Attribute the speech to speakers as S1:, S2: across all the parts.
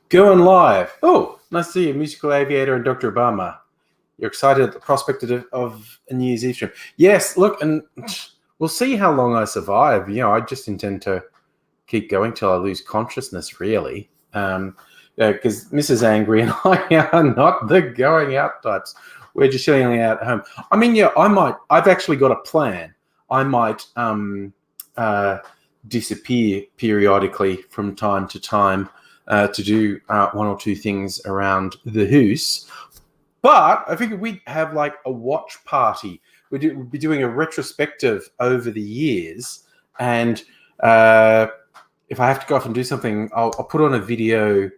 S1: Going live. Oh, nice to see you, Musical Aviator and Dr. Obama. You're excited at the prospect of a New Year's Eve stream. Yes, look, and we'll see how long I survive. I just intend to keep going till I lose consciousness, really. Because Mrs. Angry and I are not the going out types. We're just chilling out at home. I mean, I've actually got a plan. I might disappear periodically from time to time to do one or two things around the house. But I figured we'd have like a watch party. We'd be doing a retrospective over the years. And if I have to go off and do something, I'll put on a video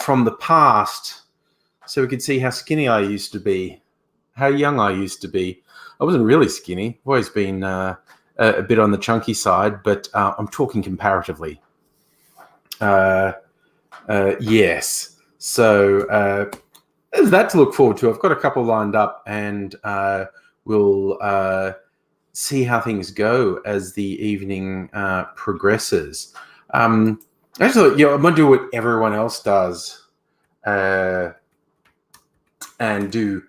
S1: from the past so we could see how skinny I used to be, how young I used to be. I wasn't really skinny. I've always been a bit on the chunky side, but I'm talking comparatively. Yes. So there's that to look forward to. I've got a couple lined up, and we'll see how things go as the evening progresses. I just thought, I'm going to do what everyone else does and do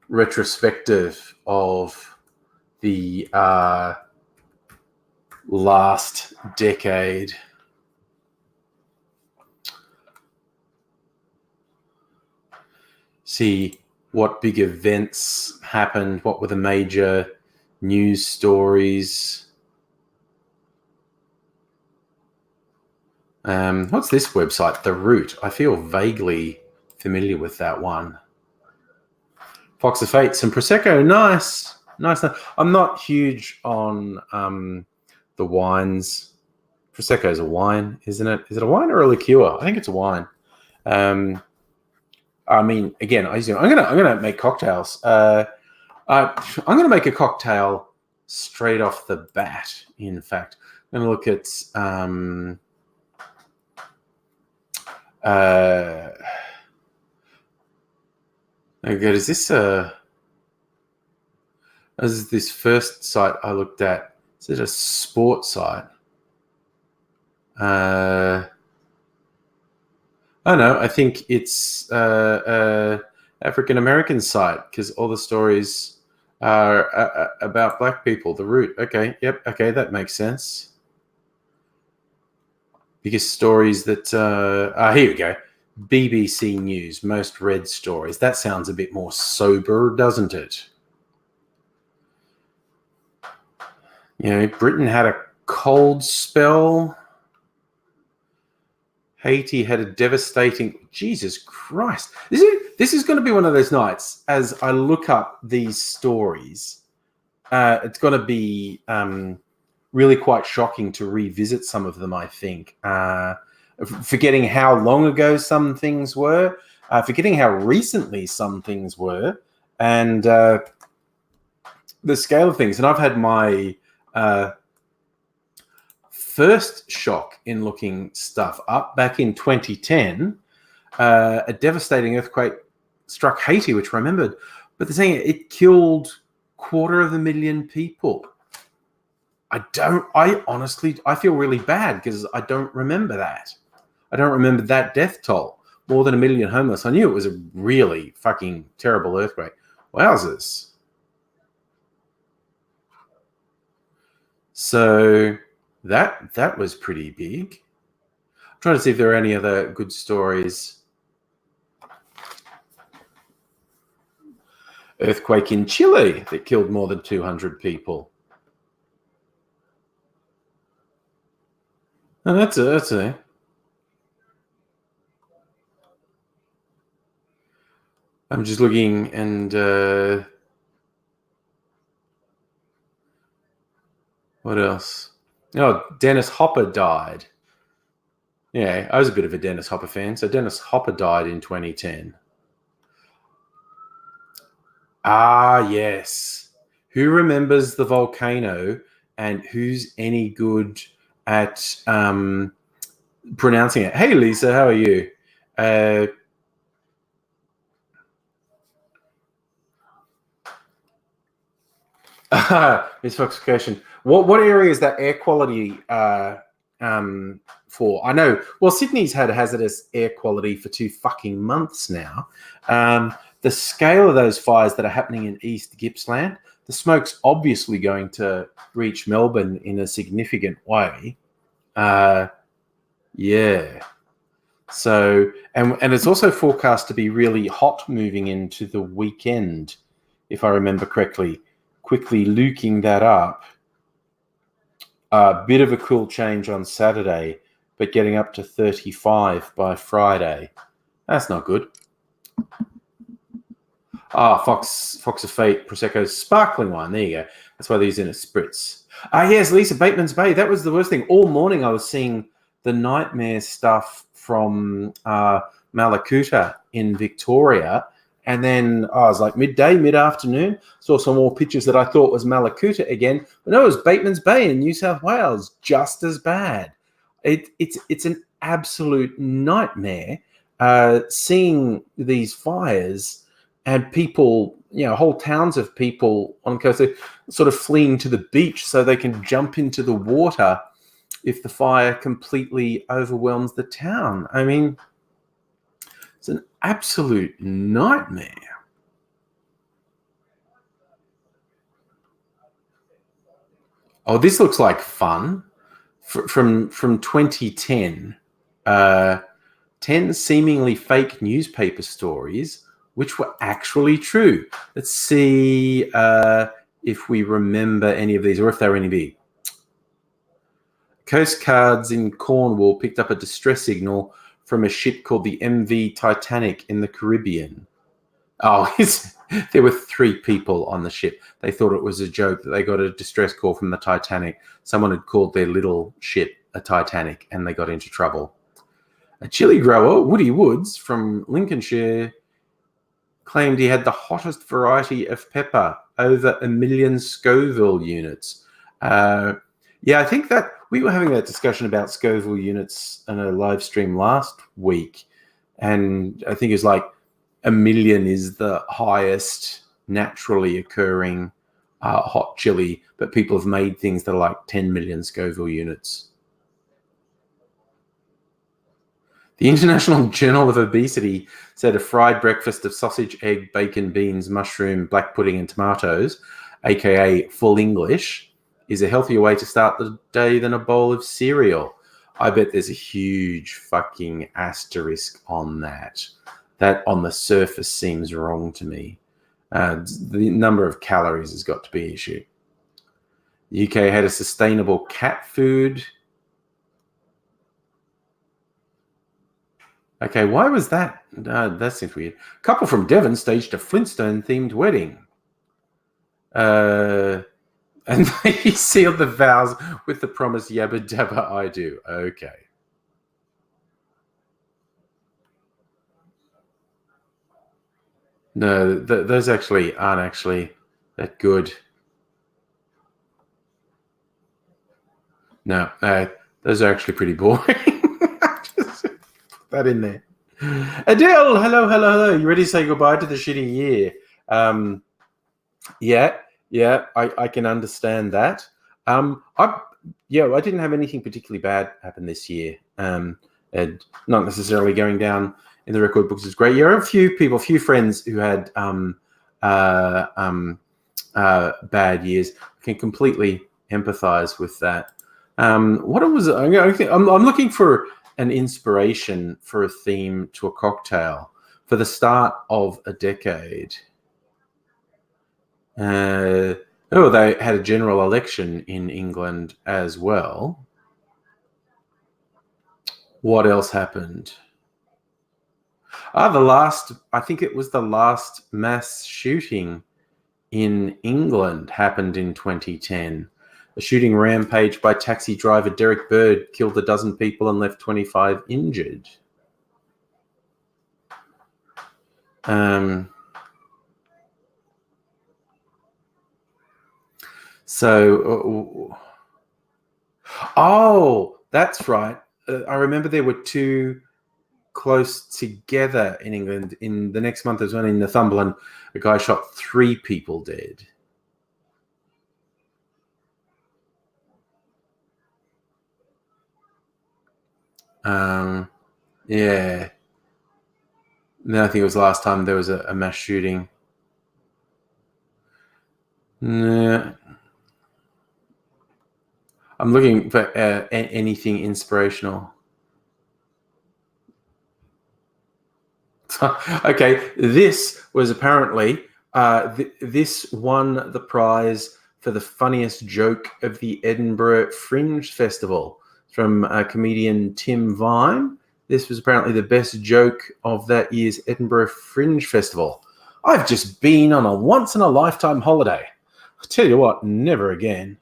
S1: retrospective of the last decade. See what big events happened, what were the major news stories. What's this website? The Root. I feel vaguely familiar with that one. Fox of Fate, some Prosecco. Nice. I'm not huge on the wines. Prosecco is a wine, isn't it? Is it a wine or a liqueur? I think it's a wine. I mean, again, I'm gonna make cocktails. I'm gonna make a cocktail straight off the bat. In fact, I'm gonna look at oh god, is this first site I looked at? Is it a sports site? Oh no, I think it's African American site because all the stories are about black people. The Root. Okay, yep. Okay, that makes sense. Biggest stories that here we go. BBC News, most read stories. That sounds a bit more sober, doesn't it? Britain had a cold spell. Haiti had a devastating... Jesus Christ. This is going to be one of those nights, as I look up these stories, it's going to be really quite shocking to revisit some of them, I think. Forgetting how long ago some things were, forgetting how recently some things were, and the scale of things. And I've had my... first shock in looking stuff up back in 2010. A devastating earthquake struck Haiti, which I remembered. But they're saying it killed 250,000 people. I honestly feel really bad because I don't remember that. I don't remember that death toll. More than 1 million homeless. I knew it was a really fucking terrible earthquake. Wowzers. So... That was pretty big. I'm trying to see if there are any other good stories. Earthquake in Chile that killed more than 200 people. Oh, that's a. I'm just looking and what else? Oh, Dennis Hopper died. Yeah, I was a bit of a Dennis Hopper fan. So Dennis Hopper died in 2010. Ah, yes. Who remembers the volcano and who's any good at pronouncing it? Hey, Lisa, how are you? Miss Fox question. What area is that air quality for. I know. Well, Sydney's had hazardous air quality for 2 fucking months now. The scale of those fires that are happening in East Gippsland, the smoke's obviously going to reach Melbourne in a significant way. Yeah. So, and it's also forecast to be really hot moving into the weekend, if I remember correctly. Quickly looking that up. A bit of a cool change on Saturday, but getting up to 35 by Friday. That's not good. Fox of Fate Prosecco sparkling wine. There you go. That's why they're using a spritz. Yes, Lisa, Bateman's Bay. That was the worst thing. All morning I was seeing the nightmare stuff from Malakuta in Victoria. And then I was like midday, mid-afternoon, saw some more pictures that I thought was Malakuta again. But no, it was Bateman's Bay in New South Wales, just as bad. It's an absolute nightmare seeing these fires and people, whole towns of people on the coast, sort of fleeing to the beach so they can jump into the water if the fire completely overwhelms the town. I mean, it's an absolute nightmare. Oh, this looks like fun. From 2010, 10 seemingly fake newspaper stories which were actually true. Let's see if we remember any of these or if they're any big. Coast Guards in Cornwall picked up a distress signal from a ship called the MV Titanic in the Caribbean. Oh, there were 3 people on the ship. They thought it was a joke that they got a distress call from the Titanic. Someone had called their little ship a Titanic and they got into trouble. A chili grower, Woody Woods from Lincolnshire, claimed he had the hottest variety of pepper, over 1 million Scoville units. I think that we were having that discussion about Scoville units in a live stream last week. And I think it's like 1 million is the highest naturally occurring hot chili, but people have made things that are like 10 million Scoville units. The International Journal of Obesity said a fried breakfast of sausage, egg, bacon, beans, mushroom, black pudding, and tomatoes, aka full English, is a healthier way to start the day than a bowl of cereal. I bet there's a huge fucking asterisk on that. That on the surface seems wrong to me. The number of calories has got to be an issue. The UK had a sustainable cat food. Okay, why was that? That seems weird. A couple from Devon staged a Flintstone-themed wedding. And they sealed the vows with the promise, yabba dabba I do. Okay. No, those actually aren't actually that good. No, those are actually pretty boring. Just put that in there. Adele, hello. You ready to say goodbye to the shitty year? Yeah, I can understand that. I didn't have anything particularly bad happen this year. And not necessarily going down in the record books as great. Yeah, a few friends who had bad years. I can completely empathize with that. What was it? I'm looking for an inspiration for a theme to a cocktail for the start of a decade. They had a general election in England as well. What else happened? I think it was the last mass shooting in England happened in 2010. A shooting rampage by taxi driver Derek Bird killed a dozen people and left 25 injured. That's right. I remember there were 2 close together in England. In the next month, there's one in Northumberland. A guy shot 3 people dead. Yeah. No, I think it was last time there was a mass shooting. Nah. I'm looking for anything inspirational. Okay, this was apparently this won the prize for the funniest joke of the Edinburgh Fringe Festival from comedian Tim Vine. This was apparently the best joke of that year's Edinburgh Fringe Festival. I've just been on a once in a lifetime holiday. I tell you what, never again.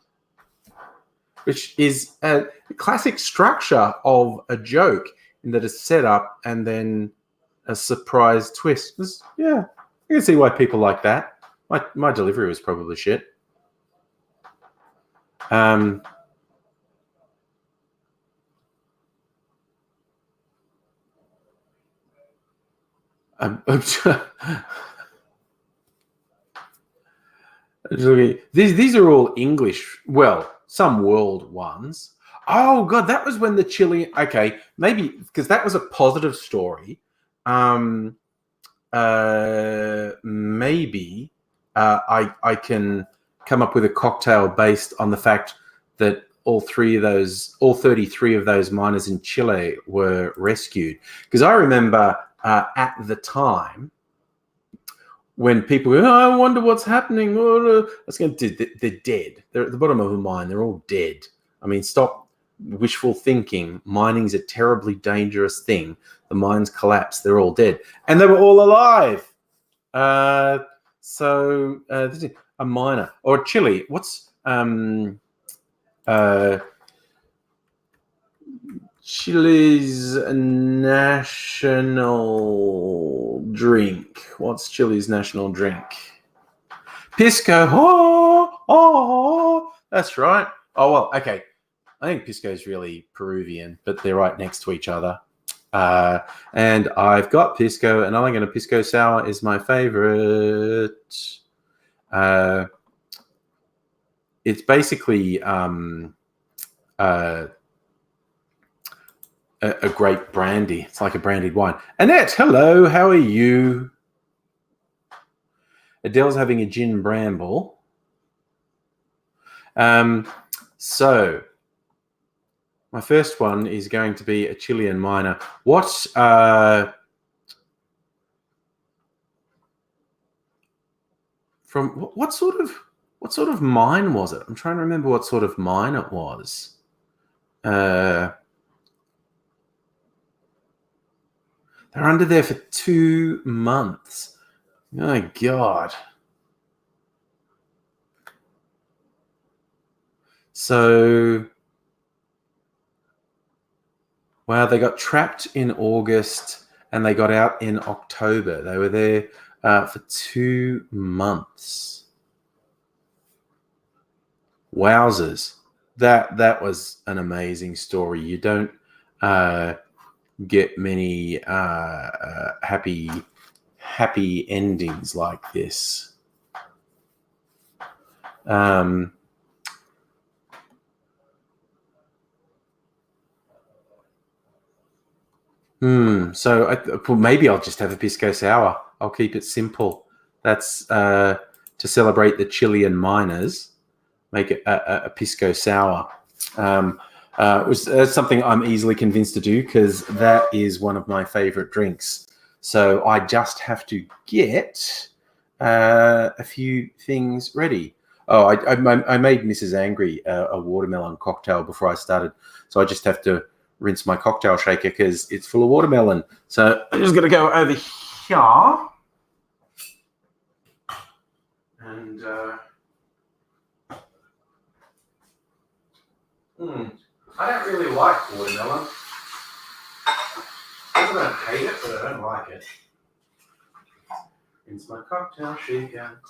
S1: Which is a classic structure of a joke in that it's set up and then a surprise twist. Yeah, I can see why people like that. My delivery was probably shit. Um, these are all English. Well, some world ones. Oh god, that was when the Chilean. Okay, maybe because that was a positive story. Maybe I can come up with a cocktail based on the fact that all 33 of those miners in Chile were rescued. Because I remember at the time when people go, oh, I wonder what's happening. They're dead. They're at the bottom of a mine. They're all dead. I mean, stop wishful thinking. Mining's a terribly dangerous thing. The mines collapse. They're all dead. And they were all alive. So a miner or Chile. What's Chile's national drink? What's Chile's national drink? Pisco. Oh, that's right. Oh well, okay. I think Pisco is really Peruvian, but they're right next to each other. And I've got Pisco, and I'm going to Pisco Sour is my favorite. It's basically a great brandy. It's like a brandied wine. Annette, hello, how are you? Adele's having a gin bramble. So my first one is going to be a Chilean miner. What sort of mine was it? I'm trying to remember what sort of mine it was. They're under there for 2 months. Oh god. So wow, they got trapped in August and they got out in October. They were there for 2 months. Wowzers. That was an amazing story. You don't get many happy endings like this. So maybe I'll just have a Pisco Sour. I'll keep it simple. That's to celebrate the Chilean miners. Make it a Pisco Sour. That's something I'm easily convinced to do because that is one of my favorite drinks. So I just have to get a few things ready. Oh, I made Mrs. Angry a watermelon cocktail before I started. So I just have to rinse my cocktail shaker because it's full of watermelon. So I'm just going to go over here. And I don't really like watermelon. I don't hate it, but I don't like it. Rinse my cocktail shaker.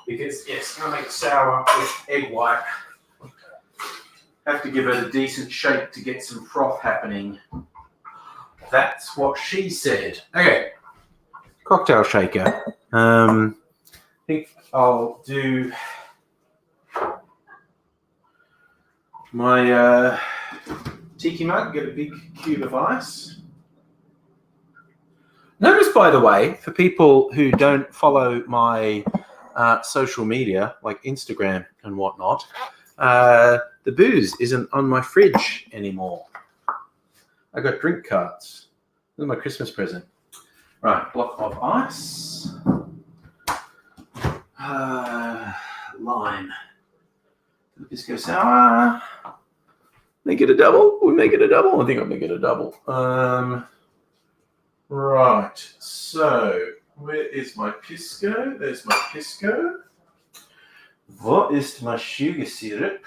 S1: Because, yes, I'm going to make sour with egg white. Have to give it a decent shake to get some froth happening. That's what she said. Okay. Cocktail shaker. I think I'll do my tiki mug, get a big cube of ice. Notice, by the way, for people who don't follow my social media, like Instagram and whatnot, the booze isn't on my fridge anymore. I got drink cards. This is my Christmas present. Right, block of ice. Lime. Pisco sour. Make it a double. We make it a double. I think I'll make it a double. Right. So, where is my pisco? There's my pisco. What is my sugar syrup?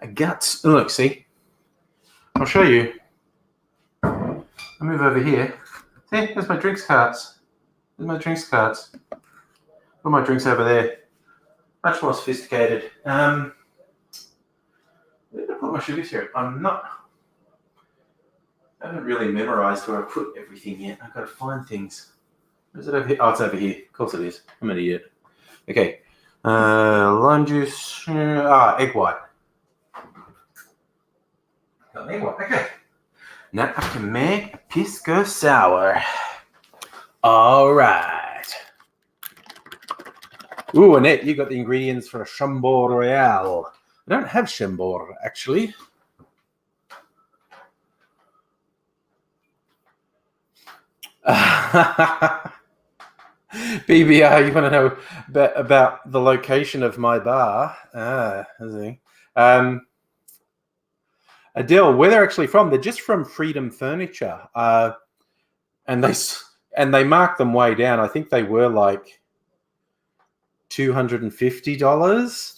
S1: I got. Look, see. I'll show you. I'll move over here. See, there's my drinks cards. There's my drinks cards. Put my drinks over there. Much more sophisticated. Where did I put my sugar syrup? I haven't really memorized where I put everything yet. I've got to find things. Is it over here? Oh, it's over here. Of course it is. I'm an idiot. Okay. Lime juice. Egg white. Got egg white. Okay. Now I can make pisco sour. All right. Ooh, Annette, you got the ingredients for a Chambord Royale. I don't have Chambord, actually. BBR, you want to know about the location of my bar? Adele, where they're actually from? They're just from Freedom Furniture, and they marked them way down. I think they were like $250,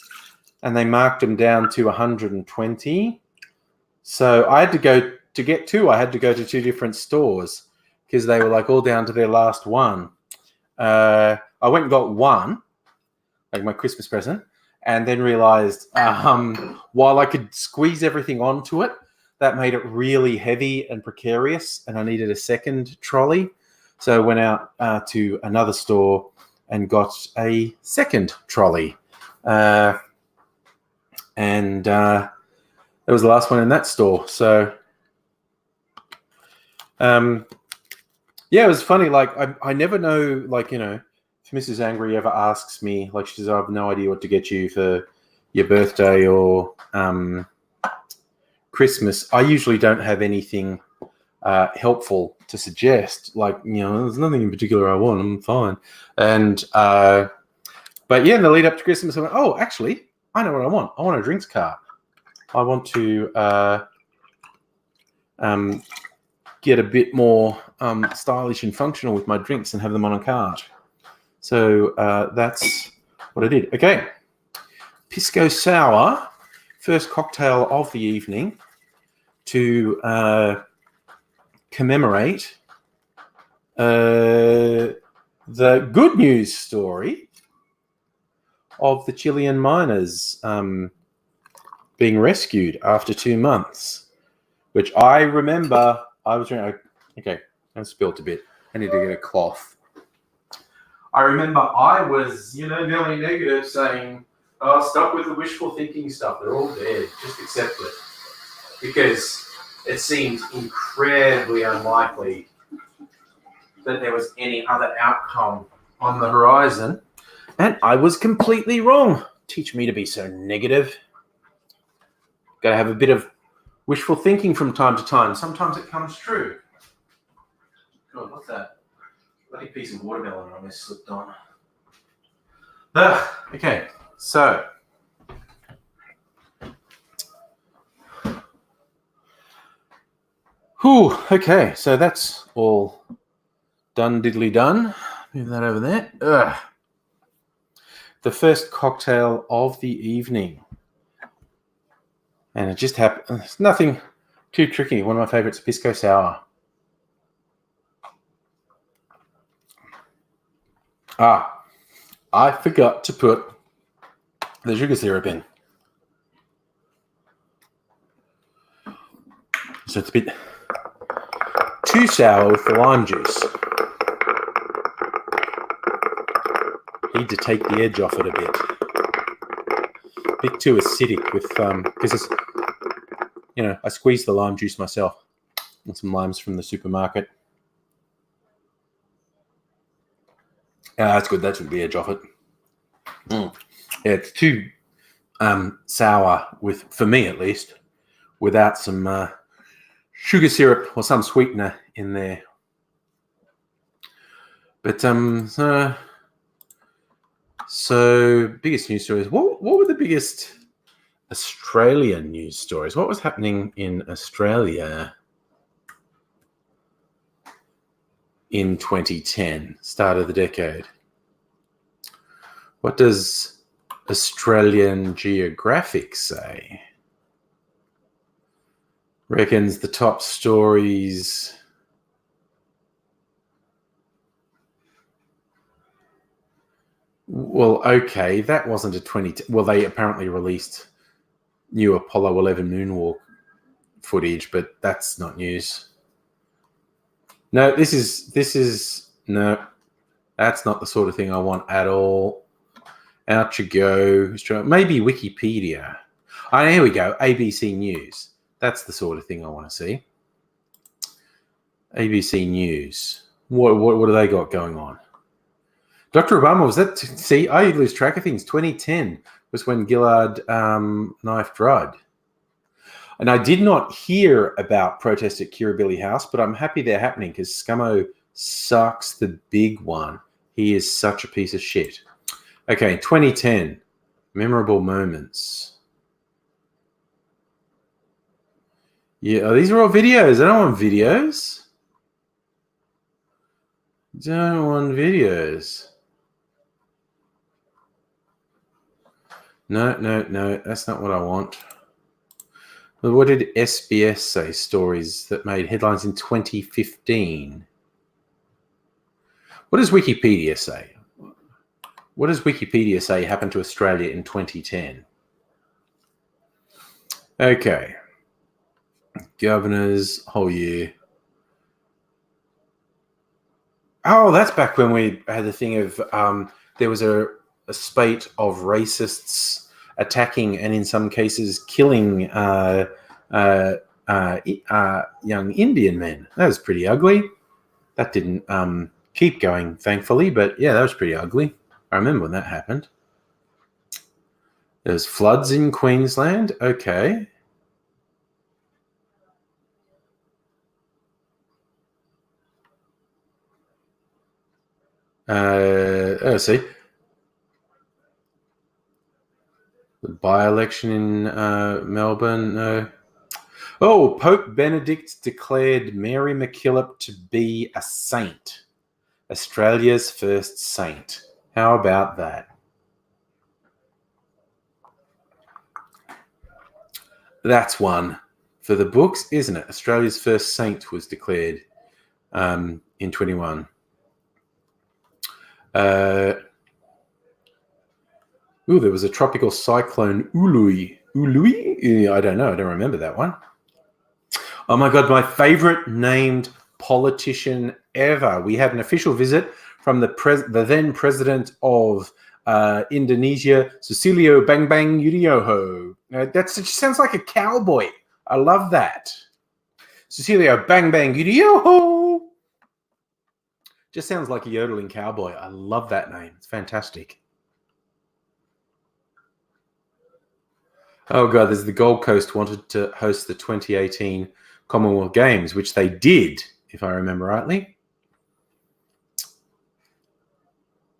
S1: and they marked them down to $120. So I had to go to get two. I had to go to two different stores because they were like all down to their last one. I went and got one, like my Christmas present, and then realized while I could squeeze everything onto it, that made it really heavy and precarious, and I needed a second trolley. So I went out to another store and got a second trolley. And that was the last one in that store. So, yeah, it was funny. Like, I never know, like, you know, if Mrs. Angry ever asks me, like, she says, I have no idea what to get you for your birthday or Christmas. I usually don't have anything helpful to suggest. Like, you know, there's nothing in particular I want. I'm fine. And, but yeah, in the lead up to Christmas, I went, oh, actually, I know what I want. I want a drinks cart. I want to get a bit more stylish and functional with my drinks and have them on a cart. So that's what I did. Okay. Pisco Sour, first cocktail of the evening to commemorate the good news story of the Chilean miners being rescued after 2 months, which I remember I was doing. Okay, I spilled a bit. I need to get a cloth. I remember I was, nearly negative, saying, oh, stop with the wishful thinking stuff. They're all dead. Just accept it. Because it seemed incredibly unlikely that there was any other outcome on the horizon. And I was completely wrong. Teach me to be so negative. Got to have a bit of wishful thinking from time to time. Sometimes it comes true. God, what's that? Bloody piece of watermelon I almost slipped on. Okay, so. Whew, okay, so that's all done diddly done. Move that over there. The first cocktail of the evening. And it just happened. It's nothing too tricky. One of my favorites, Pisco Sour. I forgot to put the sugar syrup in. So it's a bit too sour with the lime juice. Need to take the edge off it a bit too acidic with because it's I squeeze the lime juice myself and some limes from the supermarket. That's good. That's a beer, Joffet. Yeah, it's too sour for me at least, without some sugar syrup or some sweetener in there. But so biggest news stories. What were the biggest Australian news stories? What was happening in Australia in 2010, start of the decade? What does Australian Geographic say? Reckons the top stories. Well, okay, that wasn't a 2010. Well, they apparently released new Apollo 11 moonwalk footage, but that's not news. No, this is no, that's not the sort of thing I want at all. Out you go. Maybe Wikipedia. Oh, here we go. ABC News. That's the sort of thing I want to see. ABC News. What do they got going on? Dr. Obama, was that? See, I lose track of things. 2010 was when Gillard knifed Rudd. And I did not hear about protests at Kirribilli House, but I'm happy they're happening because Scummo sucks the big one. He is such a piece of shit. Okay, 2010. Memorable moments. Yeah, these are all videos. I don't want videos. Don't want videos. No. That's not what I want. Well, what did SBS say? Stories that made headlines in 2015. What does Wikipedia say? What does Wikipedia say happened to Australia in 2010? Okay. Governors, whole year. Oh, that's back when we had the thing of there was a spate of racists attacking and in some cases killing young Indian men. That was pretty ugly. That didn't keep going, thankfully, but yeah, that was pretty ugly. I remember when that happened. There's floods in Queensland. Okay. See. The by-election in Melbourne. No. Oh, Pope Benedict declared Mary MacKillop to be a saint. Australia's first saint. How about that? That's one for the books, isn't it? Australia's first saint was declared in 21. There was a tropical cyclone Ului. Ului? I don't know. I don't remember that one. Oh my God, my favorite named politician ever. We had an official visit from the then president of Indonesia, Susilo Bambang Yudhoyono. That just sounds like a cowboy. I love that. Susilo Bambang Yudhoyono. Just sounds like a yodeling cowboy. I love that name. It's fantastic. Oh God, there's the Gold Coast wanted to host the 2018 Commonwealth Games, which they did, if I remember rightly.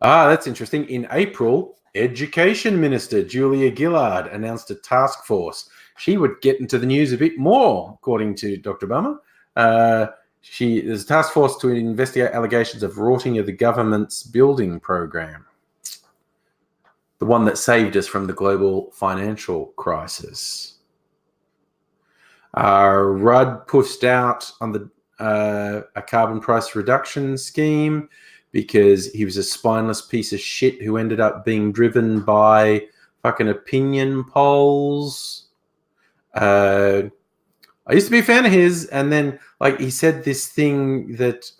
S1: That's interesting. In April, Education Minister Julia Gillard announced a task force. She would get into the news a bit more, according to Dr. Obama. There's a task force to investigate allegations of rorting of the government's building program. The one that saved us from the global financial crisis. Rudd pushed out on a carbon price reduction scheme because he was a spineless piece of shit who ended up being driven by fucking opinion polls. I used to be a fan of his, and then he said this thing that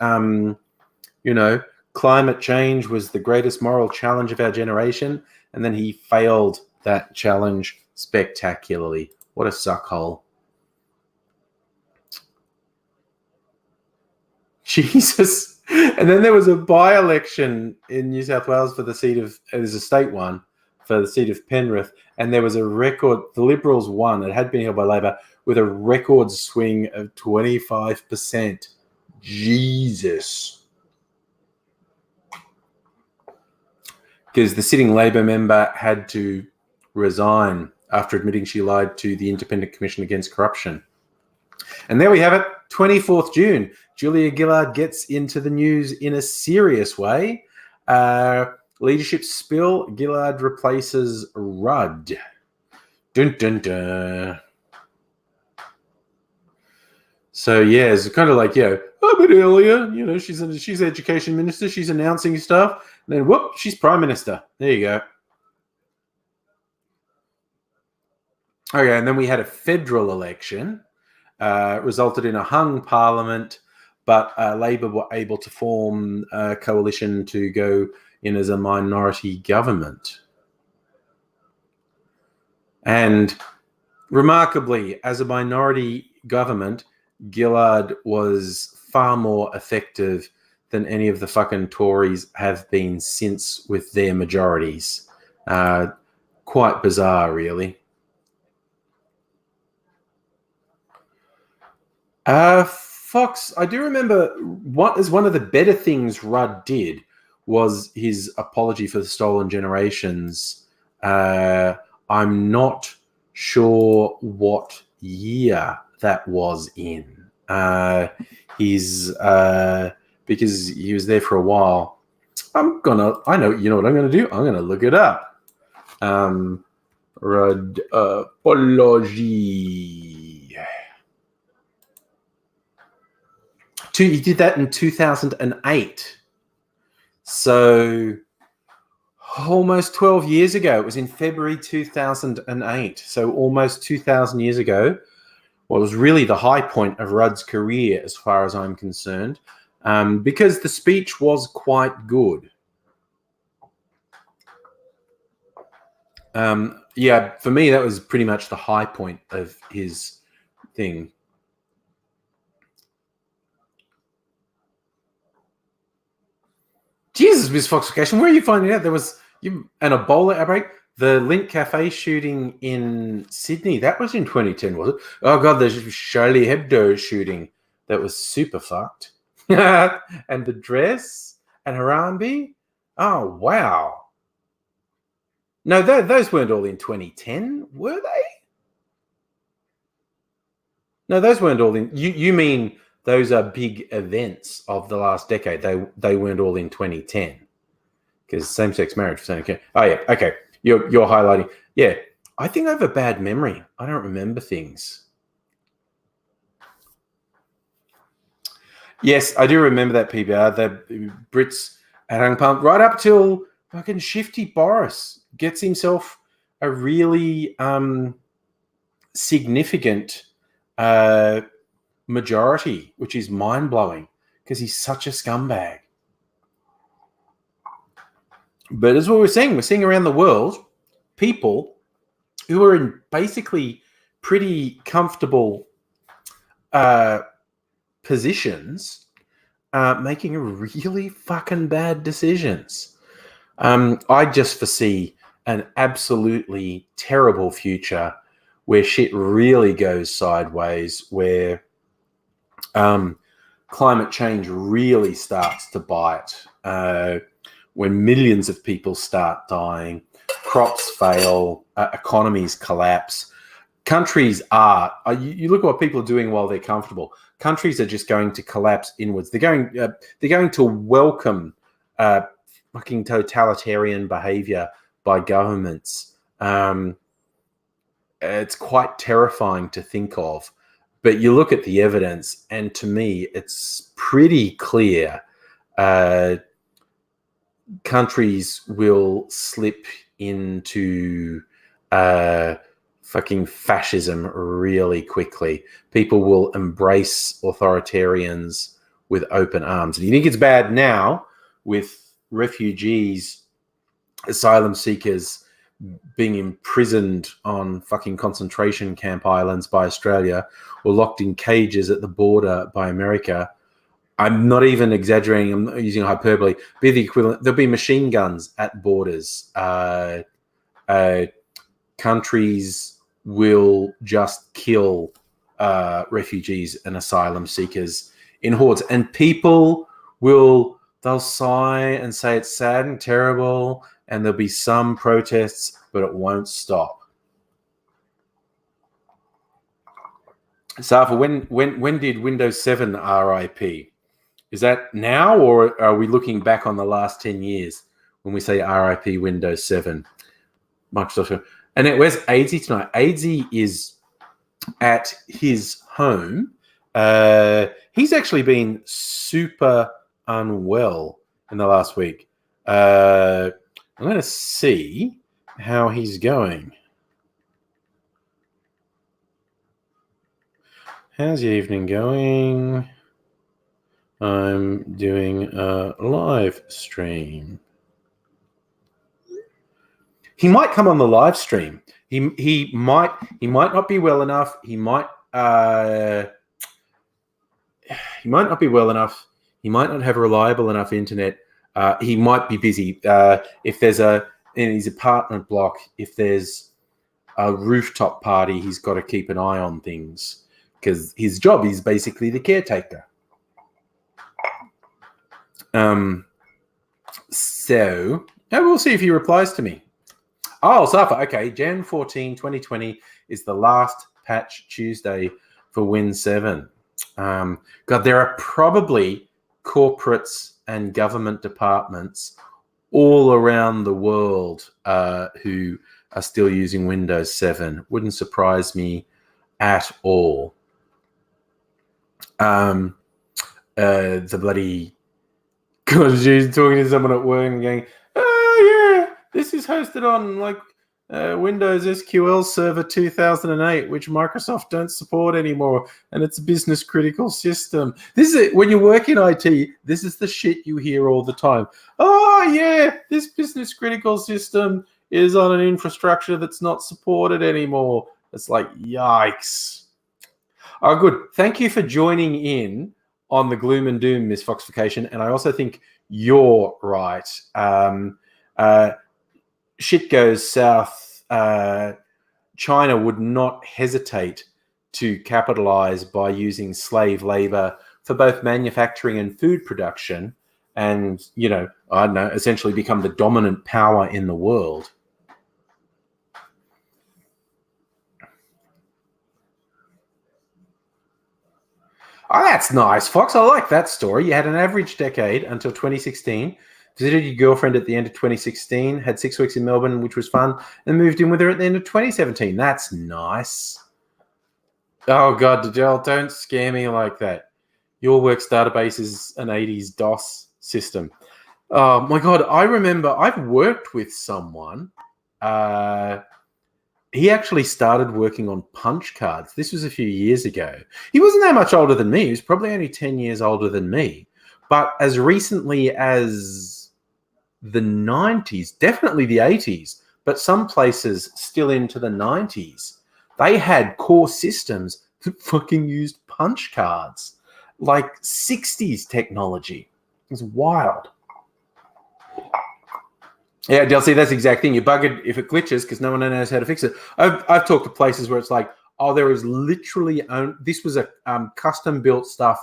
S1: climate change was the greatest moral challenge of our generation, and then he failed that challenge spectacularly. What a suckhole. Jesus. And then there was a by-election in New South Wales for the seat of, it was a state one, for the seat of Penrith, and there was a record, the Liberals won, it had been held by Labor, with a record swing of 25%. Jesus. Because the sitting Labor member had to resign after admitting she lied to the Independent Commission Against Corruption. And there we have it, 24th June. Julia Gillard gets into the news in a serious way. Leadership spill, Gillard replaces Rudd. Dun, dun, dun. So, yeah, it's kind of like, a bit earlier, she's education minister, she's announcing stuff, and then, whoop, she's prime minister. There you go. Okay, and then we had a federal election, resulted in a hung parliament, but Labor were able to form a coalition to go in as a minority government. And remarkably, as a minority government, Gillard was far more effective than any of the fucking Tories have been since with their majorities. Quite bizarre, really. Fox, I do remember what is one of the better things Rudd did was his apology for the stolen generations. I'm not sure what year that was in. Because he was there for a while. You know what I'm gonna do? I'm gonna look it up. Rudd apology. He did that in 2008. So almost 12 years ago. It was in February 2008. So almost 2,000 years ago. Well, it was really the high point of Rudd's career, as far as I'm concerned, because the speech was quite good. For me, that was pretty much the high point of his thing. Jesus, Miss Foxification, where are you finding out there was an Ebola outbreak? The Link Cafe shooting in Sydney, that was in 2010, was it? Oh, God, the Charlie Hebdo shooting. That was super fucked. And the dress and Harambe. Oh, wow. No, those weren't all in 2010, were they? No, those weren't all in. You mean those are big events of the last decade. They weren't all in 2010. Because same-sex marriage was okay. Oh, yeah, okay. You're highlighting. Yeah, I think I have a bad memory. I don't remember things. Yes, I do remember that PBR. The Brits had hung pump right up till fucking shifty Boris gets himself a really significant majority, which is mind-blowing because he's such a scumbag. But as what we're seeing around the world, people who are in basically pretty comfortable positions making really fucking bad decisions. I just foresee an absolutely terrible future where shit really goes sideways, where climate change really starts to bite, when millions of people start dying, crops fail, economies collapse. Countries are, you look at what people are doing while they're comfortable. Countries are just going to collapse inwards. They're going to welcome fucking totalitarian behavior by governments. It's quite terrifying to think of. But you look at the evidence, and to me, it's pretty clear countries will slip into fucking fascism really quickly. People will embrace authoritarians with open arms. And you think it's bad now with refugees, asylum seekers being imprisoned on fucking concentration camp islands by Australia or locked in cages at the border by America. I'm not even exaggerating. I'm not using hyperbole. Be the equivalent. There'll be machine guns at borders. Countries will just kill refugees and asylum seekers in hordes, and people they'll sigh and say it's sad and terrible, and there'll be some protests, but it won't stop. Safa, when did Windows 7 RIP? Is that now, or are we looking back on the last 10 years when we say RIP Windows 7? Microsoft. And where's Aidsy tonight? Aidsy is at his home. He's actually been super unwell in the last week. I'm going to see how he's going. How's your evening going? I'm doing a live stream. He might come on the live stream. He might not be well enough. He might not be well enough. He might not have reliable enough internet. He might be busy. If there's in his apartment block, if there's a rooftop party, he's got to keep an eye on things because his job is basically the caretaker. So we'll see if he replies to me. Oh, Safa, okay. Jan 14, 2020 is the last patch Tuesday for Win 7. God, there are probably corporates and government departments all around the world who are still using Windows 7. Wouldn't surprise me at all. The bloody... God, she's talking to someone at work and going, oh, yeah, this is hosted on Windows SQL Server 2008, which Microsoft don't support anymore, and it's a business critical system. This is it. When you work in IT, this is the shit you hear all the time. Oh, yeah, this business critical system is on an infrastructure that's not supported anymore. It's like, yikes. Oh, good. Thank you for joining in on the gloom and doom misfoxification, and I also think you're right. Shit goes south. China would not hesitate to capitalize by using slave labor for both manufacturing and food production, and essentially become the dominant power in the world. Oh, that's nice, Fox. I like that story. You had an average decade until 2016, visited your girlfriend at the end of 2016, had 6 weeks in Melbourne, which was fun, and moved in with her at the end of 2017. That's nice. Oh, God, Dajel, don't scare me like that. Your Works database is an 80s DOS system. Oh, my God, I remember I've worked with someone. He actually started working on punch cards. This was a few years ago. He wasn't that much older than me. He was probably only 10 years older than me. But as recently as the 90s, definitely the 80s, but some places still into the 90s, they had core systems that fucking used punch cards. Like 60s technology. It was wild. Yeah, DLC, that's the exact thing. You bug it if it glitches because no one knows how to fix it. I've talked to places where it's like, oh, there is literally this was a custom built stuff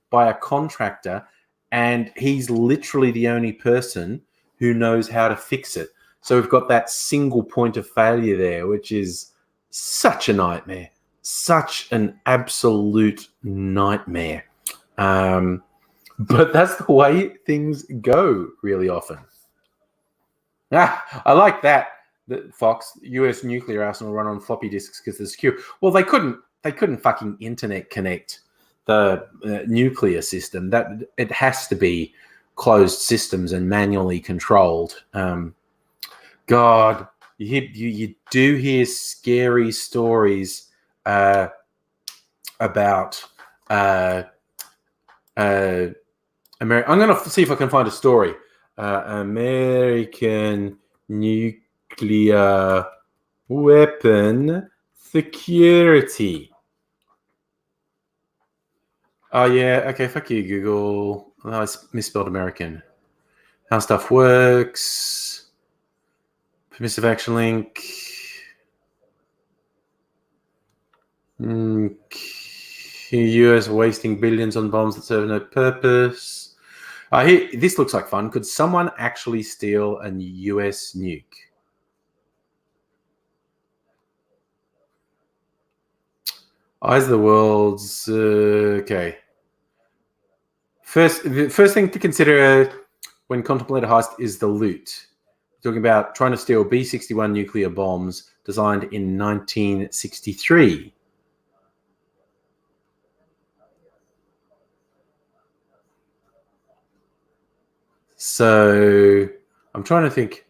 S1: by a contractor, and he's literally the only person who knows how to fix it. So we've got that single point of failure there, which is such a nightmare, such an absolute nightmare. But that's the way things go really often. I like that. Fox, US nuclear arsenal run on floppy disks because they're secure. Well, they couldn't fucking internet connect the nuclear system. That it has to be closed systems and manually controlled. God, you do hear scary stories about America. I'm going to see if I can find a story. American nuclear weapon security. Oh, yeah. Okay, fuck you, Google. Oh, I misspelled American. How stuff works. Permissive action link. US wasting billions on bombs that serve no purpose. This looks like fun. Could someone actually steal a US nuke? Eyes of the World's okay. The first thing to consider when contemplating a heist is the loot. We're talking about trying to steal B-61 nuclear bombs designed in 1963. So I'm trying to think,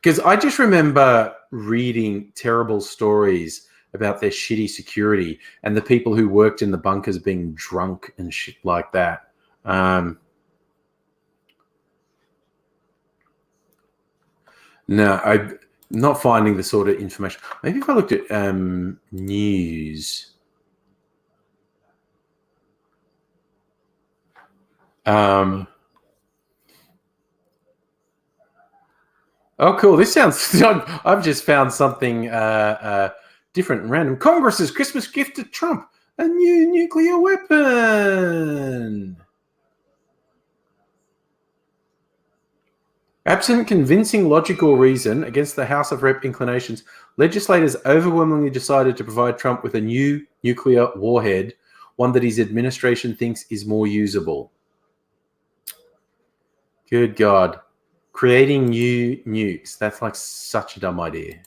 S1: because I just remember reading terrible stories about their shitty security and the people who worked in the bunkers being drunk and shit like that. No, I'm not finding the sort of information. Maybe if I looked at news. Oh, cool. This sounds... I've just found something different and random. Congress's Christmas gift to Trump, a new nuclear weapon. Absent convincing logical reason against the House of Rep inclinations, legislators overwhelmingly decided to provide Trump with a new nuclear warhead, one that his administration thinks is more usable. Good God. Creating new nukes. That's like such a dumb idea.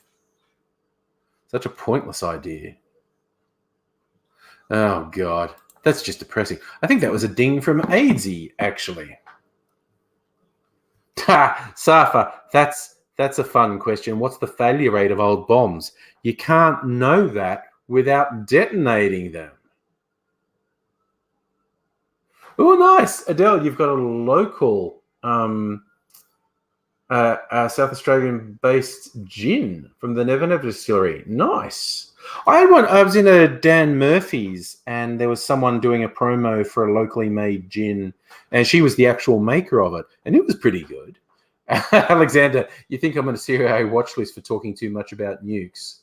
S1: Such a pointless idea. Oh, God. That's just depressing. I think that was a ding from AIDSy, actually. Safa, that's a fun question. What's the failure rate of old bombs? You can't know that without detonating them. Oh, nice. Adele, you've got a local South Australian-based gin from the Never Never Distillery. Nice. I had one. I was in a Dan Murphy's, and there was someone doing a promo for a locally made gin, and she was the actual maker of it, and it was pretty good. Alexander, you think I'm on a CIA watch list for talking too much about nukes?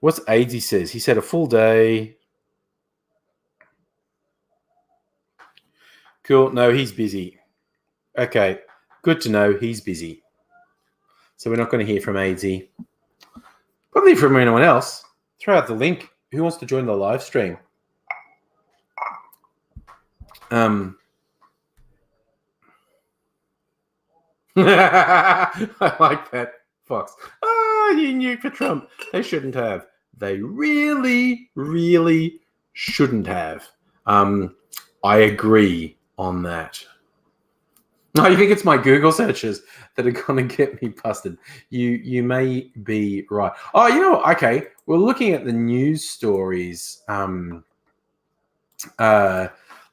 S1: What's AIDSy says? He said a full day. Cool. No, he's busy. Okay. Good to know he's busy. So we're not going to hear from AIDSy. Probably from anyone else. Throw out the link. Who wants to join the live stream? I like that, Fox. You nuke for Trump. They shouldn't have. They really, really shouldn't have. I agree on that. No, you think it's my Google searches that are going to get me busted? You may be right. Oh, you know, okay. We're looking at the news stories.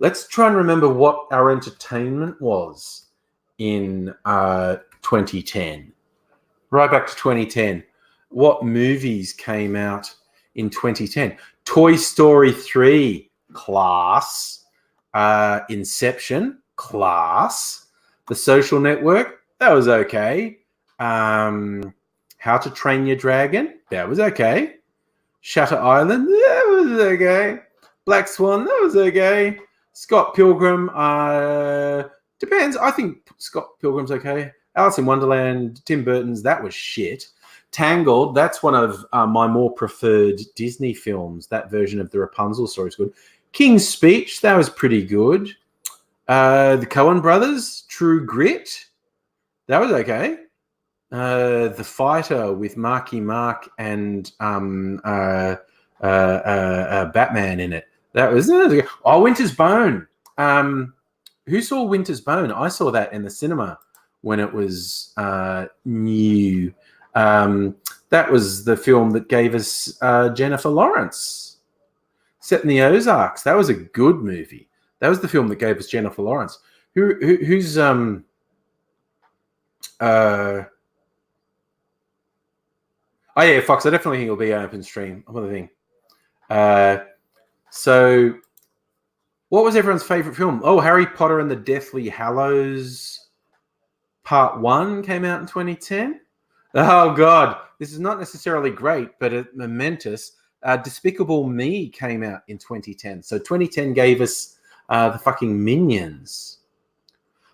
S1: Let's try and remember what our entertainment was in 2010. Right back to 2010. What movies came out in 2010? Toy Story 3, class. Inception, class. The Social Network, that was okay. How to Train Your Dragon, that was okay. Shutter Island, that was okay. Black Swan, that was okay. Scott Pilgrim, depends. I think Scott Pilgrim's okay. Alice in Wonderland, Tim Burton's, that was shit. Tangled, that's one of my more preferred Disney films. That version of the Rapunzel story is good. King's Speech, that was pretty good. The Coen Brothers, True Grit, that was okay. The Fighter with Marky Mark and Batman in it. That was okay. Oh, Winter's Bone. Who saw Winter's Bone? I saw that in the cinema when it was new. That was the film that gave us Jennifer Lawrence. Set in the Ozarks. That was a good movie. That was the film that gave us Jennifer Lawrence. Who's Oh yeah, Fox. I definitely think it'll be open stream. I'm gonna think. So, what was everyone's favorite film? Oh, Harry Potter and the Deathly Hallows Part 1 came out in 2010. Oh God, this is not necessarily great, but momentous. Despicable Me came out in 2010. So 2010 gave us the fucking Minions.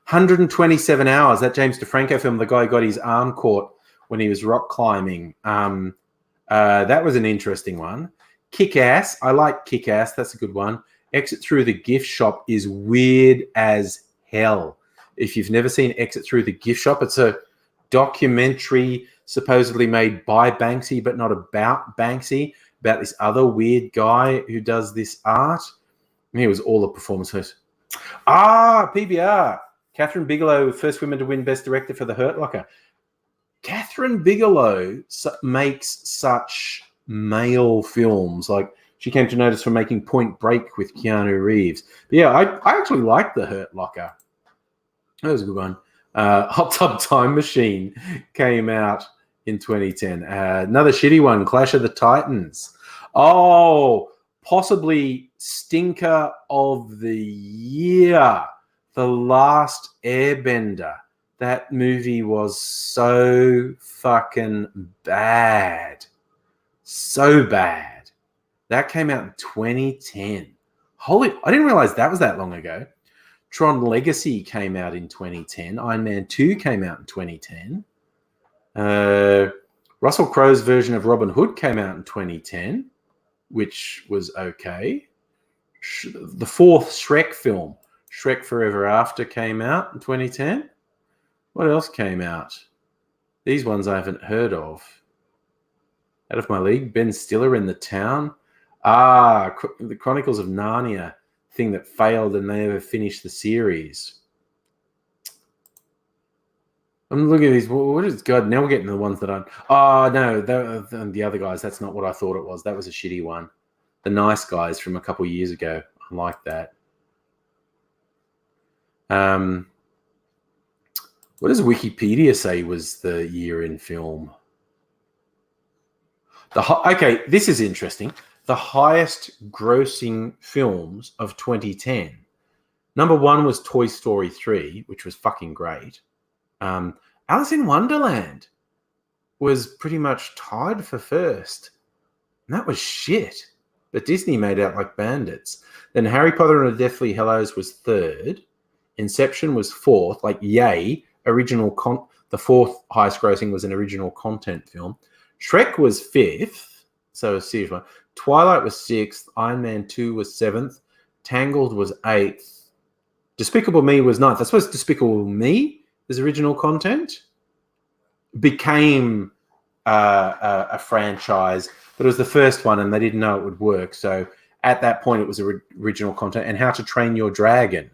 S1: 127 Hours, that James DeFranco film, the guy got his arm caught when he was rock climbing. That was an interesting one. Kick-Ass, I like Kick-Ass, that's a good one. Exit Through the Gift Shop is weird as hell. If you've never seen Exit Through the Gift Shop, it's a documentary supposedly made by Banksy, but not about Banksy, about this other weird guy who does this art. And he was all the performances. PBR. Catherine Bigelow, first woman to win Best Director for The Hurt Locker. Catherine Bigelow makes such male films. Like, she came to notice for making Point Break with Keanu Reeves. But yeah, I actually liked The Hurt Locker. That was a good one. Hot Tub Time Machine came out in 2010. Another shitty one, Clash of the Titans. Oh, possibly stinker of the year, The Last Airbender. That movie was so fucking bad. So bad. That came out in 2010. Holy, I didn't realize that was that long ago. Tron Legacy came out in 2010. Iron Man 2 came out in 2010. Russell Crowe's version of Robin Hood came out in 2010, which was okay. The fourth Shrek film, Shrek Forever After, came out in 2010. What else came out? These ones I haven't heard of. Out of My League, Ben Stiller in The Town. The Chronicles of Narnia, thing that failed and they never finished the series. I'm looking at these. What is God? Now we're getting the ones that aren't. Oh no, the other guys. That's not what I thought it was. That was a shitty one. The Nice Guys from a couple of years ago. I like that. What does Wikipedia say was the year in film? Okay, this is interesting. The highest grossing films of 2010. Number 1 was Toy Story 3, which was fucking great. Alice in Wonderland was pretty much tied for first. And that was shit. But Disney made out like bandits. Then Harry Potter and the Deathly Hallows was 3rd. Inception was 4th. Like, yay. The 4th highest grossing was an original content film. Shrek was 5th. So a serious one. Twilight was 6th. Iron Man 2 was 7th. Tangled was 8th. Despicable Me was 9th. I suppose Despicable Me is original content. Became a franchise, but it was the first one and they didn't know it would work. So at that point, it was original content. And How to Train Your Dragon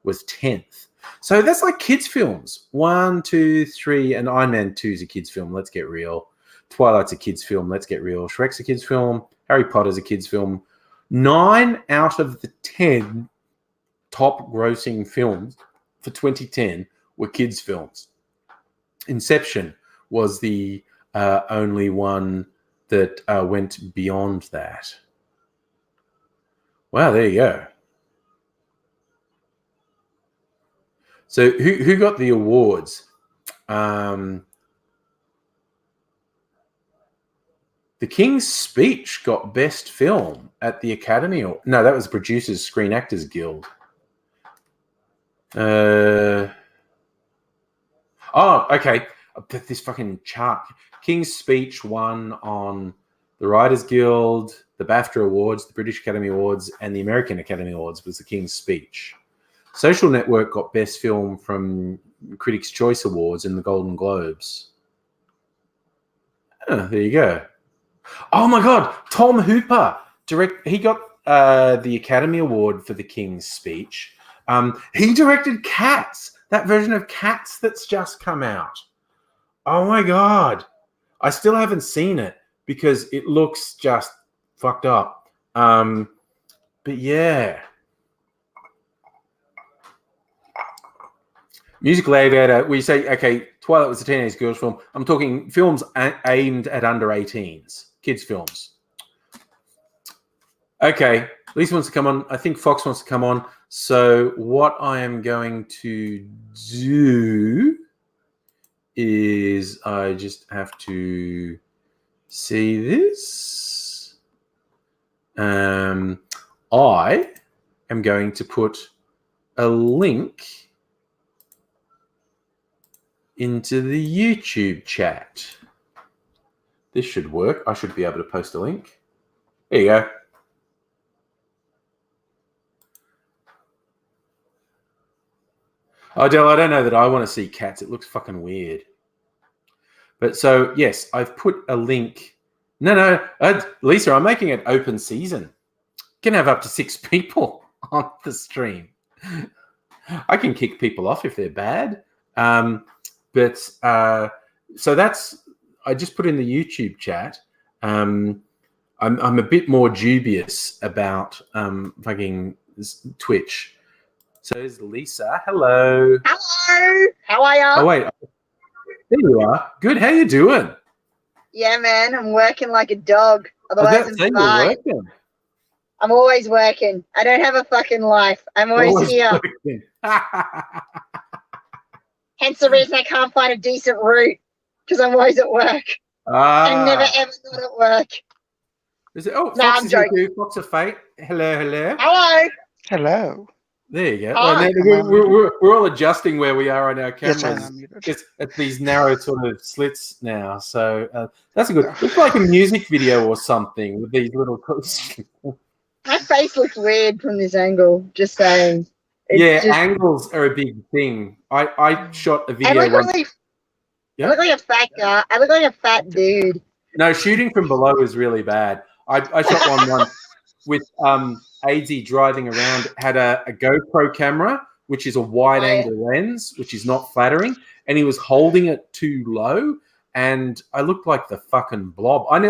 S1: was 10th. So that's like kids' films. 1, 2, 3, and Iron Man 2 is a kids' film. Let's get real. Twilight's a kids' film. Let's get real. Shrek's a kids' film. Harry Potter's a kids' film. 9 out of the 10 top grossing films for 2010 were kids' films. Inception was the only one that went beyond that. Wow, there you go. So who got the awards? The King's Speech got Best Film at the Academy. No, that was Producers Screen Actors Guild. Okay. This fucking chart. King's Speech won on the Writers Guild, the BAFTA Awards, the British Academy Awards, and the American Academy Awards was The King's Speech. Social Network got Best Film from Critics' Choice Awards and the Golden Globes. There you go. Oh my God, Tom Hooper. He got the Academy Award for The King's Speech. He directed Cats, that version of Cats that's just come out. Oh my God. I still haven't seen it because it looks just fucked up. But yeah. Musical Aviator, we say, okay, Twilight was a teenage girls film. I'm talking films aimed at under 18s, kids' films. Okay, Lisa wants to come on. I think Fox wants to come on. So what I am going to do is I just have to see this. I am going to put a link into the YouTube chat. This should work. I should be able to post a link. There you go. Oh, Del, I don't know that I want to see cats. It looks fucking weird. But so, yes, I've put a link. No, Lisa, I'm making it open season. You can have up to 6 people on the stream. I can kick people off if they're bad. So that's, I just put in the YouTube chat. I'm a bit more dubious about fucking Twitch. So there's Lisa. Hello.
S2: Hello. How are you?
S1: Oh, wait. There you are. Good. How you doing?
S2: Yeah, man. I'm working like a dog. Otherwise, I'm fine. I'm always working. I don't have a fucking life. I'm always here. Hence the reason I can't find a decent route, because I'm always at work. I'm never, ever not at work.
S1: Is it? Oh, Fox is here. Fox of Fate. Hello.
S3: Hello.
S1: There you go. We're all adjusting where we are on our cameras. Yes, it's these narrow sort of slits now. So that's a good. Looks like a music video or something with these little.
S2: My face looks weird from this angle. Just saying.
S1: Angles are a big thing. I shot a video.
S2: I look like a fat guy. I look like a fat dude.
S1: No, shooting from below is really bad. I shot one once with AZ driving around, had a GoPro camera, which is a wide angle lens, which is not flattering, and he was holding it too low, and I looked like the fucking blob. I'd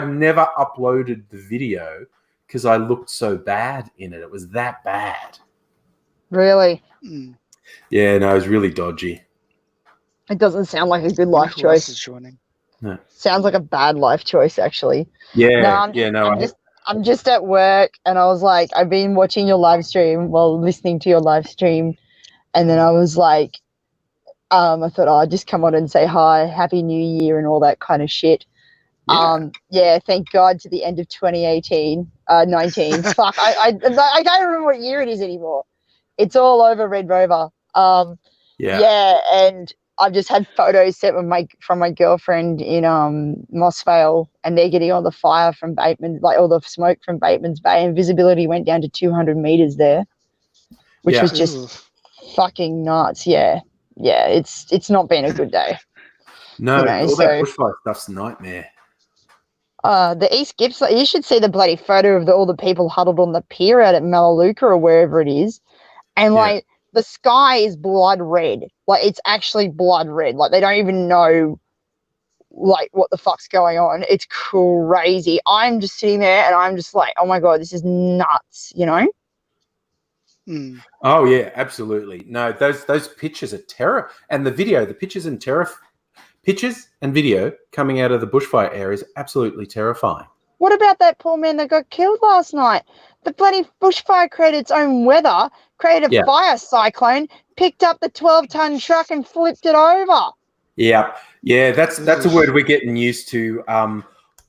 S1: never uploaded the video because I looked so bad in it. It was that bad.
S4: Really?
S1: Yeah, no, it was really dodgy.
S4: It doesn't sound like a good life choice.
S1: No.
S4: Sounds like a bad life choice, actually.
S1: Yeah,
S4: I'm just at work, and I was like, I've been watching your live stream while listening to your live stream, and then I was like, I thought, I'd just come on and say hi, Happy New Year, and all that kind of shit.
S1: Yeah.
S4: Thank God to the end of 2019, 19. Fuck, I don't remember what year it is anymore. It's all over Red Rover. Yeah, and I've just had photos sent from my girlfriend in Moss Vale, and they're getting all the fire from Bateman, like all the smoke from Bateman's Bay, and visibility went down to 200 meters there, which was just fucking nuts. Yeah, it's not been a good day.
S1: No, all that bushfire stuff's a nightmare.
S4: The East Gippsland, you should see the bloody photo of all the people huddled on the pier out at Melaleuca or wherever it is, and the sky is blood red. Like, it's actually blood red. Like, they don't even know, like, what the fuck's going on. It's crazy. I'm just sitting there and I'm just like, oh my God, this is nuts, you know?
S1: Oh, yeah, absolutely. No, those pictures are terror. And the video, the pictures and video coming out of the bushfire area is absolutely terrifying.
S4: What about that poor man that got killed last night? The bloody bushfire created its own weather, created a fire cyclone, picked up the 12-ton truck and flipped it over. Yeah,
S1: that's a word we're getting used to.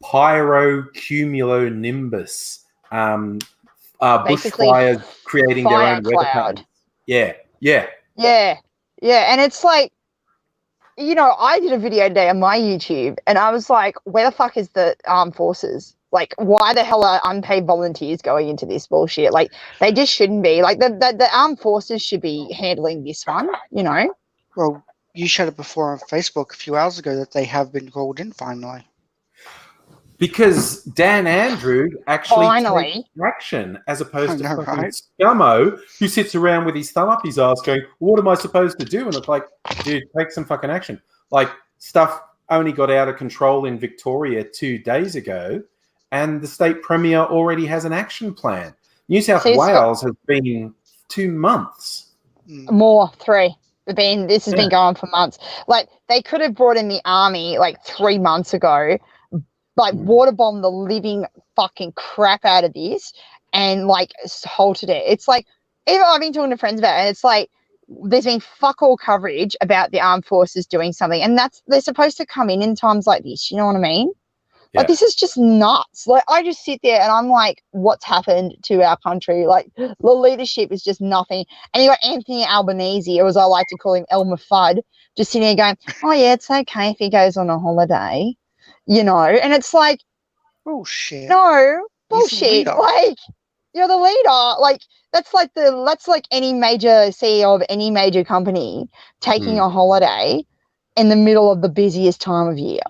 S1: Pyrocumulonimbus. Bushfires creating their own weather patterns. Yeah.
S4: And it's like, you know, I did a video today on my YouTube, and I was like, where the fuck is the armed forces? Like, why the hell are unpaid volunteers going into this bullshit? Like, they just shouldn't be. Like, the armed forces should be handling this one, you know?
S3: Well, you shared it before on Facebook a few hours ago that they have been called in finally.
S1: Because Dan Andrew actually takes action, as opposed to fucking Scummo, who sits around with his thumb up his ass going, what am I supposed to do? And it's like, dude, take some fucking action. Like, stuff only got out of control in Victoria 2 days ago, and the state premier already has an action plan. New South Wales has been 2 months.
S4: More, 3. This has been going on for months. Like, they could have brought in the army like 3 months ago, like water bombed the living fucking crap out of this and like halted it. It's like, even I've been talking to friends about it, and it's like there's been fuck all coverage about the armed forces doing something, and they're supposed to come in times like this. You know what I mean?
S1: Yeah.
S4: Like, this is just nuts. Like, I just sit there and I'm like, what's happened to our country? Like, the leadership is just nothing. And you got Anthony Albanese, or as I like to call him, Elmer Fudd, just sitting there going, oh yeah, it's okay if he goes on a holiday, you know? And it's like,
S3: bullshit.
S4: no, bullshit. Like, you're the leader. Like, that's like any major CEO of any major company taking a holiday in the middle of the busiest time of year.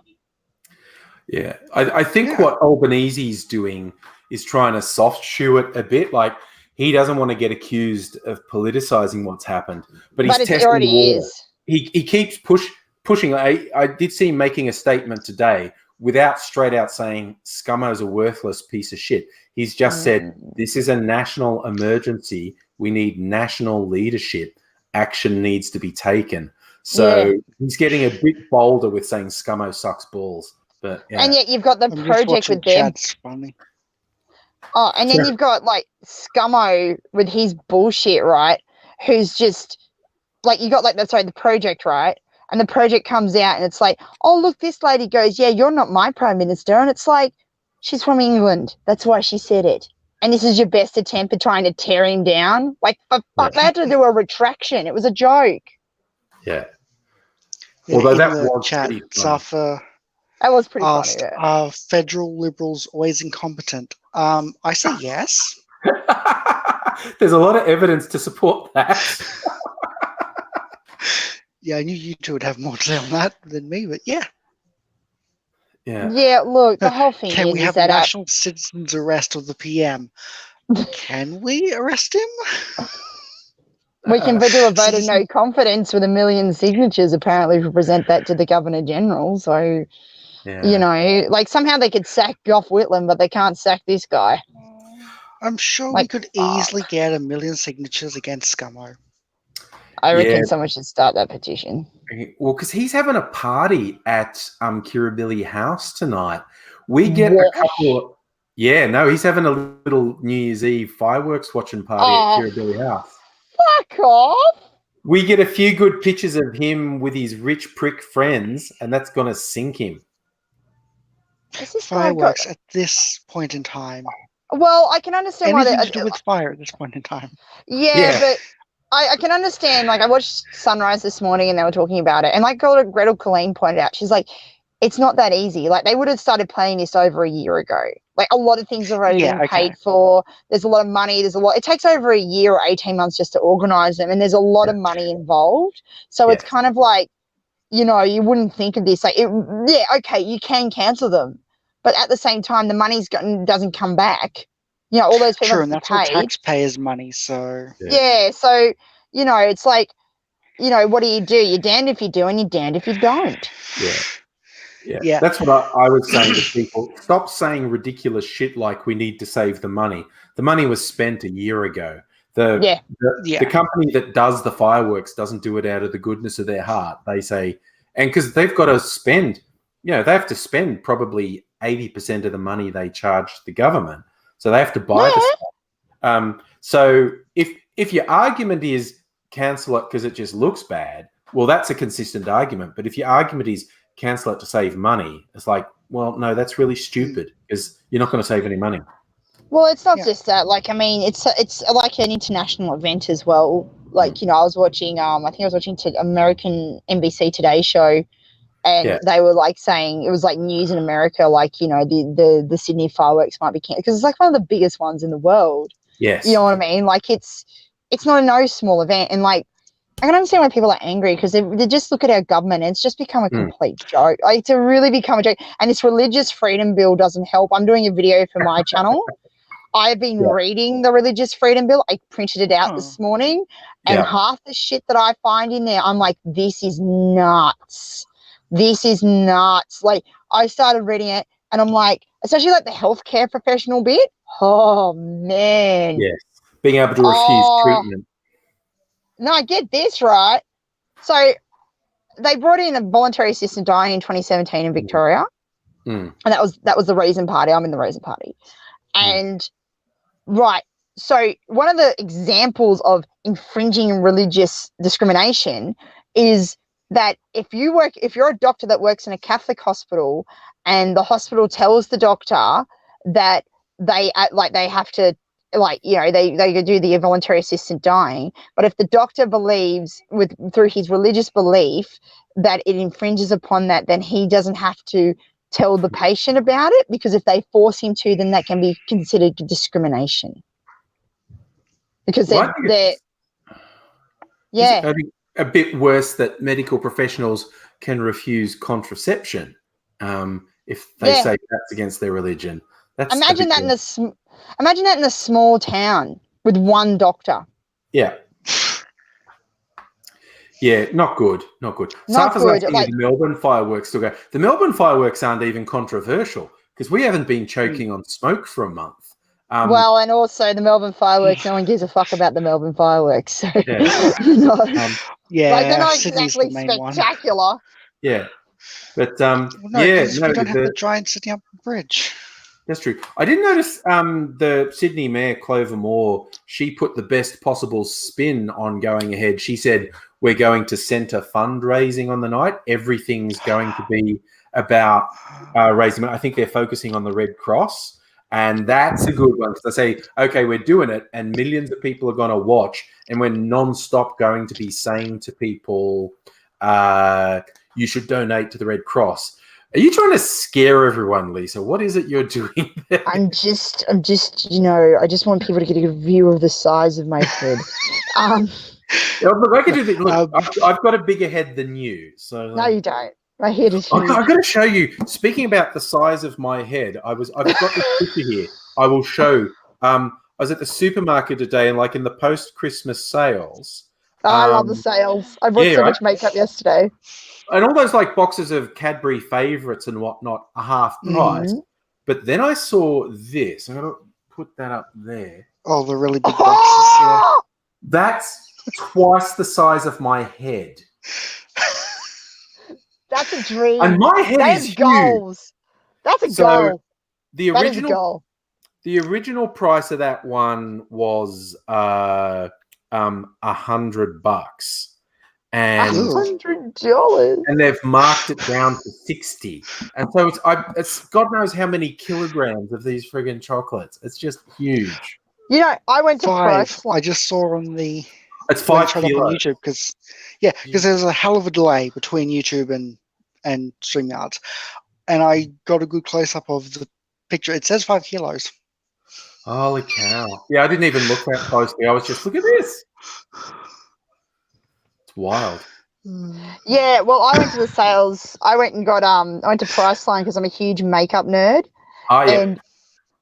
S1: Yeah, I think what Albanese's doing is trying to soft shoe it a bit. Like, he doesn't want to get accused of politicizing what's happened, but he's testing
S4: already
S1: the water.
S4: is.
S1: He keeps pushing. I did see him making a statement today without straight out saying Scummo's a worthless piece of shit. He's just said, this is a national emergency. We need national leadership. Action needs to be taken. So he's getting a bit bolder with saying Scummo sucks balls. But,
S4: and yet you've got the project with them.
S3: Funny.
S4: Oh, and then you've got like Scummo with his bullshit, right? Who's just like, you got like the project, right? And the project comes out and it's like, oh look, this lady goes, yeah, you're not my prime minister, and it's like, she's from England. That's why she said it. And this is your best attempt at trying to tear him down. Like, they had to do a retraction. It was a joke.
S1: Yeah. Although that
S3: was chat, Safa.
S4: That was pretty
S3: asked,
S4: funny.
S3: Are federal liberals always incompetent? I say yes.
S1: There's a lot of evidence to support that.
S3: Yeah, I knew you two would have more to say on that than me, but yeah.
S4: Yeah, look, the whole thing
S3: Can
S4: is
S3: we have
S4: that
S3: national citizens arrest of the PM? Can we arrest him?
S4: We can do a vote of no confidence with 1 million signatures, apparently, to present that to the Governor General. So, you know, like, somehow they could sack Gough Whitlam, but they can't sack this guy.
S3: I'm sure we could easily get 1 million signatures against Scummo.
S4: I reckon someone should start that petition.
S1: Well, because he's having a party at Kirribilli House tonight. We get a couple of... Yeah, no, he's having a little New Year's Eve fireworks watching party at Kirribilli House.
S4: Fuck off!
S1: We get a few good pictures of him with his rich prick friends, and that's going to sink him.
S3: Fireworks at this point in time.
S4: Well, I can understand why
S3: anything to do with fire at this point in time.
S4: Yeah, but I can understand. Like, I watched Sunrise this morning, and they were talking about it, and like Gretel Colleen pointed out, she's like, it's not that easy. Like, they would have started planning this over a year ago. Like, a lot of things have already been paid for. There's a lot of money. It takes over a year or 18 months just to organize them, and there's a lot of money involved. So it's kind of like, you know, you wouldn't think of this. Like, you can cancel them, but at the same time, the money doesn't come back. You know, all those people
S3: and that's all taxpayers' money. So
S4: so you know, it's like, you know, what do? You're damned if you do, and you're damned if you don't.
S1: Yeah. That's what I was saying to people. Stop saying ridiculous shit like we need to save the money. The money was spent a year ago. The company that does the fireworks doesn't do it out of the goodness of their heart. They say, and because they've got to spend, you know, they have to spend probably 80% of the money they charge the government. So they have to buy the stuff. So if your argument is cancel it because it just looks bad, well, that's a consistent argument. But if your argument is cancel it to save money, it's like, well, no, that's really stupid because you're not going to save any money.
S4: Well, it's not just that. Like, I mean, it's like an international event as well. Like, you know, I was watching, I think I was watching American NBC Today show, and they were like saying it was like news in America, like, you know, the Sydney fireworks might be canceled because it's like one of the biggest ones in the world.
S1: Yes.
S4: You know what I mean? Like, it's not no small event. And like, I can understand why people are angry because they just look at our government and it's just become a complete joke. Like, it's really become a joke. And this religious freedom bill doesn't help. I'm doing a video for my channel. I've been reading the religious freedom bill. I printed it out this morning, and half the shit that I find in there, I'm like, this is nuts. This is nuts. Like, I started reading it, and I'm like, especially like the healthcare professional bit. Oh, man.
S1: Yes. Being able to refuse treatment.
S4: No, I get this, right? So they brought in a voluntary assisted dying in 2017 in Victoria, and that was the Reason Party. I'm in the Reason Party, and right. So one of the examples of infringing religious discrimination is that if you're a doctor that works in a Catholic hospital, and the hospital tells the doctor that they have to, they do the voluntary assisted dying, but if the doctor believes through his religious belief that it infringes upon that, then he doesn't have to tell the patient about it, because if they force him to, then that can be considered discrimination. Because they're
S1: yeah. It's a bit worse that medical professionals can refuse contraception if they say that's against their religion.
S4: Imagine that in a small town with one doctor.
S1: Yeah. Yeah, not good. Not good.
S4: Not good.
S1: The Melbourne fireworks still go. The Melbourne fireworks aren't even controversial because we haven't been choking on smoke for a month.
S4: Well, and also the Melbourne fireworks, no one gives a fuck about the Melbourne fireworks. So,
S3: they're not exactly
S4: spectacular.
S3: One.
S1: Yeah. But,
S3: we don't have the giant Sydney Upper Bridge.
S1: That's true. I did notice the Sydney Mayor, Clover Moore, she put the best possible spin on going ahead. She said, we're going to centre fundraising on the night. Everything's going to be about raising money. I think they're focusing on the Red Cross. And that's a good one because they say, okay, we're doing it and millions of people are going to watch and we're non-stop going to be saying to people, you should donate to the Red Cross. Are you trying to scare everyone, Lisa? What is it you're doing there?
S4: I'm just, I just want people to get a view of the size of my head.
S1: Look, I can do this. Look, I've got a bigger head than you. So
S4: no, you don't. My head is huge.
S1: I've got to show you. Speaking about the size of my head, I've got this picture here. I will show. I was at the supermarket today, and in the post-Christmas sales.
S4: I love the sales. I bought so much makeup yesterday.
S1: And all those boxes of Cadbury favourites and whatnot are half price. But then I saw this. I'm going to put that up there.
S3: Oh, the really big boxes. Yeah.
S1: That's twice the size of my head.
S4: That's a dream.
S1: And my head is
S4: goals. That's a goal.
S1: The original price of that one was $100, and
S4: $100,
S1: and they've marked it down to 60. And so it's God knows how many kilograms of these friggin' chocolates. It's just huge.
S4: I went to
S3: 5. I just saw on the.
S1: It's 5
S3: kilos on YouTube because there's a hell of a delay between YouTube and StreamYard, and I got a good close up of the picture. It says 5 kilos.
S1: Holy cow! Yeah, I didn't even look that closely. I was just look at this. It's wild.
S4: Yeah, well, I went to the sales. I went and got I went to Priceline because I'm a huge makeup nerd.
S1: Oh yeah.
S4: And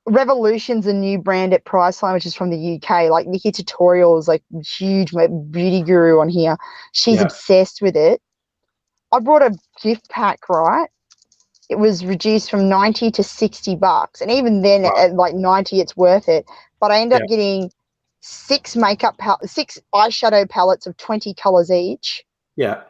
S4: Revolution's a new brand at Priceline, which is from the UK. Nikki Tutorials, huge beauty guru on here. She's obsessed with it. I brought a gift pack, right? It was reduced from $90 to $60, and even then, at 90, it's worth it. But I ended up getting 6 eyeshadow palettes of 20 colors each.
S1: Yeah.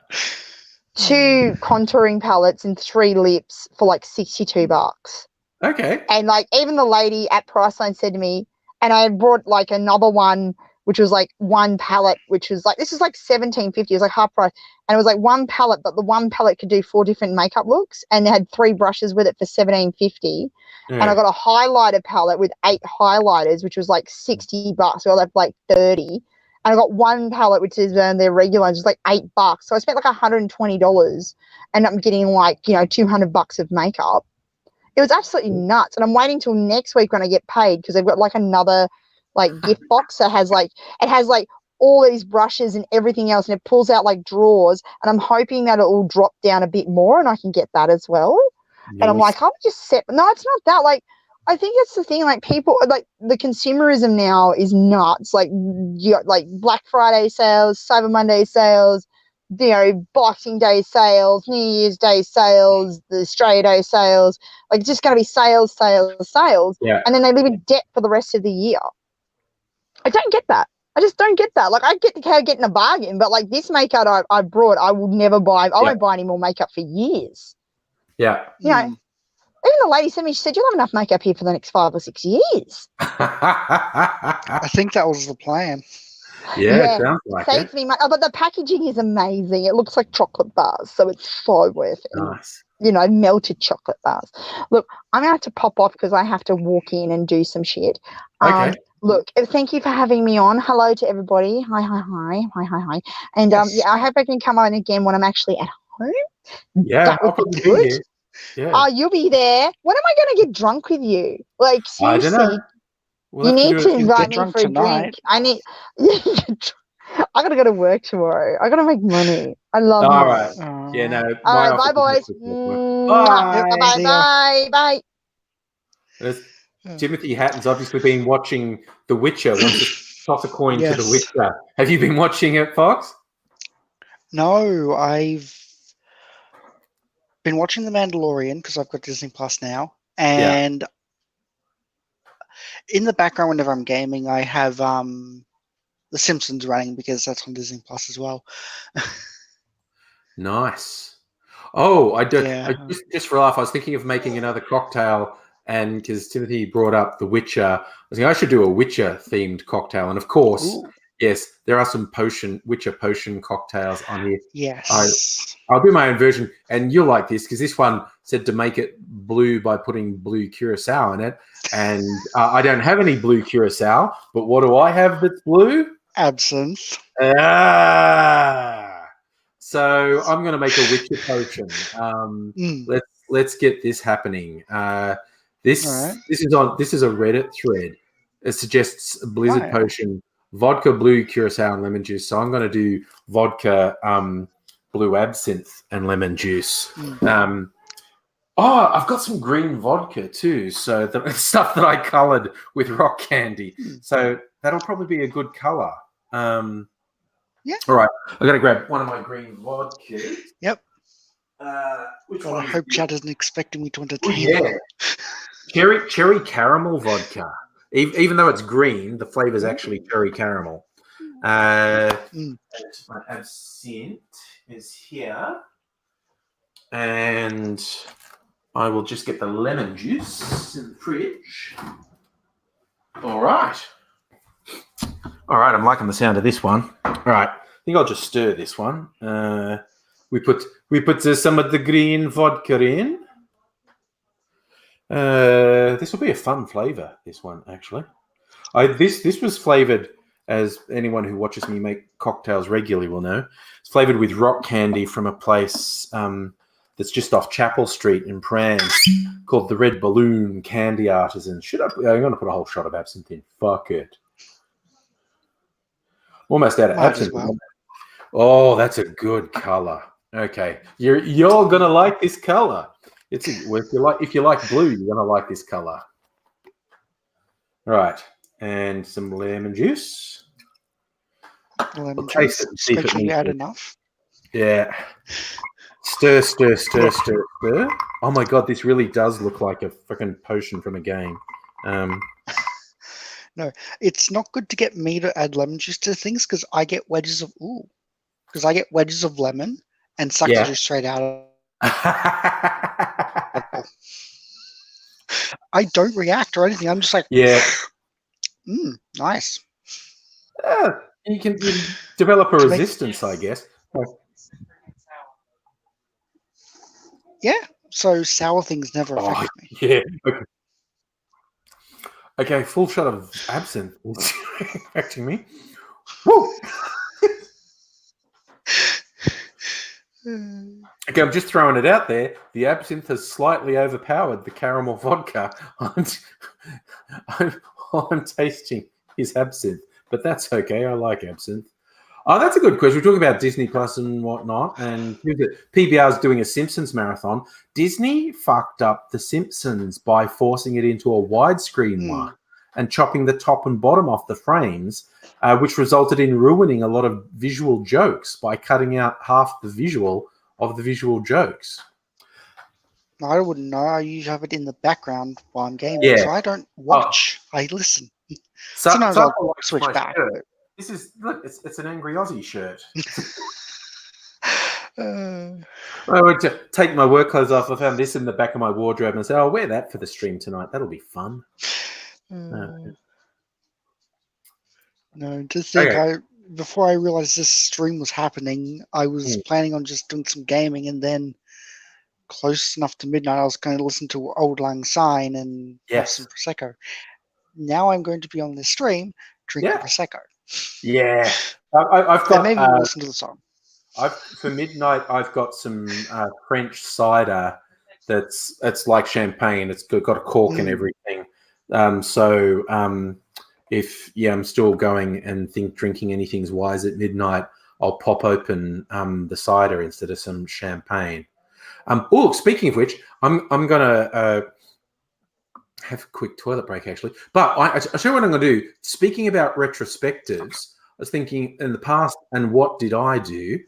S4: 2 contouring palettes and 3 lips for $62.
S1: Okay.
S4: And even the lady at Priceline said to me, and I brought another one, which was one palette, which was this is $17.50. It was half price, and it was one palette, but the one palette could do 4 different makeup looks, and they had 3 brushes with it for $17.50. And I got a highlighter palette with 8 highlighters, which was $60. So I left 30. And I got one palette, which is their regular, which was $8. So I spent $120, and I'm getting $200 of makeup. It was absolutely nuts, and I'm waiting till next week when I get paid because they've got another gift box that has it has all these brushes and everything else, and it pulls out drawers, and I'm hoping that it will drop down a bit more and I can get that as well. Yes. And I'm I'll just set. No, it's not that. I think it's the thing. People the consumerism now is nuts. You got Black Friday sales, Cyber Monday sales, Boxing Day sales, New Year's Day sales, the Australia Day sales. It's just going to be sales.
S1: Yeah.
S4: And then they live in debt for the rest of the year. I don't get that. I just don't get that. Like, I get how getting a bargain, but like this makeup I brought, I will never buy. I won't buy any more makeup for years.
S1: Yeah.
S4: You know, even the lady sent me, she said, you'll have enough makeup here for the next 5 or 6 years.
S3: I think that was the plan.
S1: Yeah, it sounds like
S4: saves me money. Oh, but the packaging is amazing. It looks like chocolate bars, so it's so worth it.
S1: Nice.
S4: You know, melted chocolate bars. Look, I'm going to have to pop off because I have to walk in and do some shit.
S1: Okay.
S4: Look, thank you for having me on. Hello to everybody. Hi, hi, hi. Hi, hi, hi. And yeah, I hope I can come on again when I'm actually at home.
S1: Yeah,
S4: I'll
S1: probably be here. Yeah.
S4: Oh, you'll be there. When am I going to get drunk with you? Like, seriously.
S1: I don't know.
S4: You need to invite me for a
S3: tonight.
S4: drink. I need. I gotta go to work tomorrow. I gotta make money. I love
S1: All
S4: you.
S1: right. Yeah, no.
S4: All right, bye, boys. Bye.
S1: Timothy Hatton's obviously been watching The Witcher. Wants to toss a coin to The Witcher. Have you been watching it, Fox?
S3: No, I've been watching The Mandalorian because I've got Disney Plus now, and in the background whenever I'm gaming, I have The Simpsons running because that's on Disney Plus as well.
S1: Nice. Oh, I do.
S3: Yeah.
S1: Just for a laugh, I was thinking of making another cocktail, and because Timothy brought up The Witcher, I was thinking I should do a Witcher themed cocktail, and of course, yes, there are some Witcher potion cocktails on here.
S3: Yes.
S1: I'll do my own version, and you'll like this because this one said to make it blue by putting blue curacao in it, and I don't have any blue curacao, but what do I have that's blue?
S3: Absinthe.
S1: So I'm going to make a Witcher potion. Let's get this happening. This is a Reddit thread. It suggests a Blizzard potion, vodka, blue curacao, and lemon juice. So I'm going to do vodka, blue absinthe, and lemon juice. I've got some green vodka too. So the stuff that I coloured with rock candy. So that'll probably be a good colour.
S3: Yeah.
S1: All right. I got to grab one of my green vodkas.
S3: Yep.
S1: Which
S3: one? I hope Chad isn't expecting me to entertain.
S1: Yeah. Cherry caramel vodka. Even though it's green, the flavor is actually cherry caramel. My absinthe is here, and I will just get the lemon juice in the fridge. All right. I'm liking the sound of this one. All right, I think I'll just stir this one. We put some of the green vodka in. This will be a fun flavor. This one actually. This was flavored, as anyone who watches me make cocktails regularly will know. It's flavored with rock candy from a place that's just off Chapel Street in Prahran called the Red Balloon Candy Artisan. I'm going to put a whole shot of absinthe in. Fuck it. Almost out of absinthe. Well. Oh, that's a good color. Okay, you're gonna like this color. If you like blue, you're gonna like this color. All right, and some lemon juice.
S3: Lemon juice. Especially add enough.
S1: Yeah. Stir. Oh my god, this really does look like a freaking potion from a game.
S3: No, it's not good to get me to add lemon juice to things because I get wedges of lemon and suck the juice straight out of I don't react or anything. I'm just like, nice.
S1: You can develop a resistance, I guess.
S3: Yeah, so sour things never affect me.
S1: Yeah. Okay, full shot of absinthe is affecting me. Woo! Okay, I'm just throwing it out there. The absinthe has slightly overpowered the caramel vodka. I'm tasting his absinthe, but that's okay. I like absinthe. Oh, that's a good question. We're talking about Disney Plus and whatnot, and PBR's doing a Simpsons marathon. Disney fucked up The Simpsons by forcing it into a widescreen one and chopping the top and bottom off the frames, which resulted in ruining a lot of visual jokes by cutting out half the visual of the visual jokes.
S3: I wouldn't know. I usually have it in the background while I'm gaming, so I don't watch. I listen. Sometimes I'll switch back.
S1: This is look. It's an angry Aussie shirt. I went to take my work clothes off. I found this in the back of my wardrobe and I said, I'll wear that for the stream tonight. That'll be fun.
S3: No, to think before I realized this stream was happening, I was planning on just doing some gaming, and then close enough to midnight, I was going to listen to Auld Lang Syne and have some Prosecco. Now I'm going to be on the stream drinking Prosecco.
S1: Yeah. I've got...
S3: maybe we'll listen to the song.
S1: For midnight, I've got some French cider it's like champagne. It's got a cork and everything. If I'm still going and drinking anything's wise at midnight, I'll pop open the cider instead of some champagne. Speaking of which, I'm gonna have a quick toilet break actually. But I'll show you what I'm gonna do. Speaking about retrospectives, I was thinking in the past, and what did I do?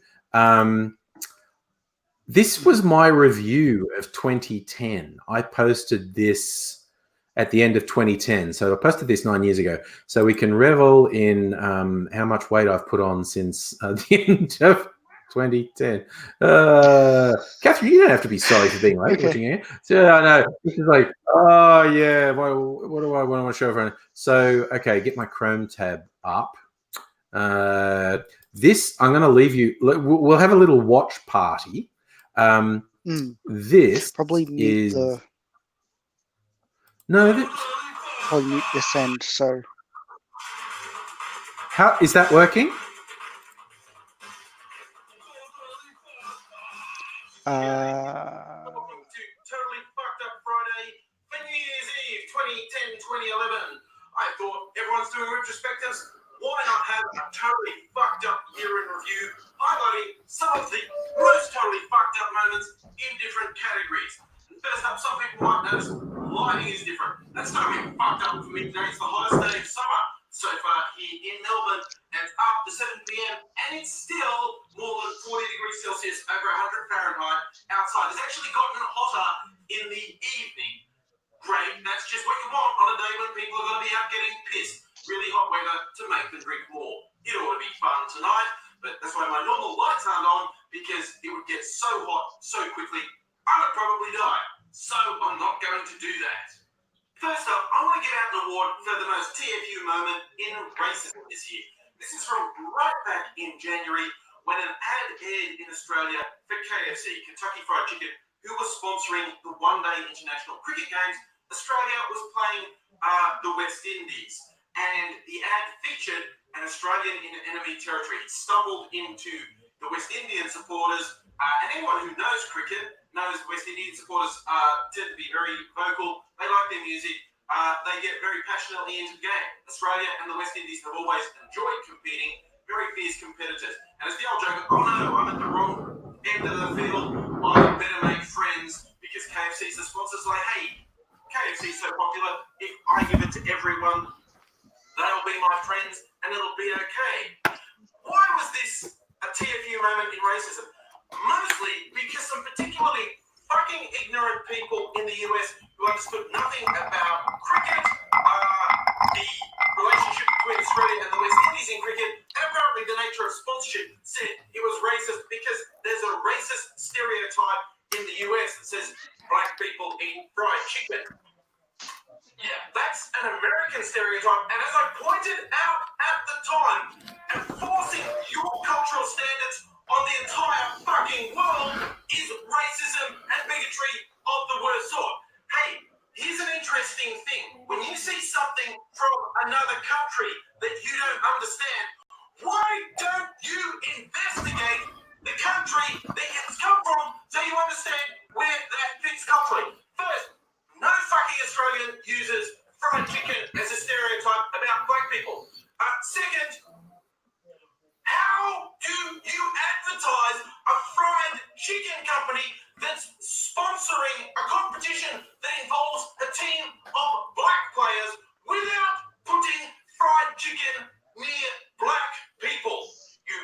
S1: This was my review of 2010. I posted this at the end of 2010. So I posted this 9 years ago. So we can revel in how much weight I've put on since the end of 2010. Catherine, you don't have to be sorry for being late watching it. So I know. This is like, oh, yeah. What do I want to show everyone? So, okay, get my Chrome tab up. This, I'm going to leave you. We'll have a little watch party. This
S3: probably mute
S1: is...
S3: probably mute this end. So,
S1: how is that working?
S5: Totally fucked up Friday for New Year's Eve 2010-2011. I thought everyone's doing retrospectives. Why not have a totally fucked up year in review, highlighting some of the most totally fucked up moments in different categories. And first up, some people might notice lighting is different. That's totally fucked up for me today. It's the hottest day of summer so far here in Melbourne, and it's up to 7 p.m. and it's still more than 40 degrees Celsius, over 100 Fahrenheit outside. It's actually gotten hotter in the evening. Great, that's just what you want on a day when people are going to be out getting pissed. Really hot weather to make them drink more. It ought to be fun tonight, but that's why my normal lights aren't on, because it would get so hot so quickly, I would probably die. So I'm not going to do that. First up, I want to give out an award for the most TFU moment in racism this year. This is from right back in January when an ad aired in Australia for KFC, Kentucky Fried Chicken, who was sponsoring the one-day international cricket games. Australia was playing the West Indies, and the ad featured an Australian in enemy territory. It stumbled into the West Indian supporters, and anyone who knows cricket knows West Indian supporters tend to be very vocal. They like their music. They get very passionately into the game. Australia and the West Indies have always enjoyed competing, very fierce competitors. And as the old joke, oh no, I'm at the wrong end of the field, I better make friends, because KFC's the sponsors. Like, hey, KFC's so popular, if I give it to everyone, they'll be my friends and it'll be okay. Why was this a TFU moment in racism? Mostly because some particularly fucking ignorant people in the US who understood nothing about cricket, the relationship between Australia and the West Indies in cricket, and apparently the nature of sponsorship, said it was racist because there's a racist stereotype in the US that says black people eat fried chicken. Yeah, that's an American stereotype, and as I pointed out at the time, enforcing your cultural standards on the entire fucking world is racism and bigotry of the worst sort. Hey, here's an interesting thing. When you see something from another country that you don't understand, why don't you investigate the country that it's come from so you understand where that fits culturally? First, no fucking Australian uses fried chicken as a stereotype about black people. Second, how do you advertise a fried chicken company that's sponsoring a competition that involves a team of black players without putting fried chicken near black people? You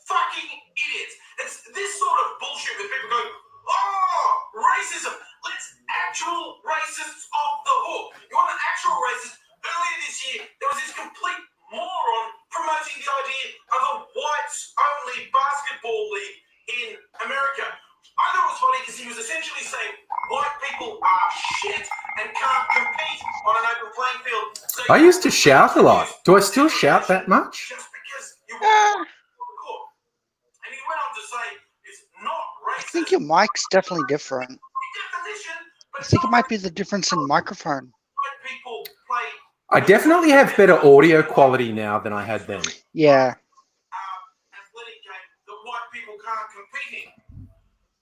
S5: fucking idiots. It's this sort of bullshit that people go, oh, racism. Let's actual racists off the hook. You want an actual racist? Earlier this year, there was this complete moron from promoting the idea of a whites-only basketball league in America. I thought it was funny because he was essentially saying white people are shit and can't compete on an open playing field. So
S1: I used to shout a lot. Do I still shout that much?
S5: just because you want to court. And he went on to say it's not
S3: I
S5: racist.
S3: think your mic's definitely different.
S5: Definition, but
S3: I think it might be the difference in microphone.
S5: white people play
S1: I definitely have better audio quality now than I had then.
S3: Yeah.
S5: athletic game that white people can't compete in.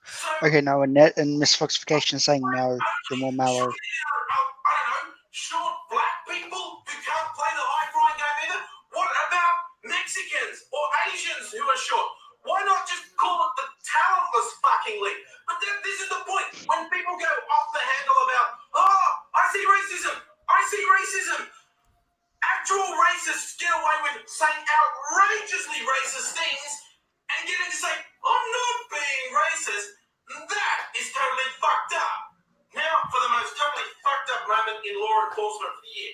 S5: So,
S3: Okay, no, and Miss Foxification is saying no. You're more mellow.
S5: I don't know, short black people who can't play the high-flying game either? What about Mexicans or Asians who are short? Why not just call it the talentless fucking league? But then this is the point. When people go off the handle about, oh, I see racism. Actual racists get away with saying outrageously racist things and getting to say, I'm not being racist. That is totally fucked up. Now, for the most totally fucked up moment in law enforcement of the year.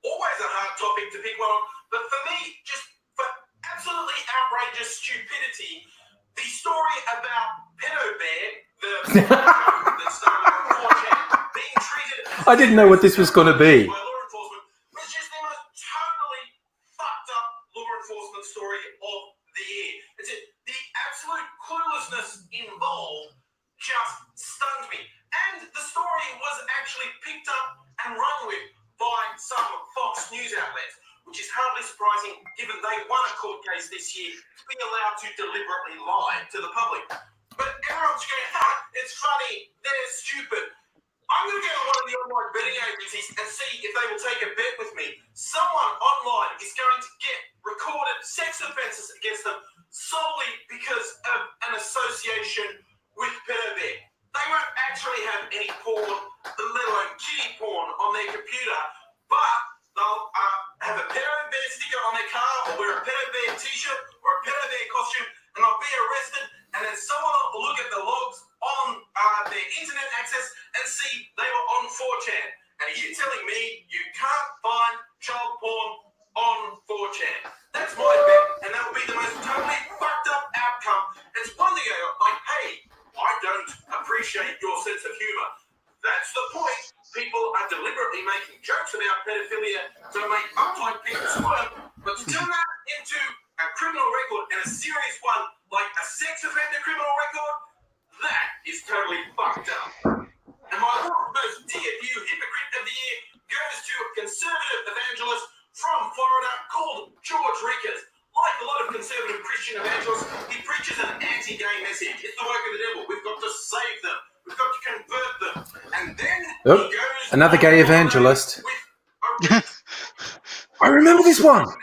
S5: Always a hard topic to pick one on, but for me, just for absolutely outrageous stupidity, the story about Pedo Bear, the that started on 4chan, being treated as
S1: I didn't know what this was going to be.
S5: by law enforcement was just the most totally fucked up law enforcement story of the year. The absolute cluelessness involved just stunned me. And the story was actually picked up and run with by some Fox News outlets, which is hardly surprising given they won a court case this year to be allowed to deliberately lie to the public. But everyone's going, it's funny, they're stupid. I'm going to go to one of the online betting agencies and see if they will take a bet with me. Someone online is going to get recorded sex offences against them solely because of an association with Pedo Bear. They won't actually have any porn, let alone kitty porn, on their computer, but they'll have a Pedo Bear sticker on their car or wear a Pedo Bear t-shirt or a Pedo Bear costume, and they'll be arrested, and then someone will look at the logs on their internet access and see they were on 4chan. And are you telling me you can't find child porn on 4chan? That's my bet, and that will be the most totally fucked up outcome. It's one thing like, hey, I don't appreciate your sense of humor. That's the point. People are deliberately making jokes about pedophilia to make uptight people squirm, but to turn that into a criminal record and a serious one like a sex offender criminal record, that is totally fucked up. And my most TFU hypocrite of the year goes to a conservative evangelist from Florida called George Rickers. Like a lot of conservative Christian evangelists, he preaches an anti-gay message. It's the work of the devil. We've got to save them. We've got to convert them. And then he goes
S1: another gay evangelist.
S5: With a
S1: I remember this one.
S5: negative.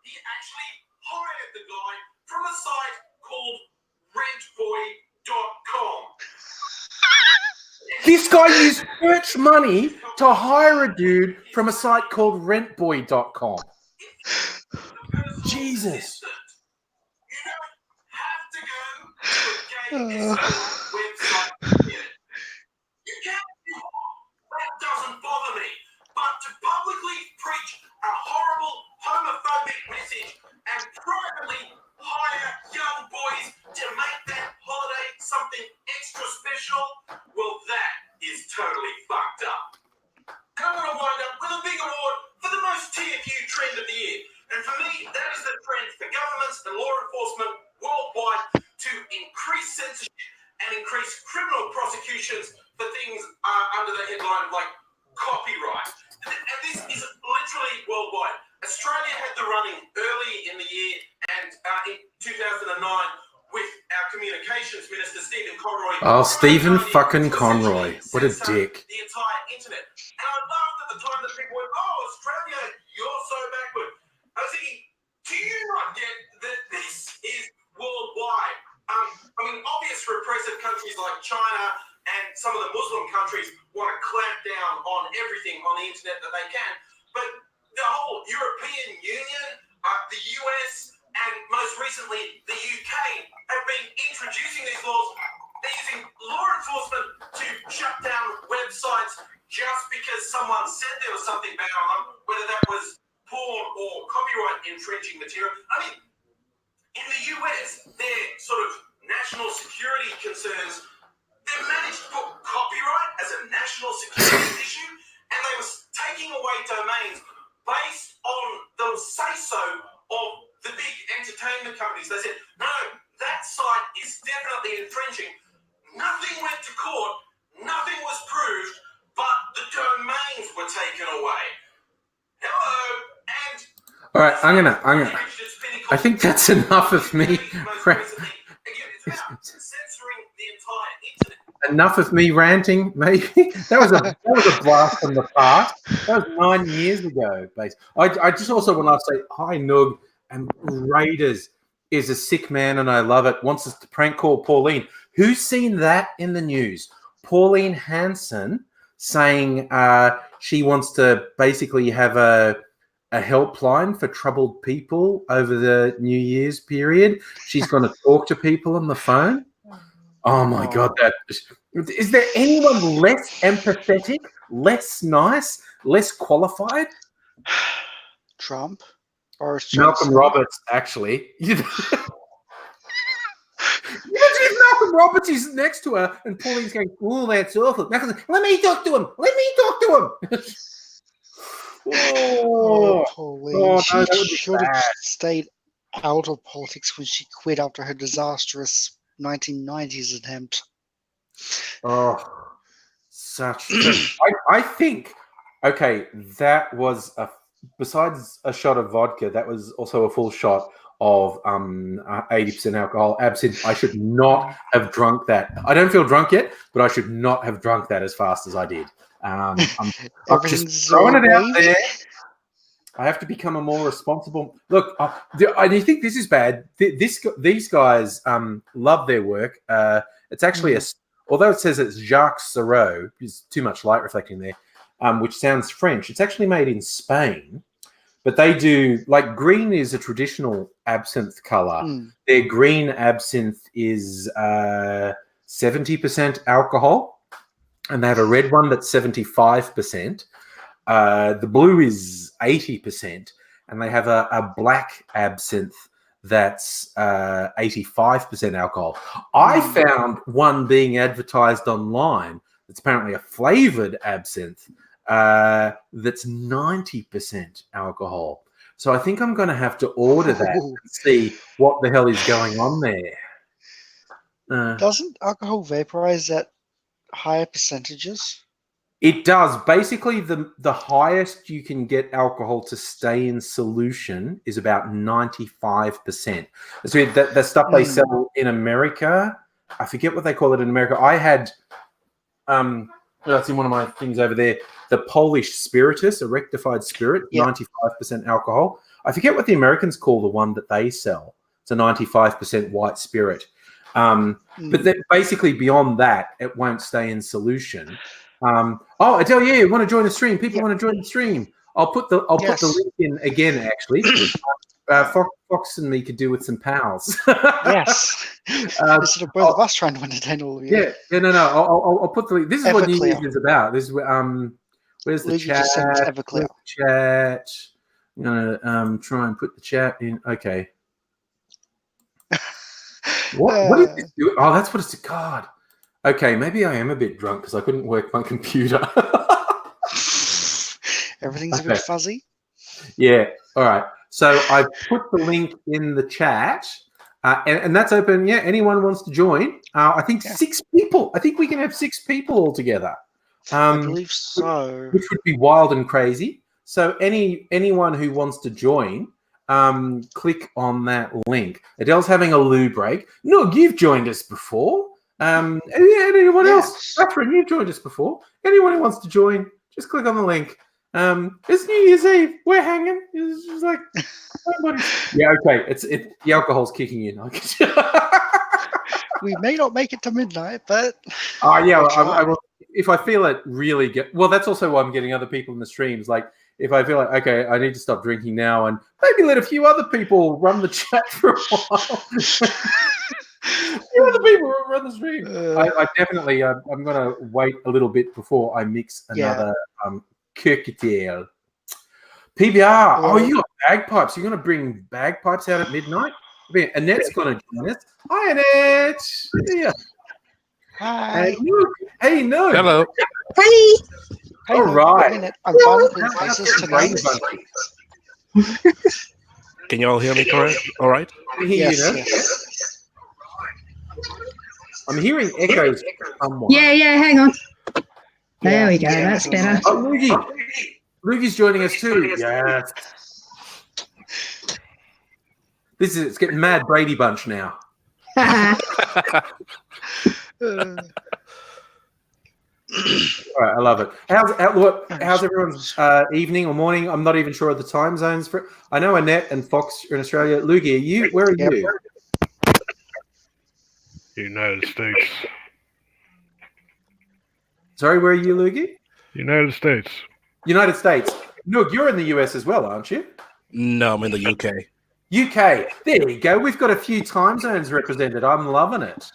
S5: He actually hired the guy from a site called rentboy.com.
S1: This guy used church money to hire a dude from a site called rentboy.com. Jesus.
S5: You don't have to go to a gay website to get it. You can do that doesn't bother me. But to publicly preach a horrible homophobic message and privately hire young boys to make that holiday something extra special, well, that is totally fucked up. And I'm going to wind up with a big award for the most TFU trend of the year. And for me, that is the trend for governments and law enforcement worldwide to increase censorship and increase criminal prosecutions for things under the headline like copyright. And this is literally worldwide. Australia had the running early in the year and in 2009 with our communications minister, Stephen Conroy.
S1: Oh, Stephen fucking Conroy. What a dick.
S5: The entire internet. And I laughed at the time that people went, oh, Australia, you're so backward. I was thinking, do you not get that this is worldwide? I mean, obvious repressive countries like China and some of the Muslim countries want to clamp down on everything on the internet that they can. But the whole European Union, the US, and most recently the UK have been introducing these laws. They're using law enforcement to shut down websites just because someone said there was something bad on them, whether that was porn or copyright infringing material. I mean, in the US, their sort of national security concerns, they managed to put copyright as a national security issue, and they were taking away domains based on the say-so of the big entertainment companies. They said, no, that site is definitely infringing. Nothing went to court, nothing was proved, but the domains were taken away. Hello, and...
S1: All right, I'm gonna. I think that's enough of me. Enough of me ranting, maybe. That was a blast from the past. That was 9 years ago, base. I just also want to say hi, Nug, and Raiders is a sick man, and I love it. Wants us to prank call Pauline. Who's seen that in the news? Pauline Hanson saying she wants to basically have a helpline for troubled people over the New Year's period. She's going to talk to people on the phone. Oh my God! Is there anyone less empathetic, less nice, less qualified?
S3: Trump, Boris
S1: Malcolm Roberts, actually. Imagine if Malcolm Roberts is next to her and Pauline's going, "Oh, that's awful." Malcolm's like, "Let me talk to him. Let me talk to him."
S3: Pauline. She should have stayed out of politics when she quit after her disastrous 1990s attempt.
S1: Oh, such. I think, okay, that was besides a shot of vodka, that was also a full shot of 80% alcohol absinthe. I should not have drunk that. I don't feel drunk yet, but I should not have drunk that as fast as I did. I'm just throwing it out there. I have to become a more responsible. Look, I think this is bad. These guys love their work. It's actually although it says it's Jacques Sirot, there's too much light reflecting there, which sounds French. It's actually made in Spain, but they do, like, green is a traditional absinthe color. Their green absinthe is 70% alcohol, and they have a red one that's 75%. The blue is 80%, and they have a black absinthe that's 85% alcohol. I found one being advertised online that's apparently a flavored absinthe that's 90% alcohol. So I think I'm going to have to order that and see what the hell is going on there.
S3: Doesn't alcohol vaporize at higher percentages?
S1: It does. Basically, the highest you can get alcohol to stay in solution is about 95%. So the stuff they sell in America, I forget what they call it in America. I had, that's in one of my things over there, the Polish Spiritus, a rectified spirit, 95% alcohol. I forget what the Americans call the one that they sell. It's a 95% white spirit. But then basically beyond that, it won't stay in solution. I tell you, want to join the stream? People want to join the stream. I'll put the link in again. Actually, Fox and me could do with some pals.
S3: Yes, instead of both of us trying to entertain all of you.
S1: Yeah. No. I'll put the link. This is what New Year's is about. This is where's the chat?
S3: Everclear.
S1: Chat. I'm gonna try and put the chat in. Okay. What is this doing? Oh, that's what it's. God. Okay, maybe I am a bit drunk because I couldn't work my computer.
S3: Everything's a bit fuzzy.
S1: Yeah. All right. So I put the link in the chat, and that's open. Yeah, anyone wants to join? I think 6 people. I think we can have 6 people all together.
S3: I believe so.
S1: Which would be wild and crazy. So anyone who wants to join, click on that link. Adele's having a loo break. No, you've joined us before. Anyone else? Catherine, you've joined us before. Anyone who wants to join, just click on the link. It's New Year's Eve. We're hanging. It's just like somebody. Yeah, okay. It's the alcohol's kicking in.
S3: We may not make it to midnight, but
S1: I will. If I feel it really that's also why I'm getting other people in the streams. Like, if I feel like, okay, I need to stop drinking now, and maybe let a few other people run the chat for a while. Other people run the stream. I definitely. I'm going to wait a little bit before I mix another cocktail. PBR. Oh, you got bagpipes. You're going to bring bagpipes out at midnight? Annette's going to join us. Hi, Annette. Yeah.
S3: Hi.
S1: Hey, no.
S6: Hello.
S2: Hey.
S1: All right.
S3: I'm finally putting faces to names.
S6: Can you all hear me correct? All right?
S3: Yes.
S1: I'm hearing echoes somewhat.
S7: Yeah, hang on.
S3: Yeah,
S7: there we go, that's better.
S1: Oh, Luigi's joining us too. Yes. It's getting mad Brady Bunch now.
S3: Uh,
S1: All right, I love it. How's everyone's evening or morning? I'm not even sure of the time zones for it. I know Annette and Fox are in Australia. Luigi, where are you?
S8: United States.
S1: Sorry, where are you, Luigi?
S8: United States.
S1: United States. Noog, you're in the US as well, aren't you?
S6: No, I'm in the UK.
S1: UK. There you go. We've got a few time zones represented. I'm loving it.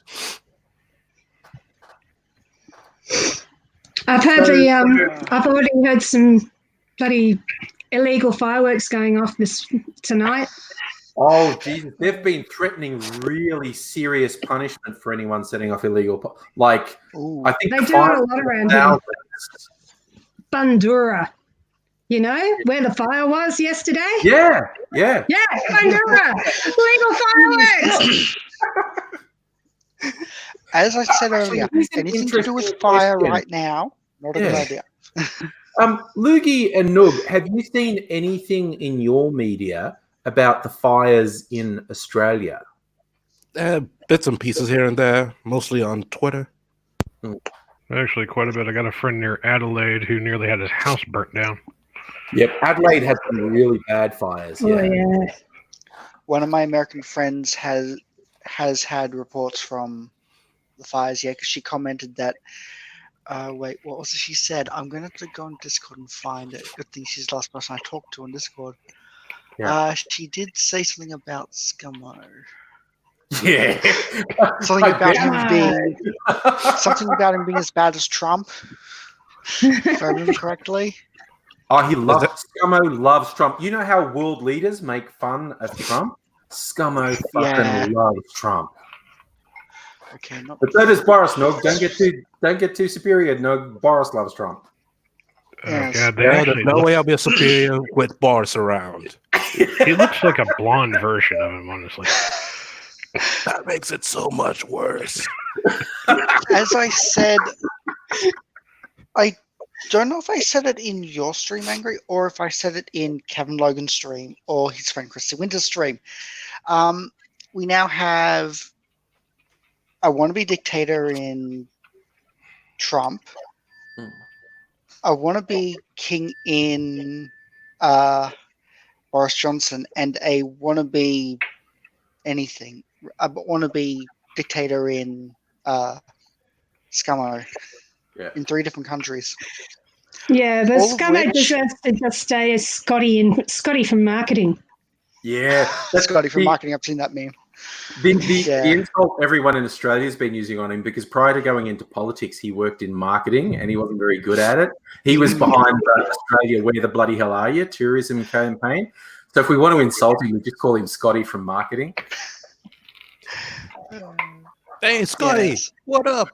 S7: I've heard I've already heard some bloody illegal fireworks going off tonight.
S1: Oh, Jesus. They've been threatening really serious punishment for anyone setting off illegal. I think
S7: they do it a lot around here. Bandura. You know where the fire was yesterday?
S1: Yeah.
S7: Yeah, Bandura. Illegal fireworks.
S3: As I said earlier, anything to do with fire right now, not a good idea.
S1: Luigi and Noog, have you seen anything in your media about the fires in Australia?
S6: Bits and pieces here and there, mostly on Twitter.
S8: Actually, quite a bit. I got a friend near Adelaide who nearly had his house burnt down.
S1: Yep, Adelaide had some really bad fires. Yeah.
S7: Oh, yeah.
S3: One of my American friends has had reports from the fires, because she commented that. Wait, what was it she said? I'm going to have to go on Discord and find it. Good thing she's the last person I talked to on Discord. Yeah. She did say something about Scummo.
S1: Yeah.
S3: Something about him being as bad as Trump, if I remember correctly.
S1: Oh, Scummo loves Trump. You know how world leaders make fun of Trump? Scummo fucking loves Trump.
S3: Okay,
S1: but so does Boris. No, don't get too superior. No, Boris loves Trump.
S3: Yes.
S6: There's no way I'll be a superior with Boris around.
S8: He looks like a blonde version of him, honestly.
S6: That makes it so much worse.
S3: As I said, I don't know if I said it in your stream, Angry, or if I said it in Kevin Logan's stream or his friend Christy Winter's stream. We now have a wannabe dictator in Trump, a wannabe king in Boris Johnson, and a wannabe anything. A wannabe dictator in Scummo.
S1: Yeah.
S3: In 3 different countries.
S7: Yeah, the Scummo deserves to just stay as Scotty from marketing.
S1: Yeah,
S3: that's Scotty from marketing. I've seen that meme.
S1: The insult everyone in Australia has been using on him, because prior to going into politics, he worked in marketing and he wasn't very good at it. He was behind Australia, Where the Bloody Hell Are You? Tourism campaign. So if we want to insult him, we just call him Scotty from marketing.
S6: Hey, Scotty, what up?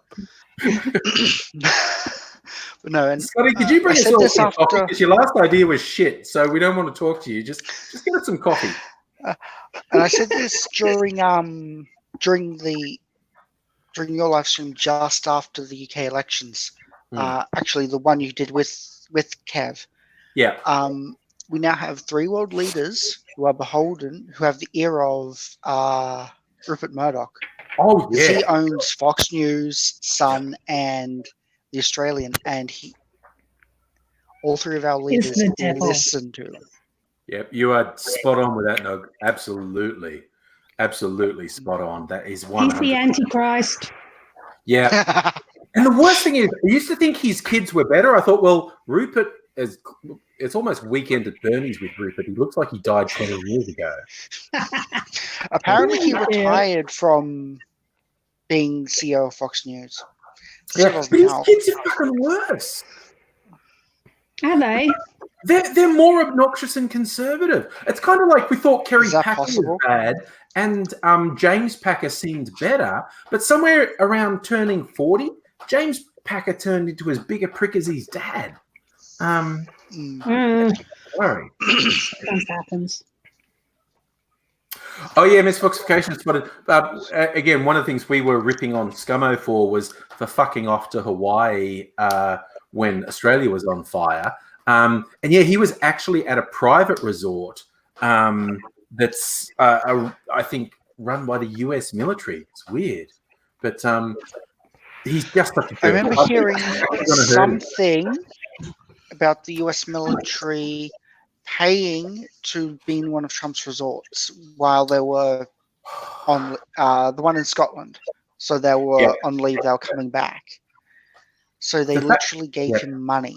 S3: No, and
S1: Scotty, could you bring us all some coffee? Because your last idea was shit, so we don't want to talk to you. Just give us some coffee.
S3: And I said this during your live stream just after the UK elections. Actually, the one you did with Kev.
S1: Yeah.
S3: We now have 3 world leaders who are beholden, who have the ear of Rupert Murdoch.
S1: Oh, yeah.
S3: He owns Fox News, Sun, and The Australian, and all 3 of our leaders listen to him.
S1: Yep, you are spot on with that, Nog. Absolutely spot on. That is one.
S7: He's the Antichrist.
S1: Yeah. And the worst thing is, I used to think his kids were better. I thought, well, Rupert it's almost Weekend at Bernie's with Rupert. He looks like he died 20 years ago.
S3: Apparently, he retired from being CEO of Fox News.
S1: Yeah, but his kids are fucking worse.
S7: Are they?
S1: They're more obnoxious and conservative. It's kind of like we thought Kerry Packer was bad, and James Packer seemed better, but somewhere around turning 40, James Packer turned into as big a prick as his dad. Sorry.
S7: Sometimes happens.
S1: Oh yeah, misfoxification spotted. Again, one of the things we were ripping on Scummo for was for fucking off to Hawaii when Australia was on fire. And yeah, he was actually at a private resort that's, I think, run by the US military. It's weird. But he's just such a
S3: I remember hearing something about the US military paying to be in one of Trump's resorts while they were on the one in Scotland. So they were on leave, they were coming back. So they literally gave him money.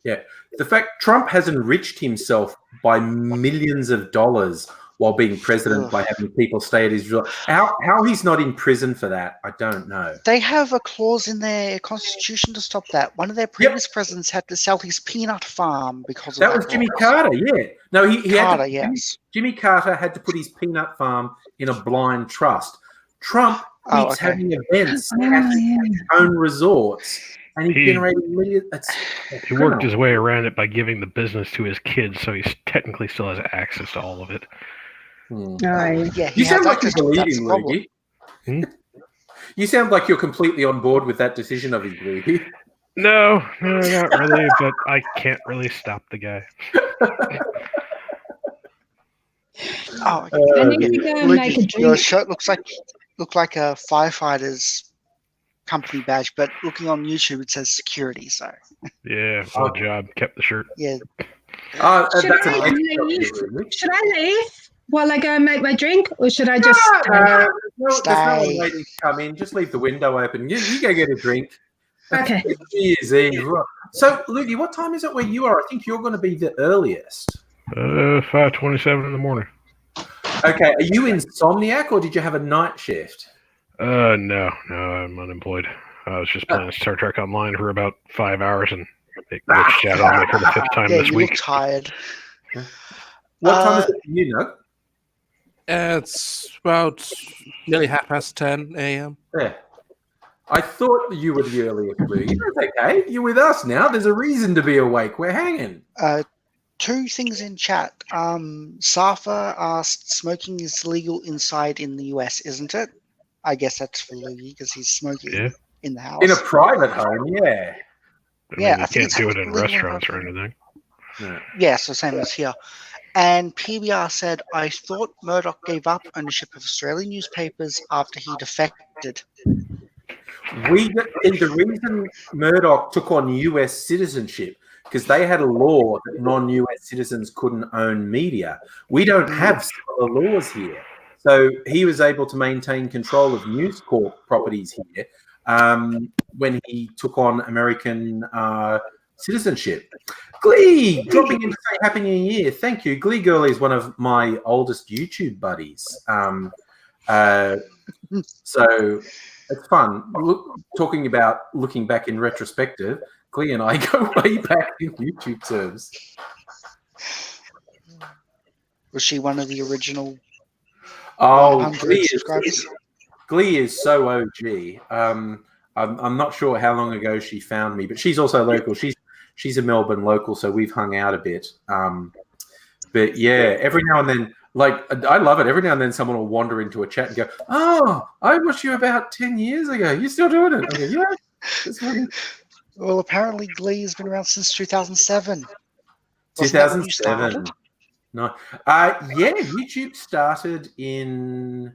S1: Yeah. The fact Trump has enriched himself by millions of dollars while being president by having people stay at his resort. How he's not in prison for that, I don't know.
S3: They have a clause in their constitution to stop that. One of their previous presidents had to sell his peanut farm because of that.
S1: That was Jimmy Carter, yeah. No,
S3: Carter, yes.
S1: Jimmy Carter had to put his peanut farm in a blind trust. Trump keeps having events at his own resorts. And he's generating millions.
S8: He worked his way around it by giving the business to his kids, so he technically still has access to all of it.
S1: You sound like you believe him, Luigi. You sound like you're completely on board with that decision of his, Luigi.
S8: No, not really, but I can't really stop the guy.
S3: Luigi, your shirt looks like a firefighter's company badge, but looking on YouTube it says security. So
S8: yeah, odd job. Kept the shirt.
S3: Yeah.
S7: Should I leave while I go and make my drink, or should I just
S1: there's no one waiting to come in. Just leave the window open. You go get a drink.
S7: Okay.
S1: It's easy. So, Luigi, what time is it where you are? I think you're going to be the earliest.
S8: 5:27 in the morning.
S1: Okay. Are you insomniac or did you have a night shift?
S8: No, I'm unemployed. I was just playing Star Trek Online for about 5 hours and it glitched out on me for the 5th time this week.
S3: Look tired.
S1: What time is it for you, Nug?
S6: It's about nearly 10:30 a.m.
S1: Yeah. I thought you were the earliest, Luigi. That's okay. You're with us now. There's a reason to be awake. We're hanging.
S3: 2 things in chat. Safa asked, smoking is legal inside in the US, isn't it? I guess that's for Luigi because he's smoking in the house.
S1: In a private home, yeah.
S8: I mean, you can't do it in restaurants or anything.
S3: Yeah, so same as here. And PBR said, I thought Murdoch gave up ownership of Australian newspapers after he defected.
S1: The reason Murdoch took on US citizenship because they had a law that non-US citizens couldn't own media. We don't have similar laws here. So he was able to maintain control of News Corp properties here when he took on American citizenship. Glee, dropping in to say Happy New Year. Thank you. Glee Girl is one of my oldest YouTube buddies. So it's fun. Talking about looking back in retrospective, Glee and I go way back in YouTube terms.
S3: Was she one of the original?
S1: Oh, Glee is so OG. I'm not sure how long ago she found me, but she's also local. She's a Melbourne local, so we've hung out a bit. But yeah, every now and then, I love it. Every now and then, someone will wander into a chat and go, "Oh, I watched you about 10 years ago. You're still doing it?" I go, "Yeah." That's funny.
S3: Well, apparently Glee has been around since 2007.
S1: 2007. No. Yeah, YouTube started in.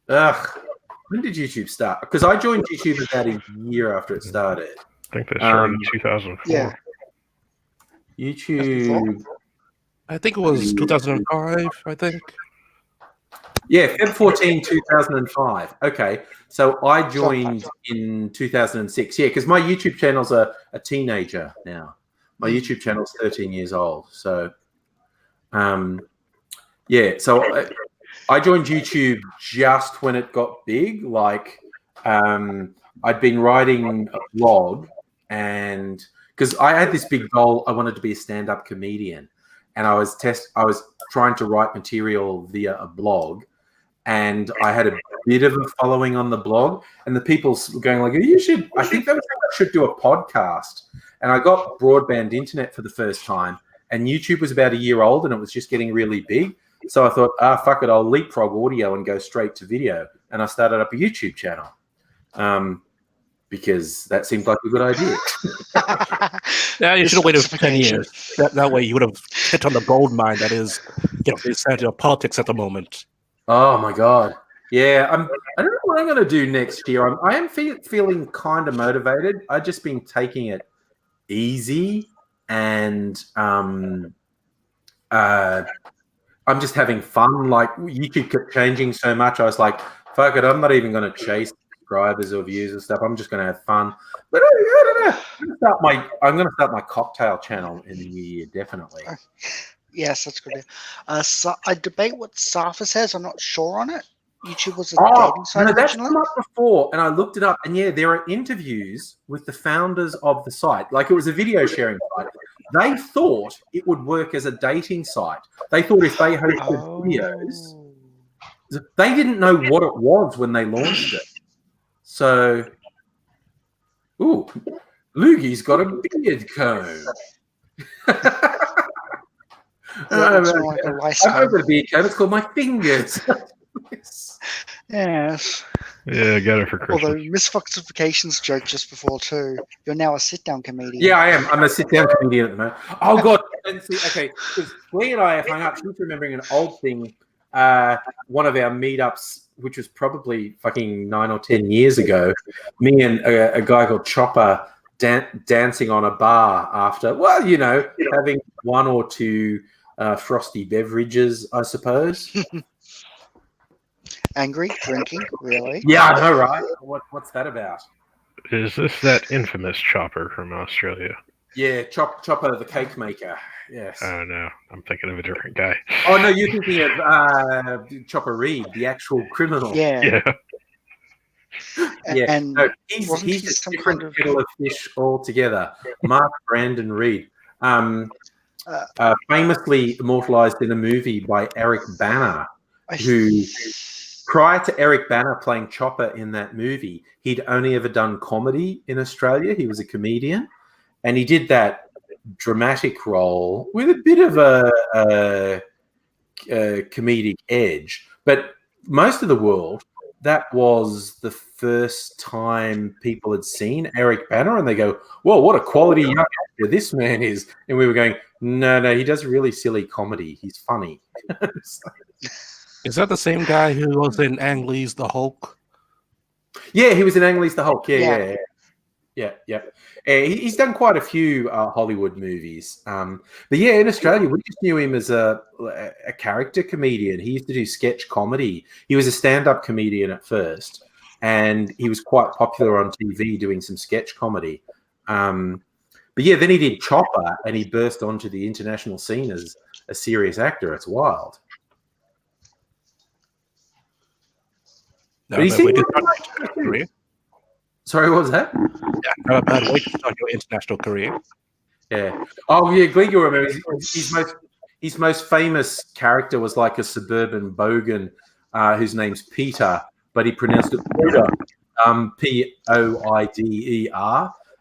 S1: When did YouTube start? Because I joined YouTube about a year after it started.
S8: I think they started in 2004.
S3: Yeah.
S1: YouTube.
S6: I think it was 2005, I think.
S1: Yeah, Feb 14, 2005. Okay. So I joined in 2006. Yeah, because my YouTube channel's a teenager now. My YouTube channel's 13 years old. So, so I joined YouTube just when it got big. I'd been writing a blog and because I had this big goal. I wanted to be a stand-up comedian, and I was trying to write material via a blog, and I had a bit of a following on the blog, and the people were going like, "You should." I think I should do a podcast, and I got broadband internet for the first time, and YouTube was about a year old, and it was just getting really big. So I thought, fuck it, I'll leapfrog audio and go straight to video, and I started up a YouTube channel. Because that seemed like a good idea.
S6: Yeah, you should have waited 10 years. That way you would have hit on the gold mine that is, the politics at the moment.
S1: Oh my God. Yeah, I don't know what I'm going to do next year. I am feeling kind of motivated. I've just been taking it easy, and I'm just having fun. Like, YouTube kept changing so much. I was like, fuck it, I'm not even going to chase subscribers or views and stuff. I'm just going to have fun. But I don't know. I'm going to start my cocktail channel in the new year, definitely.
S3: Yes, that's good. So I debate what Safa says. I'm not sure on it. YouTube was a dating site
S1: that's
S3: originally.
S1: come up before, and I looked it up, and yeah, there are interviews with the founders of the site. Like, it was a video sharing site. They thought it would work as a dating site. They thought if they hosted videos, they didn't know what it was when they launched it. So, Loogie's got a beard comb. I've got a beard comb. It's called my fingers.
S3: Yes.
S8: Yeah, I got it for Christmas.
S3: Although misfoxifications joke just before too. You're now a sit-down comedian.
S1: Yeah, I am. I'm a sit-down comedian at the moment. Oh God! And see, okay, because Lee and I have hung up. She's remembering an old thing. One of our meetups, which was probably fucking 9 or 10 years ago. Me and a guy called Chopper dancing on a bar after, having one or two frosty beverages, I suppose.
S3: Angry, drinking, really?
S1: Yeah, I know, right? What's that about?
S8: Is this that infamous Chopper from Australia?
S1: Yeah, Chopper, the cake maker. Yes.
S8: Oh, no. I'm thinking of a different guy.
S1: Oh, no, you're thinking of Chopper Reed, the actual criminal.
S3: Yeah.
S1: Yeah.
S3: And
S1: no, he's a different kettle of fish altogether. Mark Brandon Reed. Famously immortalized in a movie by Eric Bana, who, prior to Eric Bana playing Chopper in that movie, he'd only ever done comedy in Australia. He was a comedian, and he did that dramatic role with a bit of a comedic edge. But most of the world, that was the first time people had seen Eric Bana, and they go, "Well, what a quality young actor this man is!" And we were going, "No, he does really silly comedy. He's funny."
S6: Is that the same guy who was in Ang Lee's The Hulk?
S1: Yeah, he was in Ang Lee's The Hulk. Yeah. He's done quite a few Hollywood movies. But yeah, in Australia, we just knew him as a character comedian. He used to do sketch comedy. He was a stand-up comedian at first, and he was quite popular on TV doing some sketch comedy. But yeah, then he did Chopper, and he burst onto the international scene as a serious actor. It's wild.
S6: No, but way to start your career.
S1: Sorry, what was that?
S6: Yeah, not a bad way to start your international career.
S1: Yeah. Oh, yeah. Glee, you'll remember his most famous character was like a suburban bogan whose name's Peter, but he pronounced it Poider, Poider.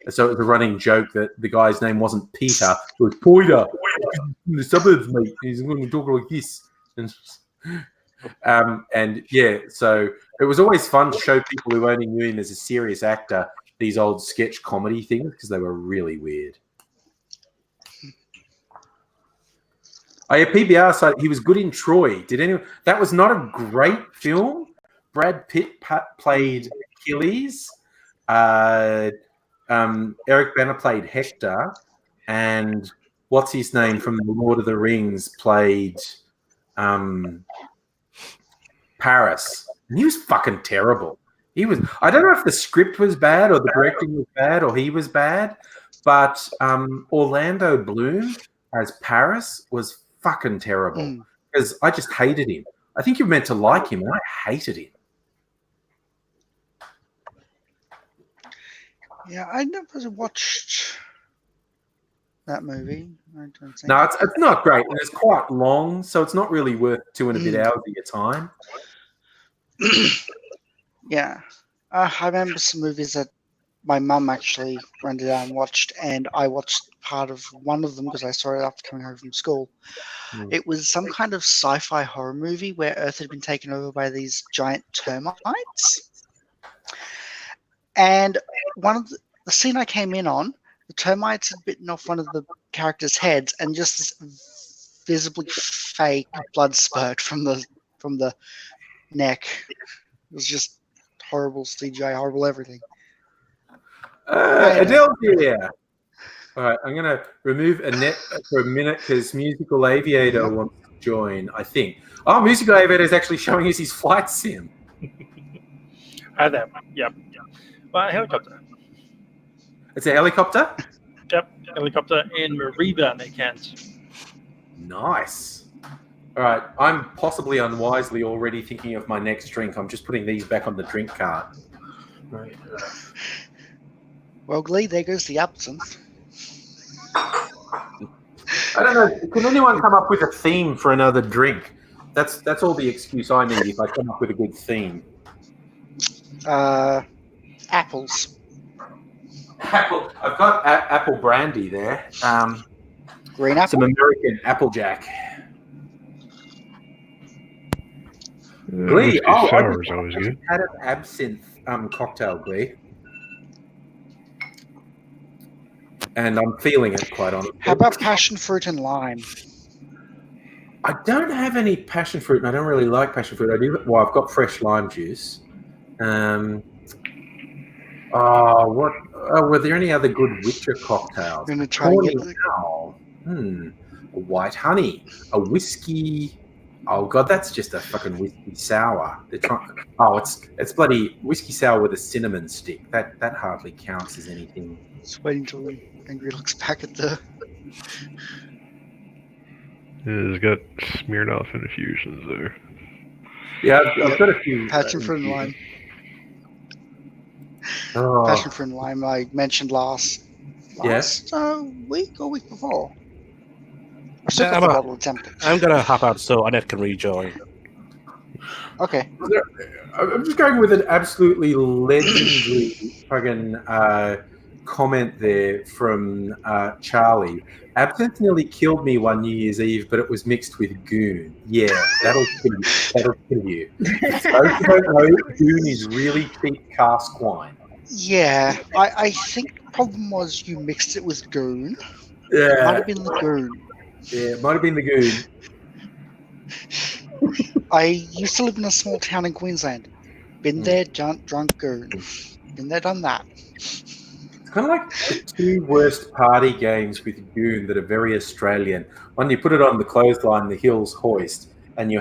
S1: So it was a running joke that the guy's name wasn't Peter, it was Poider. In the suburbs, mate. He's going to talk like this. And yeah, so it was always fun to show people who only knew him as a serious actor these old sketch comedy things because they were really weird. Oh yeah, PBR. So he was good in Troy. Did anyone? That was not a great film. Brad Pitt played Achilles. Eric Bana played Hector, and what's his name from The Lord of the Rings played Paris. And he was fucking terrible. He was. I don't know if the script was bad or the directing was bad or he was bad, but Orlando Bloom as Paris was fucking terrible because I just hated him. I think you're meant to like him, and I hated him.
S3: Yeah, I never watched that movie.
S1: No, it's not great, and it's quite long, so it's not really worth 2 and a bit hours of your time.
S3: Yeah. I remember some movies that my mum actually rented out and watched, and I watched part of one of them because I saw it after coming home from school. It was some kind of sci-fi horror movie where Earth had been taken over by these giant termites. And one of the scene I came in on, the termites had bitten off one of the characters' heads, and just this visibly fake blood spurt from the neck. It was just horrible CGI, horrible everything.
S1: Adele here. All right, I'm going to remove Annette for a minute because Musical Aviator wants to join, I think. Oh, Musical Aviator is actually showing us his flight sim.
S9: Hi there. Yep. Well, helicopter.
S1: It's a helicopter?
S9: Yep, helicopter in Mariba, they can't.
S1: Nice. All right, I'm possibly unwisely already thinking of my next drink. I'm just putting these back on the drink cart.
S9: Right.
S3: Well, Glee, there goes the absinthe.
S1: I don't know. Can anyone come up with a theme for another drink? That's all the excuse I need if I come up with a good theme.
S3: Apples.
S1: Apple. I've got apple brandy there.
S3: Green apple.
S1: Some American Applejack. Glee. Oh,
S8: sour is always good.
S1: Had an absinthe cocktail, Glee. And I'm feeling it, quite honestly.
S3: How about passion fruit and lime?
S1: I don't have any passion fruit, and I don't really like passion fruit. I do. Well, I've got fresh lime juice. Were there any other good Witcher cocktails?
S3: I'm gonna try and get
S1: a white honey, a whiskey. Oh god, that's just a fucking whiskey sour. It's bloody whiskey sour with a cinnamon stick. That hardly counts as anything.
S3: Just waiting until Angry looks back at the.
S8: It's got Smirnoff infusions there.
S1: Yeah, I've got a few.
S3: Passion fruit and lime.
S1: Oh.
S3: Passion fruit and lime I mentioned last week or week before. I still got the bottle attempted.
S6: I'm gonna hop out so Annette can rejoin.
S3: Okay.
S1: I'm just going with an absolutely legendary fucking comment there from Charlie. Absinthe nearly killed me one New Year's Eve, but it was mixed with goon. Yeah, that'll kill you. That'll kill you. Those who don't know, goon is really cheap cask wine.
S3: Yeah, I think the problem was you mixed it with goon.
S1: Yeah.
S3: It might have been the goon.
S1: Yeah, it might have been the goon.
S3: I used to live in a small town in Queensland. Been there, drunk goon. Been there, done that.
S1: It's kind of like the two worst party games with goon that are very Australian. One, you put it on the clothesline, the hills hoist, and you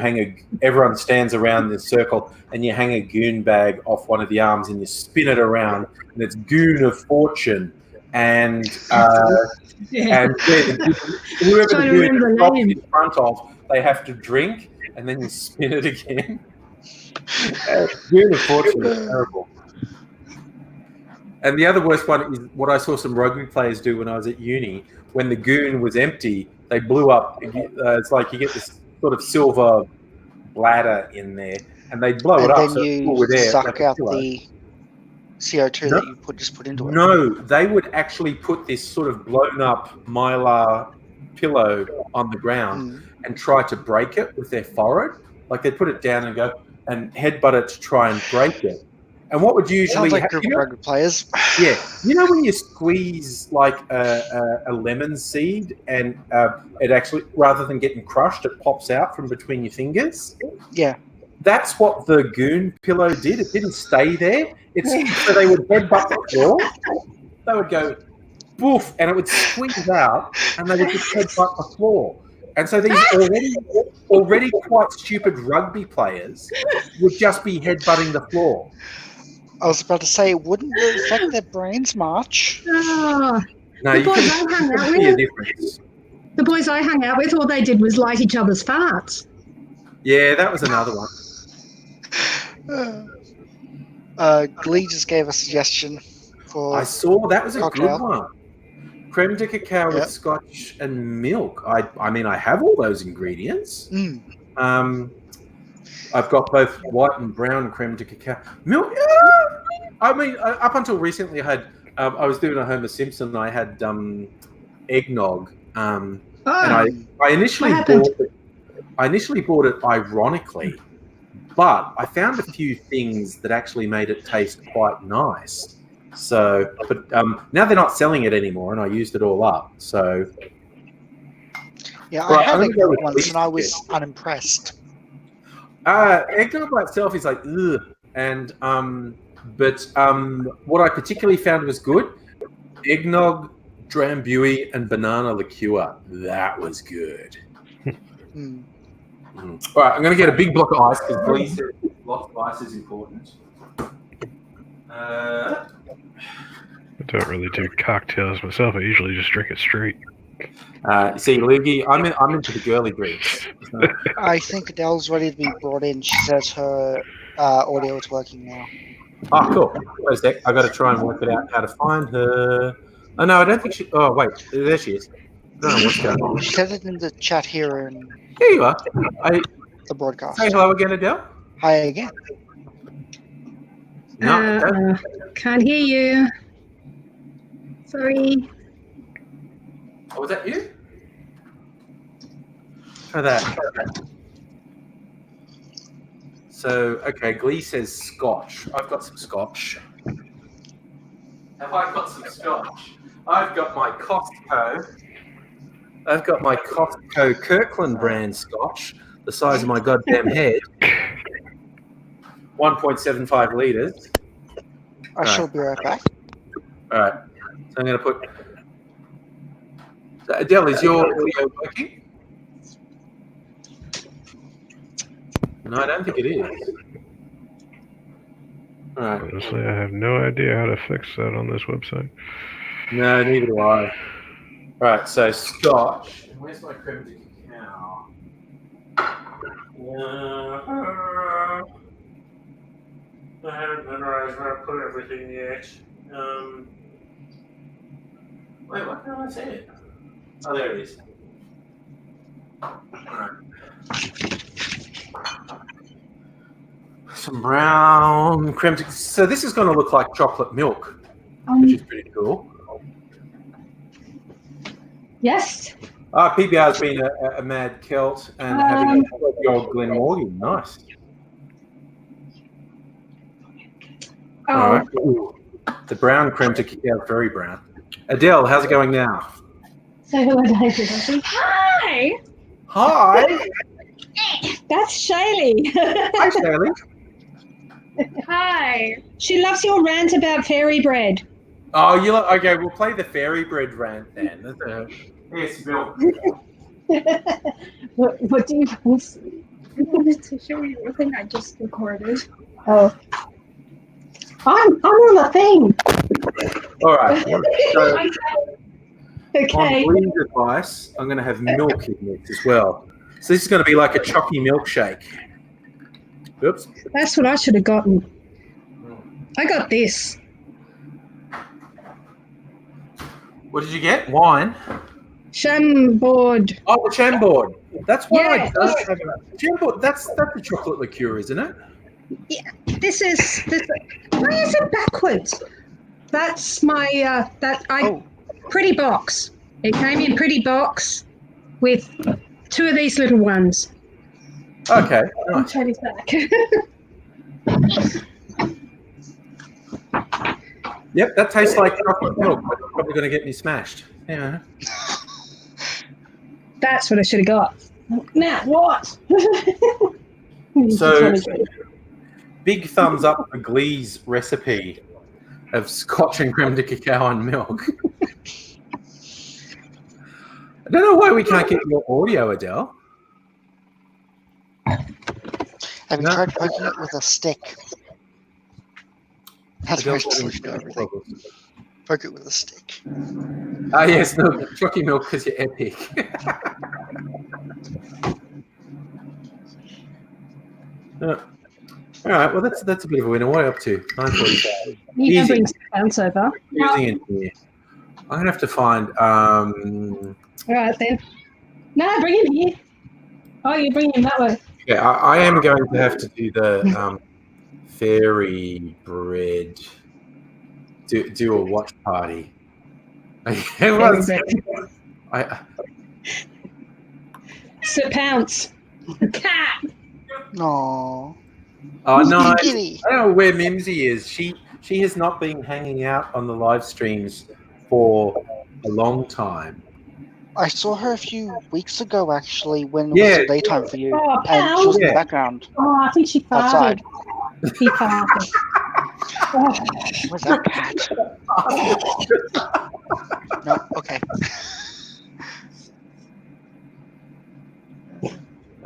S1: everyone stands around in a circle, and you hang a goon bag off one of the arms, and you spin it around, and it's goon of fortune, and whoever the goon drops in front of, they have to drink, and then you spin it again. Goon of fortune is terrible. And the other worst one is what I saw some rugby players do when I was at uni. When the goon was empty, they blew up. It's like you get this sort of silver bladder in there, and they blow it up.
S3: And then you suck out the CO2 that you put into it.
S1: No, they would actually put this sort of blown up mylar pillow on the ground and try to break it with their forehead. Like they'd put it down and go and headbutt it to try and break it. And what would usually
S3: sounds like group rugby players?
S1: Yeah, you know when you squeeze like a lemon seed and it actually, rather than getting crushed, it pops out from between your fingers.
S3: Yeah,
S1: that's what the goon pillow did. It didn't stay there. So they would headbutt the floor. They would go boof, and it would squeeze out, and they would just headbutt the floor. And so these already quite stupid rugby players would just be headbutting the floor.
S3: I was about to say, wouldn't it affect their brains much?
S7: Oh,
S1: No,
S7: the
S1: you
S7: boys
S1: can
S7: I hung out
S1: see a
S7: with.
S1: difference.
S7: The boys I hung out with, all they did was light each other's farts.
S1: Yeah, that was another one.
S3: Glee just gave a suggestion for.
S1: I saw that was a
S3: cocktail.
S1: good one. creme de cacao with scotch and milk. I mean, I have all those ingredients. I've got both white and brown creme de cacao. Milk. I mean, up until recently, I was doing a Homer Simpson. I had eggnog, and I initially bought it ironically, but I found a few things that actually made it taste quite nice. So, but now they're not selling it anymore, and I used it all up. So,
S3: yeah, I had eggnog once, and I was unimpressed.
S1: Eggnog by itself is like ugh, and but what I particularly found was good: eggnog, drambuie, and banana liqueur. That was good. All right, I'm going to get a big block of ice because please, lots of ice is important.
S8: I don't really do cocktails myself. I usually just drink it straight.
S1: See, Luigi, I'm into the girly drinks.
S3: I think Adele's ready to be brought in. She says her audio is working now.
S1: Oh, cool. Wait a sec. I got to try and work it out how to find her. Oh no, I don't think she. Oh wait, there she is. I don't know what's going on.
S3: She said it in the chat here, and
S1: here you are.
S3: The broadcast.
S1: Say hello again, Adele.
S3: Hi again.
S7: No, can't hear you. Sorry.
S1: Oh, was that you? Try that. So, okay, Glee says scotch. I've got some scotch. Have I got some scotch? I've got my Costco. I've got my Costco Kirkland brand scotch, the size of my goddamn head. 1.75 litres.
S3: I shall be right back.
S1: All right. So I'm going to put... Adele, is your audio working? No, I don't think it is. All right.
S8: Honestly, I have no idea how to fix that on this website.
S1: No, neither do I. All right, so scotch. Where's my creme de cacao? I haven't memorized where I put everything yet. Wait, why can't I say it? Oh, there it is. All right. Some brown creme. So this is going to look like chocolate milk, which is pretty cool.
S7: Yes.
S1: PBR's been a mad Celt and having a 12-year-old Glen Morgan. Nice. All right. Ooh. The brown creme de cacao, very brown. Adele, how's it going now?
S7: Say hello to Hazel. Hi.
S1: Hi.
S7: That's Shaylee.
S1: Hi, Shaylee.
S7: Hi. She loves your rant about fairy bread.
S1: Oh, okay? We'll play the fairy bread rant then. Yes, Bill.
S7: What do you want? I wanted to show you the thing I just recorded. Oh. I'm on the thing.
S1: All right. So,
S7: okay.
S1: On Glee's advice, I'm going to have milk in this as well. So this is going to be like a chalky milkshake. Oops.
S7: That's what I should have gotten. I got this.
S1: What did you get? Wine?
S7: Chambord.
S1: Oh, the Chambord. That's what I
S7: Yeah.
S1: don't have. Chambord, that's the chocolate liqueur, isn't it?
S7: Yeah, this. Why is it backwards? That's my pretty box. It came in pretty box with 2 of these little ones.
S1: Okay.
S7: I'll
S1: Nice.
S7: try this back.
S1: Yep, that tastes like chocolate milk, but it's probably going to get me smashed. Yeah.
S7: That's what I should have got. Now what?
S1: So, big thumbs up for Glee's recipe of scotch and creme de cacao and milk. I don't know why we can't get your audio, Adele.
S3: Have you tried poking it with a stick? That's my solution to everything. Poke it with a stick.
S1: Ah, yes, no, chalky milk because you're epic. All right, well, that's a bit of a winner. What are you up to? 9:45.
S7: You can bring some pounds over.
S1: Using it here. I'm gonna have to find.
S7: All right then. No, bring him here. Oh, you bring him that way.
S1: Yeah, I am going to have to do the fairy bread. Do a watch party.
S7: Sir Pounce. Cat.
S3: No.
S1: Oh no!
S3: Kitty.
S1: I don't know where Mimsy is. She has not been hanging out on the live streams for a long time.
S3: I saw her a few weeks ago, actually, when it was the daytime for you, and she was in the background.
S7: Oh, I think she farted.
S3: Outside.
S7: He farted.
S3: Where's that cat? No, okay.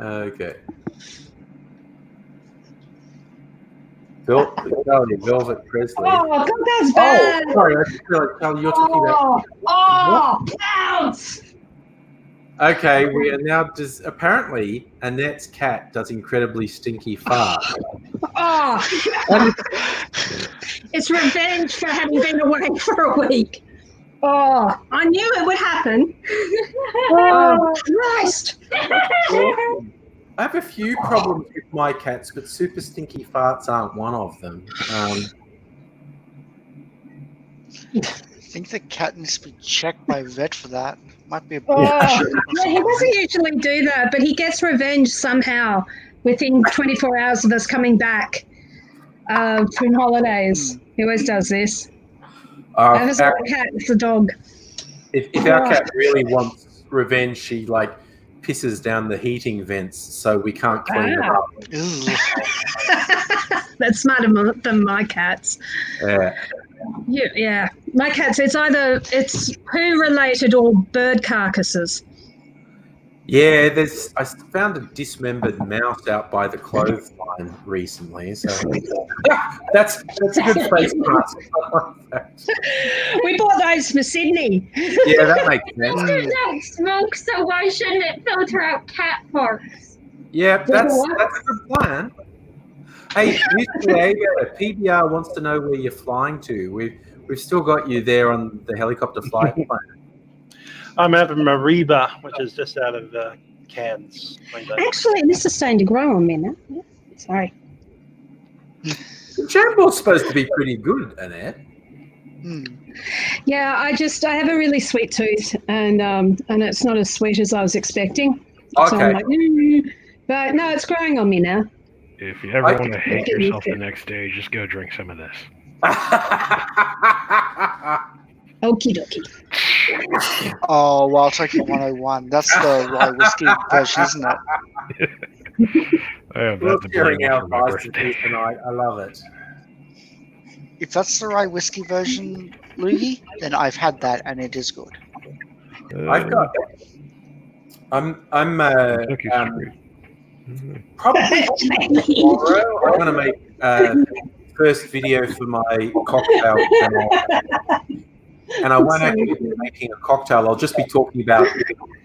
S1: Okay. Velvet Presley.
S7: Oh, God, that's bad.
S1: Oh, sorry, I just realized, Charlie, you're talking about.
S7: Oh, Pounce!
S1: Okay, we are now. Apparently, Annette's cat does incredibly stinky farts.
S7: Oh, it's revenge for having been away for a week. Oh, I knew it would happen. Oh, Christ!
S1: I have a few problems with my cats, but super stinky farts aren't one of them.
S3: I think the cat needs to be checked by a vet for that. Might be a
S7: yeah, he doesn't usually do that, but he gets revenge somehow within 24 hours of us coming back from holidays. He always does this. It's not a cat, it's a dog.
S1: If our cat really wants revenge, she pisses down the heating vents so we can't clean it up.
S7: That's smarter than my cats. Yeah, my cats. It's poo related or bird carcasses.
S1: Yeah, I found a dismembered mouse out by the clothesline recently, so that's a good face mask.
S7: We bought those for Sydney.
S1: Yeah, that makes sense.
S10: It don't smoke, so why shouldn't it filter out cat farts?
S1: Yeah, that's a good plan. Hey, PBR wants to know where you're flying to. We've still got you there on the helicopter flight plan.
S9: I'm out of Mariba, which is just out of Cairns.
S7: Actually, this is starting to grow on me now. Sorry.
S1: Jamble's supposed to be pretty good, Annette.
S7: Yeah, I have a really sweet tooth, and it's not as sweet as I was expecting.
S1: Okay.
S7: So I'm like, but no, it's growing on me now.
S8: If you ever want to hate yourself the next day, just go drink some of this.
S7: Okie dokie.
S3: Oh, Wild Turkey 101. That's the rye whiskey version, isn't it?
S8: I have
S1: We're
S8: that to
S1: sharing
S8: bring
S1: our
S8: for my birthday.
S1: tonight. I love it.
S3: If that's the rye whiskey version, Loogie, then I've had that and it is good.
S1: I've got. I'm probably tomorrow. I'm going to make first video for my cocktail channel. And I won't actually be making a cocktail. I'll just be talking about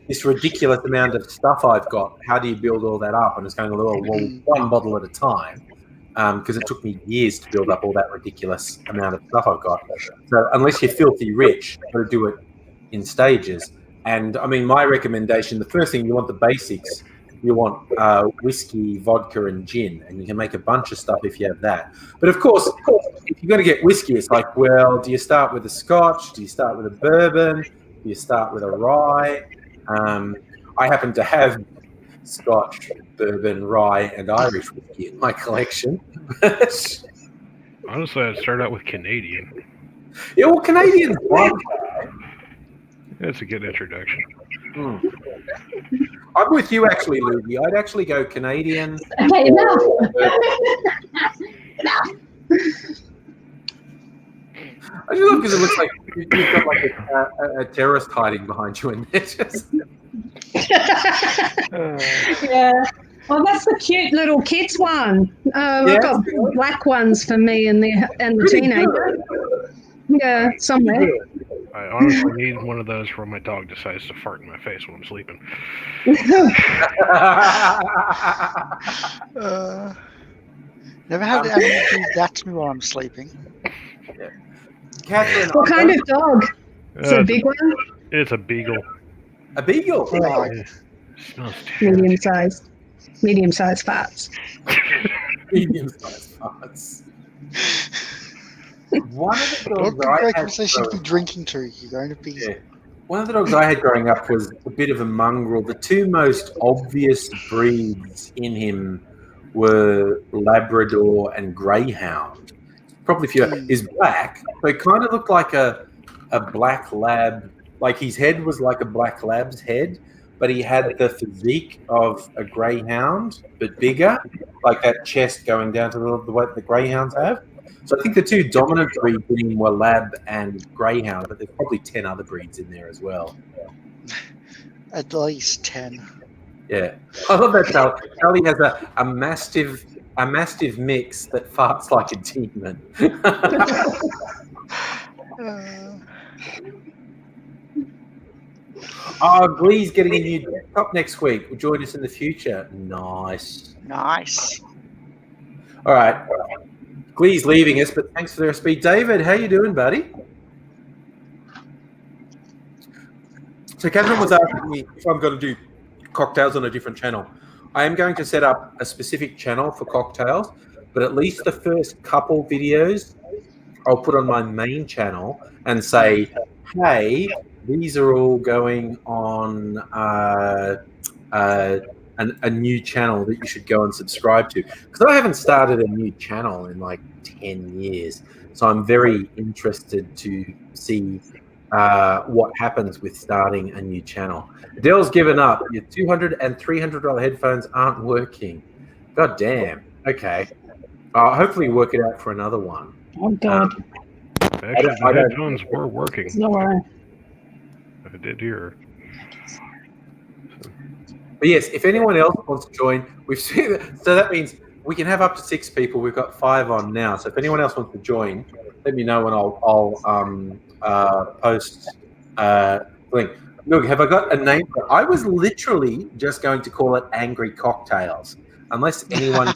S1: this ridiculous amount of stuff I've got. How do you build all that up? And it's going a little one bottle at a time, because it took me years to build up all that ridiculous amount of stuff I've got. So unless you're filthy rich, you've got to do it in stages. And I mean, my recommendation, the first thing, you want the basics. You want whiskey, vodka, and gin, and you can make a bunch of stuff if you have that. But of course, if you're going to get whiskey, it's like, well, do you start with a Scotch? Do you start with a bourbon? Do you start with a rye? I happen to have Scotch, bourbon, rye, and Irish whiskey in my collection.
S8: Honestly, I'd start out with Canadian.
S1: Yeah, well, Canadian's one.
S8: That's a good introduction.
S1: I'm with you, actually, Luby. I'd actually go Canadian.
S7: Okay, enough.
S1: I just love because it looks like you've got like a terrorist hiding behind you, and it's just.
S7: Yeah. Well, that's the cute little kids one. I've got black ones for me and the teenager. Yeah, somewhere.
S8: I honestly need one of those where my dog decides to fart in my face when I'm sleeping.
S3: Never had anyone do that to me while I'm sleeping.
S1: Catherine,
S7: What kind of dog? It's a big one?
S8: It's a beagle.
S1: A beagle?
S3: Oh,
S8: Yeah. Smells terrible.
S7: Medium-sized farts.
S1: Medium-sized farts. One of the dogs
S3: not
S1: I
S3: great
S1: had
S3: conversation to be drinking to. You're going to be.
S1: Yeah. One of the dogs I had growing up was a bit of a mongrel. The two most obvious breeds in him were Labrador and Greyhound. Probably few is black, so he kind of looked like a black lab. Like his head was like a black lab's head, but he had the physique of a greyhound, but bigger, like that chest going down to the way the greyhounds have. So I think the two dominant breeds in him were lab and greyhound, but there's probably 10 other breeds in there as well.
S3: At least 10.
S1: Yeah, I love that. Charlie has a mastiff mix that farts like a demon. Glee's getting a new desktop next week. Will join us in the future. Nice. All right. Glee's leaving us, but thanks for the recipe. David, how you doing, buddy? So Catherine was asking me if I'm going to do cocktails on a different channel. I am going to set up a specific channel for cocktails, but at least the first couple videos I'll put on my main channel and say, hey, these are all going on a new channel that you should go and subscribe to. Because I haven't started a new channel in like 10 years. So I'm very interested to see what happens with starting a new channel. Adele's given up. Your $200 and $300 headphones aren't working. God damn. Okay. Hopefully work it out for another one.
S7: Oh, God.
S8: Actually, the headphones were working.
S7: No.
S8: I did hear.
S1: But yes, if anyone else wants to join, we've seen so that means we can have up to 6 people. We've got 5 on now. So if anyone else wants to join, let me know and I'll post link. Look, have I got a name? I was literally just going to call it Angry Cocktails, unless anyone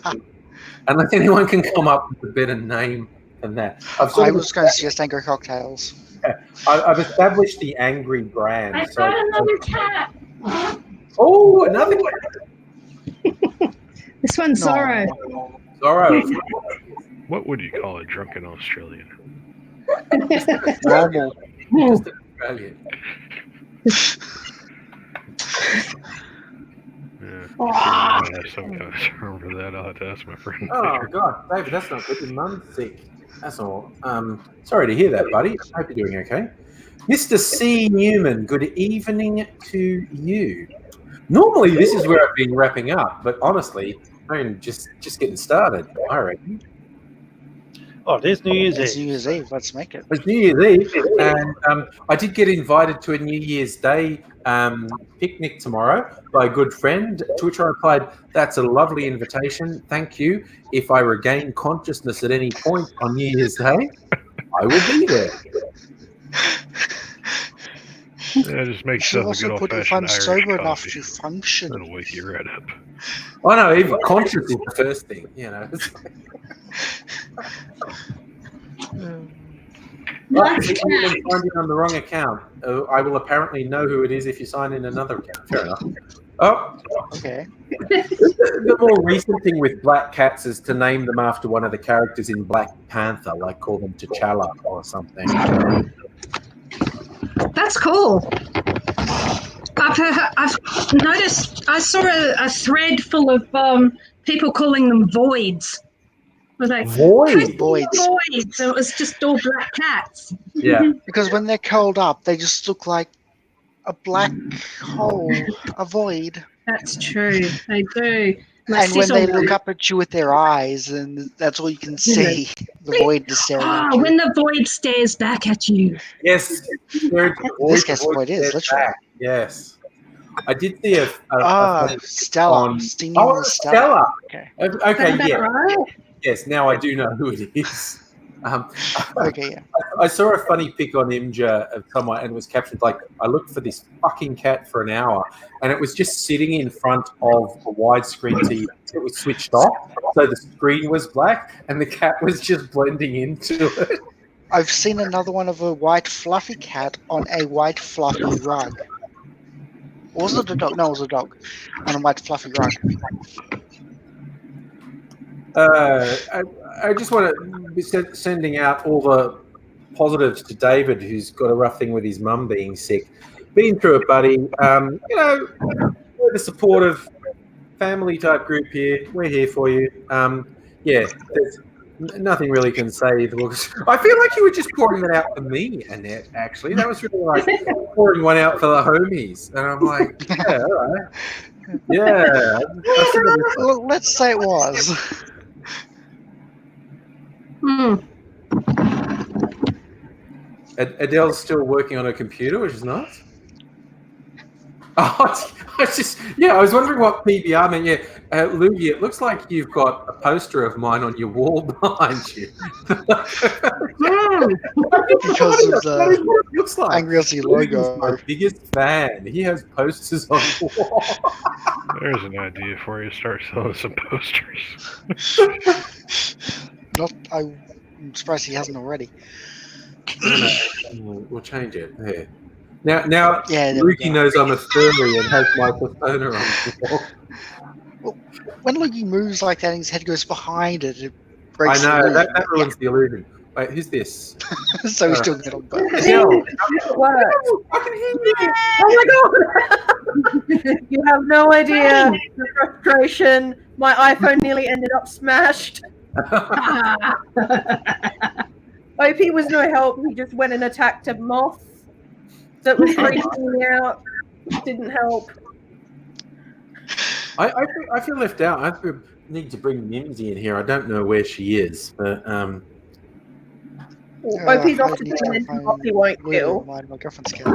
S1: can come up with a better name than that.
S3: I was going to suggest Angry Cocktails.
S1: I've established the Angry brand.
S10: I've got another cat.
S1: Oh, another cat.
S7: This one's Zorro.
S1: Zorro.
S8: What would you call a drunken Australian?
S3: Normal.
S1: Just an Australian.
S8: I have some kind of term for that. I'll have to ask my friend.
S1: Oh, God. David, that's not good. Your mum's sick. That's all. Sorry to hear that, buddy. I hope you're doing okay. Mr. C. Newman, good evening to you. Normally, this is where I've been wrapping up, but honestly, I'm just getting started, I reckon.
S9: Oh, it is New Year's Eve.
S3: It's New Year's Eve. Let's make it.
S1: It's New Year's Eve, and I did get invited to a New Year's Day picnic tomorrow by a good friend, to which I replied, that's a lovely invitation. Thank you. If I regain consciousness at any point on New Year's Day, I will be there.
S8: Yeah, just make sure
S3: you also put your fun sober enough to function.
S8: That'll wake you right up.
S1: I know, even conscious is the first thing, you know. If you signed in on the wrong account, I will apparently know who it is if you sign in another account. Fair enough. Oh,
S3: okay.
S1: The more recent thing with black cats is to name them after one of the characters in Black Panther, like call them T'Challa or something.
S7: That's cool. I've noticed. I saw a thread full of people calling them voids. Was like
S3: voids.
S7: Voids. It was just all black cats.
S1: Yeah.
S3: Because when they're curled up, they just look like a black hole, a void.
S7: That's true. They do.
S3: And when they look up at you with their eyes, and that's all you can see, the void is staring at you.
S7: When the void stares back at you.
S1: Yes.
S3: This guess what it is, literally.
S1: Yes. I did see a
S3: Stella.
S1: Stella.
S3: Okay.
S1: Okay, yeah.
S7: Right?
S1: Yes, now I do know who it is.
S3: Okay, yeah.
S1: I saw a funny pic on Imgur of someone, and it was captioned like, I looked for this fucking cat for an hour, and it was just sitting in front of a widescreen TV. It was switched off, so the screen was black, and the cat was just blending into it.
S3: I've seen another one of a white fluffy cat on a white fluffy rug. Or was it a dog? No, it was a dog on a white fluffy rug.
S1: I just want to be sending out all the positives to David, who's got a rough thing with his mum being sick. Been through it, buddy. We're the supportive family type group here. We're here for you. There's nothing really can save. I feel like you were just pouring that out for me, Annette, actually. That was really like pouring one out for the homies. And I'm like, yeah, all right. Yeah.
S3: Well, let's say it was.
S1: Adele's still working on her computer, which is nice. Oh, I was wondering what PBR meant. Yeah, Lugie, it looks like you've got a poster of mine on your wall behind you.
S3: Because of the
S1: looks like.
S3: Angry Aussie logo.
S1: My biggest fan. He has posters on the wall.
S8: There's an idea for you. Start selling some posters.
S3: I'm surprised he hasn't already.
S1: We'll change it. There. Now,
S3: yeah,
S1: Luigi knows I'm a furry and has my persona on the wall.
S3: Well, when Luigi moves like that and his head goes behind it, it breaks
S1: I know,
S3: the
S1: that ruins the illusion. Wait, who's this?
S3: So we still get on both.
S1: Adele.
S11: I can hear you. Oh my god! You have no idea the frustration. My iPhone nearly ended up smashed. OP was no help. He just went and attacked a moth that was freaking me out. Didn't help.
S1: I feel left out. I need to bring Mimsy in here. I don't know where she is, but
S11: OP's off to do an interview he won't kill.
S3: My girlfriend's cat.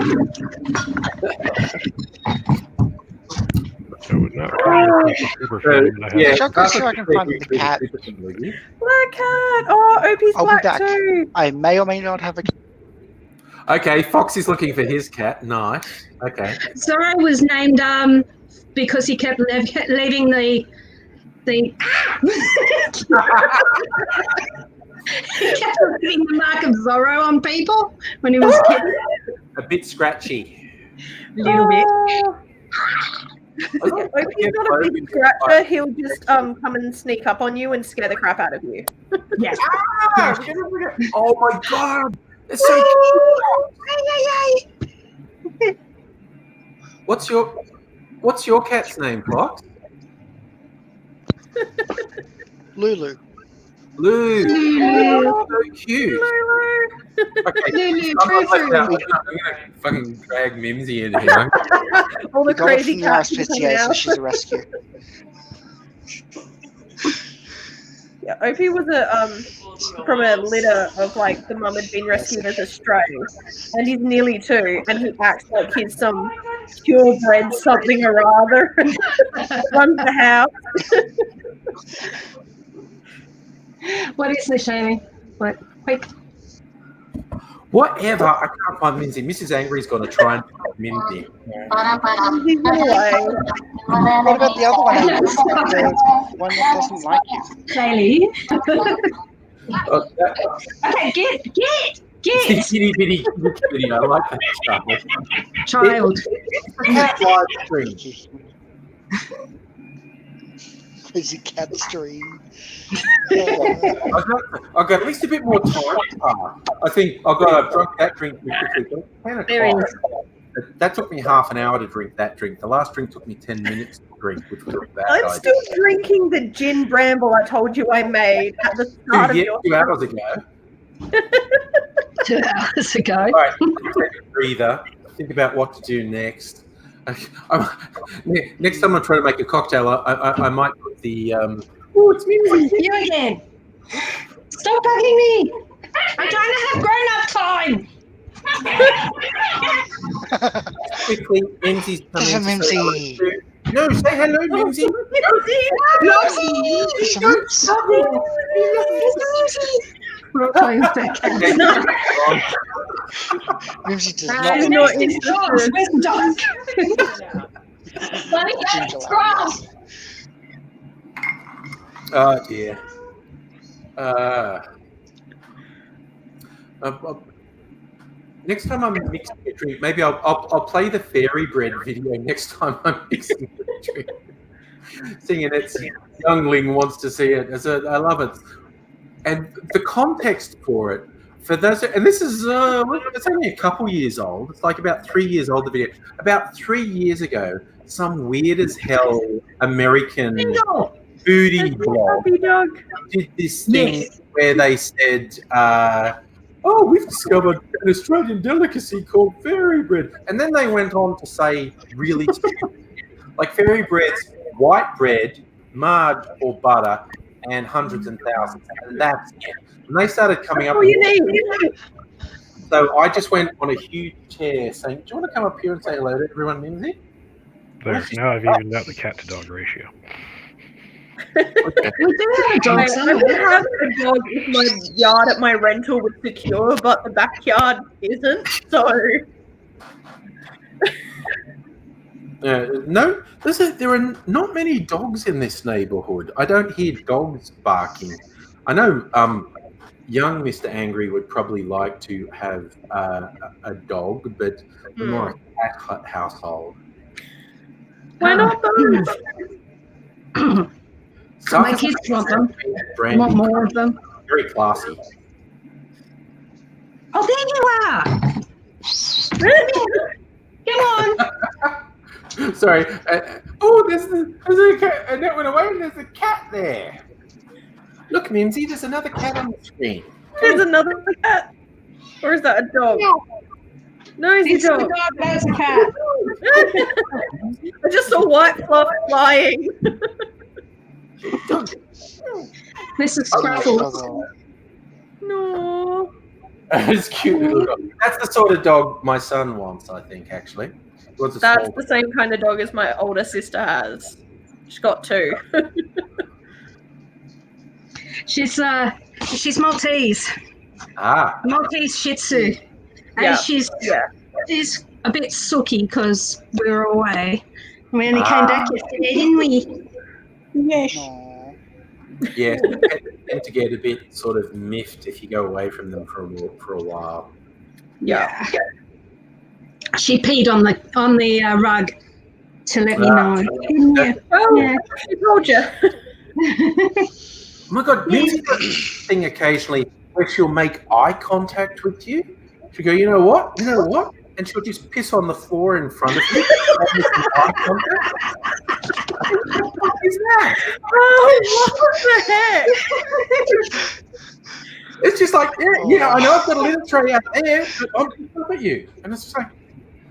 S1: Yeah,
S3: I'll see if I can find the cat.
S11: Black cat. Oh, OP's
S3: I'll
S11: black
S3: be back.
S11: too.
S3: I may or may not have a cat.
S1: Okay, Fox is looking for his cat. Nice. Okay.
S10: Zorro was named because he kept leaving the he kept leaving the mark of Zorro on people when he was a kid.
S1: A bit scratchy.
S10: A little bit.
S11: OP's not a big scratcher. He'll just come and sneak up on you and scare the crap out of you.
S10: Yes.
S1: Oh my god. It's so cute. What's your cat's name, Fox?
S3: Lulu.
S1: Lulu. So cute. Okay.
S10: Lulu,
S1: I'm gonna fucking drag Mimsy in here.
S11: All the crazy cats.
S3: So she's a rescue.
S11: Yeah, OP was from a litter of like the mum had been rescued as a stray, and he's nearly 2, and he acts like he's some purebred something or other, and runs the house.
S10: What is the shaming? What? Quick.
S1: Whatever. I can't find Mimsy. Mrs. Angry's going to try and find Mimsy.
S11: He's away.
S3: What about the other one? The one that doesn't like you.
S10: Kaylee. Okay, get.
S1: Kitty bitty. I like that stuff.
S10: Child.
S3: Crazy cat stream.
S1: I've got at least a bit more time. I think I've got to drink that drink quickly. That took me half an hour to drink that drink. The last drink took me 10 minutes to drink, which was a bad idea.
S11: I'm still drinking the gin bramble I told you I made at the start of your
S1: 2 hours ago.
S10: 2 hours ago.
S1: All right, take a breather. Think about what to do next. Next time I try to make a cocktail, I might put the. Oh, it's me.
S10: You again. Stop bugging me. I'm trying to have grown-up time.
S1: Quickly, Mimsy's coming.
S3: Mimsy.
S1: No, say hello, Mimsy.
S3: Mimsy does
S11: not
S10: Where's the dog? Let me get it. Cross.
S1: Oh dear. Next time I'm mixing a drink, maybe I'll play the fairy bread video next time I'm mixing a drink. Seeing it's youngling wants to see it. I love it. And the context for it, for those, and this is it's only a couple years old. It's like about 3 years old. The video about 3 years ago, some weird as hell American foodie blog did this thing where they said, "Oh, we've discovered an Australian delicacy called fairy bread," and then they went on to say really stupid, like fairy bread's white bread, margarine or butter, and hundreds and thousands, and that's it. And they started coming up. So I just went on a huge tear saying, "Do you want to come up here and say hello to everyone, Mimsy?"
S8: There, now I've evened out the cat to dog ratio.
S7: We do have a dog.
S11: I would have a dog if my yard at my rental was secure, but the backyard isn't. So
S1: no, there are not many dogs in this neighbourhood. I don't hear dogs barking. I know young Mr. Angry would probably like to have a dog, but we're more a cat household.
S11: Why not both?
S7: My kids want them. Want more of them.
S1: Very classy.
S7: Oh, there you are. Come on.
S1: Sorry. There's a cat, and that went away, and there's a cat there. Look, Mimsy, there's another cat on the screen.
S11: There's another cat? Or is that a dog? No, it's a dog.
S7: That's a cat.
S11: I just saw white fluff flying.
S7: This is Scruffle.
S11: No.
S1: It's cute little dog. That's the sort of dog my son wants, I think, actually.
S11: That's the same kind of dog as my older sister has. She's got 2.
S7: She's Maltese. Maltese Shih Tzu. And she's a bit sooky because we were away. We only came back yesterday, didn't we? Yes.
S1: Yeah, they tend to get a bit sort of miffed if you go away from them for a while.
S11: Yeah.
S7: She peed on the rug to let me know.
S11: She told you.
S1: Oh my God, Mimsy's got this thing occasionally where she'll make eye contact with you. She'll go, you know what? And she'll just piss on the floor in front of you. Eye contact. What is that?
S11: Oh, what the heck?
S1: It's just like, yeah, I know I've got a little tray out there, but I'm just looking at you. And it's just like,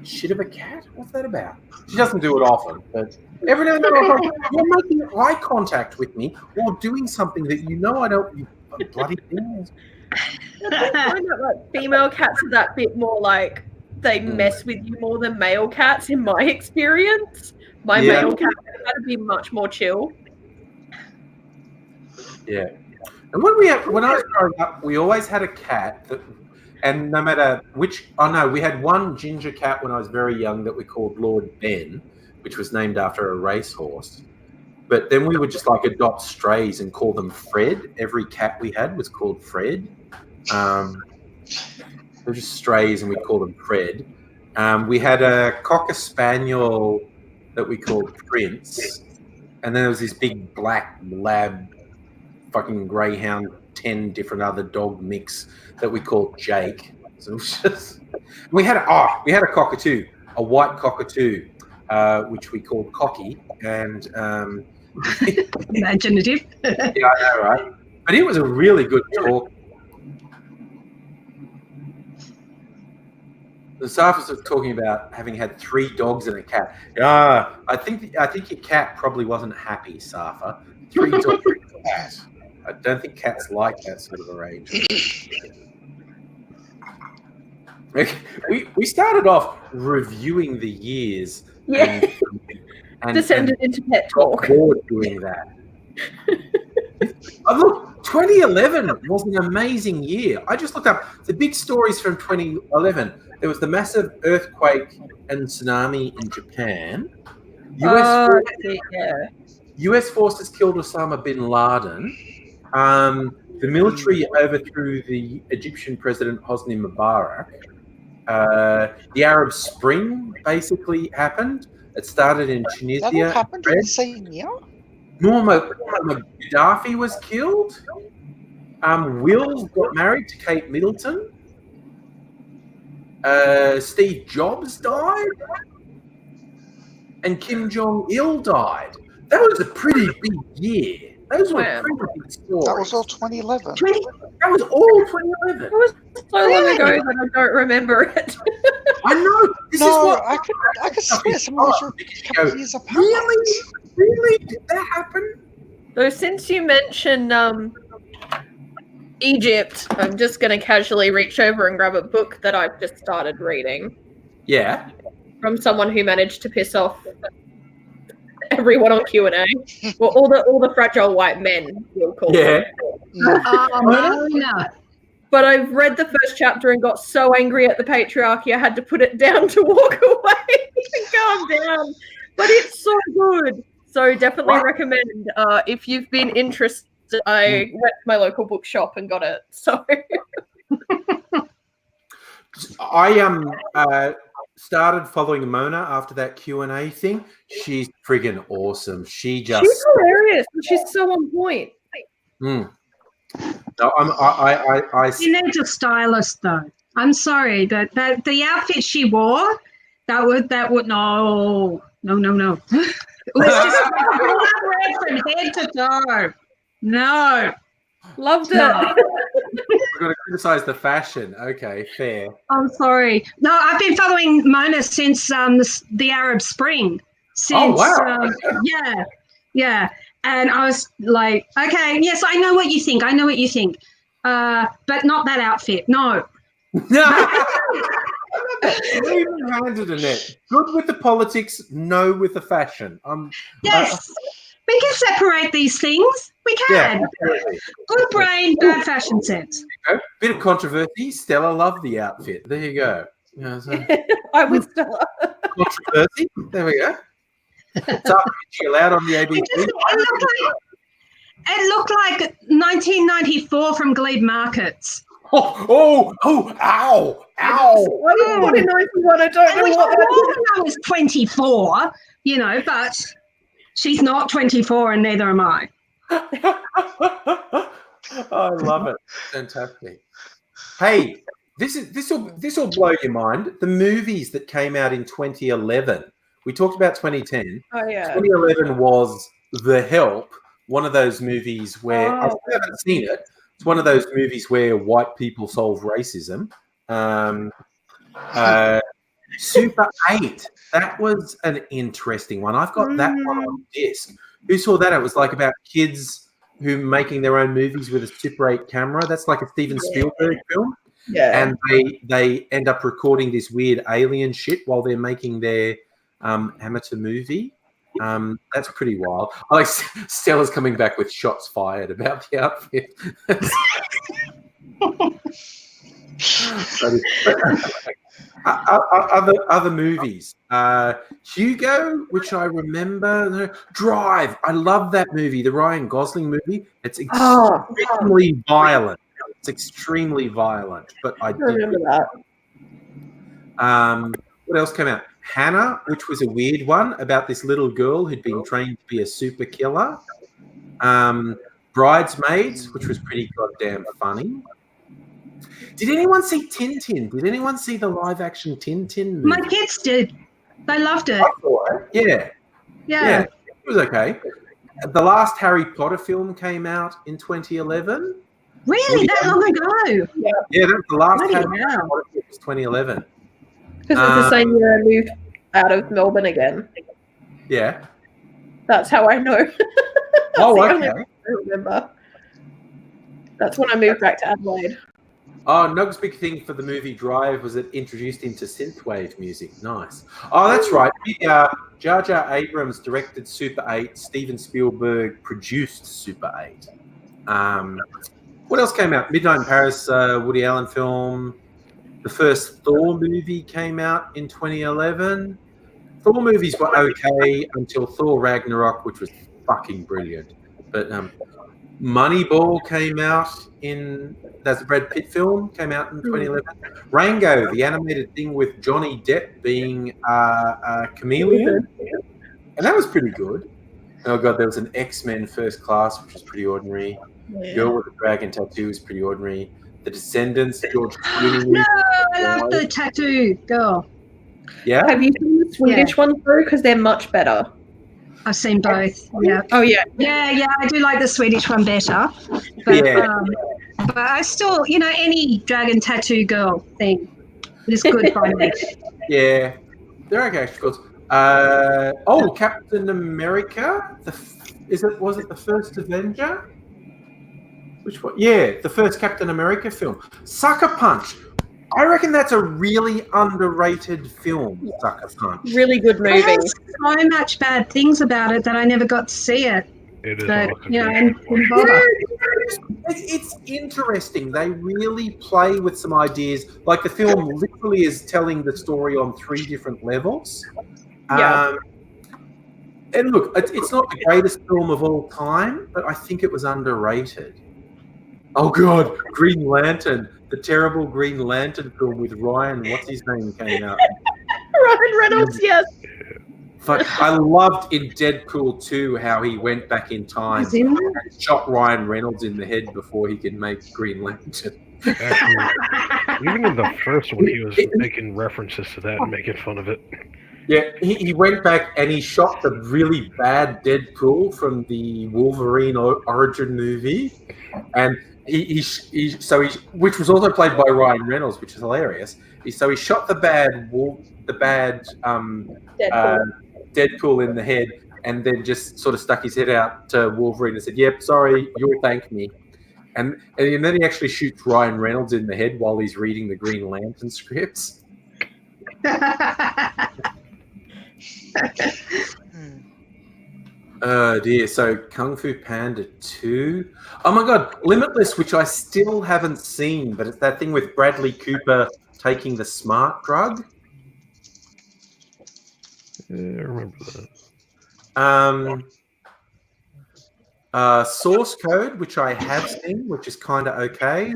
S1: shit of a cat? What's that about? She doesn't do it often, but every now and then I'm like, you're making eye contact with me while doing something that you know I don't, you bloody thing.
S11: I find that like female cats are that bit more like they mess with you more than male cats in my experience. My male cat had to be much more chill.
S1: Yeah. And when I was growing up, we always had a cat that, and no matter which, we had one ginger cat when I was very young that we called Lord Ben, which was named after a racehorse. But then we would just like adopt strays and call them Fred. Every cat we had was called Fred. They're just strays and we call them Fred. We had a Cocker Spaniel that we called Prince. And then there was this big black lab, fucking greyhound, 10 different other dog mix that we called Jake. So it was just, we had a cockatoo, a white cockatoo, which we called Cocky, and
S7: imaginative.
S1: Yeah, I know, right? But it was a really good talk. The Safas are talking about having had 3 dogs and a cat. I think your cat probably wasn't happy, Safa. 3 dogs and a cat. I don't think cats like that sort of arrangement. We started off reviewing the years.
S11: Yeah. And descended into pet talk.
S1: Bored doing that. Look, 2011 was an amazing year. I just looked up the big stories from 2011. There was the massive earthquake and tsunami in Japan. US forces killed Osama bin Laden. The military overthrew the Egyptian president Hosni Mubarak. The Arab Spring basically happened. It started in Tunisia.
S3: That all happened in the same year?
S1: Muammar Gaddafi was killed. Wills got married to Kate Middleton. Steve Jobs died. And Kim Jong-il died. That was a pretty big year. Those were pretty big stories.
S3: That was all 2011.
S1: That was all 2011.
S11: It was so long ago that I don't remember it.
S1: I know.
S3: I could swear some of those were a couple of years apart.
S1: Really? Did that happen?
S11: So since you mentioned Egypt, I'm just going to casually reach over and grab a book that I've just started reading.
S1: Yeah.
S11: From someone who managed to piss off everyone on Q&A. Well, all the fragile white men, we'll call them.
S7: No.
S11: But I've read the first chapter and got so angry at the patriarchy, I had to put it down to walk away and calm down. But it's so good. So definitely recommend. If you've been interested, I went to my local bookshop and got it. So
S1: I started following Mona after that Q&A thing. She's friggin' awesome. She's
S11: hilarious. She's so on point.
S1: No,
S7: You need a stylist, though. I'm sorry that the outfit she wore, that would no. It was just red from head to toe. No.
S11: Loved it.
S1: We're going to criticize the fashion. Okay, fair.
S7: I'm sorry. No, I've been following Mona since the Arab Spring. Since, yeah. And I was like, okay, yes, I know what you think. But not that outfit. No.
S1: Even-handed in it. Good with the politics, no with the fashion.
S7: Yes. We can separate these things. We can.
S1: Yeah,
S7: good brain, bad fashion sense.
S1: Bit of controversy. Stella loved the outfit. There you go. Yeah, so.
S11: I'm with Stella.
S1: Controversy. There we go. So chill out on the ABC.
S7: It looked like 1994 from Glebe Markets.
S1: Ow!
S11: I was born in 91. I don't know what
S7: I was 24, but she's not 24 and neither am I.
S1: I love it. Fantastic. Hey, this will blow your mind. The movies that came out in 2011. We talked about 2010.
S11: Oh yeah.
S1: 2011 was The Help, one of those movies where I haven't seen it. It's one of those movies where white people solve racism. Super 8. That was an interesting one. I've got that one on disc. Who saw that? It was like about kids who making their own movies with a Super 8 camera. That's like a Steven Spielberg film.
S11: Yeah.
S1: And they end up recording this weird alien shit while they're making their amateur movie. That's pretty wild. I like Stella's coming back with shots fired about the outfit. Other movies. Hugo, which I remember. Drive. I love that movie, the Ryan Gosling movie. It's extremely violent. It's extremely violent, but I
S11: remember that.
S1: What else came out? Hannah, which was a weird one about this little girl who'd been trained to be a super killer. Bridesmaids, which was pretty goddamn funny. Did anyone see Tintin? Did anyone see the live-action Tintin movie?
S7: My kids did. They loved it.
S1: I thought, yeah. It was okay. The last Harry Potter film came out in 2011.
S7: Really? That long ago?
S1: Yeah, that was the last Harry Potter film was 2011.
S11: Because it's the same year I moved out of Melbourne again.
S1: Yeah.
S11: That's how I know.
S1: Okay.
S11: I remember. That's when I moved back to Adelaide.
S1: Oh, Nug's big thing for the movie Drive was it introduced him to synthwave music. Nice. Oh, that's right. Jar Jar Abrams directed Super 8. Steven Spielberg produced Super 8. What else came out? Midnight in Paris, Woody Allen film. The first Thor movie came out in 2011. Thor movies were okay until Thor Ragnarok, which was fucking brilliant. But Moneyball came out that's a Brad Pitt film, came out in 2011. Rango, the animated thing with Johnny Depp being a chameleon. And that was pretty good. Oh, God, there was an X-Men First Class, which was pretty ordinary.
S11: Yeah.
S1: Girl with a Dragon Tattoo is pretty ordinary. The Descendants, George Clooney.
S7: No, I love the tattoo girl.
S1: Yeah?
S11: Have you seen the Swedish ones, though? Because they're much better.
S7: I've seen both. Yeah.
S11: Oh, yeah.
S7: Yeah, I do like the Swedish one better. But I still, any dragon tattoo girl thing is good by me.
S1: Yeah. They're okay, of course. Captain America? Was it the first Avenger? Which one? Yeah, the first Captain America film. Sucker Punch. I reckon that's a really underrated film, Sucker Punch.
S11: Really good movie.
S7: I heard so much bad things about it that I never got to see it.
S8: It is
S7: but, didn't bother.
S1: It's interesting. They really play with some ideas. Like the film literally is telling the story on 3 different levels.
S11: Yeah.
S1: And look, it's not the greatest film of all time, but I think it was underrated. Oh, God, Green Lantern. The terrible Green Lantern film with Ryan, what's his name, came out.
S11: Ryan Reynolds, yes.
S1: I loved in Deadpool 2 how he went back in time and shot Ryan Reynolds in the head before he could make Green Lantern.
S8: Actually, even in the first one, he was making references to that and making fun of it.
S1: Yeah, he went back and he shot the really bad Deadpool from the Wolverine origin movie, and which was also played by Ryan Reynolds, which is hilarious. So he shot the bad Deadpool in the head, and then just sort of stuck his head out to Wolverine and said, "Yep, sorry, you'll thank me." And then he actually shoots Ryan Reynolds in the head while he's reading the Green Lantern scripts. Oh dear. So Kung Fu Panda 2. Oh my God, Limitless, which I still haven't seen, but it's that thing with Bradley Cooper taking the smart drug.
S8: Yeah, I remember that.
S1: Source Code, which I have seen, which is kind of okay.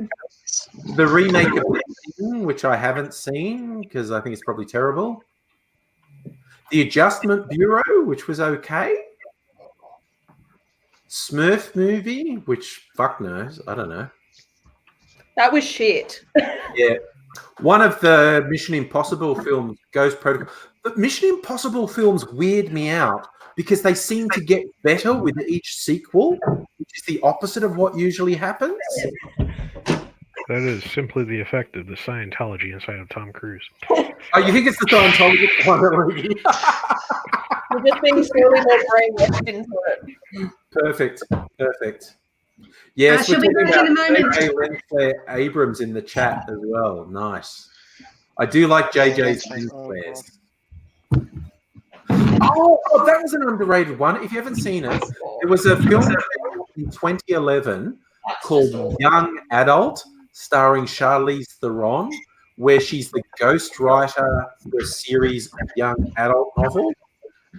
S1: The remake of The Thing, which I haven't seen because I think it's probably terrible. The Adjustment Bureau, which was okay. Smurf movie, which fuck knows, I don't know.
S11: That was shit.
S1: Yeah. One of the Mission Impossible films, Ghost Protocol. But Mission Impossible films weird me out because they seem to get better with each sequel, which is the opposite of what usually happens.
S8: That is simply the effect of the Scientology inside of Tom Cruise.
S1: Oh, you think it's the Scientology one?
S11: We're just being slowly more brainwashed into it.
S1: Perfect. Yes, we're talking about J.J. Lensflare Abrams in the chat as well. Nice. I do like JJ's Lensflares. Oh, that was an underrated one. If you haven't seen it, it was a film in 2011 called Young Adult, starring Charlize Theron, where she's the ghostwriter for a series of young adult novels.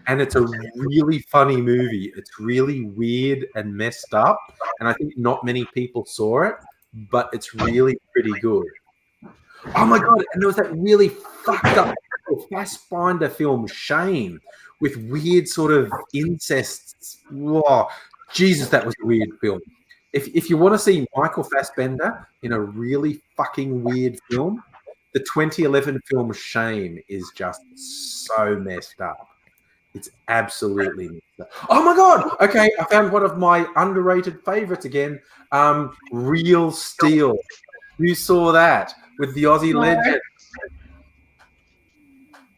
S1: And it's a really funny movie. It's really weird and messed up. And I think not many people saw it, but it's really pretty good. Oh my God. And there was that really fucked up Fassbinder film, Shame, with weird sort of incest. Whoa. Jesus, that was a weird film. If you want to see Michael Fassbender in a really fucking weird film, the 2011 film Shame is just so messed up. It's absolutely messed up. Oh my God! Okay, I found one of my underrated favorites again. Real Steel. Who saw that with the Aussie legend?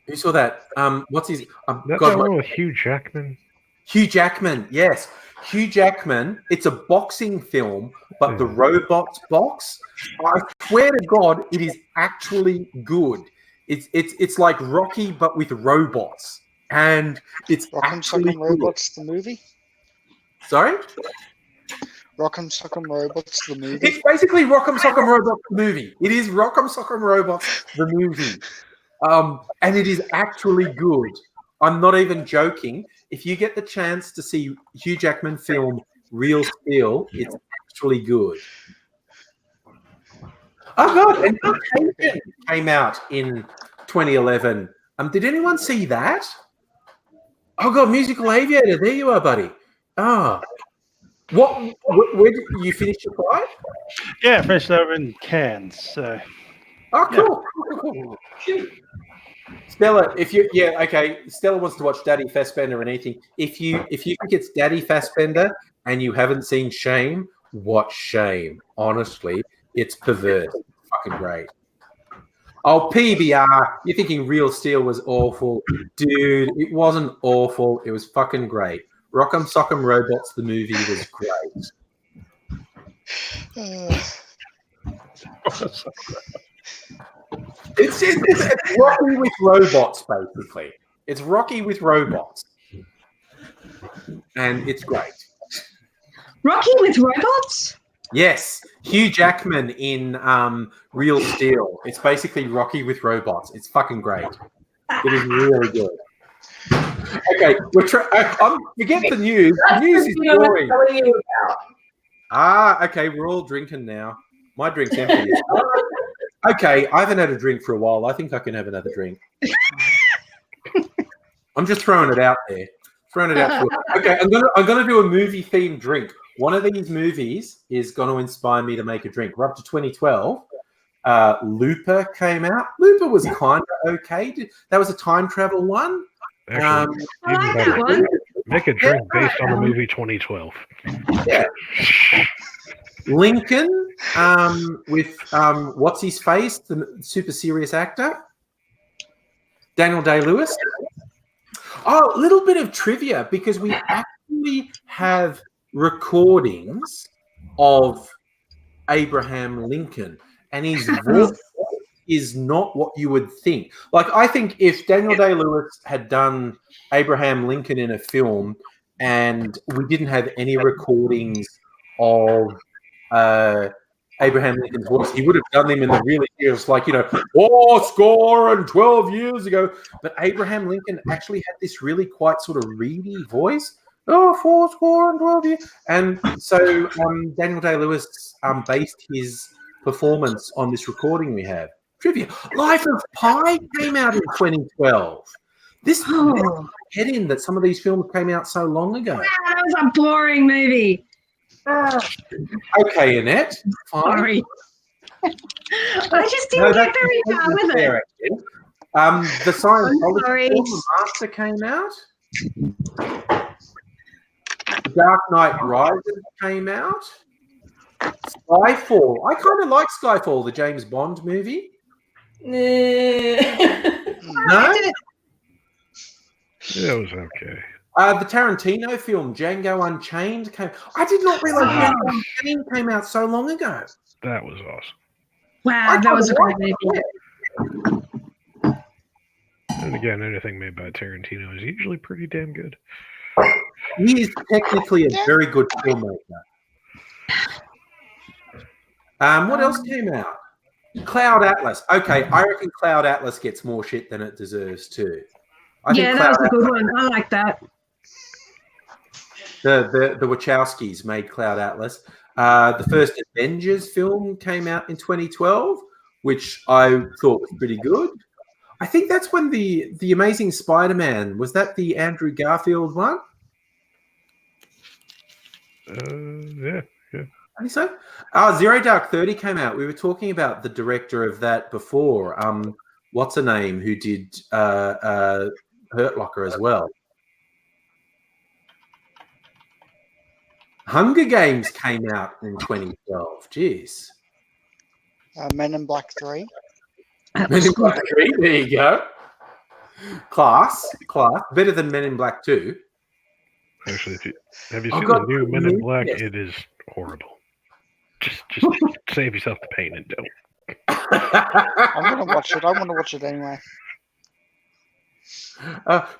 S1: Who saw that? What's his?
S8: That one with Hugh Jackman.
S1: Hugh Jackman, yes. Hugh Jackman. It's a boxing film, but the robots box. I swear to God, it is actually good. It's like Rocky, but with robots, and it's
S3: Rock'em Sock'em Robots the movie.
S1: Sorry.
S3: Rock'em Sock'em Robots the movie.
S1: It's basically Rock'em Sock'em Robots the movie. It is Rock'em Sock'em Robots the movie, and it is actually good. I'm not even joking. If you get the chance to see Hugh Jackman film Real Steel. It's actually good. Oh god, and Contagion came out in 2011. Did anyone see that? Oh god, Musical Aviator. There you are, buddy. Ah, where did you finish your flight?
S9: Yeah, finished over in Cairns. So.
S1: Oh, cool. Cool. Stella, Stella wants to watch Daddy Fassbender and anything. If you think it's Daddy Fassbender and you haven't seen Shame, watch Shame. Honestly, it's perverse. It's fucking great. Oh, PBR, you're thinking Real Steel was awful. Dude, it wasn't awful. It was fucking great. Rock'em Sock'em Robots, the movie, was great. It's Rocky with robots, basically. It's Rocky with robots. And it's great.
S7: Rocky with robots?
S1: Yes. Hugh Jackman in Real Steel. It's basically Rocky with robots. It's fucking great. It is really good. Okay, forget the news. The news is boring. Okay, we're all drinking now. My drink's empty. Okay, I haven't had a drink for a while. I think I can have another drink. I'm just throwing it out there. Okay, I'm gonna do a movie themed drink. One of these movies is going to inspire me to make a drink. We're up to 2012. Looper came out. Looper was kind of okay. That was a time travel one.
S8: Actually, even better. Make a drink based on the movie 2012.
S1: Yeah. Lincoln with what's his face, the super serious actor, Daniel Day-Lewis. Oh, a little bit of trivia because we actually have recordings of Abraham Lincoln, and his voice is not what you would think. Like, I think if Daniel Day-Lewis had done Abraham Lincoln in a film and we didn't have any recordings of Abraham Lincoln's voice, he would have done them in the really years, like, score and 12 years ago. But Abraham Lincoln actually had this really quite sort of reedy voice. 4 and 12 years. And so Daniel Day-Lewis based his performance on this recording we have. Trivia. Life of Pi came out in 2012. This head in that some of these films came out so long ago.
S7: That was a boring movie.
S1: Okay, Annette. Fine.
S7: Sorry. I just didn't get very far with it.
S1: The Scientology film, The Master, came out. Dark Knight Rises came out. Skyfall. I kind of like Skyfall, the James Bond movie. No?
S8: Yeah, it was okay.
S1: The Tarantino film, Django Unchained, came. I did not realize Django Unchained came out so long ago.
S8: That was awesome.
S7: Wow, that was a great movie.
S8: And again, anything made by Tarantino is usually pretty damn good.
S1: He is technically a very good filmmaker. What else came out? Cloud Atlas. Okay, I reckon Cloud Atlas gets more shit than it deserves too.
S7: Yeah, that was a good one. I like that.
S1: The Wachowskis made Cloud Atlas. The first Avengers film came out in 2012, which I thought was pretty good. I think that's when the Amazing Spider-Man, was that the Andrew Garfield one?
S8: Yeah.
S1: I think so. Zero Dark 30 came out. We were talking about the director of that before. What's her name? Who did Hurt Locker as well? Hunger Games came out in 2012. Jeez.
S3: Men in Black 3.
S1: Men in Black 3. There you go. Class. Better than Men in Black 2.
S8: Actually, have you seen the new Men in Black? Yes. It is horrible. Just save yourself the pain and don't.
S3: I'm gonna watch it. I want to watch it anyway.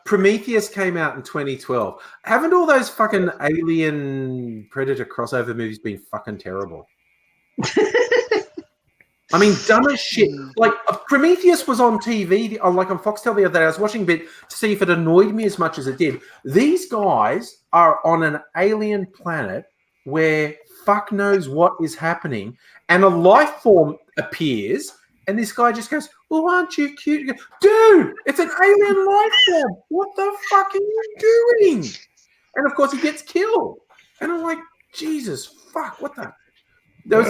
S1: Prometheus came out in 2012. Haven't all those fucking Alien Predator crossover movies been fucking terrible? I mean, dumb as shit. Like, Prometheus was on TV, on Foxtel the other day. I was watching a bit to see if it annoyed me as much as it did. These guys are on an alien planet where fuck knows what is happening, and a life form appears, and this guy just goes, "Oh, aren't you cute?" You go, dude, it's an alien life form. What the fuck are you doing? And of course, he gets killed. And I'm like, Jesus, fuck, what the?
S7: The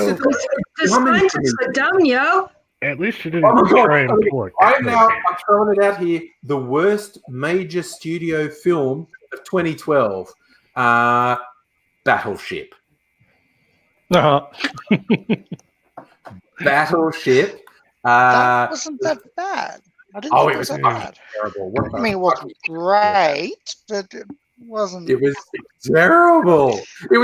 S7: scientists are dumb, yo.
S8: At least it didn't try and port.
S1: I'm throwing it out here. The worst major studio film of 2012, Battleship. Battleship.
S3: That wasn't that bad. I didn't think it was that bad.
S1: Terrible.
S3: I mean, it wasn't great, but it wasn't.
S1: It was terrible. It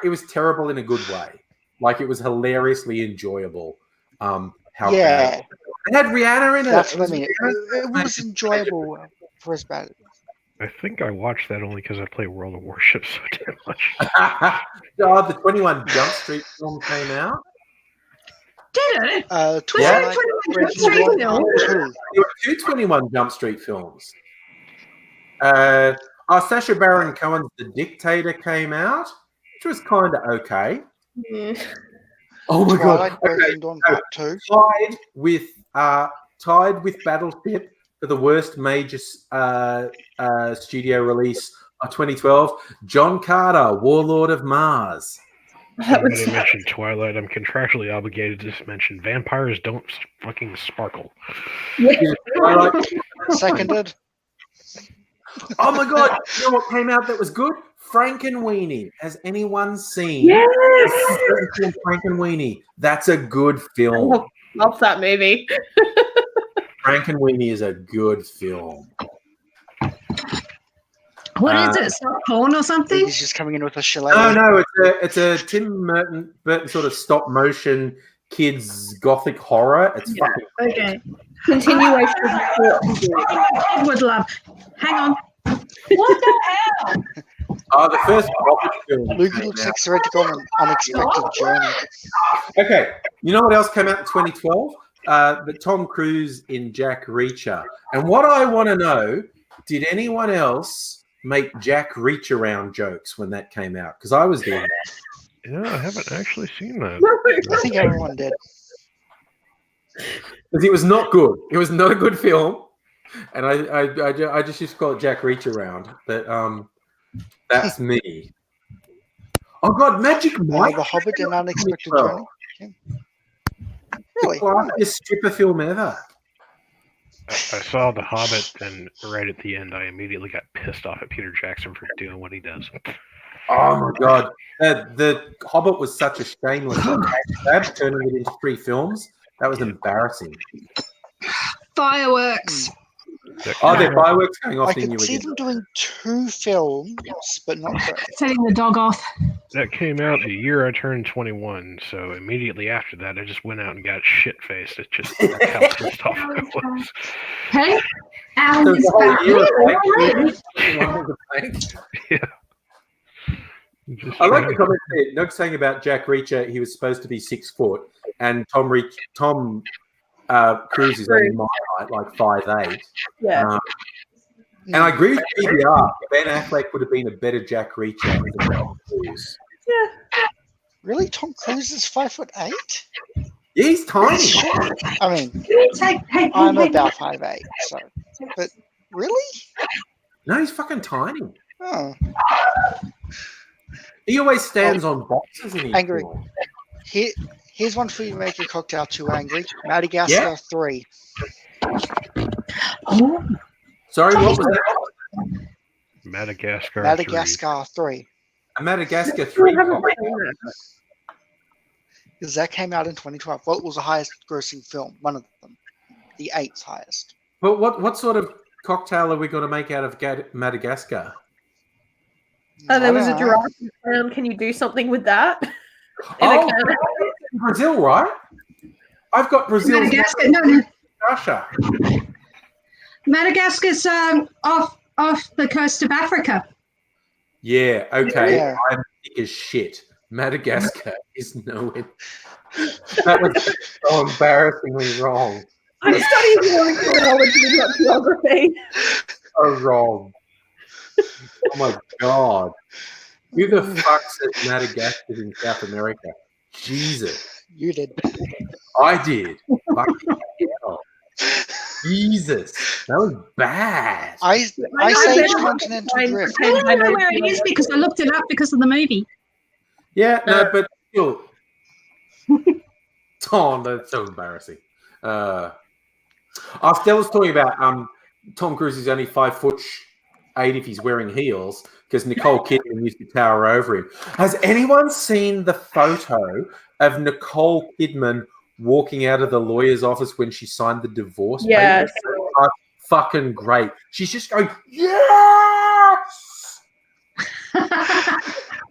S1: was terrible in a good way. Like, it was hilariously enjoyable. How bad. It had Rihanna in it.
S3: That's what I mean. It was enjoyable for as bad.
S8: I think I watched that only because I play World of Warships so damn much.
S1: The 21 Jump Street film came out.
S7: Did it?
S1: There were two 21 Jump Street films. Sacha Baron Cohen's The Dictator came out, which was kind of okay.
S11: Yeah.
S1: Oh my god!
S3: Okay.
S1: Tied with Battleship for the worst major studio release of 2012. John Carter, Warlord of Mars.
S8: Somebody mentioned Twilight. I'm contractually obligated to mention vampires don't fucking sparkle.
S3: Seconded.
S1: Oh my god! You know what came out that was good? Frankenweenie. Has anyone seen?
S11: Yes.
S1: Frankenweenie. That's a good film.
S11: I love that movie.
S1: Frankenweenie is a good film.
S7: What is it? Soft porn or something?
S3: He's just coming in with a shillelagh.
S1: No, it's a Tim Burton sort of stop motion kids gothic horror. It's fucking
S11: okay. Continuation of
S7: I would love. Hang on. What the hell?
S1: The first Hobbit film.
S3: Luke looks like he's ready to go on an unexpected journey.
S1: Okay, you know what else came out in 2012? The Tom Cruise in Jack Reacher. And what I want to know, did anyone else make Jack Reach around jokes when that came out? Because I was doing that.
S8: Yeah, I haven't actually seen that.
S3: I think everyone did.
S1: Because it was not good. It was not a good film. And I just used to call it Jack Reach around. But that's me. Oh god, Magic Mike.
S3: The Hobbit and Unexpected Journey. Yeah. Really?
S1: The classiest stripper film ever.
S8: I saw The Hobbit, and right at the end, I immediately got pissed off at Peter Jackson for doing what he does.
S1: Oh my god, the Hobbit was such a shameless grab, turning it into 3 films. That was embarrassing.
S7: Fireworks.
S1: Oh, there are fireworks going off.
S3: I could see them doing 2 films, but not 3.
S7: Setting the dog off.
S8: That came out the year I turned 21, so immediately after that, I just went out and got shit-faced. It's just that's how pissed off I was.
S7: Hey, Alan is
S8: Yeah.
S1: I like the comment there. Nook saying about Jack Reacher, he was supposed to be 6 foot, and Tom Cruise is only my height, like 5'8".
S11: Yeah.
S1: And I agree with PBR. Ben Affleck would have been a better Jack Reacher than Tom Cruise.
S11: Yeah.
S3: Really? Tom Cruise is 5'8"?
S1: Yeah, he's tiny.
S3: I mean, I'm about 5'8", so. But really?
S1: No, he's fucking tiny.
S3: Oh.
S1: He always stands on boxes and he's
S3: Angry. Here's one for you to make your cocktail too angry. Madagascar 3.
S7: Oh.
S1: Sorry, what was that?
S8: Madagascar
S3: 3.
S1: A Madagascar 3
S3: because that came out in 2012. Well, it was the highest grossing film, one of them. The 8th highest.
S1: But what sort of cocktail are we going to make out of Madagascar?
S11: There was a giraffe in town. Can you do something with that?
S1: Brazil, right? I've got Brazil.
S7: Madagascar, no.
S1: Russia.
S7: Madagascar's off the coast of Africa.
S1: Yeah, okay.
S3: Yeah.
S1: I'm thick as shit. Madagascar is nowhere. That was so embarrassingly wrong.
S11: I'm studying geology, not geography.
S1: So wrong. Oh my god. Who the fuck said Madagascar in South America? Jesus.
S3: You did.
S1: I did. Fucking hell. Jesus. That was bad.
S3: I say it's continental drift.
S7: I don't know where it is because I looked it up because of the movie.
S1: Yeah, no, but still. Oh, that's so embarrassing. Stella was talking about Tom Cruise is only 5'8" if he's wearing heels because Nicole Kidman used to tower over him. Has anyone seen the photo of Nicole Kidman walking out of the lawyer's office when she signed the divorce papers? Fucking great. She's just going, yes!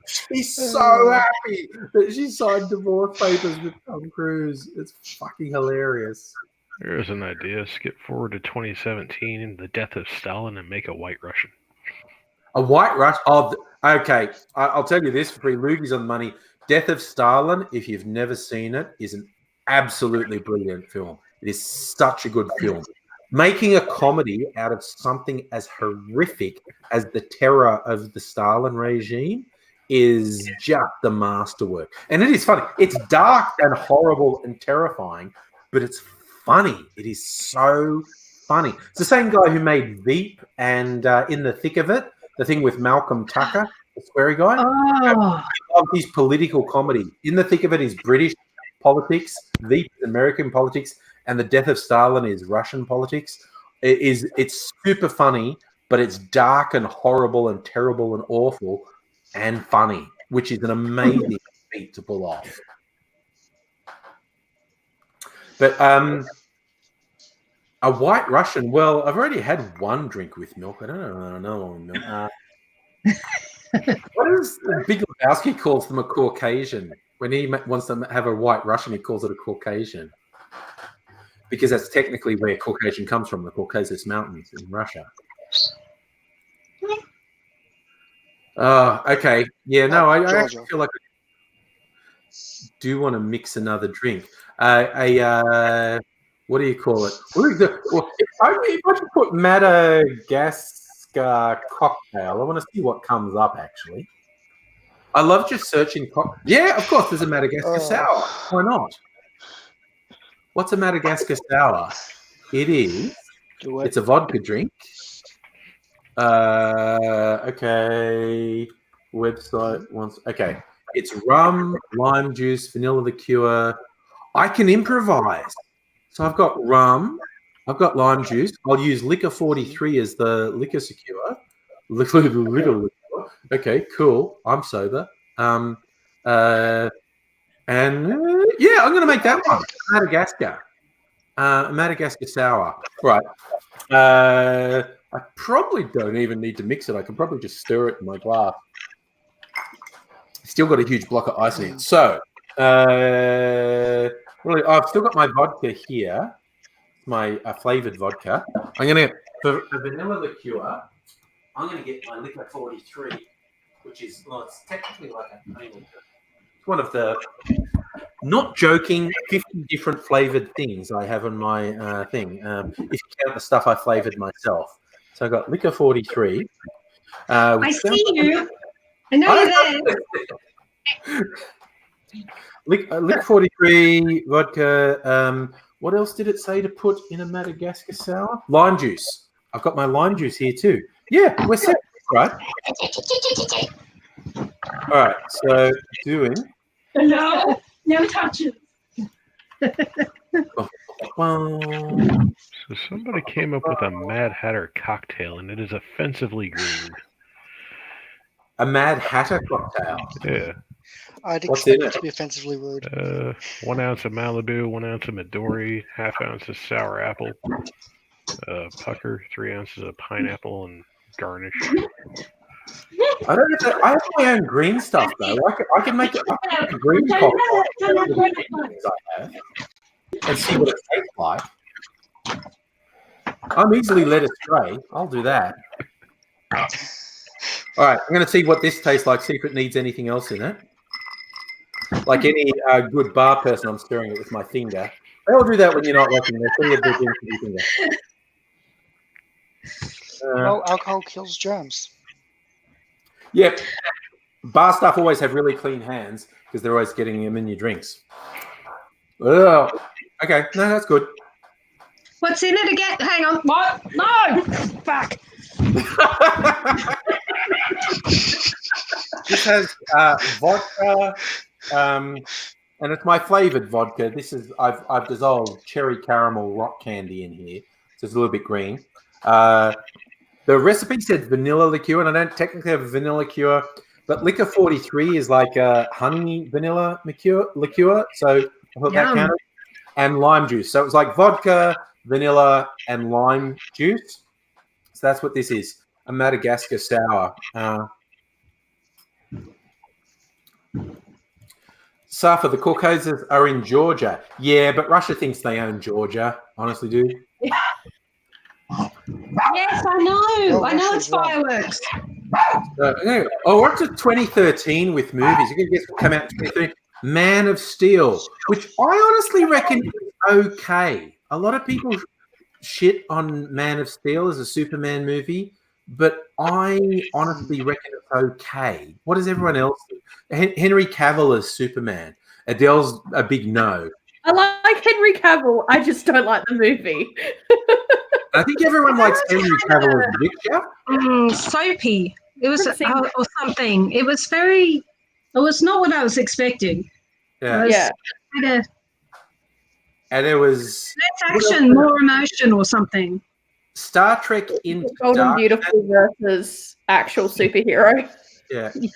S1: She's so happy that she signed divorce papers with Tom Cruise. It's fucking hilarious.
S8: Here's an idea. Skip forward to 2017 and the death of Stalin and make a White Russian.
S1: A White Russian? Oh, okay. I'll tell you this for free. Lugie's on the money. Death of Stalin, if you've never seen it, is an absolutely brilliant film. It is such a good film. Making a comedy out of something as horrific as the terror of the Stalin regime is just the masterwork. And it is funny. It's dark and horrible and terrifying, but it's funny. It is so funny. It's the same guy who made Veep and In the Thick of It, the thing with Malcolm Tucker, the sweary guy. I love his political comedy. In the Thick of It is British politics, Veep is American politics, and The Death of Stalin is Russian politics. It's super funny, but it's dark and horrible and terrible and awful and funny, which is an amazing feat to pull off. But a White Russian, well, I've already had one drink with milk. I don't know another one with milk. What is Big Lebowski calls them a Caucasian? When he wants to have a White Russian, he calls it a Caucasian. Because that's technically where Caucasian comes from, the Caucasus Mountains in Russia. Okay. Yeah, no, I actually feel like I do want to mix another drink. What do you call it? If I should put Madagascar cocktail, I want to see what comes up, actually. I love just searching. Yeah, of course, there's a Madagascar sour. Why not? What's a Madagascar sour? It's a vodka drink. Okay. Website wants. Okay. It's rum, lime juice, vanilla liqueur. I can improvise. So I've got rum. I've got lime juice. I'll use Liquor 43 as the liquor secure. Liquor. Okay, cool. I'm sober. And yeah, I'm going to make that one. Madagascar. Madagascar sour. Right. I probably don't even need to mix it. I can probably just stir it in my glass. Still got a huge block of ice in it. So, really, I've still got my vodka here, my flavored vodka. I'm going to, for vanilla liqueur, I'm going to get my Liquor 43, which is, well, it's technically like a plain liquor. It's one of the, not joking, 50 different flavored things I have on my thing. If you count the stuff I flavored myself. So I got Liquor 43.
S7: I see you. I know you're there.
S1: Liquor 43, vodka. What else did it say to put in a Madagascar sour? Lime juice. I've got my lime juice here too. Yeah, we're set. Right. All right. So doing.
S10: No, never touch it.
S8: So somebody came up with a Mad Hatter cocktail, and it is offensively green.
S1: A Mad Hatter cocktail?
S8: Yeah.
S3: I'd expect it to be offensively rude.
S8: 1 ounce of Malibu, 1 ounce of Midori, ½ ounce of sour apple, pucker, 3 ounces of pineapple, and garnish.
S1: I don't know. I have my own green stuff though. I can make a green cocktail and see what it tastes like. I'm easily led astray. I'll do that. All right, I'm going to see what this tastes like. See if it needs anything else in it. Like any good bar person, I'm stirring it with my finger. They all do that when you're not looking. They're pretty good with your finger.
S3: Well, alcohol kills germs.
S1: Yep, Bar staff always have really clean hands because they're always getting them in your drinks. Ugh. Okay, no, that's good.
S7: What's in it again? Hang on. What? No! Fuck.
S1: This has vodka, and it's my flavored vodka. This is I've dissolved cherry caramel rock candy in here, so it's a little bit green. The recipe said vanilla liqueur, and I don't technically have a vanilla liqueur, but Liquor 43 is like a honey vanilla liqueur, so I thought that counted. And lime juice. So it was like vodka, vanilla, and lime juice. So that's what this is. A Madagascar sour. Safa, the Caucasus are in Georgia. Yeah, but Russia thinks they own Georgia. Honestly, dude.
S7: Yes, I know. I know it's fireworks.
S1: We're up to 2013 with movies. You can guess what came out in 2013. Man of Steel, which I honestly reckon is okay. A lot of people shit on Man of Steel as a Superman movie, but I honestly reckon it's okay. What does everyone else think? Henry Cavill as Superman. Adele's a big no.
S11: I like Henry Cavill. I just don't like the movie.
S1: I think everyone likes Henry Cavill as Witcher.
S7: Soapy. It was or something. It was very. It was not what I was expecting.
S1: Yeah. And it was
S7: less action, more emotion, or something.
S1: Star Trek Into
S11: Golden Beautiful versus actual superhero.
S1: Yeah. Yes.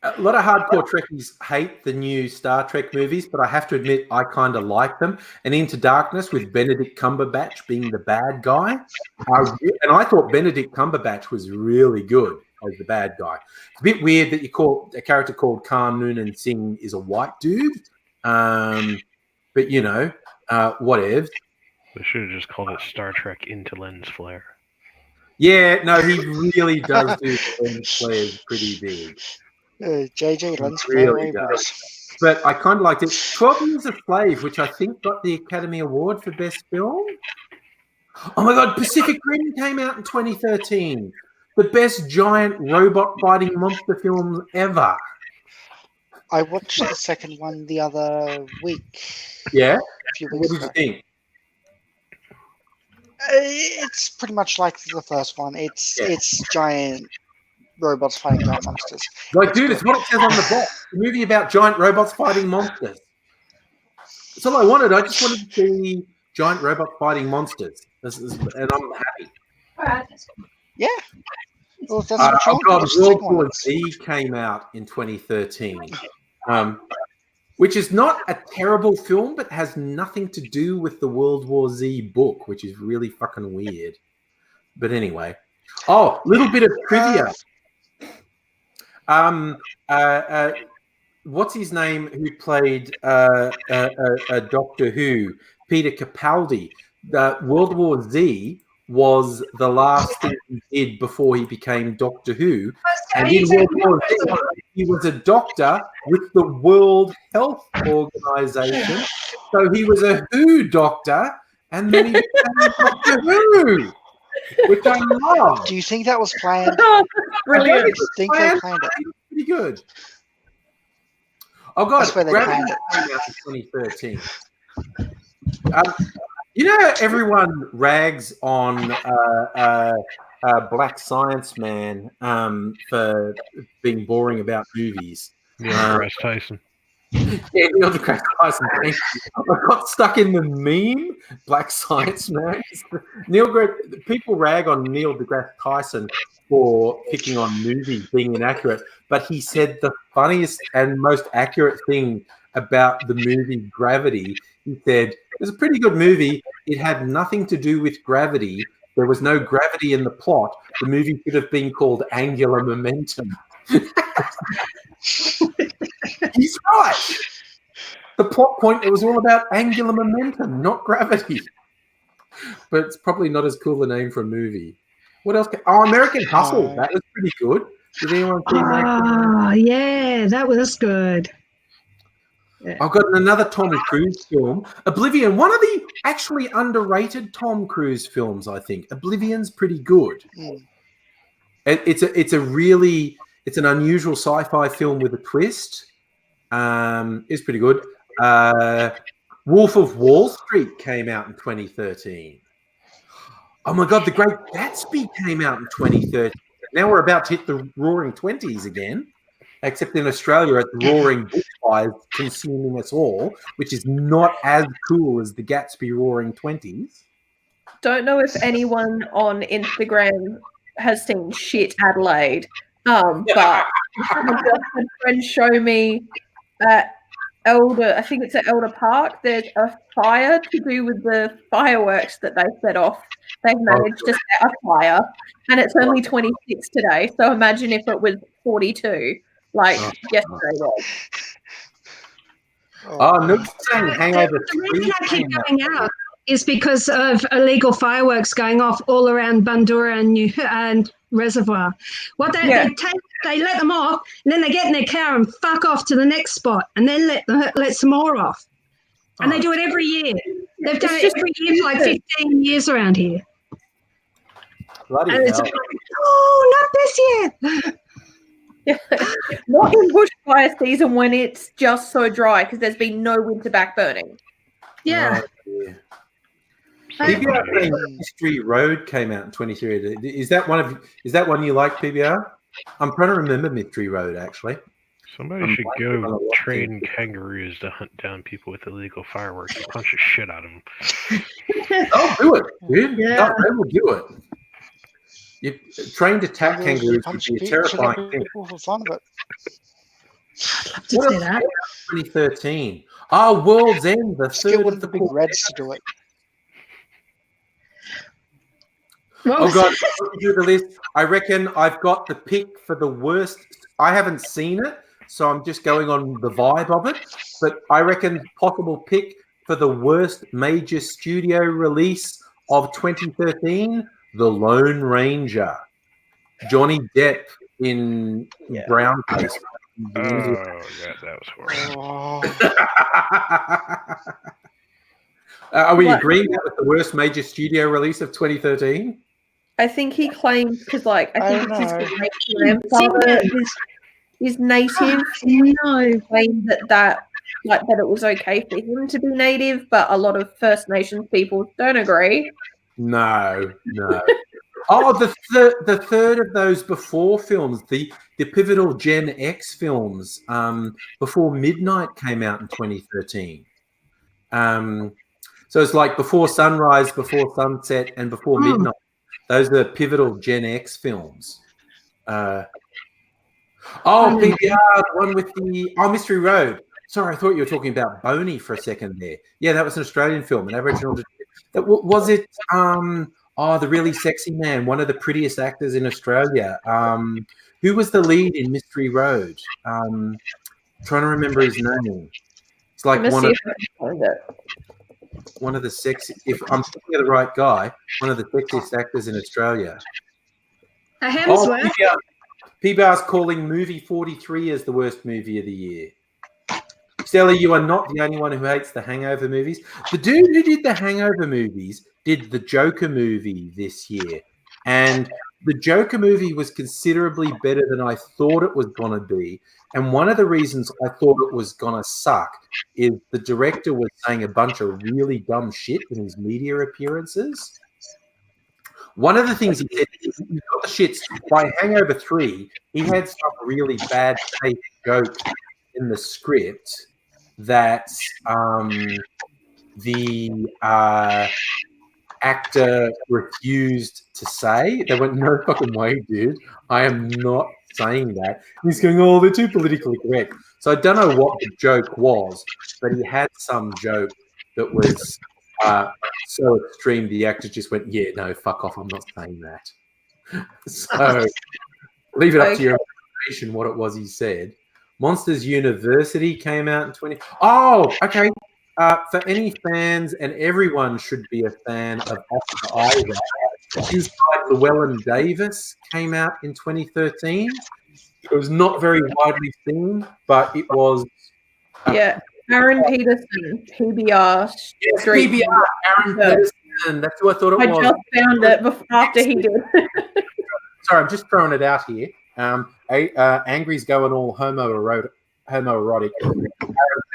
S1: A lot of hardcore Trekkies hate the new Star Trek movies, but I have to admit I kind of like them. And Into Darkness with Benedict Cumberbatch being the bad guy. And I thought Benedict Cumberbatch was really good as the bad guy. It's a bit weird that you call a character called Khan Noonan Singh is a white dude. But, you know, whatever.
S8: They should have just called it Star Trek Into Lens Flare.
S1: Yeah, no, he really does do lens flares pretty big.
S3: JJ Lens
S1: really does. But I kind of liked it. 12 Years a Slave, which I think got the Academy Award for Best Film. Oh my God, Pacific Rim came out in 2013. The best giant robot fighting monster film ever.
S3: I watched the second one the other week.
S1: Yeah?
S3: A few weeks
S1: what did you think?
S3: It's pretty much like the first one. It's giant robots fighting giant monsters.
S1: Like, dude, it's what it says on the box. A movie about giant robots fighting monsters. That's all I wanted. I just wanted to see giant robots fighting monsters. And I'm happy.
S3: Yeah. Well, that's what you want.
S1: World War Z came out in 2013, which is not a terrible film, but has nothing to do with the World War Z book, which is really fucking weird. But anyway. Oh, little bit of trivia. What's his name who played Doctor Who? Peter Capaldi. World War Z was the last thing he did before he became Doctor Who. And in World War Z, he was a doctor with the World Health Organization. So he was a Who doctor, and then he became Doctor Who, which I love.
S3: Do you think that was planned?
S11: Brilliant.
S3: I think they planned it.
S1: Pretty good. Oh God,
S3: that's where they planned it.
S1: Came out in 2013. You know, everyone rags on Black Science Man for being boring about movies.
S8: Neil deGrasse Tyson.
S1: Yeah, Neil deGrasse Tyson. I got stuck in the meme, Black Science Man. People rag on Neil deGrasse Tyson for picking on movies being inaccurate, but he said the funniest and most accurate thing about the movie Gravity. He said, it was a pretty good movie. It had nothing to do with gravity. There was no gravity in the plot. The movie should have been called Angular Momentum. He's right. The plot point, it was all about angular momentum, not gravity. But it's probably not as cool a name for a movie. What else? American Hustle. That was pretty good. Did anyone see that?
S7: Oh, yeah, that was good.
S1: Yeah. I've got another Tom Cruise film, Oblivion, one of the actually underrated Tom Cruise films, I think. Oblivion's pretty good. It's an unusual sci-fi film with a twist. It's pretty good. Wolf of Wall Street came out in 2013. Oh my God, The Great Gatsby came out in 2013. Now we're about to hit the roaring 20s again, except in Australia at the roaring bushfires consuming us all, which is not as cool as the Gatsby roaring 20s.
S11: Don't know if anyone on Instagram has seen Shit Adelaide, but I had a friend show me at I think it's at Elder Park, there's a fire to do with the fireworks that they set off. They've managed to set a fire, and it's only 26 today, so imagine if it was 42, like yesterday was.
S1: No, saying Hangover
S7: The reason I keep going out is because of illegal fireworks going off all around Bundoora and Reservoir. What they let them off, and then they get in their car and fuck off to the next spot, and then let some more off. And they do it every year. They've done it every year for like 15 years around here.
S1: Bloody
S7: and
S1: hell.
S7: it's like, oh, not this year.
S11: Not in bushfire season when it's just so dry because there's been no winter back burning.
S7: Yeah.
S1: PBR Mystery Road came out in 2023. Is that one you like, PBR? I'm trying to remember Mystery Road actually.
S8: Somebody should go train kangaroos to hunt down people with illegal fireworks and punch the shit out of them.
S1: Oh, do it, dude.
S7: Yeah.
S1: They will do it. Trained attack kangaroos would be a terrifying thing.
S3: For fun of it.
S1: What else came out in 2013? Oh, World's End, the
S3: Just get
S1: third
S3: one
S1: of
S3: of the
S1: the
S3: big reds to do it.
S1: Oh God, do the list. I reckon I've got the pick for the worst. I haven't seen it, so I'm just going on the vibe of it. But I reckon possible pick for the worst major studio release of 2013, The Lone Ranger. Johnny Depp in brown face.
S8: Oh, that was horrible.
S1: Are we agreeing that was the worst major studio release of 2013?
S11: I think he claims because, like, I think it's his
S7: grandfather
S11: is native.
S7: No,
S11: Claimed that it was okay for him to be native, but a lot of First Nations people don't agree.
S1: No. Oh, the third of those Before films, the pivotal Gen X films, Before Midnight came out in 2013. So it's like Before Sunrise, Before Sunset, and Before Midnight. Those are pivotal Gen X films. PBR, the one with the Mystery Road. Sorry, I thought you were talking about Boney for a second there. Yeah, that was an Australian film, an Aboriginal. Was it? The really sexy man, one of the prettiest actors in Australia. Who was the lead in Mystery Road? Trying to remember his name. It's like one of the sexy. If I'm thinking of the right guy, one of the sexiest actors in Australia. PBR's calling movie 43 as the worst movie of the year. Stella, you are not the only one who hates the Hangover movies. The dude who did the Hangover movies did the Joker movie this year. And the Joker movie was considerably better than I thought it was going to be. And one of the reasons I thought it was going to suck is the director was saying a bunch of really dumb shit in his media appearances. One of the things he said, he got the shits by Hangover 3, he had some really bad faith jokes in the script that the actor refused to say. They went, no fucking way, dude. I am not saying that. And he's going, oh, they're too politically correct. So I don't know what the joke was, but he had some joke that was so extreme the actor just went, yeah, no, fuck off. I'm not saying that. So leave it up to your imagination what it was he said. Monsters University came out in 20. Oh, okay. For any fans, and everyone should be a fan of Oscar Isaac, Inside Llewellyn Davis came out in 2013. It was not very widely seen, but it was.
S11: Aaron Peterson, PBR.
S1: Yes, PBR, Aaron Peterson. That's who I thought it was.
S11: I just found it after he did.
S1: sorry, I'm just throwing it out here. Angry's going all homoerotic. Aaron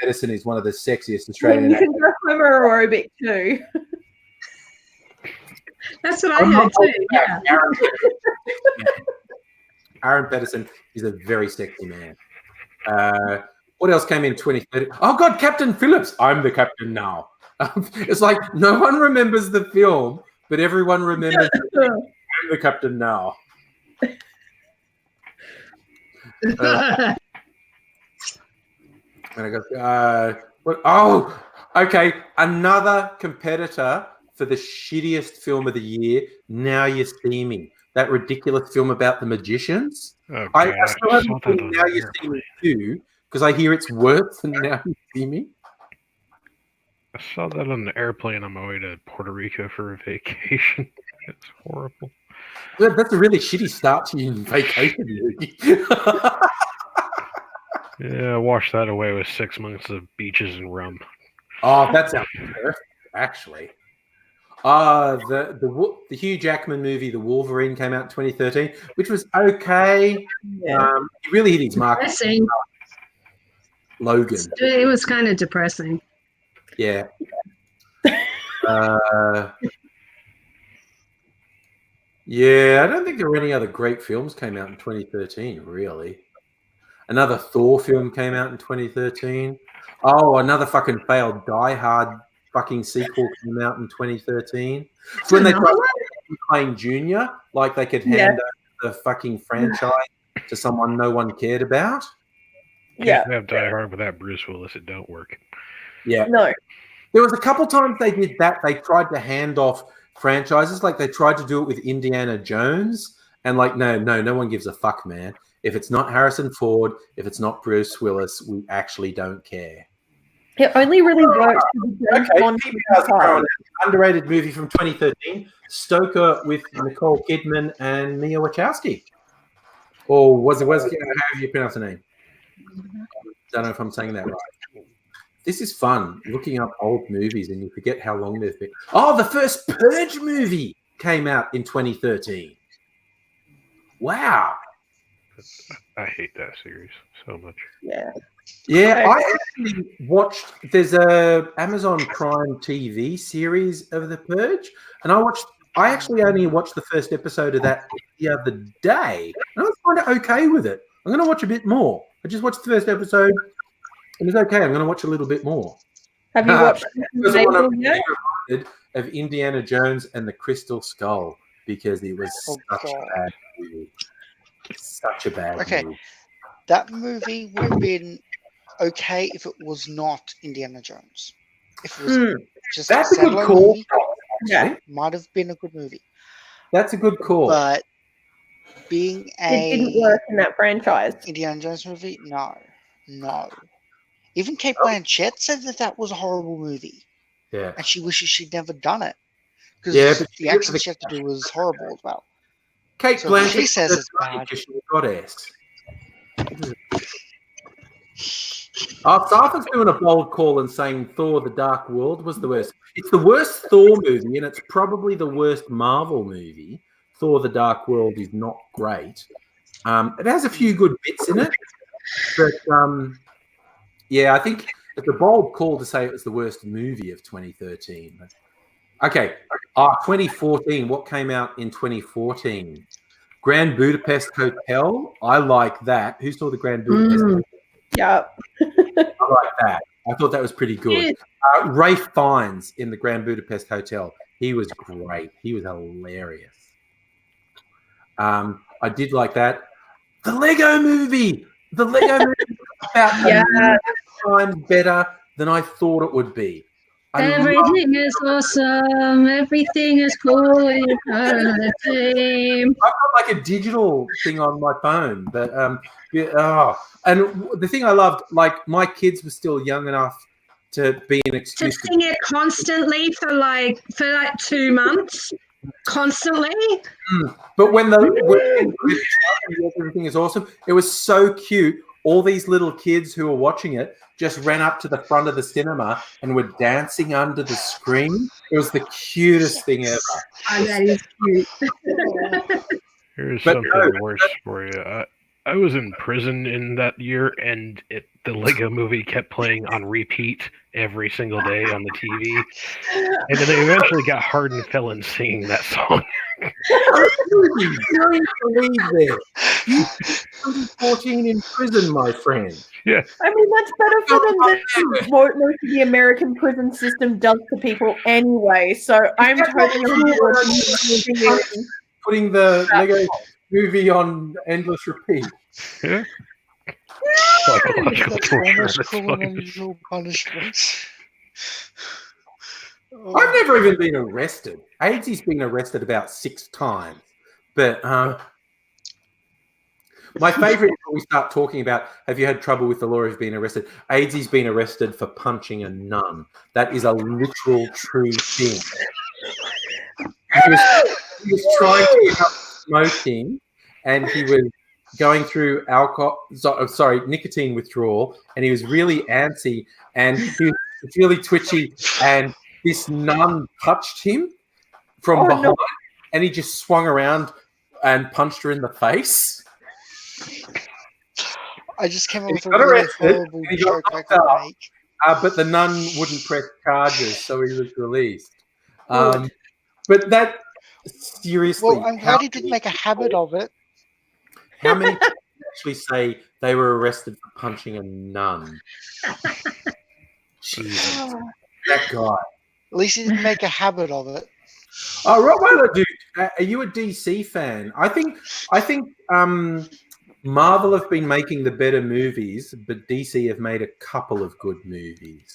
S1: Pedersen is one of the sexiest Australian
S11: actors. You can go homoerotic too.
S7: That's what I heard too. Yeah.
S1: Aaron Pedersen is a very sexy man. What else came in 2030? Oh God, Captain Phillips. I'm the captain now. It's like no one remembers the film, but everyone remembers I'm the captain now. And I go, what? Oh, okay. Another competitor for the shittiest film of the year. Now You See Me. That ridiculous film about the magicians.
S8: Oh,
S1: I still haven't seen Now You See Me 2 because I hear it's worse than Now You See Me.
S8: I saw that on the airplane on my way to Puerto Rico for a vacation. It's horrible.
S1: Well, that's a really shitty start to your vacation movie.
S8: Yeah, I washed that away with 6 months of beaches and rum.
S1: Oh, that sounds perfect, actually. The Hugh Jackman movie, The Wolverine, came out in 2013, which was okay.
S7: Yeah.
S1: He really hit his mark.
S7: Depressing.
S1: Logan.
S7: It was kind of depressing.
S1: Yeah. Yeah, I don't think there were any other great films came out in 2013, really. Another Thor film came out in 2013. Oh, another fucking failed Die Hard fucking sequel came out in 2013. So when they tried playing Junior, like they could hand over the fucking franchise to someone no one cared about.
S8: Can't have Die Hard without Bruce Willis. It don't work.
S1: Yeah.
S11: No.
S1: There was a couple times they did that. They tried to hand off franchises. Like they tried to do it with Indiana Jones. And like, no one gives a fuck, man. If it's not Harrison Ford, if it's not Bruce Willis, we actually don't care.
S11: It only really works.
S1: Okay, underrated movie from 2013, Stoker with Nicole Kidman and Mia Wachowski. Or how do you pronounce the name? Don't know if I'm saying that right. This is fun, looking up old movies and you forget how long they've been. Oh, the first Purge movie came out in 2013. Wow.
S8: I hate that series so much.
S1: Yeah, I actually watched. There's a Amazon Prime TV series of The Purge, and I actually only watched the first episode of that the other day, and I was kind of okay with it. I'm going to watch a bit more. I just watched the first episode, and it's okay. I'm going to watch a little bit more.
S11: Have you watched
S1: of Indiana Jones and the Crystal Skull because it was such a bad movie. Such a bad movie.
S3: That movie would have been okay if it was not Indiana Jones. If it was just
S1: that's a good call.
S3: Movie, might have been a good movie.
S1: That's a good call.
S3: But being
S11: it didn't work in that franchise.
S3: Indiana Jones movie, no. Even Kate Blanchett said that was a horrible movie.
S1: Yeah,
S3: and she wishes she'd never done it because the accent she had to do was horrible as well.
S1: Kate Blanchett
S3: says it's bad.
S1: She was goddess. Sarther's doing a bold call and saying Thor: The Dark World was the worst. It's the worst Thor movie, and it's probably the worst Marvel movie. Thor: The Dark World is not great. It has a few good bits in it, but I think it's a bold call to say it was the worst movie of 2013. Okay, 2014. What came out in 2014? Grand Budapest Hotel. I like that. Who saw the Grand Budapest Hotel?
S11: Yeah.
S1: I like that. I thought that was pretty good. Ralph Fiennes in the Grand Budapest Hotel. He was great. He was hilarious. I did like that. The Lego Movie. The Lego Movie about times better than I thought it would be.
S7: Everything is awesome. Everything is cool. I've
S1: got like a digital thing on my phone, but and the thing I loved, like my kids were still young enough to be an excuse
S7: to sing it constantly for like 2 months, constantly.
S1: But when everything is awesome, it was so cute. All these little kids who were watching it just ran up to the front of the cinema and were dancing under the screen. It was the cutest thing ever.
S7: Oh, that is cute.
S8: Here's something worse for you. I was in prison in that year, and the Lego movie kept playing on repeat every single day on the TV. And then they eventually got hardened felons singing that song.
S1: You believe this? You 2014 in prison, my friend.
S8: Yeah.
S11: I mean, that's better for them than what most of the American prison system does to people anyway. So I'm totally on board with
S1: putting the Lego movie on endless repeat.
S8: Yeah.
S3: Psychological torture. Almost cruel and unusual punishments.
S1: I've never even been arrested. AIDS's been arrested about 6 times. But my favourite is when we start talking about, have you had trouble with the law of being arrested? AIDS's been arrested for punching a nun. That is a literal true thing. He was trying to give up smoking, and he was going through nicotine withdrawal, and he was really antsy, and he was really twitchy, and this nun touched him from behind, and he just swung around and punched her in the face.
S3: I just came up with a really horrible joke I could make.
S1: But the nun wouldn't press charges, so he was released. But that, seriously...
S3: Well, I'm glad he didn't make a habit of it.
S1: How many people actually say they were arrested for punching a nun? Jesus. That guy.
S3: At least he didn't make a habit of it.
S1: Oh, Rottweiler, dude, are you a DC fan? I think Marvel have been making the better movies, but DC have made a couple of good movies.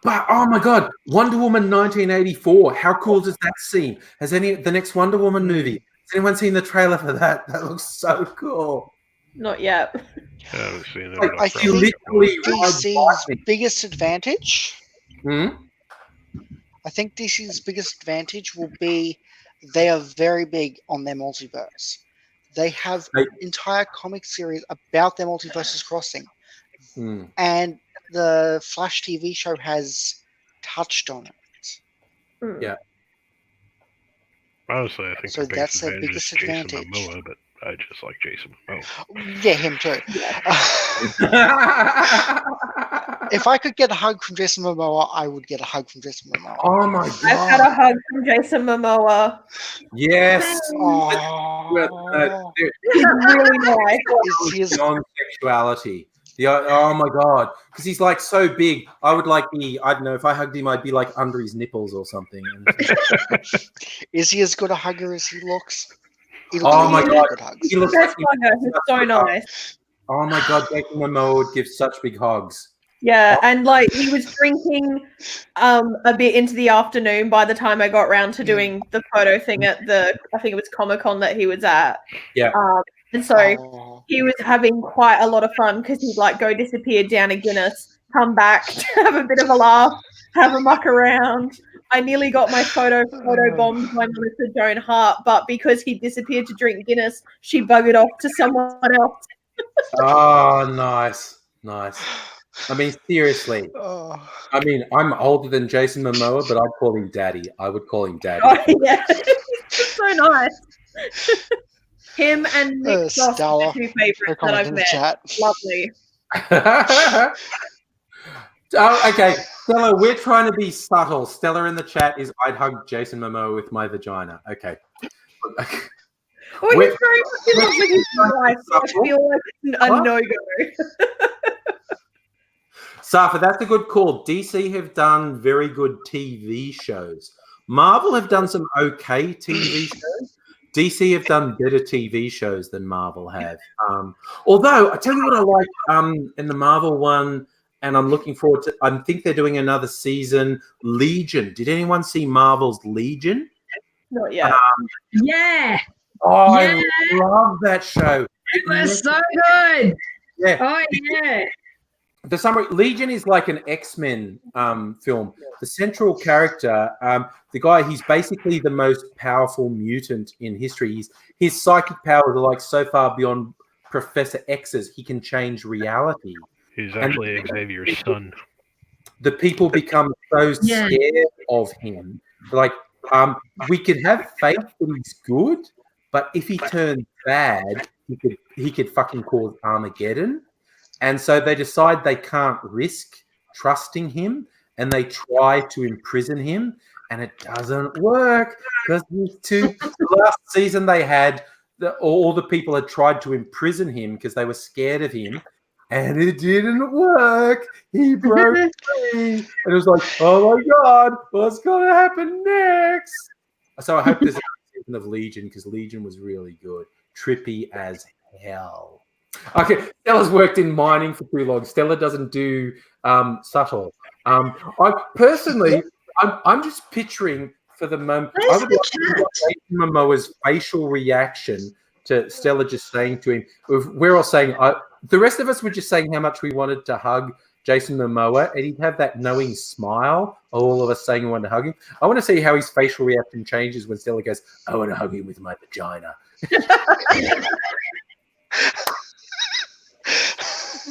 S1: But oh my God, Wonder Woman 1984! How cool does that seem? Has the next Wonder Woman movie? Has anyone seen the trailer for that? That looks so cool.
S11: Not yet.
S8: I haven't seen it.
S3: I think DC's biggest advantage. I think DC's biggest advantage will be they are very big on their multiverse. They have an entire comic series about their multiverses crossing, and the Flash TV show has touched on it.
S1: Yeah.
S8: Honestly, I think
S3: so. That's their biggest advantage.
S8: Momoa, but I just like Jason Momoa.
S3: Yeah, him too. If I could get a hug from Jason Momoa, I would get a hug from Jason Momoa.
S1: Oh my God!
S11: I've had a hug from Jason Momoa.
S1: Yes.
S11: He's really nice.
S1: His non-sexuality. Oh my God, because he's like so big. I would like be, I don't know, if I hugged him, I'd be like under his nipples or something.
S3: Is he as good a hugger as he looks?
S1: Oh my God,
S11: he looks like he's so nice.
S1: Oh my God, Jason Momoa would give such big hugs.
S11: Yeah, and like he was drinking a bit into the afternoon by the time I got round to doing the photo thing at I think it was Comic-Con that he was at.
S1: Yeah.
S11: And so he was having quite a lot of fun because he'd like go disappear down a Guinness, come back, have a bit of a laugh, have a muck around. I nearly got my photo bombed by Melissa Joan Hart, but because he disappeared to drink Guinness, she buggered off to someone else.
S1: Oh, nice. I mean, seriously. I mean, I'm older than Jason Momoa, but I'd call him Daddy. I would call him Daddy.
S11: Oh, yeah. He's so nice. Him and Nick Frost are the two favorites that I've met. Lovely.
S1: Oh, okay. Stella, we're trying to be subtle. Stella in the chat is, I'd hug Jason Momoa with my vagina. Okay.
S11: Oh, he's very much in love with his wife. I feel like it's a no-go.
S1: Safa, that's a good call. DC have done very good TV shows. Marvel have done some okay TV shows. DC have done better TV shows than Marvel have. Although, I tell you what I like in the Marvel one, and I'm looking forward to, I think they're doing another season, Legion. Did anyone see Marvel's Legion?
S11: Not yet.
S7: Yeah.
S1: Oh, yeah. I love that show.
S7: It was so good.
S1: Yeah.
S7: Oh, yeah.
S1: The summary, Legion is like an X-Men film. The central character, the guy, he's basically the most powerful mutant in history. His psychic powers are like so far beyond Professor X's, he can change reality.
S8: He's actually Xavier's son.
S1: The people become so scared of him. Like we can have faith that he's good, but if he turns bad, he could fucking cause Armageddon. And so they decide they can't risk trusting him, and they try to imprison him, and it doesn't work because last season they had all the people had tried to imprison him because they were scared of him, and it didn't work. He broke free, and it was like, oh my god, what's going to happen next? So I hope there's a season of Legion because Legion was really good, trippy as hell. Okay, Stella's worked in mining for too long. Stella doesn't do subtle. I personally, I'm just picturing for the moment. I would like Jason Momoa's facial reaction to Stella just saying to him. We're all saying. The rest of us were just saying how much we wanted to hug Jason Momoa, and he'd have that knowing smile. All of us saying we wanted to hug him. I want to see how his facial reaction changes when Stella goes, "I want to hug him with my vagina."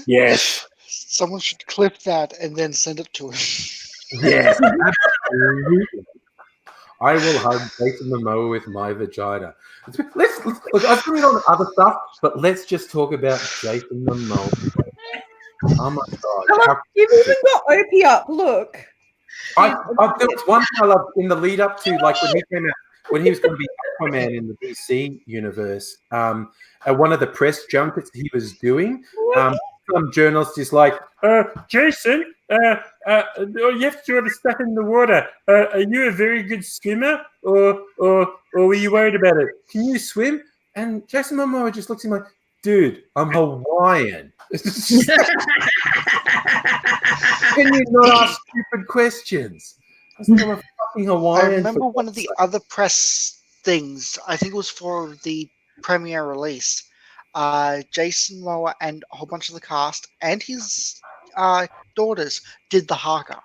S1: Yes.
S3: Someone should clip that and then send it to him.
S1: Yes. Absolutely. I will hug Jason Momoa with my vagina. Let's look, I've put it on other stuff, but let's just talk about Jason Momoa. Oh my god.
S11: Hello, you've even got Opie up, look.
S1: There was one thing I loved in the lead up to, like when he came out, when he was going to be Aquaman in the DC universe, at one of the press junkets he was doing, some journalist is like, Jason, you have to throw the stuff in the water. Are you a very good swimmer, or were you worried about it? Can you swim? And Jason Momoa just looks at him like, dude, I'm Hawaiian. Can you not ask stupid questions? I'm a fucking Hawaiian.
S3: I remember one of the other press things, I think it was for the premiere release. Jason Momoa and a whole bunch of the cast and his daughters did the haka.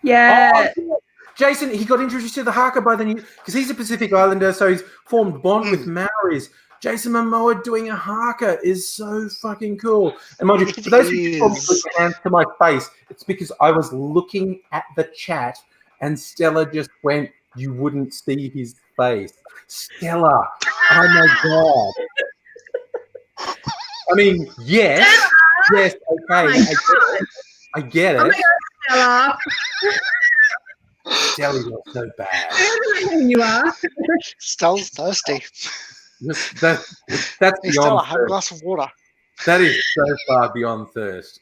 S11: Yeah.
S1: Oh, Jason, he got introduced to the haka by the new, because he's a Pacific Islander, so he's formed bond with Maoris. Jason Momoa doing a haka is so fucking cool. And mind you, for those who told me to put your hands to my face, it's because I was looking at the chat and Stella just went, you wouldn't see his face. Stella, oh my god. I mean, yes, okay, I get it.
S7: Oh my god,
S1: Stella, you're so bad.
S7: I know who you are.
S3: Stella's thirsty.
S1: That's
S3: hey, Stella, have a glass of water.
S1: That is so far beyond thirst.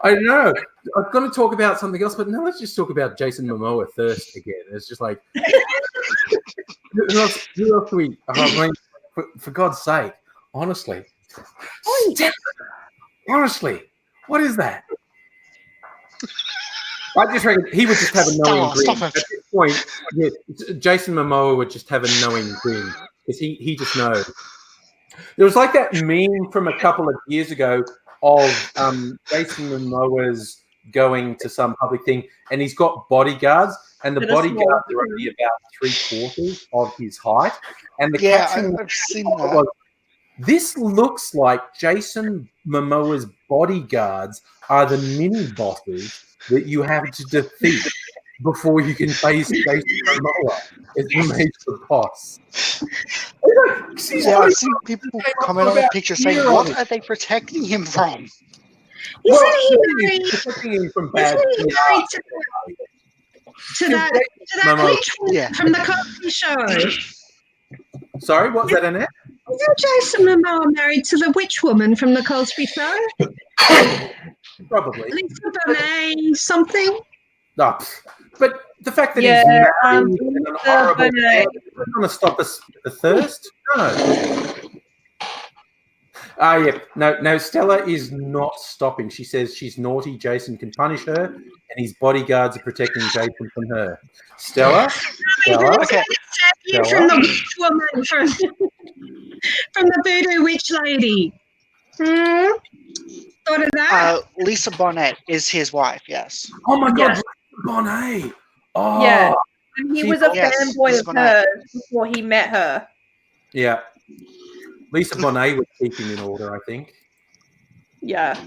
S1: I know. I'm going to talk about something else, but now let's just talk about Jason Momoa thirst again. It's just like, who else do we? For God's sake, honestly, what is that? I just reckon he would just have a knowing grin. At this point, yeah, Jason Momoa would just have a knowing grin because he just knows. There was like that meme from a couple of years ago of Jason Momoa's going to some public thing, and he's got bodyguards, and the bodyguards are only about 3/4 of his height. And the caption
S3: I've seen that.
S1: was, this looks like Jason Momoa's bodyguards are the mini bosses that you have to defeat before you can face Jason Momoa as the major boss.
S3: Yeah, I've seen people comment on the picture saying, what are they protecting him from?
S7: Isn't he married?
S1: Protecting him from
S7: Isn't
S1: bad
S7: he married to that witch woman from the Cosby Show?
S1: Sorry, what was that, Annette?
S7: Isn't Jason Momoa married to the witch woman from the Cosby Show?
S1: Probably.
S7: Lisa Bonet something?
S1: No, but the fact that he's married and an horrible man, is going to stop us the thirst? No. Yeah. No, Stella is not stopping. She says she's naughty. Jason can punish her, and his bodyguards are protecting Jason from her. Stella?
S7: Okay. From the witch woman, from the voodoo witch lady. Thought of that?
S3: Lisa Bonet is his wife, yes.
S1: Oh my god, Lisa Bonet. Oh,
S11: yeah. And he was a fanboy of hers before he met her.
S1: Yeah. Lisa Bonet would keep him in order, I think.
S11: Yeah.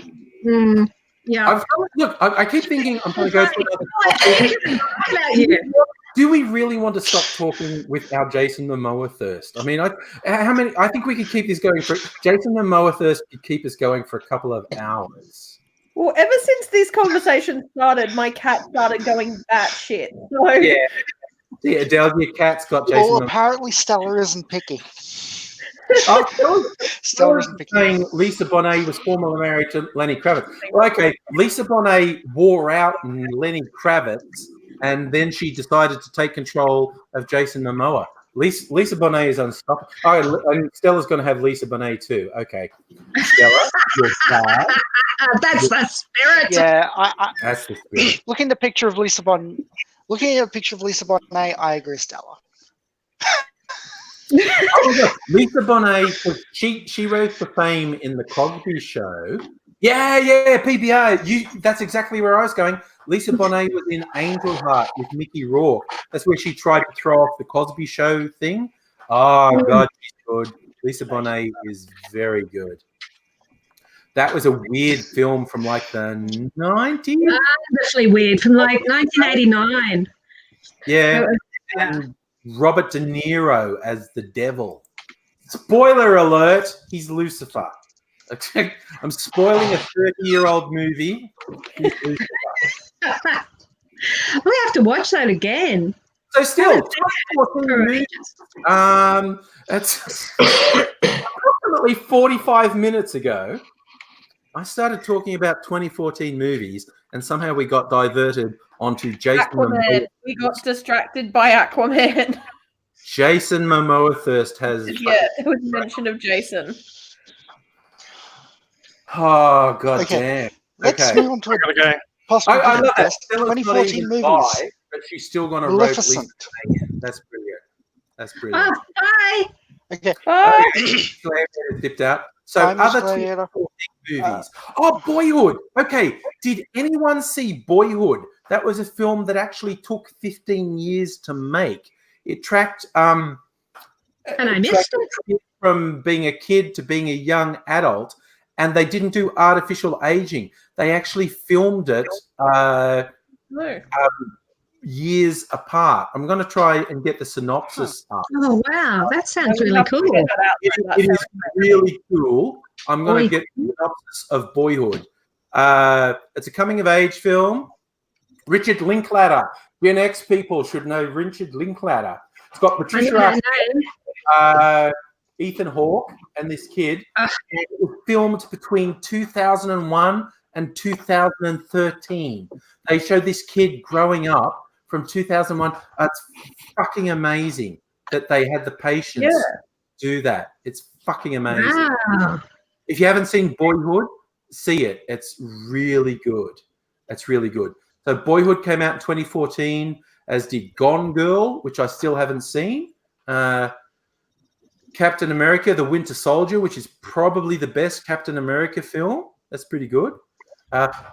S7: Yeah.
S1: Look, I keep thinking I'm going to go for another topic. do we really want to stop talking with our Jason Momoa thirst? I mean, I think we could keep this going for Jason Momoa thirst could keep us going for a couple of hours.
S11: Well, ever since this conversation started, my cat started going batshit. So
S1: Yeah, Adele, your cat's got Jason.
S3: Well, apparently Stella isn't picky.
S1: Stella isn't picky. Saying Lisa Bonet was formerly married to Lenny Kravitz. Well, okay, Lisa Bonet wore out Lenny Kravitz, and then she decided to take control of Jason Momoa. Lisa Bonet is unstoppable. Oh, and Stella's going to have Lisa Bonet too. Okay, Stella, you're sad.
S7: That's the spirit.
S3: Yeah,
S1: that's the spirit.
S3: Looking at a picture of Lisa Bonet, I agree, Stella.
S1: Lisa Bonet, she rose to fame in the Cosby Show. Yeah, PBR. That's exactly where I was going. Lisa Bonet was in Angel Heart with Mickey Rourke. That's where she tried to throw off the Cosby Show thing. Oh God, she's good. Lisa Bonet is very good. That was a weird film from like the 90s.
S7: That's actually weird, from like 1989.
S1: Yeah. And Robert De Niro as the devil. Spoiler alert, he's Lucifer. Okay, I'm spoiling a 30-year-old movie. He's Lucifer.
S7: We have to watch that again.
S1: So still, 2014 movies. That's approximately 45 minutes ago. I started talking about 2014 movies, and somehow we got diverted onto Jason Momoa.
S11: We got distracted by Aquaman.
S1: Jason Momoa thirst has...
S11: Yeah, there was mention of Jason.
S1: Oh, God damn.
S3: Let's move on to a possible
S1: I love that.
S3: 2014 movies.
S1: But she's still going to rope Lisa. That's brilliant. That's brilliant.
S7: Bye.
S3: Okay.
S1: Gladiator dipped out. So other 2014 movies. Oh, Boyhood. Okay. Did anyone see Boyhood? That was a film that actually took 15 years to make. It tracked
S7: and I missed it
S1: from being a kid to being a young adult, and they didn't do artificial aging. They actually filmed it years apart. I'm going to try and get the synopsis up.
S7: Oh, wow. That sounds really cool.
S1: It is really cool. I'm going to get the synopsis of Boyhood. It's a coming-of-age film. Richard Linklater. Gen X people should know Richard Linklater. It's got Patricia Arquette, Ethan Hawke, and this kid. It was filmed between 2001 and 2013. They showed this kid growing up from 2001. It's fucking amazing that they had the patience to do that. It's fucking amazing.
S7: Wow.
S1: If you haven't seen Boyhood, see it. It's really good. It's really good. So Boyhood came out in 2014, as did Gone Girl, which I still haven't seen. Captain America, The Winter Soldier, which is probably the best Captain America film. That's pretty good.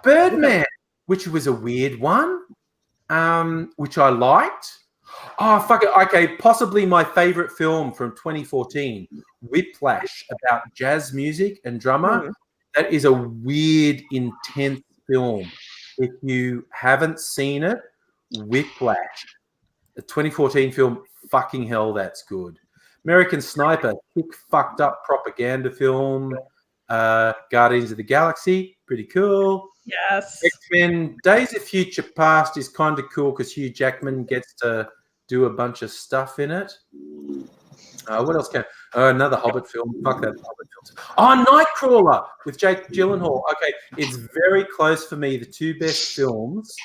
S1: Birdman, which was a weird one, which I liked. Oh, fuck it. Okay, possibly my favorite film from 2014, Whiplash, about jazz music and drummer. That is a weird, intense film. If you haven't seen it, Whiplash, the 2014 film, fucking hell, that's good. American Sniper, thick, fucked up propaganda film. Guardians of the Galaxy, pretty cool.
S11: Yes.
S1: X-Men, Days of Future Past is kind of cool because Hugh Jackman gets to do a bunch of stuff in it. What else can? Another Hobbit film. Fuck that Hobbit films. Oh, Nightcrawler with Jake Gyllenhaal. Okay, it's very close for me. The two best films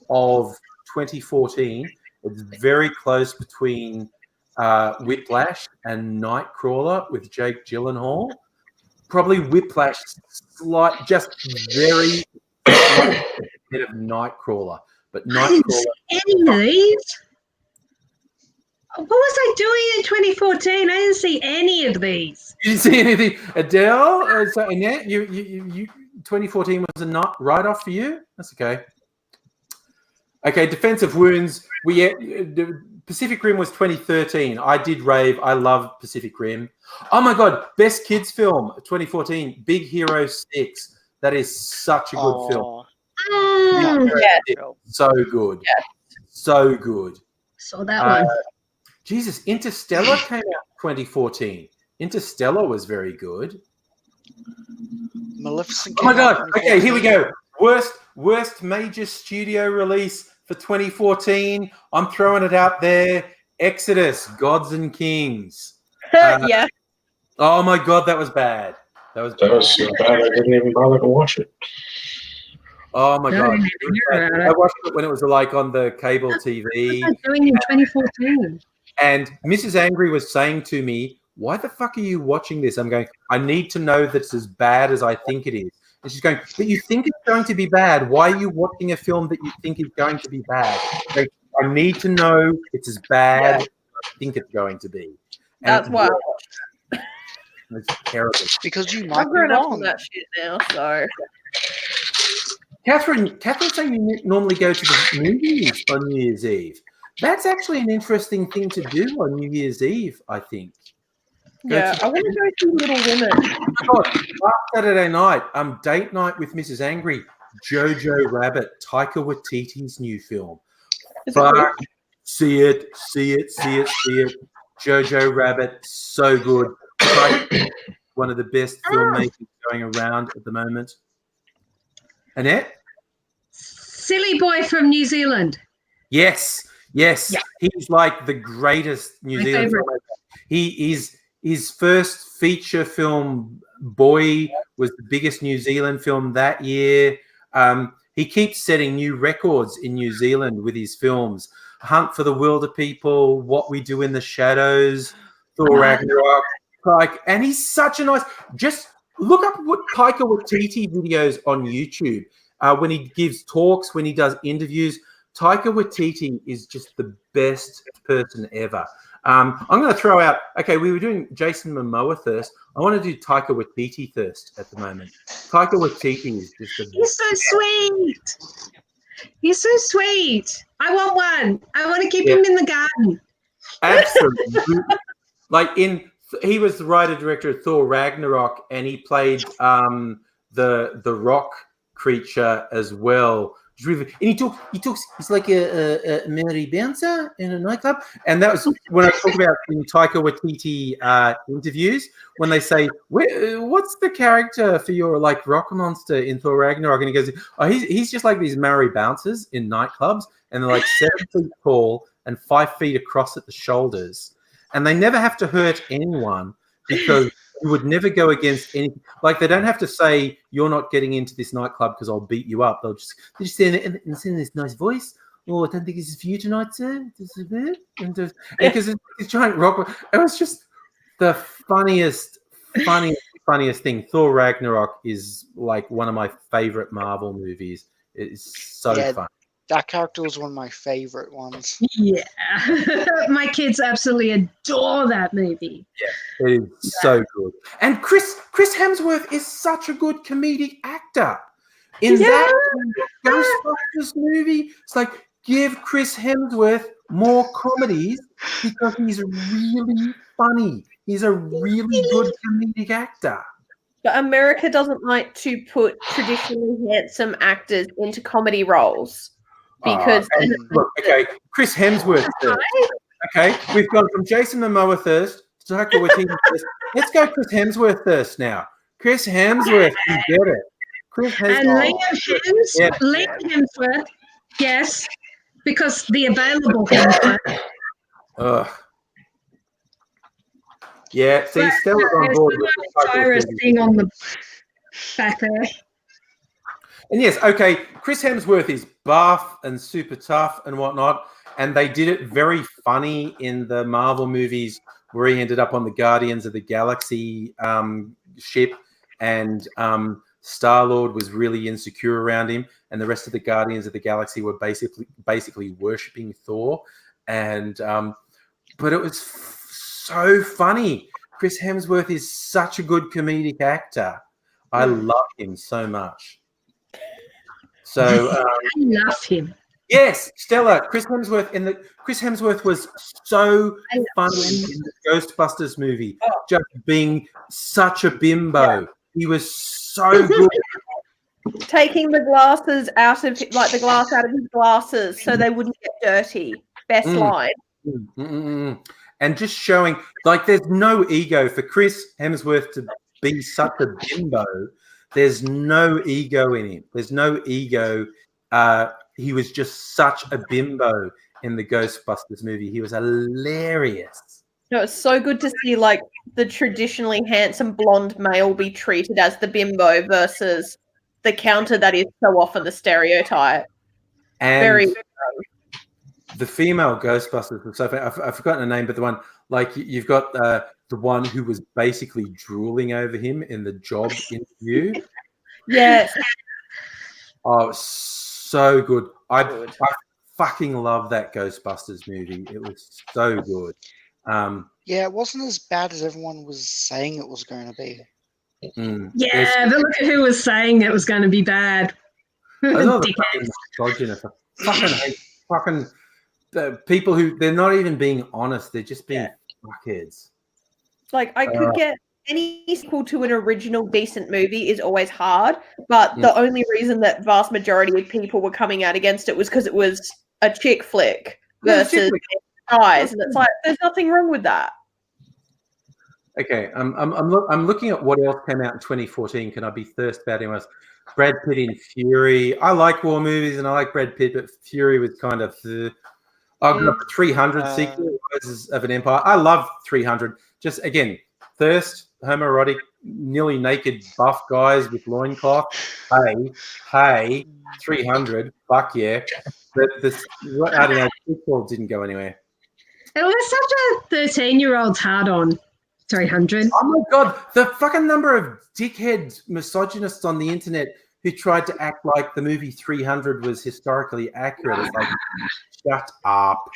S1: of 2014. It's very close between Whiplash and Nightcrawler with Jake Gyllenhaal. Probably Whiplash, just very bit of Nightcrawler, but Nightcrawler.
S7: Any of these? What was I doing in 2014? I didn't see any of these.
S1: You didn't see anything, Adele? So Annette, you 2014 was a write-off for you. That's okay. Okay, Defensive Wounds. Pacific Rim was 2013. I did rave. I love Pacific Rim. Oh my God, best kids film 2014. Big Hero 6. That is such a good film. So good. Yeah. So good.
S7: Saw that one.
S1: Jesus, Interstellar came out in 2014. Interstellar was very good.
S3: Maleficent.
S1: Oh my god! Okay, here we go. Worst major studio release for 2014. I'm throwing it out there. Exodus, Gods and Kings.
S11: Yeah.
S1: Oh my god, that was bad. That was
S12: so bad I didn't even bother to watch it.
S1: Oh my god! I watched it when it was like on the cable TV.
S7: What was I doing in 2014?
S1: And Mrs. Angry was saying to me, "Why the fuck are you watching this?" I'm going, "I need to know that it's as bad as I think it is." And she's going, "But you think it's going to be bad? Why are you watching a film that you think is going to be bad?" Like, I need to know it's as bad as I think it's going to be. And
S11: that's why.
S1: It's terrible.
S3: Because you might
S11: I've
S3: be
S11: grown up
S3: wrong.
S11: on that shit now, so.
S1: Catherine saying you normally go to the movies on New Year's Eve. That's actually an interesting thing to do on New Year's Eve, I think.
S11: Yeah, I want to go see Little Women.
S1: Oh, last Saturday night, date night with Mrs. Angry, Jojo Rabbit, Taika Waititi's new film. Fuck, see it. Jojo Rabbit, so good. One of the best filmmakers going around at the moment. Annette?
S7: Silly boy from New Zealand.
S1: Yes. Yeah. He's like the greatest New Zealand filmmaker. He is. His first feature film, Boy, was the biggest New Zealand film that year. He keeps setting new records in New Zealand with his films. Hunt for the Wilder People, What We Do in the Shadows, Thor Ragnarok. And he's such a nice... Just look up what Taika Waititi videos on YouTube. When he gives talks, when he does interviews, Taika Waititi is just the best person ever. I'm going to throw out... Okay, we were doing Jason Momoa first. I want to do Taika Waititi first at the moment. Taika Waititi is just...
S7: He's so sweet. He's so sweet. I want one. I want to keep him in the garden.
S1: Absolutely. He was the writer-director of Thor Ragnarok, and he played the rock creature as well. And he talks. He's like a Mary Bouncer in a nightclub, and that was when I talk about in Taika Waititi interviews when they say, "What's the character for your like rock monster in Thor Ragnarok?" And he goes, "Oh, he's just like these Mary Bouncers in nightclubs, and they're like 7 feet tall and 5 feet across at the shoulders, and they never have to hurt anyone because." You would never go against any, like they don't have to say you're not getting into this nightclub because I'll beat you up. They'll just stand there and say in this nice voice, "Oh, I don't think this is for you tonight, sir." And because it's giant rock. It was just the funniest thing. Thor Ragnarok is like one of my favorite Marvel movies. It is so fun.
S3: That character was one of my favorite ones.
S7: Yeah. My kids absolutely adore that movie.
S1: Yeah, it is so good. And Chris Hemsworth is such a good comedic actor. In that Ghostbusters movie, it's like, give Chris Hemsworth more comedies because he's really funny. He's a really good comedic actor.
S11: But America doesn't like to put traditionally handsome actors into comedy roles. Because
S1: look, okay, Chris Hemsworth first. Okay, we've gone from Jason Momoa first to Taika Waititi first. Let's go Chris Hemsworth first now. Chris Hemsworth, you get it. Chris Hemsworth.
S7: And Liam Hemsworth, yes, because the available Hemsworth.
S1: Yeah, see, Stella's on board.
S7: Cyrus thing on the back there.
S1: And yes, okay, Chris Hemsworth is buff and super tough and whatnot, and they did it very funny in the Marvel movies where he ended up on the Guardians of the Galaxy ship, and Star-Lord was really insecure around him, and the rest of the Guardians of the Galaxy were basically worshipping Thor, and but it was so funny. Chris Hemsworth is such a good comedic actor. I love him so much. So
S7: I love him.
S1: Yes, Stella. Chris Hemsworth was so funny in the Ghostbusters movie, just being such a bimbo. Yeah. He was so good.
S11: Taking the glasses out of the glass out of his glasses so they wouldn't get dirty. best line.
S1: And just showing, like, there's no ego for Chris Hemsworth to be such a bimbo. There's no ego in him. There's no ego. He was just such a bimbo in the Ghostbusters movie. He was hilarious.
S11: No, it's so good to see like the traditionally handsome blonde male be treated as the bimbo versus the counter that is so often the stereotype.
S1: And the female Ghostbusters was so funny. I've forgotten her name, but the one, like, you've got the one who was basically drooling over him in the job interview.
S11: Yes.
S1: Oh, so good. I fucking love that Ghostbusters movie. It was so good.
S3: Yeah, it wasn't as bad as everyone was saying it was going to be.
S7: Yeah, but look at who was saying it was going to be bad.
S1: Fucking people who, they're not even being honest. They're just being fuckheads.
S11: Like, I could get any sequel to an original decent movie is always hard, but the only reason that vast majority of people were coming out against it was because it was a chick flick versus guys, and it's like there's nothing wrong with that.
S1: Okay, I'm looking at what else came out in 2014. Can I be thirst about anyone else? Brad Pitt in Fury. I like war movies and I like Brad Pitt, but Fury was kind of. I've got 300 sequel, Rise of an Empire. I love 300. Just again, thirst, homoerotic, nearly naked buff guys with loincloth. Hey, 300. Fuck yeah. But this, I don't know, sequel didn't go anywhere.
S7: It was such a 13-year-old's hard on. 300.
S1: Oh my god, the fucking number of dickhead misogynists on the internet who tried to act like the movie 300 was historically accurate. It's like, shut up.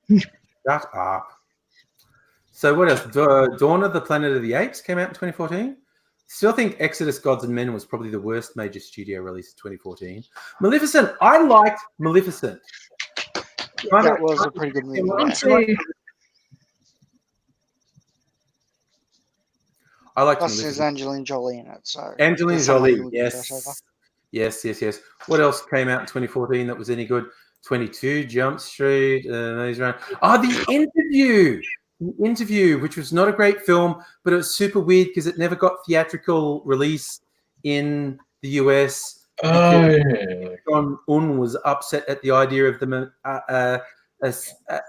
S1: Shut up. So what else? Dawn of the Planet of the Apes came out in 2014. Still think Exodus, Gods and Men was probably the worst major studio release of 2014. Maleficent. I liked Maleficent.
S3: That was a pretty good movie.
S1: I like.
S3: Plus, there's Angelina Jolie in it. So
S1: Angelina Jolie, yes. What else came out in 2014 that was any good? 22 Jump Street. The Interview, which was not a great film, but it was super weird because it never got theatrical release in the US. John Un was upset at the idea of them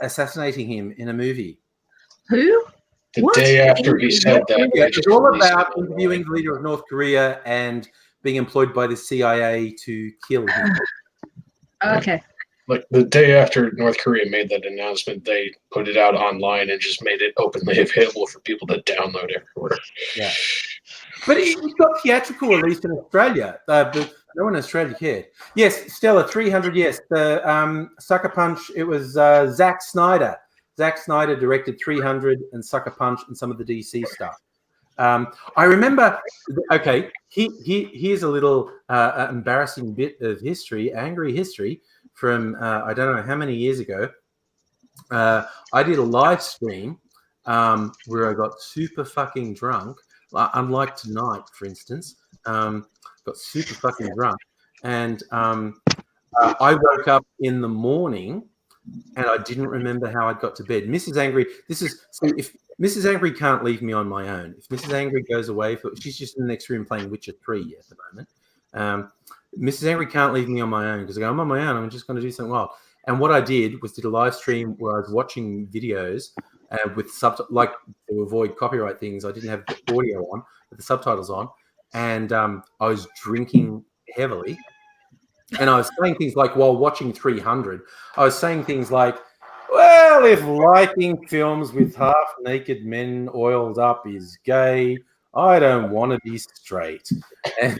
S1: assassinating him in a movie.
S7: Who?
S12: The day after he said that.
S1: Yeah, it's all about interviewing the leader of North Korea and being employed by the CIA to kill him.
S7: Okay.
S12: Like the day after North Korea made that announcement, they put it out online and just made it openly available for people to download everywhere.
S1: Yeah. But it got theatrical release in Australia, but no one in Australia cared. Yes, Stella, 300, yes. The Sucker Punch, it was Zack Snyder. Zack Snyder directed 300 and Sucker Punch and some of the DC stuff. I remember, okay, here's a little embarrassing bit of history, angry history from, I don't know how many years ago. I did a live stream where I got super fucking drunk, unlike tonight, for instance. Got super fucking drunk. And I woke up in the morning and I didn't remember how I got to bed. Mrs. Angry, if Mrs. Angry can't leave me on my own. If Mrs. Angry goes away, she's just in the next room playing Witcher 3 at the moment. Mrs. Angry can't leave me on my own because I go, I'm on my own. I'm just going to do something wild. And what I did was did a live stream where I was watching videos with subtitles, like to avoid copyright things. I didn't have the audio on, but the subtitles on. And I was drinking heavily. And I was saying things like, while watching 300, I was saying things like, well, if liking films with half-naked men oiled up is gay, I don't want to be straight. And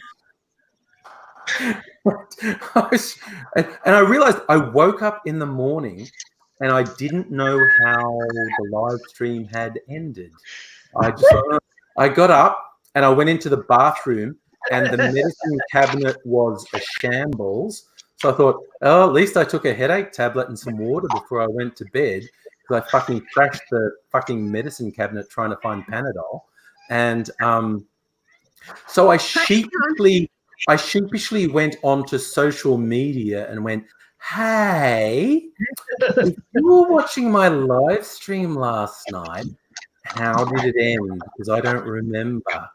S1: I realized I woke up in the morning and I didn't know how the live stream had ended. I got up and I went into the bathroom and the medicine cabinet was a shambles. So I thought, oh, at least I took a headache tablet and some water before I went to bed because I fucking crashed the fucking medicine cabinet trying to find Panadol. And so I sheepishly went onto social media and went, hey, if you were watching my live stream last night, how did it end? Because I don't remember.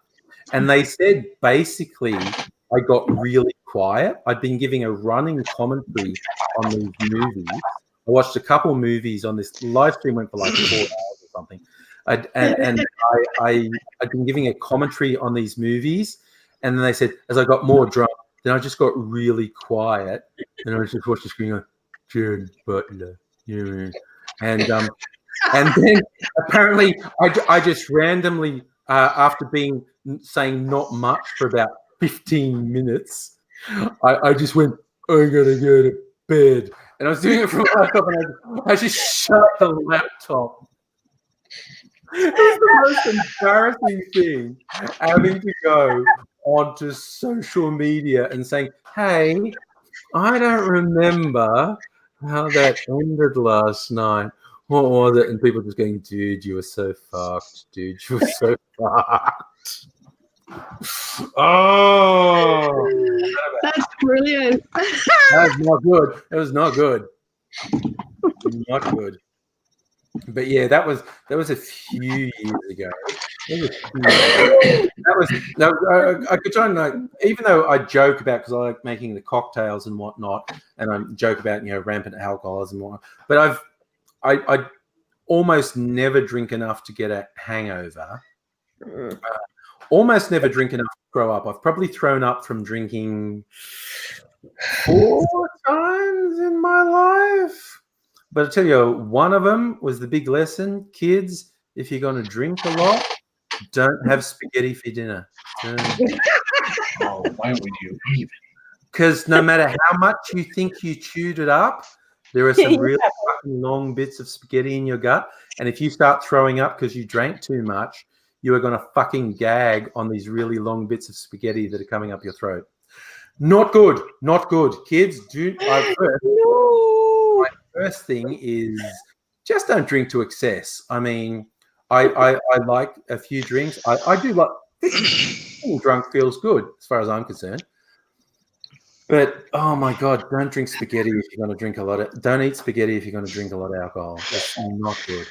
S1: And they said basically I got really quiet. I'd been giving a running commentary on these movies. I watched a couple movies on this live stream, went for like 4 hours or something. I'd been giving a commentary on these movies, and then they said as I got more drunk, then I just got really quiet, and I just watched the screen going, Jared Butler, yeah, and then apparently I just randomly after saying not much for about 15 minutes, I just went, I gotta go to bed. And I was doing it from my laptop, and I just shut the laptop. It was the most embarrassing thing, having to go onto social media and saying, hey, I don't remember how that ended last night. What was it? And people just going, dude, you were so fucked. Dude, you were so fucked. Oh,
S10: that's brilliant.
S1: That was not good. It was not good. Not good. But yeah, that was a few years ago. I could try and like, even though I joke about, because I like making the cocktails and whatnot, and I joke about rampant alcoholism and whatnot. But I almost never drink enough to get a hangover. Almost never drink enough to throw up. I've probably thrown up from drinking 4 times in my life. But I tell you, one of them was the big lesson. Kids, if you're going to drink a lot, don't have spaghetti for dinner.
S12: Oh, why would you even?
S1: Because no matter how much you think you chewed it up, there are some really fucking long bits of spaghetti in your gut. And if you start throwing up because you drank too much, you are going to fucking gag on these really long bits of spaghetti that are coming up your throat. Not good. Not good. Kids, my first thing is just don't drink to excess. I mean, I like a few drinks. I do like being drunk feels good as far as I'm concerned. But oh my God, don't drink spaghetti if you're going to drink a lot of. Don't eat spaghetti if you're going to drink a lot of alcohol. It's not good.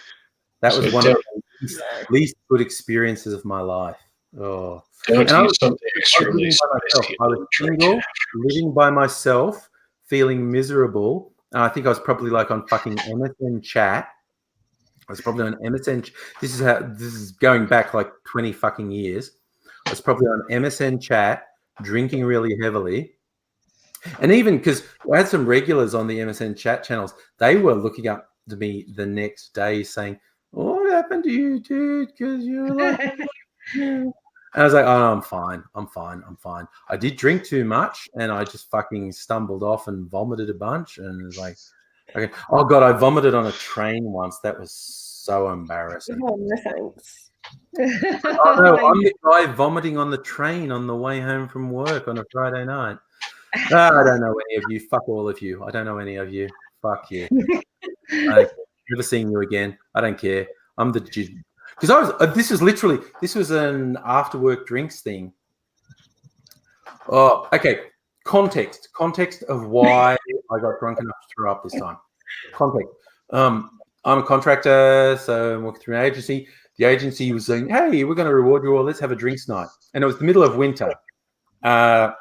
S1: That was one of the least good experiences of my life. Oh,
S12: don't eat something extremely spicy.
S1: I was single, living by myself, feeling miserable. I think I was probably like on fucking MSN chat. I was probably on MSN. This is going back like 20 fucking years. I was probably on MSN chat, drinking really heavily. And even because I had some regulars on the MSN chat channels, they were looking up to me the next day saying, what happened to you, dude? Because you're like... And I was like, oh, I'm fine. I did drink too much, and I just fucking stumbled off and vomited a bunch. And it was like, okay. Oh, God, I vomited on a train once. That was so embarrassing.
S11: Oh, no thanks.
S1: Oh, no, I'm the guy vomiting on the train on the way home from work on a Friday night. I don't know any of you. Fuck all of you. I don't know any of you. Fuck you. I've never seen you again. I don't care. I'm the... Because this was an after work drinks thing. Oh, okay. Context of why I got drunk enough to throw up this time. Context. I'm a contractor, so I'm working through an agency. The agency was saying, hey, we're going to reward you all. Let's have a drinks night. And it was the middle of winter. And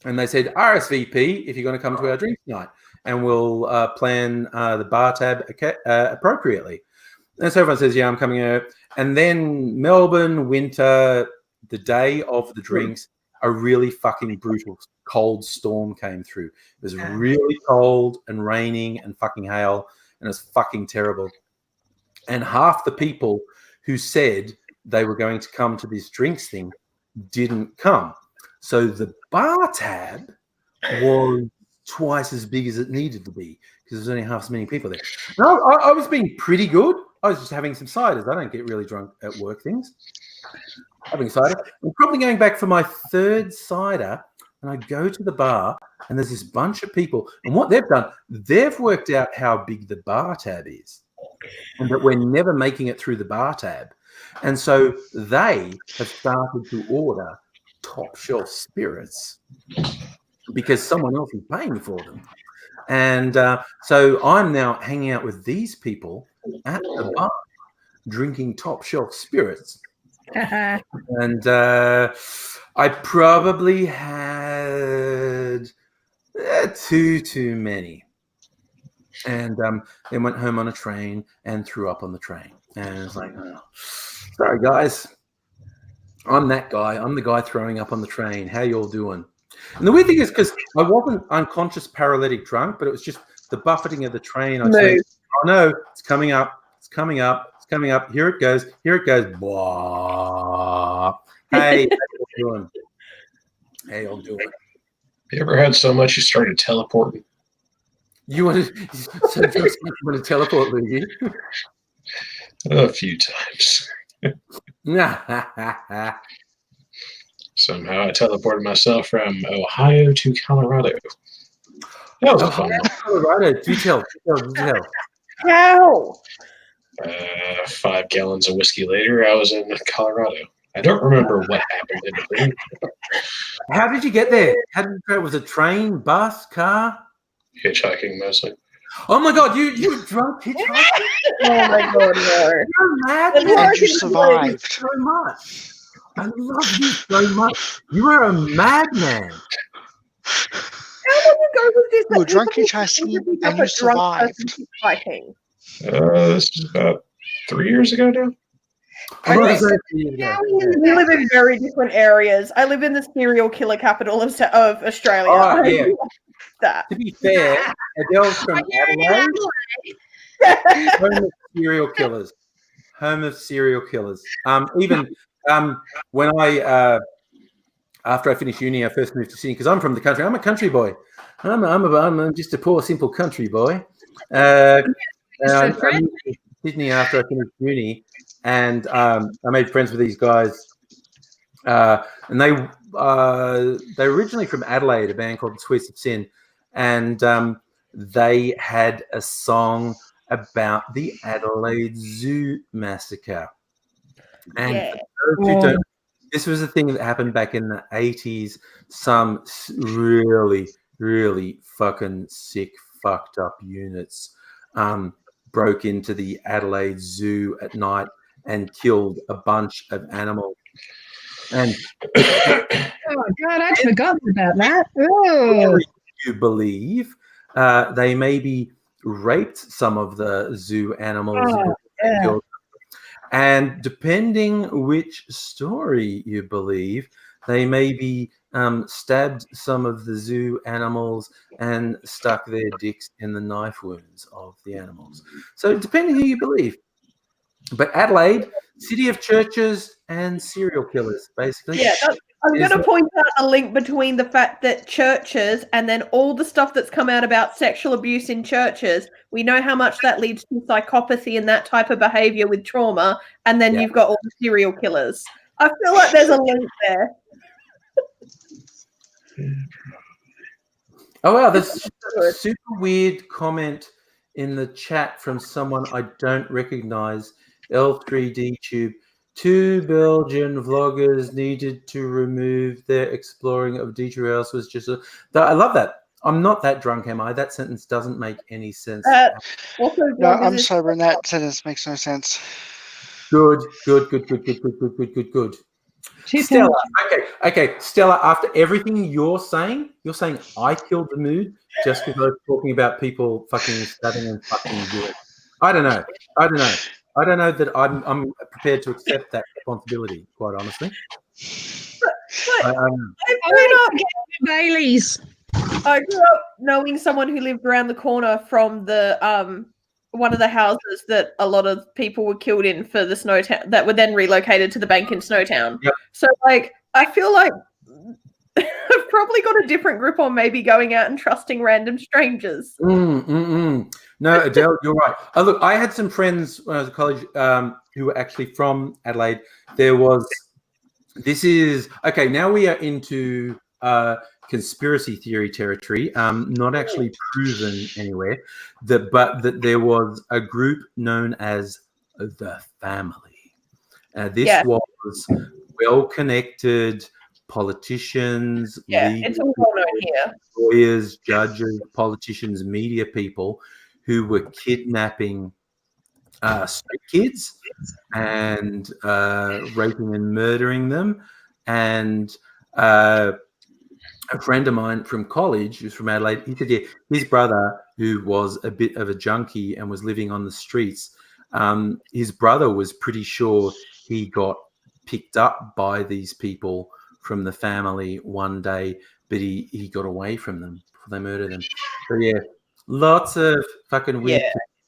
S1: they said, RSVP if you're going to come to our drinks night. And we'll plan the bar tab appropriately. And so everyone says, yeah, I'm coming out. And then Melbourne, winter, the day of the drinks, a really fucking brutal cold storm came through. It was really cold and raining and fucking hail, and it was fucking terrible. And half the people who said they were going to come to this drinks thing didn't come. So the bar tab was twice as big as it needed to be because there's only half as many people there. No, I was being pretty good. I was just having some ciders. I don't get really drunk at work things. Having cider. I'm probably going back for my third cider, and I go to the bar, and there's this bunch of people. And what they've done, they've worked out how big the bar tab is, and that we're never making it through the bar tab. And so they have started to order top shelf spirits because someone else is paying for them. And so I'm now hanging out with these people at the bar, drinking top shelf spirits. And I probably had two too many. And then went home on a train and threw up on the train. And it's like, oh, sorry, guys. I'm that guy. I'm the guy throwing up on the train. How you all doing? And the weird thing is, because I wasn't unconscious paralytic drunk, but it was just the buffeting of the train. I said, oh no, it's coming up. It's coming up. It's coming up. Here it goes. Here it goes. Blah. Hey, how you doing? How you all doing?
S12: You ever had so much you started teleporting?
S1: You want to teleport, Luigi?
S12: A few times.
S1: Nah.
S12: Somehow I teleported myself from Ohio to Colorado. That was a fun one.
S1: Colorado. Do tell.
S11: How?
S12: 5 gallons of whiskey later, I was in Colorado. I don't remember what happened in between.
S1: How did you get there? How did you go? Was it train, bus, car?
S12: Hitchhiking mostly.
S1: Oh my God, you were drunk hitchhiking?
S11: Oh my God, no.
S1: You're mad.
S3: And you survived.
S1: So much. I love you so much. You are a madman.
S11: How long ago was this?
S3: You were drunk hitchhiking and you survived.
S12: This is about 3 years ago now.
S11: We live in very different areas. I live in the serial killer capital of Australia.
S1: Oh, yeah. To be fair, Adele's from Adelaide. Home of serial killers. Home of serial killers. Even when I after I finished uni, I first moved to Sydney because I'm from the country. I'm a country boy. I'm just a poor, simple country boy. I moved to Sydney after I finished uni, and I made friends with these guys. And they were originally from Adelaide, a band called the Sweets of Sin, and they had a song about the Adelaide Zoo massacre. And for those who don't, this was a thing that happened back in the 80s. Some really, really fucking sick, fucked up units broke into the Adelaide Zoo at night and killed a bunch of animals. And
S7: oh God, I'd forgotten about that. Oh.
S1: You believe they maybe raped some of the zoo animals, killed them. And depending which story you believe, they maybe stabbed some of the zoo animals and stuck their dicks in the knife wounds of the animals. So depending who you believe. But Adelaide, city of churches and serial killers, basically.
S11: Yeah, I'm going to point out a link between the fact that churches and then all the stuff that's come out about sexual abuse in churches, we know how much that leads to psychopathy and that type of behavior with trauma, and then you've got all the serial killers. I feel like there's a link there.
S1: Oh, wow, there's a super weird comment in the chat from someone I don't recognize. L3D Tube. 2 Belgian vloggers needed to remove their exploring of derails was just I love that. I'm not that drunk, am I? That sentence doesn't make any sense.
S3: No, I'm sober, and that sentence makes no sense.
S1: Good. Stella, okay, Stella, after everything you're saying I killed the mood just because I was talking about people fucking stabbing and fucking doing. I don't know that I'm prepared to accept that responsibility, quite honestly.
S11: I grew up knowing someone who lived around the corner from the one of the houses that a lot of people were killed in for the Snowtown that were then relocated to the bank in Snowtown.
S1: Yep.
S11: So I feel like I've probably got a different grip on maybe going out and trusting random strangers.
S1: No, Adele, you're right. Look, I had some friends when I was at college who were actually from Adelaide. Now we are into conspiracy theory territory, not actually proven anywhere, but that there was a group known as the Family. This was well-connected, politicians,
S11: it's all well known here.
S1: lawyers, judges, politicians, media people who were kidnapping street kids and raping and murdering them. And a friend of mine from college, who's from Adelaide, he said, his brother, who was a bit of a junkie and was living on the streets, his brother was pretty sure he got picked up by these people from the family one day, but he got away from them before they murdered them. So yeah, lots of fucking weird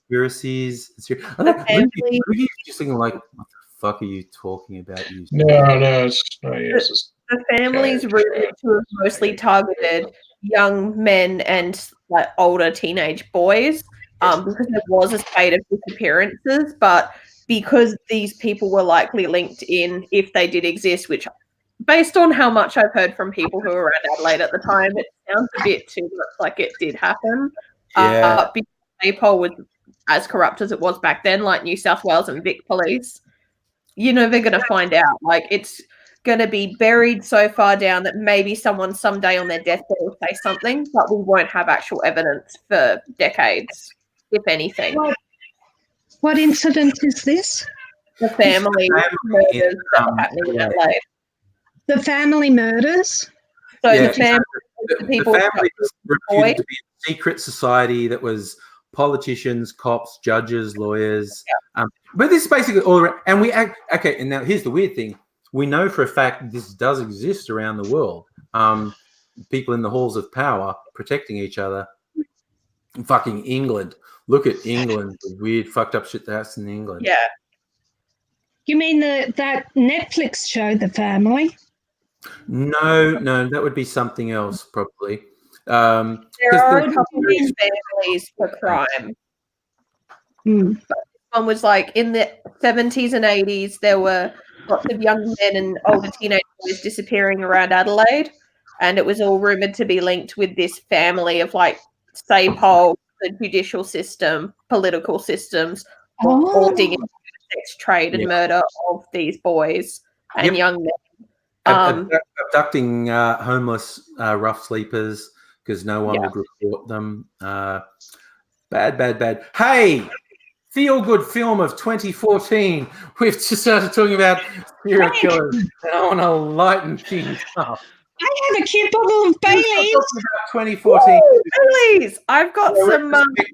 S1: conspiracies. Ruby's just thinking like, what the fuck are you talking about?
S12: No, it's not yours.
S11: The family's rumored to have mostly targeted young men and like older teenage boys, because there was a spate of disappearances, but because these people were likely linked in, if they did exist, which based on how much I've heard from people who were around Adelaide at the time, it sounds a bit too much like it did happen. Because Maypole was as corrupt as it was back then, like New South Wales and Vic Police. They're going to find out. Like, it's going to be buried so far down that maybe someone someday on their deathbed will say something, but we won't have actual evidence for decades, if anything.
S7: What incident is this?
S11: The family murders that were happening in Adelaide.
S7: The family murders?
S11: So the family
S1: was reputed to be a secret society that was politicians, cops, judges, lawyers. But this is basically all around. And and now here's the weird thing. We know for a fact this does exist around the world. People in the halls of power protecting each other. Fucking England. Look at England, the weird fucked up shit that's in England.
S11: Yeah.
S7: You mean that Netflix show, The Family?
S1: No, that would be something else probably.
S11: There are a couple of families for crime. But this one was like in the 70s and 80s, there were lots of young men and older teenage boys disappearing around Adelaide, and it was all rumoured to be linked with this family of like SAPOL, the judicial system, political systems, all digging into the sex trade and murder of these boys and young men.
S1: Abducting homeless rough sleepers because no one would report them. Bad. Hey, feel-good film of 2014. We've just started talking about serial killers, and I want to lighten things up.
S7: I had a cute bottle of Baileys.
S1: 2014.
S11: Baileys. I've got some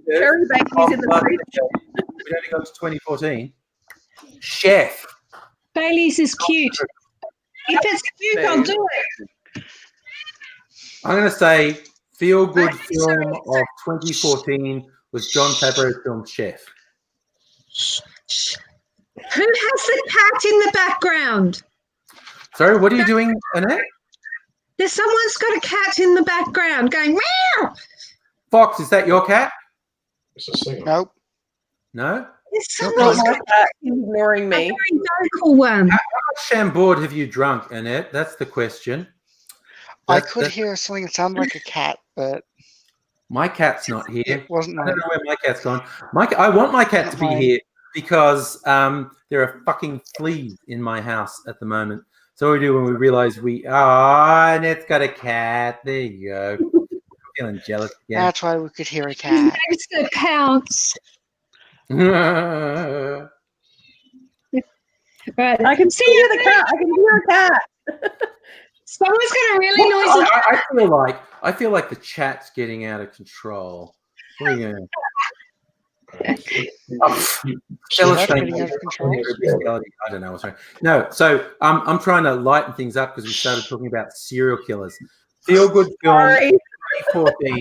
S11: cherry Baileys in the fridge.
S1: We only got to 2014. Chef.
S7: Baileys is cute. If it's cute, I'll do it.
S1: I'm going to say feel-good film of 2014 was John Favreau's film Chef.
S7: Who has the cat in the background?
S1: Sorry, what are you doing, Annette?
S7: Someone's got a cat in the background going meow.
S1: Fox, is that your cat?
S3: Nope.
S1: No?
S7: Someone's got
S11: ignoring me.
S7: A very vocal one.
S1: How much Chambord have you drunk, Annette? That's the question.
S3: I could hear something that sounded like a cat, but
S1: my cat's not here.
S3: It wasn't.
S1: I don't know where my cat's gone. I want my cat to be here because there are fucking fleas in my house at the moment. So what we do when we realize Annette's got a cat. There you go. I'm feeling jealous again.
S3: That's why we could hear a cat.
S7: It counts.
S11: Right. I can see you, the cat. I can hear a cat.
S7: Someone's got a really noisy.
S1: I feel like the chat's getting out of control. What are you going I don't know. Sorry. No, so I'm trying to lighten things up because we started talking about serial killers. Feel good film 2014.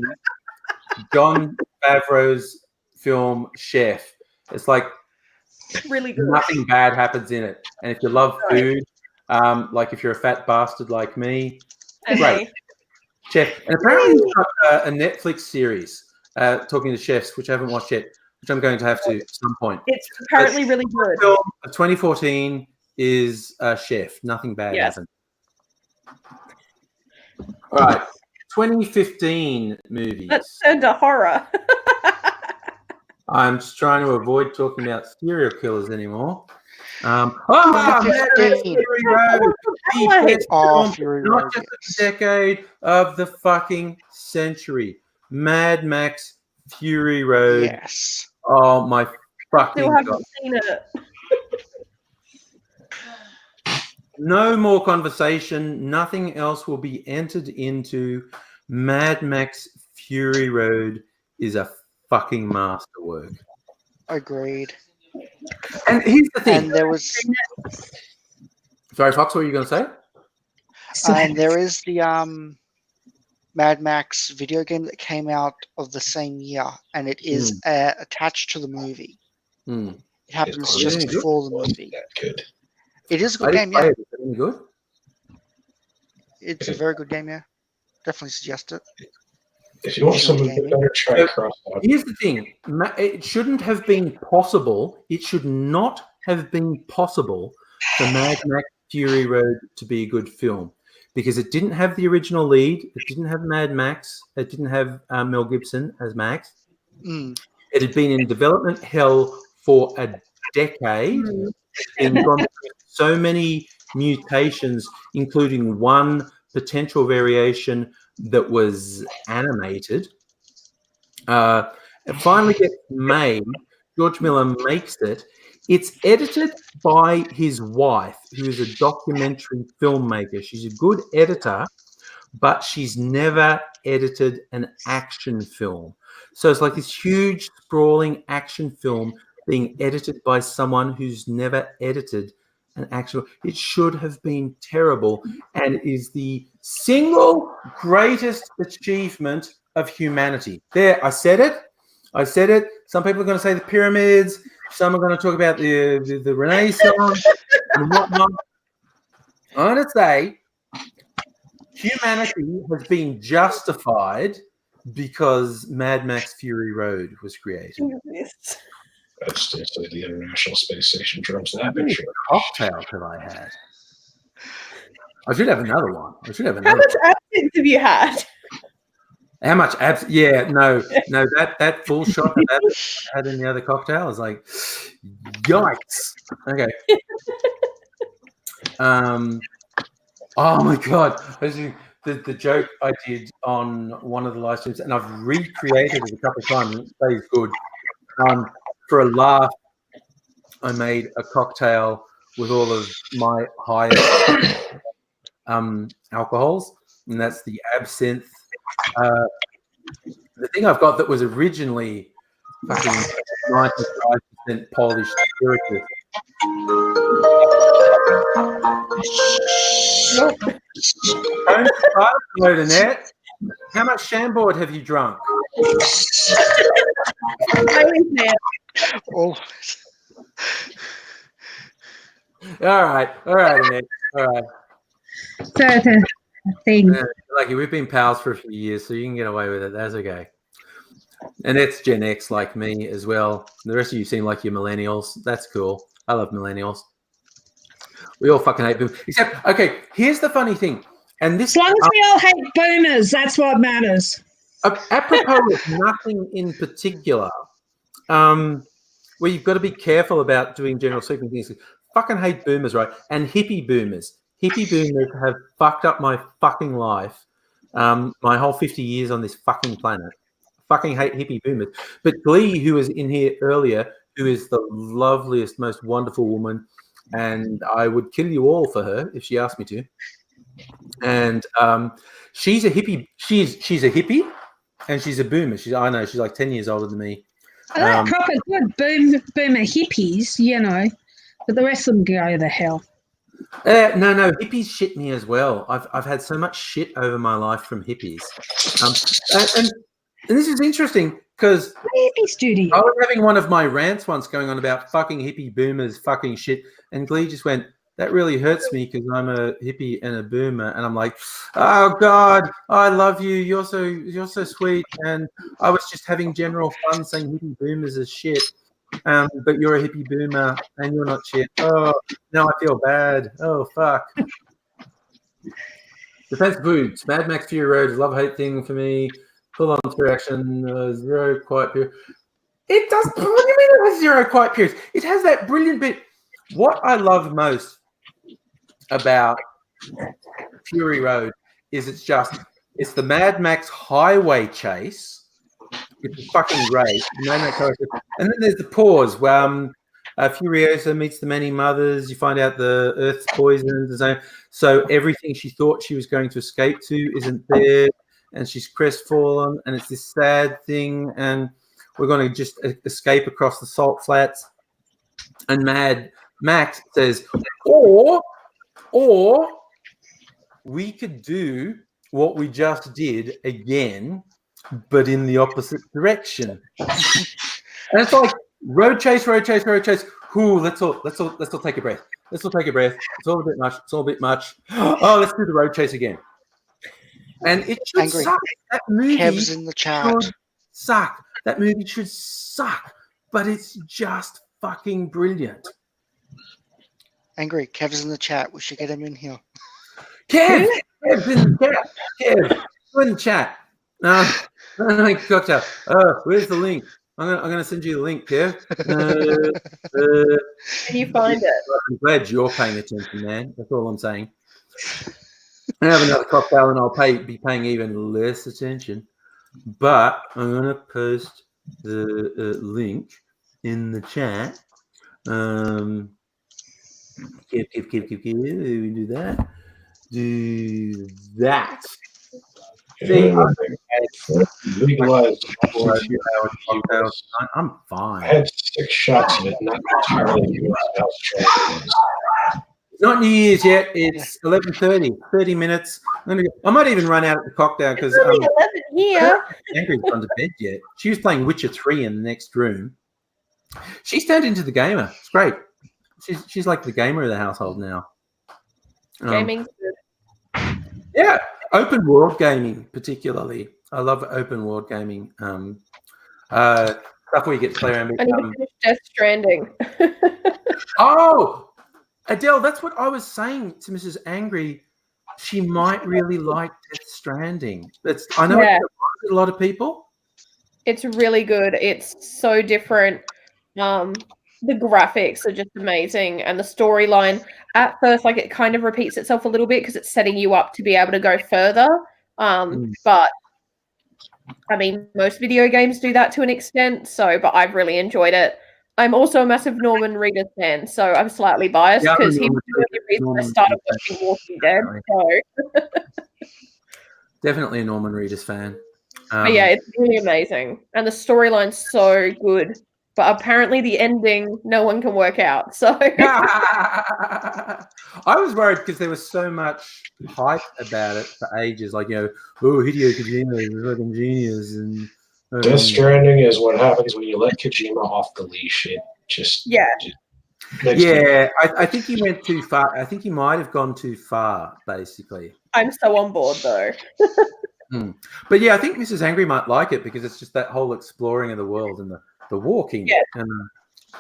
S1: John Favreau's film Chef. It's like
S11: really good.
S1: Nothing bad happens in it. And if you love food, like if you're a fat bastard like me, great. Chef. And apparently he's got a Netflix series talking to chefs, which I haven't watched yet, which I'm going to have to at some point.
S11: It's apparently really good.
S1: Film of 2014 is Chef. Nothing bad happened. All right. 2015 movies.
S11: Let's turn to horror.
S1: I'm just trying to avoid talking about serial killers anymore. Fury Road, the best film,
S3: Fury
S1: not
S3: Road,
S1: just of the decade, of the fucking century. Mad Max Fury Road.
S3: Yes.
S1: Oh my fucking
S11: Still haven't
S1: god!
S11: seen it.
S1: No more conversation. Nothing else will be entered into. Mad Max Fury Road is a fucking masterwork.
S3: Agreed.
S1: And here's the thing.
S3: And there was.
S1: Sorry, Fox, what were you going to say?
S3: And there is the Mad Max video game that came out of the same year, and it is attached to the movie. It happens just before the movie.
S12: Good.
S3: It is a good game, yeah.
S1: Is it any good?
S3: It's a very good game, yeah. Definitely suggest it.
S12: If you want something better, try Crossout.
S1: Here's the thing. It shouldn't have been possible. It should not have been possible for Mad Max Fury Road to be a good film because it didn't have the original lead. It didn't have Mad Max. It didn't have Mel Gibson as Max. It had been in development hell for a decade. And gone through so many mutations, including one potential variation that was animated. It finally gets made. George Miller makes it. It's edited by his wife, who is a documentary filmmaker. She's a good editor, but she's never edited an action film. So it's like this huge, sprawling action film being edited by someone who's never edited an action. It should have been terrible and is the single greatest achievement of humanity. There, I said it. I said it. Some people are going to say the pyramids. Some are going to talk about the Renaissance and whatnot. I'm going to say humanity has been justified because Mad Max Fury Road was created.
S12: That's just like the International Space Station drums that bit.
S1: Cocktail have I had? I should have another one.
S11: How much absinthe have you had?
S1: How much absinthe? Yeah, no. That full shot of absinthe I had in the other cocktail is like, yikes. Okay. Oh my god. The joke I did on one of the live streams, and I've recreated it a couple of times. It stays good. For a laugh, I made a cocktail with all of my highest alcohols, and that's the absinthe. The thing I've got that was originally fucking 95% Polish spiritus. Don't start Annette. How much Chambord have you drunk?
S3: Oh.
S1: All right, Annette. All right.
S7: So the thing.
S1: Yeah, lucky we've been pals for a few years, so you can get away with it. That's okay. And it's Gen X like me as well. The rest of you seem like you're millennials. That's cool. I love millennials. We all fucking hate boomers. Except, okay, here's the funny thing. And this,
S7: as long as we all hate boomers, that's what matters.
S1: Apropos of nothing in particular, where you've got to be careful about doing general sweeping things. Fucking hate boomers, right? And hippie boomers. Hippie boomers have fucked up my fucking life. My whole 50 years on this fucking planet. Fucking hate hippie boomers. But Glee, who was in here earlier, who is the loveliest, most wonderful woman, and I would kill you all for her if she asked me to. And she's a hippie. She's a hippie, and she's a boomer. I know she's like 10 years older than me.
S7: I like proper good boomer hippies, you know, but the rest of them go to hell.
S1: No, hippies shit me as well. I've had so much shit over my life from hippies, and this is interesting because I was having one of my rants once going on about fucking hippie boomers, fucking shit, and Glee just went, "That really hurts me because I'm a hippie and a boomer," and I'm like, "Oh God, I love you. You're so sweet." And I was just having general fun saying hippie boomers are shit. But you're a hippie boomer and you're not shit. Oh, now I feel bad. Oh, fuck. Defense Foods. Mad Max Fury Road is a love-hate thing for me. Full-on through action. Zero quiet period. It does. What do you mean it has zero quiet periods? It has that brilliant bit What I love most about Fury Road is it's the Mad Max highway chase, which is fucking great. And then there's the pause where Furiosa meets the many mothers. You find out the Earth's poisoned, so everything she thought she was going to escape to isn't there, and she's crestfallen, and it's this sad thing, and we're going to just escape across the salt flats. And Mad Max says, or we could do what we just did again, but in the opposite direction. And it's like road chase. Ooh, let's all take a breath. Let's all take a breath. It's all a bit much. Oh, let's do the road chase again. And it should suck. That movie
S3: Kev's in the chat.
S1: should suck. That movie should suck, but it's just fucking brilliant.
S3: Angry, Kev's in the chat. We should get him in here.
S1: Kev's in the chat. Kev, go in the chat. Cocktail. Where's the link? I'm gonna send you the link, Kev.
S11: Can you find it?
S1: I'm glad you're paying attention, man. That's all I'm saying. I have another cocktail, and I'll be paying even less attention. But I'm gonna post the link in the chat. Kev. We do that. Do that.
S12: Legalized.
S1: I'm fine.
S12: I had 6 shots of it, not entirely
S1: It's not New Year's yet. It's 11:30. 30 minutes. I might even run out of the cocktail because
S11: 11 here.
S1: Angry's gone to bed yet. She was playing Witcher 3 in the next room. She's turned into the gamer. It's great. She's like the gamer of the household now.
S11: Gaming's good.
S1: Yeah, open world gaming particularly. I love open world gaming. Stuff where you get to play around.
S11: I need to finish Death Stranding.
S1: Oh, Adele, that's what I was saying to Mrs. Angry. She might really like Death Stranding. I know it's a lot of people.
S11: It's really good. It's so different. The graphics are just amazing, and the storyline at first, like, it kind of repeats itself a little bit because it's setting you up to be able to go further. But I mean, most video games do that to an extent. But I've really enjoyed it. I'm also a massive Norman Reedus fan, so I'm slightly biased because he was the only reason I started watching Walking Dead. So
S1: definitely a Norman Reedus fan.
S11: But yeah, it's really amazing, and the storyline's so good. But apparently the ending, no one can work out. So
S1: I was worried because there was so much hype about it for ages. Like, Hideo Kojima is a fucking genius. And
S12: Death Stranding is what happens when you let Kojima off the leash. It just
S1: I think he went too far. I think he might have gone too far, basically.
S11: I'm so on board though.
S1: But yeah, I think Mrs. Angry might like it because it's just that whole exploring of the world and the walking.
S11: Yeah.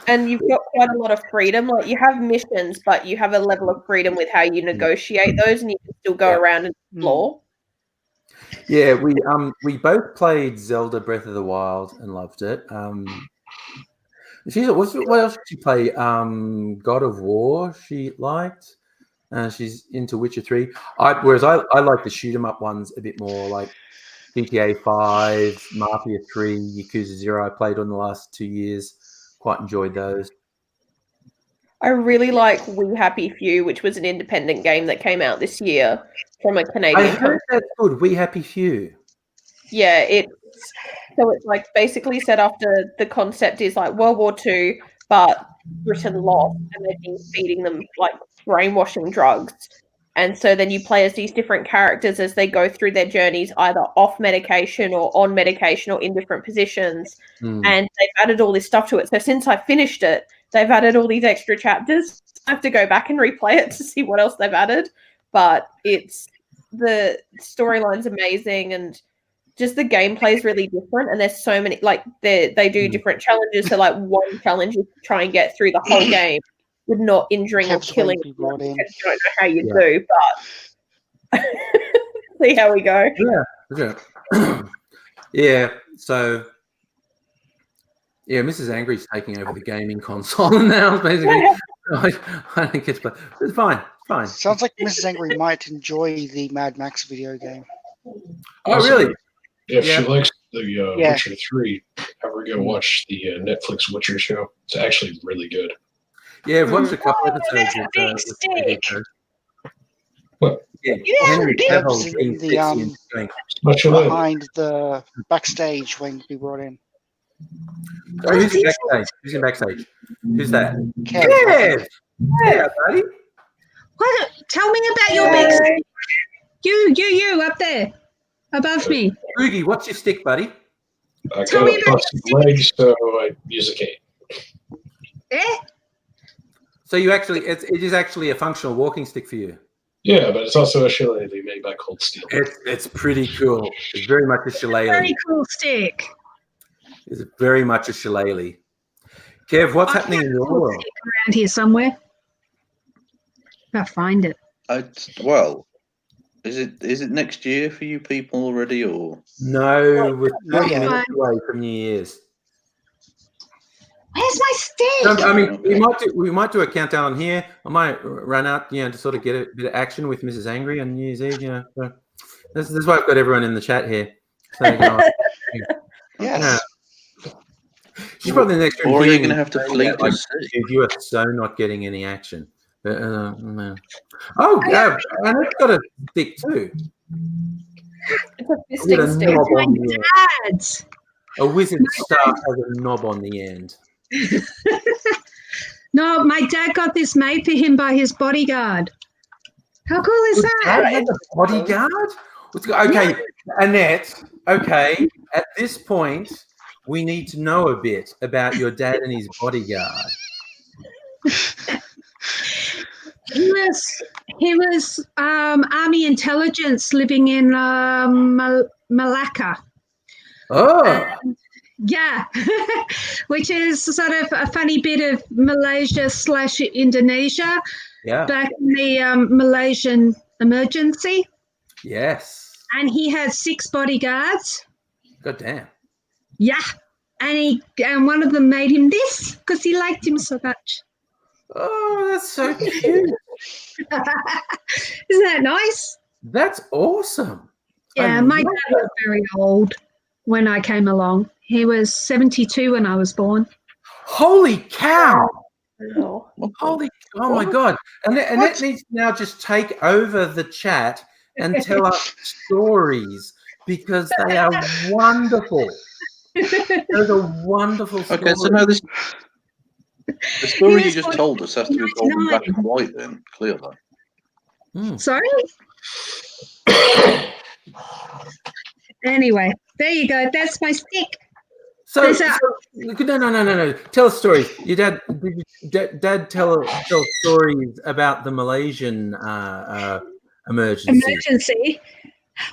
S11: And you've got quite a lot of freedom. Like, you have missions, but you have a level of freedom with how you negotiate those, and you can still go around and explore.
S1: Yeah, we both played Zelda Breath of the Wild and loved it. What else did she play? God of War she liked. She's into Witcher 3. Whereas I like the shoot 'em up ones a bit more, like GTA 5, Mafia 3, Yakuza 0. I played on the last 2 years. Quite enjoyed those.
S11: I really like We Happy Few, which was an independent game that came out this year from a Canadian
S1: I heard that's good. We Happy Few.
S11: Yeah, it's like basically set after the concept is like World War II, but Britain lost, and they've been feeding them like brainwashing drugs. And so then you play as these different characters as they go through their journeys, either off medication or on medication or in different positions. And they've added all this stuff to it. So since I finished it, they've added all these extra chapters. I have to go back and replay it to see what else they've added. But the storyline's amazing, and just the gameplay is really different. And there's so many, like, they do different challenges. So like one challenge is to try and get through the whole game with not injuring or killing. I don't know how you do, but see how we go.
S1: Yeah. Yeah. So yeah, Mrs. Angry's taking over the gaming console now, basically. I don't get it. It's fine. Fine.
S3: Sounds like Mrs. Angry might enjoy the Mad Max video game.
S1: Oh, really?
S12: If she likes the
S3: Yeah.
S12: Witcher 3, have her go watch the Netflix Witcher show. It's actually really good.
S1: Yeah, I've watched a couple
S7: That's
S1: episodes.
S7: a big stick.
S12: What?
S1: Yeah,
S7: You have
S1: Henry
S7: big-
S3: That
S1: Cavill
S3: was in
S1: being
S3: the
S1: sexy and going,
S3: behind the backstage when we brought in.
S1: oh, who's in backstage? Who's in backstage? Who's that?
S3: Kev.
S1: Kev! Yeah, buddy.
S7: What? Tell me about your big stick. You up there, above me.
S1: Rudy, what's your stick, buddy?
S12: I
S7: Tell
S12: got
S7: me
S12: a
S7: about
S12: busted leg, so I use a cane.
S7: Eh?
S1: So you actually, it is actually a functional walking stick for you.
S12: Yeah, but it's also a shillelagh made by Cold Steel.
S1: It's pretty cool. It's very much a shillelagh.
S7: Very cool stick.
S1: It's very much a shillelagh. Kev, what's happening in your world?
S7: Stick around here somewhere. I'll find it.
S13: Well, is it next year for you people already, or
S1: No, we're
S3: Not
S1: 30
S3: yet.
S1: minutes away from New Year's.
S7: Where's my stick?
S1: I mean, we might do a countdown here. I might run out, to sort of get a bit of action with Mrs. Angry on New Year's Eve. So this is why I've got everyone in the chat here. So,
S3: Yes.
S1: She's probably the next room.
S13: or are you
S1: hearing
S13: going to have to
S1: me
S13: flee
S1: saying,
S13: to
S1: like,
S13: sea?
S1: "Dude, you are so not getting any action." No. Oh, yeah, and it's got a stick too.
S11: It's a
S1: It's got a
S11: fisting stick.
S1: knob
S7: My
S1: on the end.
S7: dad's.
S1: A wizard staff has a knob on the end.
S7: No, my dad got this made for him by his bodyguard. How cool is
S1: Dad
S7: that?
S1: had a bodyguard? Okay, Annette, okay, at this point, we need to know a bit about your dad and his bodyguard.
S7: He was army intelligence living in Malacca.
S1: Oh,
S7: Yeah, which is sort of a funny bit of Malaysia / Indonesia
S1: yeah,
S7: back in the Malaysian emergency.
S1: yes.
S7: And he had 6 bodyguards.
S1: God damn.
S7: Yeah, and one of them made him this because he liked him so much.
S1: Oh, that's so cute.
S7: Isn't that nice?
S1: That's awesome.
S7: Yeah,
S1: I
S7: my
S1: love
S7: dad was very old when I came along. He was 72 when I was born.
S1: Holy cow!
S11: Oh.
S1: Holy, oh my God! And that needs to now just take over the chat and tell us stories because they are wonderful. Those are wonderful stories.
S13: Okay, so now the story you just told us has to be told in black and white, then clearly.
S7: Sorry? Anyway, there you go. That's my stick.
S1: So no. Tell us stories. Your dad tell stories about the Malaysian emergency.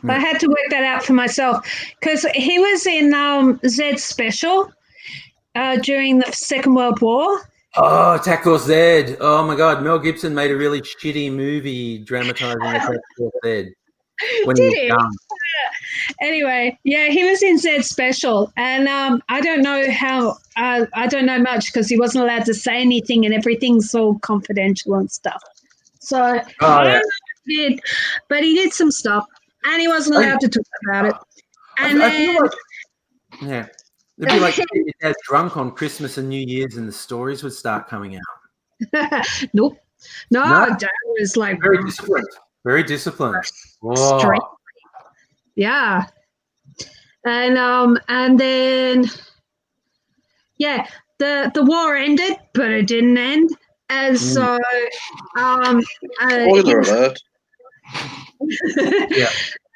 S7: I had to work that out for myself because he was in Z Special during the Second World War.
S1: Oh, Attack Force Z. Oh my God, Mel Gibson made a really shitty movie dramatizing Attack Force Z when he was young.
S7: Anyway, yeah, he was in Z Special, and I don't know how. I don't know much because he wasn't allowed to say anything, and everything's all confidential and stuff. So I don't know what he did, but he did some stuff, and he wasn't allowed to talk about it. And
S1: I feel like, yeah, it'd be like getting your dad drunk on Christmas and New Year's, and the stories would start coming out.
S7: Nope, no, Dad was like
S1: very disciplined. Very disciplined. Whoa.
S7: Yeah. And then the war ended, but it didn't end. And so
S13: Spoiler alert.
S1: Yeah.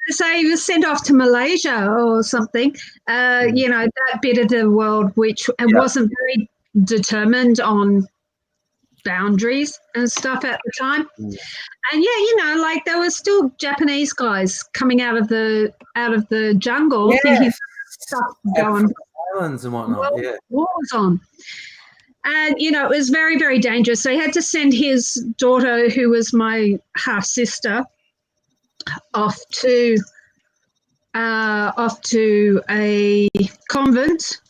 S7: So he was sent off to Malaysia or something. That bit of the world which wasn't very determined on boundaries and stuff at the time. And there were still Japanese guys coming out of the jungle thinking stuff going
S1: islands and whatnot.
S7: Wars on. And it was very, very dangerous. So he had to send his daughter, who was my half sister, off to a convent.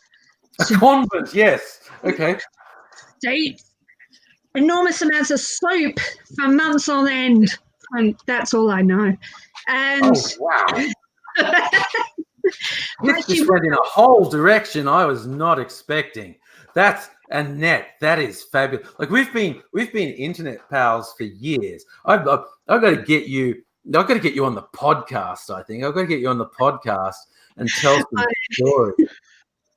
S1: A convent, yes. Okay.
S7: enormous amounts of soap for months on end. And that's all I know. And
S1: wow. This just went in a whole direction I was not expecting. That's Annette. That is fabulous. Like we've been internet pals for years. I've got to get you. I've got to get you on the podcast. I think I've got to get you on the podcast and tell some stories.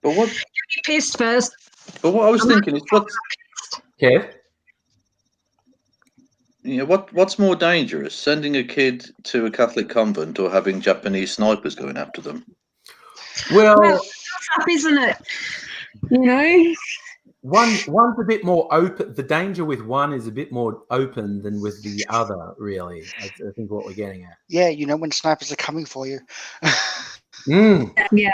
S13: But what?
S7: Get me pissed first.
S13: But what I was thinking is what's.
S1: Kev?
S13: Yeah, what's more dangerous, sending a kid to a Catholic convent or having Japanese snipers going after them?
S1: Well,
S7: that's up, isn't it? You know,
S1: one's a bit more open. The danger with one is a bit more open than with the other. Really, I think what we're getting at.
S3: Yeah, you know when snipers are coming for you.
S7: Yeah.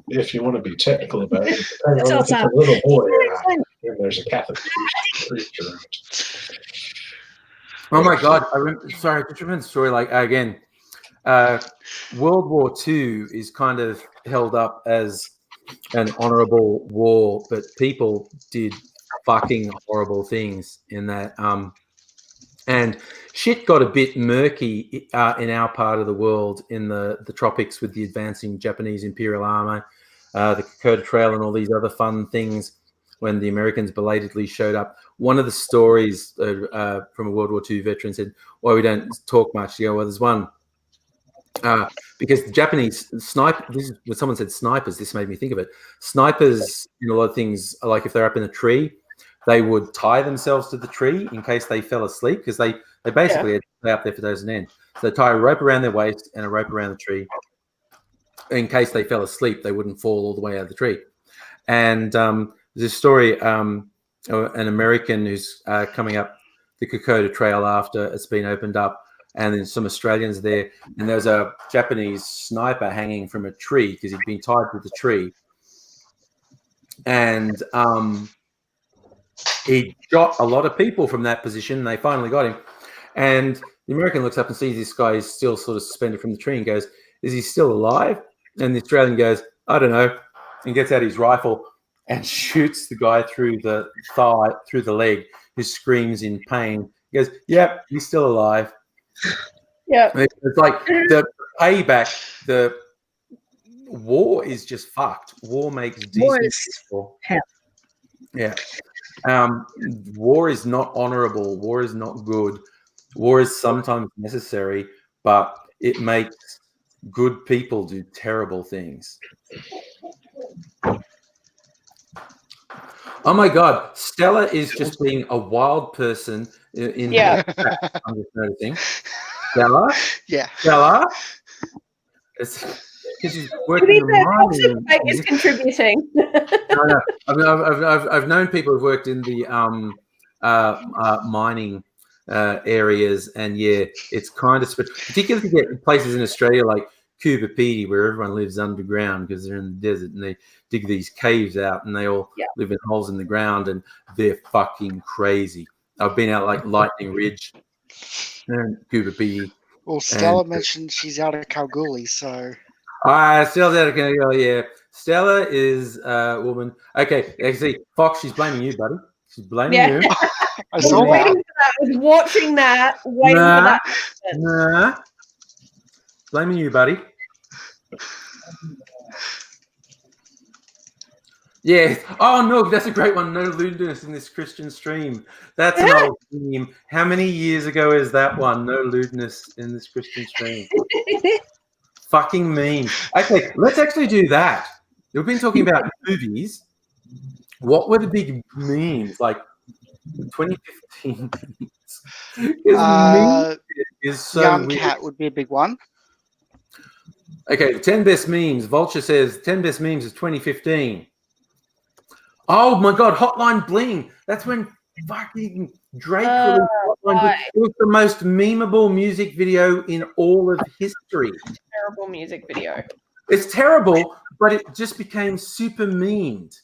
S12: If you want to be technical about it, depending on if it's a little boy or not, and there's a Catholic priest around.
S1: Oh my God! Sorry, I just remember the story. Like again, World War II is kind of held up as an honorable war, but people did fucking horrible things in that. And shit got a bit murky in our part of the world in the tropics with the advancing Japanese Imperial Army, the Kokoda Trail, and all these other fun things. When the Americans belatedly showed up, one of the stories from a World War II veteran said, "Why we don't talk much?" You go, "Well, there's one because the Japanese sniper." This is when someone said snipers. This made me think of it. Snipers in a lot of things, like if they're up in a tree, they would tie themselves to the tree in case they fell asleep because they basically had to stay up there for days on end. So they tie a rope around their waist and a rope around the tree in case they fell asleep. They wouldn't fall all the way out of the tree. And there's a story, an American who's coming up the Kokoda Trail after it's been opened up, and then some Australians there, and there was a Japanese sniper hanging from a tree because he'd been tied to the tree, and he shot a lot of people from that position. And they finally got him, and the American looks up and sees this guy is still sort of suspended from the tree and goes, "Is he still alive?" And the Australian goes, "I don't know," and gets out his rifle and shoots the guy through the thigh, through the leg, who screams in pain. He goes, "Yep, he's still alive."
S11: Yeah.
S1: It's like the payback, the war is just fucked. War makes decent people. Yeah. War is not honorable. War is not good. War is sometimes necessary, but it makes good people do terrible things. Oh my God, Stella is just being a wild person in the chat. I'm just noticing. Stella?
S3: Yeah.
S1: Stella? It's because she's working in the mining.
S11: Is contributing.
S1: No. I've known people who've worked in the mining areas, and yeah, it's kind of particularly if you get places in Australia like Coober Pedy, where everyone lives underground because they're in the desert and they dig these caves out and they all live in holes in the ground and they're fucking crazy. I've been out like Lightning Ridge and Coober Pedy.
S3: Well, Stella mentioned she's out of Kalgoorlie, so.
S1: Stella's out of Kalgoorlie, yeah. Stella is a woman. Okay, see, Fox, she's blaming you, buddy. She's blaming you.
S3: I saw
S11: that. I was watching that, waiting for that.
S1: Nah. Blaming you, buddy. Yeah. Oh, no, that's a great one. No lewdness in this Christian stream. That's an old theme. How many years ago is that one? No lewdness in this Christian stream. Fucking meme. Okay, let's actually do that. We've been talking about movies. What were the big memes? Like 2015 memes. Is so
S3: Young
S1: weird.
S3: Cat would be a big one.
S1: Okay, the 10 best memes. Vulture says 10 best memes is 2015. Oh my God, Hotline Bling. That's when fucking Drake released Hotline Bling. It was the most memeable music video in all of history.
S11: Terrible music video.
S1: It's terrible, but it just became super memed.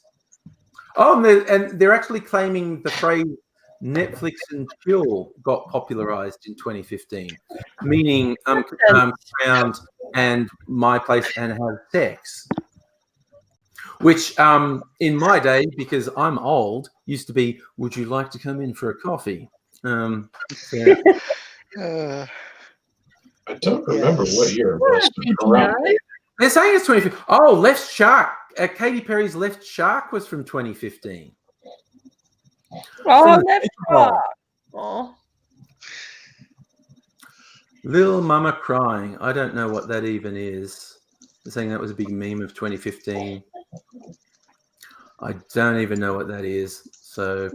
S1: Oh, and they're actually claiming the phrase Netflix and chill got popularized in 2015, meaning around and my place and have sex. which in my day, because I'm old, used to be, would you like to come in for a coffee?
S12: I don't remember what year it was. But around
S1: They're saying it's 2015. Oh, Left Shark. Katy Perry's Left Shark was from 2015.
S11: Oh, Left Shark. Oh.
S1: Little Mama Crying. I don't know what that even is. They're saying that was a big meme of 2015. I don't even know what that is. So,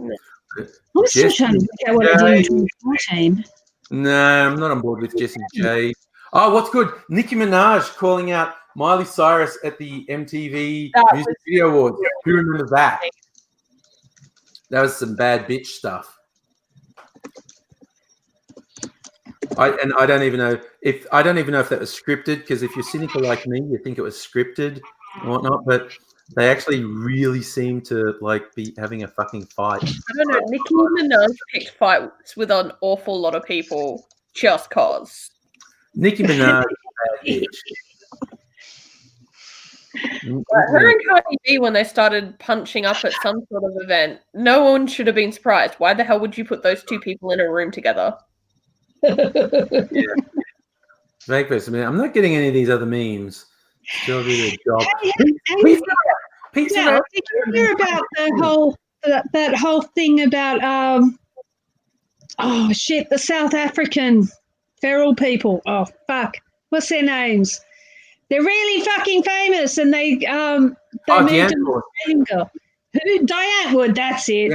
S10: I'm still trying to work out what I did in 2014.
S1: No, I'm not on board with Jessie J. Oh, what's good? Nicki Minaj calling out Miley Cyrus at the MTV Music Video Awards. Who remembers that? That was some bad bitch stuff. I don't even know if that was scripted, because if you're cynical like me, you think it was scripted and whatnot, but they actually really seem to like be having a fucking fight.
S11: I don't know. Nicki Minaj picked fights with an awful lot of people just cause.
S1: Nicki Minaj is a bad bitch.
S11: Her and Cardi B, when they started punching up at some sort of event, no one should have been surprised. Why the hell would you put those two people in a room together?
S1: Yeah. Make this. I mean, I'm not getting any of these other memes. Still do their job.
S10: Pizza. Did you hear about that whole thing about the South African feral people? Oh fuck, what's their names? They're really fucking famous, and they moved an Australian girl. Who? Diane Wood. That's it.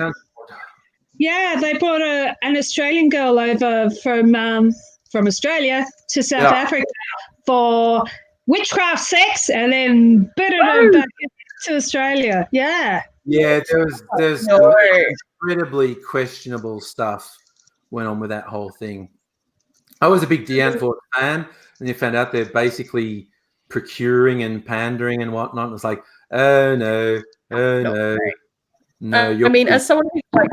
S10: Yeah, they brought an Australian girl over from Australia to South Africa for witchcraft sex, and then booted her back to Australia. Yeah.
S1: Yeah, there's incredibly questionable stuff went on with that whole thing. I was a big Deanne Ford fan, and you found out they're basically procuring and pandering and whatnot. It's like, oh no. No.
S11: I mean, as someone who's like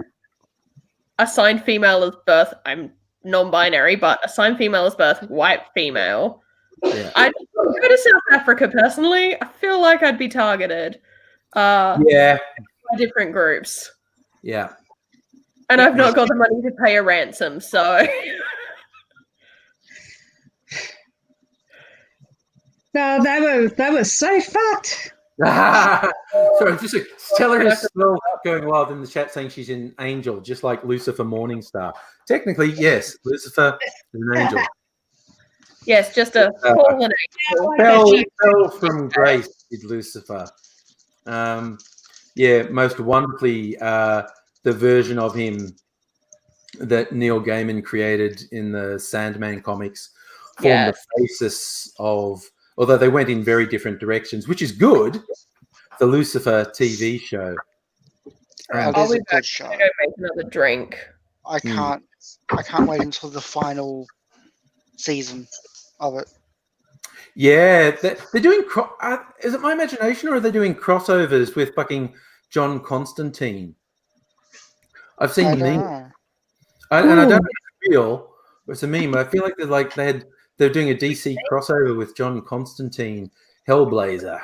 S11: assigned female as birth, I'm non-binary, but assigned female as birth, white female.
S1: Yeah.
S11: I'd go to South Africa personally. I feel like I'd be targeted. By different groups.
S1: Yeah.
S11: And I've not got the money to pay a ransom, so.
S10: No, that was so fucked.
S1: Sorry, just Stella is still going wild in the chat saying she's an angel, just like Lucifer Morningstar. Technically, yes, Lucifer is an angel.
S11: Yes, just a fallen angel.
S1: Fell from grace, did Lucifer. Most wonderfully, the version of him that Neil Gaiman created in the Sandman comics formed the basis of, although they went in very different directions, which is good, the Lucifer TV show.
S3: I'll be back to go
S11: make another drink.
S3: I can't wait until the final season of it.
S1: Yeah, they're doing. Is it my imagination, or are they doing crossovers with fucking John Constantine? I've seen memes, and I don't know if it's real, but it's a meme. I feel like they're doing a DC crossover with John Constantine, Hellblazer.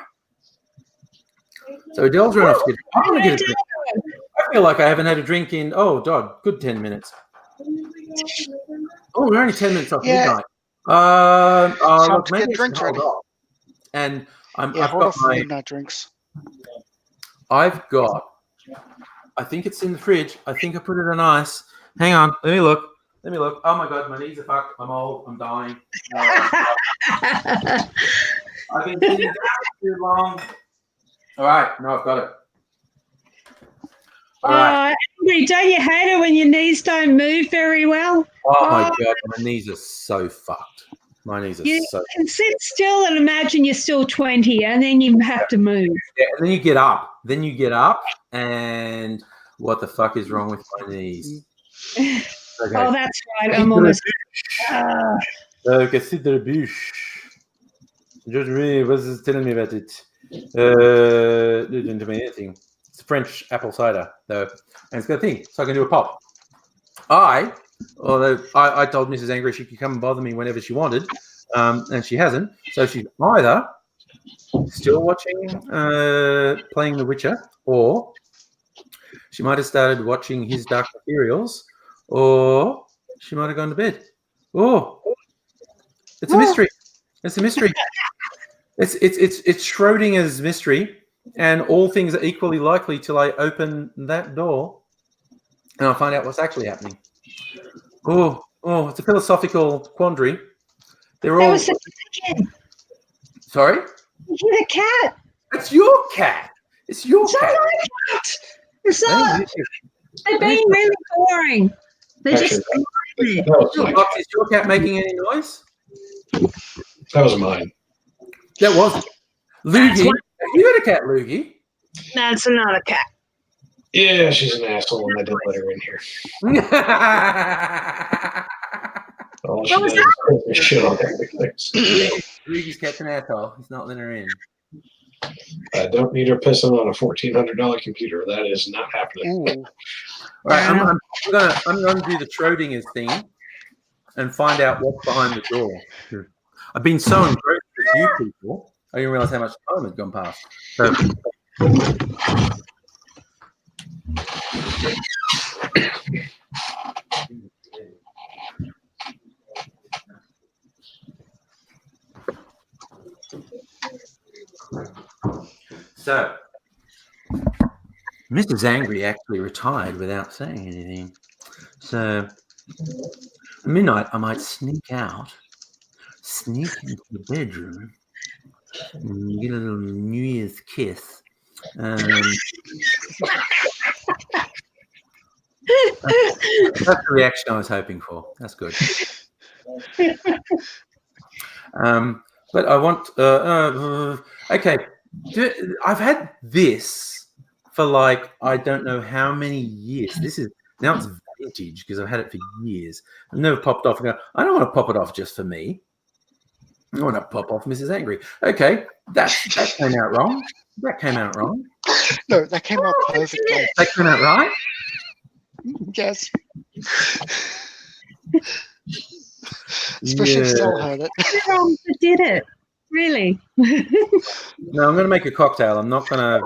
S1: So Adele's run off to get. I'm gonna get a drink. I feel like I haven't had a drink in good 10 minutes. Oh, we're only 10 minutes off midnight.
S3: Look, maybe drinks ready.
S1: And I've
S3: got
S1: my
S3: midnight drinks.
S1: I've got. I think it's in the fridge. I think I put it on ice. Hang on. Let me look. Oh my god, my knees are fucked. I'm old. I'm dying. I've been sitting down too long. All right. No, I've got it. All right.
S10: Andrew, don't you hate it when your knees don't move very well?
S1: Oh my god, my knees are so fucked. You
S10: can sit still and imagine you're still 20, and then you have to move.
S1: Yeah, and then you get up. And what the fuck is wrong with my knees?
S10: Okay. Oh, that's right. I'm almost.
S1: Consider bûche. Just really was telling me about it. Didn't tell me anything. It's French apple cider, though, and it's got a thing, so I can do a pop. Although I told Mrs. Angry she could come and bother me whenever she wanted, and she hasn't. So she's either still watching, playing The Witcher, or she might have started watching His Dark Materials, or she might have gone to bed. Oh, it's a mystery. It's a mystery. It's Schrodinger's mystery, and all things are equally likely till I open that door and I find out what's actually happening. Oh, it's a philosophical quandary. They're all. Sorry?
S10: You're the cat.
S1: It's your cat. It's your cat.
S10: Not my cat. It's not. They're being really boring. They're just.
S1: Is your cat making any noise?
S12: That was mine.
S1: That was Loogie. You got a cat, Loogie?
S10: That's not a cat.
S12: Yeah, she's an asshole, and I didn't let her in here. All she does is shit on everything.
S1: Luigi's cat's an asshole. He's not letting her in.
S12: I don't need her pissing on a $1,400 computer. That is not happening.
S1: All right, I'm gonna do the Schrodinger's thing and find out what's behind the door. I've been so engrossed with you people, I didn't realize how much time had gone past. So, Mrs. Angry actually retired without saying anything. So, at midnight, I might sneak into the bedroom and get a little New Year's kiss. That's the reaction I was hoping for. That's good. But I want. Okay, I've had this for like I don't know how many years. This is now it's vintage because I've had it for years. I've never popped off and go. I don't want to pop it off just for me. I want to pop off Mrs. Angry. Okay, that came out wrong. That came out wrong.
S3: No, that came out perfectly.
S1: That came out right.
S3: Yes. Especially if Stella heard it.
S10: Wrong that did it. Really?
S1: No, I'm going to make a cocktail. I'm not going to.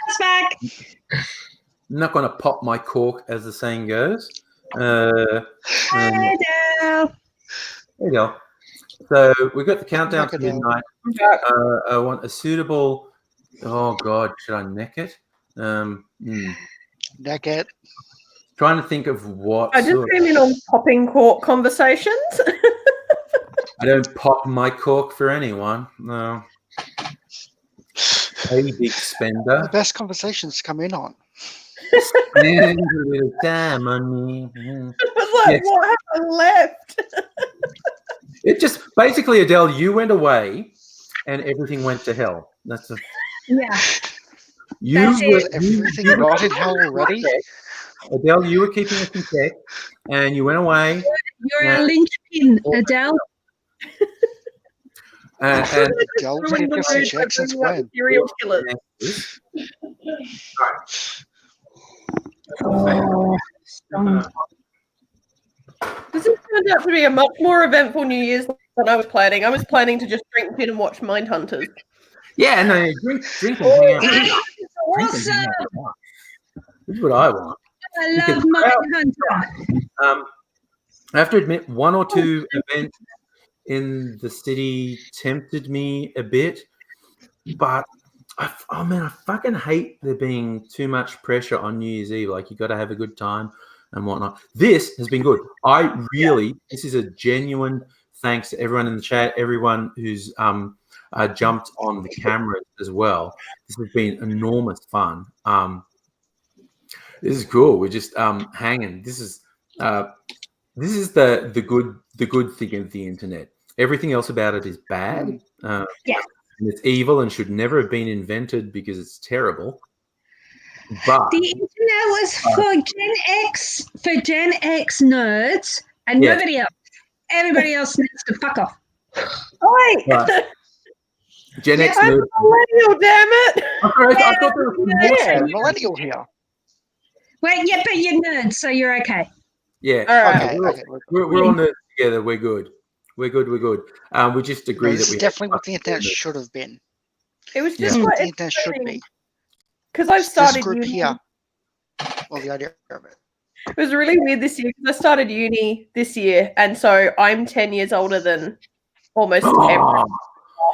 S10: It's back.
S1: I'm not going to pop my cork, as the saying goes.
S10: Hey, Dale.
S1: There you go. So we've got the countdown to midnight. I want a suitable. Oh God, should I neck it?
S3: Neck it.
S1: Trying to think of what.
S11: I just came in on popping cork conversations.
S1: I don't pop my cork for anyone. No. Hey, big spender.
S3: The best conversations to come in on.
S1: Spend a little time on me.
S11: What happened left?
S1: It just basically, Adele, you went away, and everything went to hell. That's a.
S10: Yeah.
S3: Everything got in hell already.
S1: Adele, you were keeping us in check, and you went away.
S10: You're a linchpin, Adele.
S3: And Adele keeping us in check since when?
S11: Serial killers. This has turned out to be a much more eventful New Year's than I was planning. I was planning to just drink gin and watch Mindhunters.
S1: Yeah, no, drink and hang out.
S10: Awesome.
S1: This is what I want.
S10: I love Mindhunter.
S1: I have to admit, one or two events in the city tempted me a bit, but I fucking hate there being too much pressure on New Year's Eve. Like, you got to have a good time and whatnot. This has been good. This is a genuine thanks to everyone in the chat, everyone who's jumped on the camera as well. This has been enormous fun. This is cool. We're just hanging. This is the good thing of the internet. Everything else about it is bad. And it's evil and should never have been invented because it's terrible. But
S10: the internet was for Gen X nerds and nobody else. Everybody else needs to fuck off.
S11: Oh, wait.
S1: Right. Gen X
S11: I'm
S1: nerds.
S11: a millennial, damn it.
S1: I thought there was
S3: millennial here.
S10: Wait, yeah, but you're nerds, so you're okay.
S1: Yeah.
S3: Right.
S1: Okay. We're all nerds together. We're good. We just agree
S3: this
S1: that
S3: is definitely what the internet should have been.
S11: It was just quite
S3: the internet should be.
S11: Because I've started
S3: this group
S11: uni.
S3: here. Well, the idea of it.
S11: It was really weird this year because I started uni this year, and so I'm 10 years older than almost everyone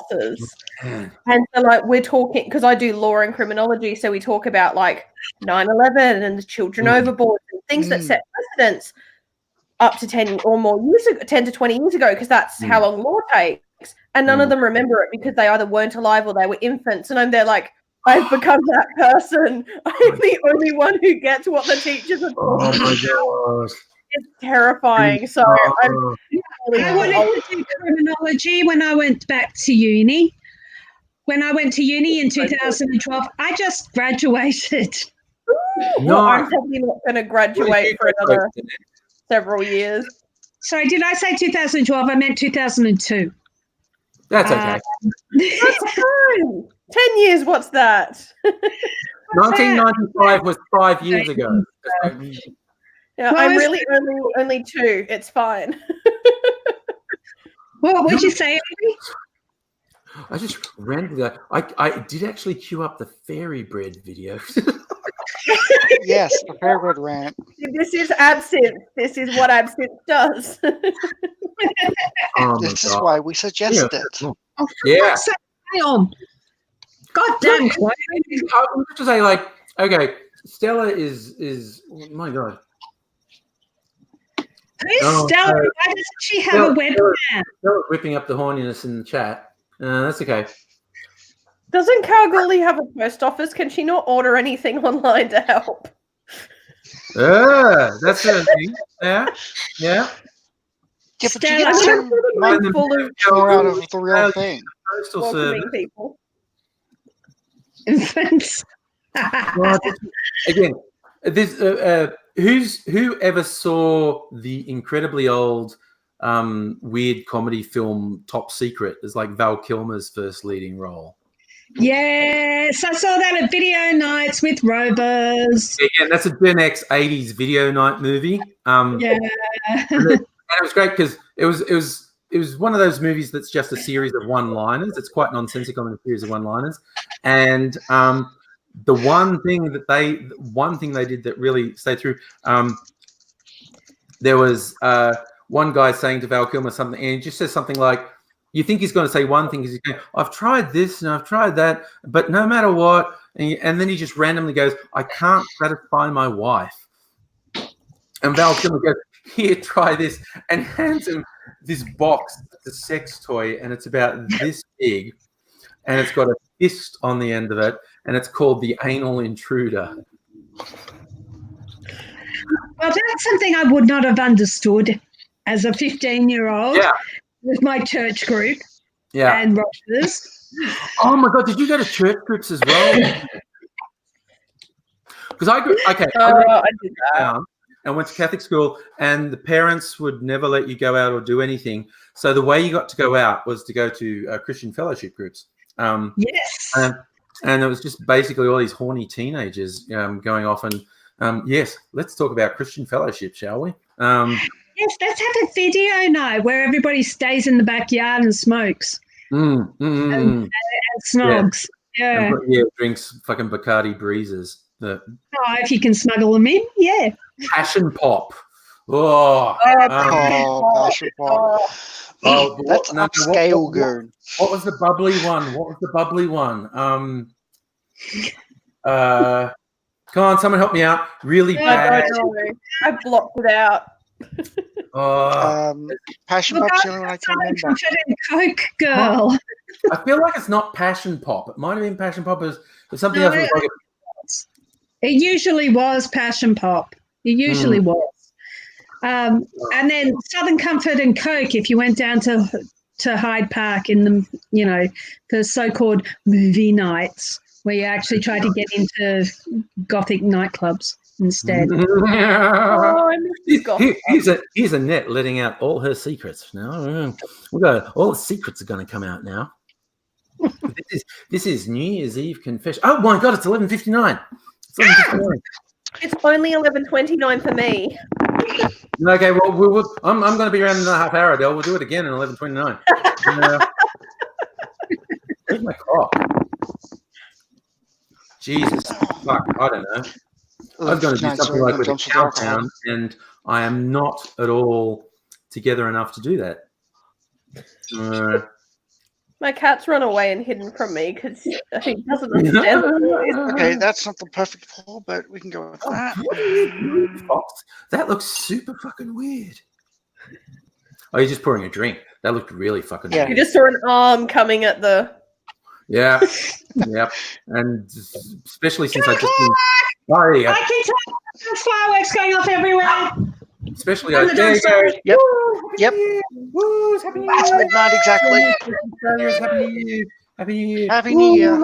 S11: classes. And so, like, we're talking because I do law and criminology, so we talk about like 9/11 and the children overboard and things that set precedents up to 10 or more years ago, 10 to 20 years ago, because that's how long law takes. And none of them remember it because they either weren't alive or they were infants. And I'm there like, I've become that person. I'm the only one who gets what the teachers are talking about. It's terrifying. So I'm
S10: I wanted to do criminology when I went back to uni. When I went to uni in 2012, I just graduated.
S11: Well, I'm probably not going to graduate for another several years.
S10: Sorry, did I say 2012? I meant 2002.
S1: That's okay.
S11: That's fine. 10 years, what's that?
S1: 1995 was 5 years ago.
S11: Yeah, I'm really only 2. It's fine.
S10: What would you say, Amy?
S1: I just rented that. I did actually queue up the fairy bread video.
S3: Yes, the fairy bread rant.
S11: This is absinthe. This is what absinthe does.
S3: This is why we suggest it.
S1: Yeah.
S10: Hang on. God damn.
S1: I'm just to say, like, okay, Stella is my God.
S10: Who's Stella? Why doesn't she have a webcam?
S1: Stella's ripping up the horniness in the chat. That's okay.
S11: Doesn't Kalgoorlie have a post office? Can she not order anything online to help?
S1: That's a thing. Yeah.
S3: Yeah, but you get some full out of the real thing.
S1: Postal service.
S11: People.
S10: Infants.
S1: Again, this who ever saw the incredibly old weird comedy film Top Secret? It's like Val Kilmer's first leading role.
S10: Yes, I saw that at video nights with Robers.
S1: Again, that's a Gen X 80s video night movie.
S10: Yeah.
S1: And it was great because it was one of those movies that's just a series of one-liners. It's quite nonsensical in a series of one-liners. And the one thing they did that really stayed through, there was one guy saying to Val Kilmer something, and he just says something like, you think he's going to say one thing, he's going, I've tried this and I've tried that, but no matter what, and then he just randomly goes, I can't satisfy my wife. And Val Kilmer goes, here, try this, and hands him this box, it's a sex toy, and it's about this big, and it's got a fist on the end of it, and it's called the Anal Intruder.
S10: Well, that's something I would not have understood as a 15-year-old with my church group and Rogers.
S1: Oh, my God, did you go to church groups as well? Because I did that. And went to Catholic school, and the parents would never let you go out or do anything. So the way you got to go out was to go to Christian fellowship groups.
S10: Yes.
S1: And it was just basically all these horny teenagers going off. And yes, let's talk about Christian fellowship, shall we?
S10: Yes, let's have a video night where everybody stays in the backyard and smokes. And snogs. Yeah.
S1: And drinks fucking Bacardi breezes.
S10: If you can smuggle them in, yeah.
S1: Passion pop.
S3: Passion pop. That's upscale, girl.
S1: What was the bubbly one? Come on, someone help me out. Really bad.
S11: I blocked it out.
S3: Passion pop's the only one I can remember.
S10: Coke girl.
S1: I feel like it's not Passion Pop. It might have been Passion Pop, but something else.
S10: It usually was Passion Pop. It usually was. And then Southern Comfort and Coke, if you went down to Hyde Park in the so-called movie nights where you actually try to get into gothic nightclubs instead.
S1: Here's Annette letting out all her secrets now. All the secrets are going to come out now. This is New Year's Eve confession. Oh my God, it's 11:59.
S11: It's only 11:29 for me.
S1: Okay, well, I'm going to be around in a half hour, Adele. We'll do it again at 11:29. Where's my clock? Jesus, fuck, I don't know. I was going to do something like with a countdown, and I am not at all together enough to do that.
S11: My cat's run away and hidden from me because he doesn't understand the noise.
S3: Okay, that's not the perfect poll, but we can go with that.
S1: What are you doing, Fox? That looks super fucking weird. Oh, you're just pouring a drink. That looked really fucking weird.
S11: You just saw an arm coming at the...
S1: Yeah. Yep. And especially since I just... Oh, there you go.
S10: I can tell there's fireworks going off everywhere.
S1: Especially...
S10: And
S1: there you go.
S3: Yep.
S1: Yep. Woo, it's happy New Year.
S3: It's midnight exactly.
S1: Happy New Year. Happy New Year.
S3: Happy New Year.
S1: I'm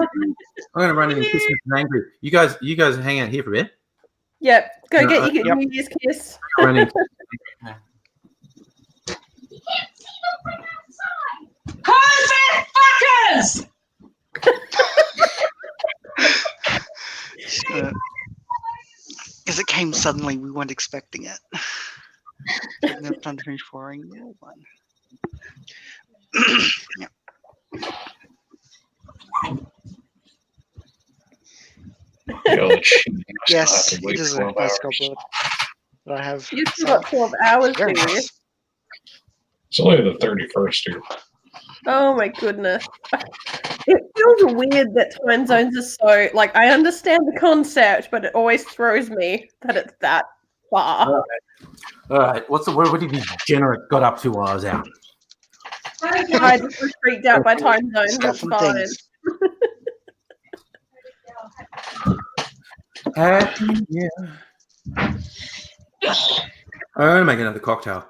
S1: going to run in and kiss Mr. Angry. You guys hang out here for a bit.
S11: Yep. Go get your New Year's kiss.
S1: Run in.
S10: Convict fuckers!
S3: Because it came suddenly, we weren't expecting it. Didn't have time to finish pouring the other one. Yeah. Yes, it is a nice goblet. But I have.
S11: You've still got 12 hours, do you?
S12: It's only the 31st here.
S11: Oh my goodness. It feels weird that time zones are so, like, I understand the concept, but it always throws me that it's that far.
S1: All right. What did the degenerate got up to while I was out?
S11: I just was freaked out by time zones. That's fine.
S1: Yeah. I'm gonna make another cocktail.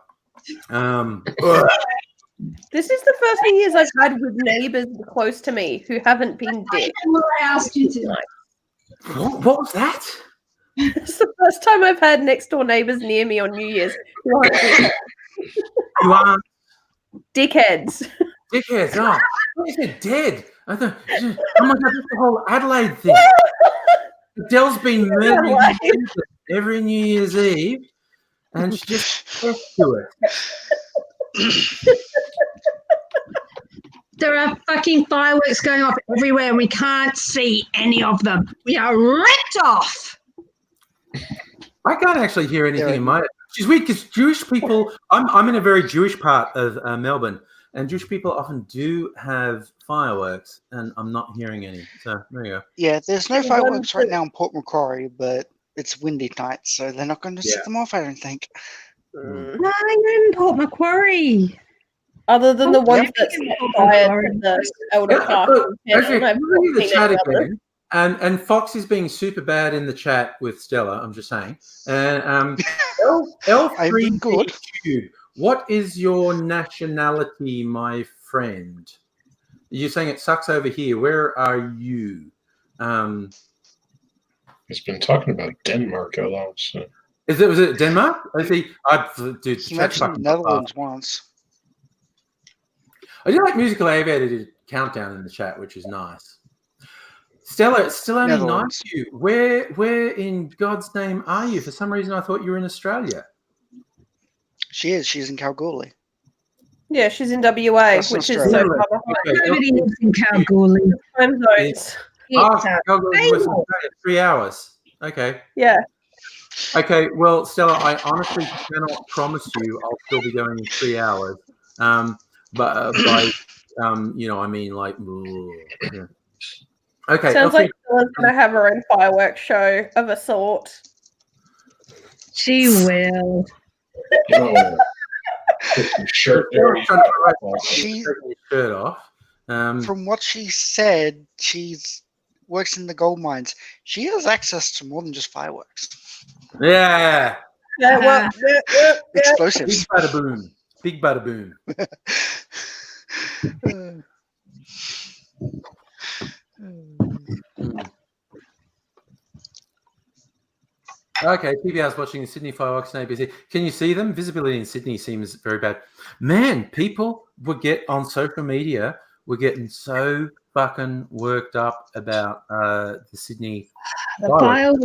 S11: This is the first New Year's I've had with neighbours close to me who haven't been dead.
S10: I asked you to.
S1: What was that?
S11: It's the first time I've had next door neighbours near me on New Year's who aren't dead.
S1: You are
S11: dickheads.
S1: Dickheads. Oh, you said dead. I thought. Oh my god, that's the whole Adelaide thing. Adele's been murdering every New Year's Eve, and she just gets to it.
S10: There are fucking fireworks going off everywhere and we can't see any of them. We are ripped off.
S1: I can't actually hear anything in my... Which is weird because Jewish people... I'm in a very Jewish part of Melbourne, and Jewish people often do have fireworks, and I'm not hearing any. So there you go.
S3: Yeah, there's no fireworks right now in Port Macquarie, but it's windy night, so they're not going to set them off, I don't think.
S10: No, you're in Port Macquarie.
S11: Other than the ones that set fire to the elder park.
S1: The chat again, and Fox is being super bad in the chat with Stella. I'm just saying. And L3 good. What is your nationality, my friend? You're saying it sucks over here. Where are you?
S12: He's been talking about Denmark a lot. So.
S1: Was it Denmark? I see.
S3: He mentioned the Netherlands once.
S1: I do like Musical Aviator did countdown in the chat, which is nice. Stella, it's still only 9 to you. Where in God's name are you? For some reason, I thought you were in Australia.
S3: She is. She's in Kalgoorlie.
S11: Yeah, she's in WA, which is so far behind.
S10: Nobody lives in Kalgoorlie.
S11: Time zones.
S1: Kalgoorlie was Australia, 3 hours. Okay.
S11: Yeah.
S1: Okay, well, Stella, I honestly cannot promise you I'll still be going in 3 hours. But by, I mean, like, yeah. Okay.
S11: Sounds like Stella's going to have her own fireworks show of a sort.
S10: She will.
S12: Shirt
S1: off.
S3: From what she said, she's works in the gold mines. She has access to more than just fireworks.
S1: Yeah.
S3: Explosives.
S1: Big bada boom. Big bada boom. Okay, PBR's watching Sydney fireworks on ABC. Can you see them? Visibility in Sydney seems very bad. Man, people would get on social media. We're getting so fucking worked up about the Sydney
S10: fireworks.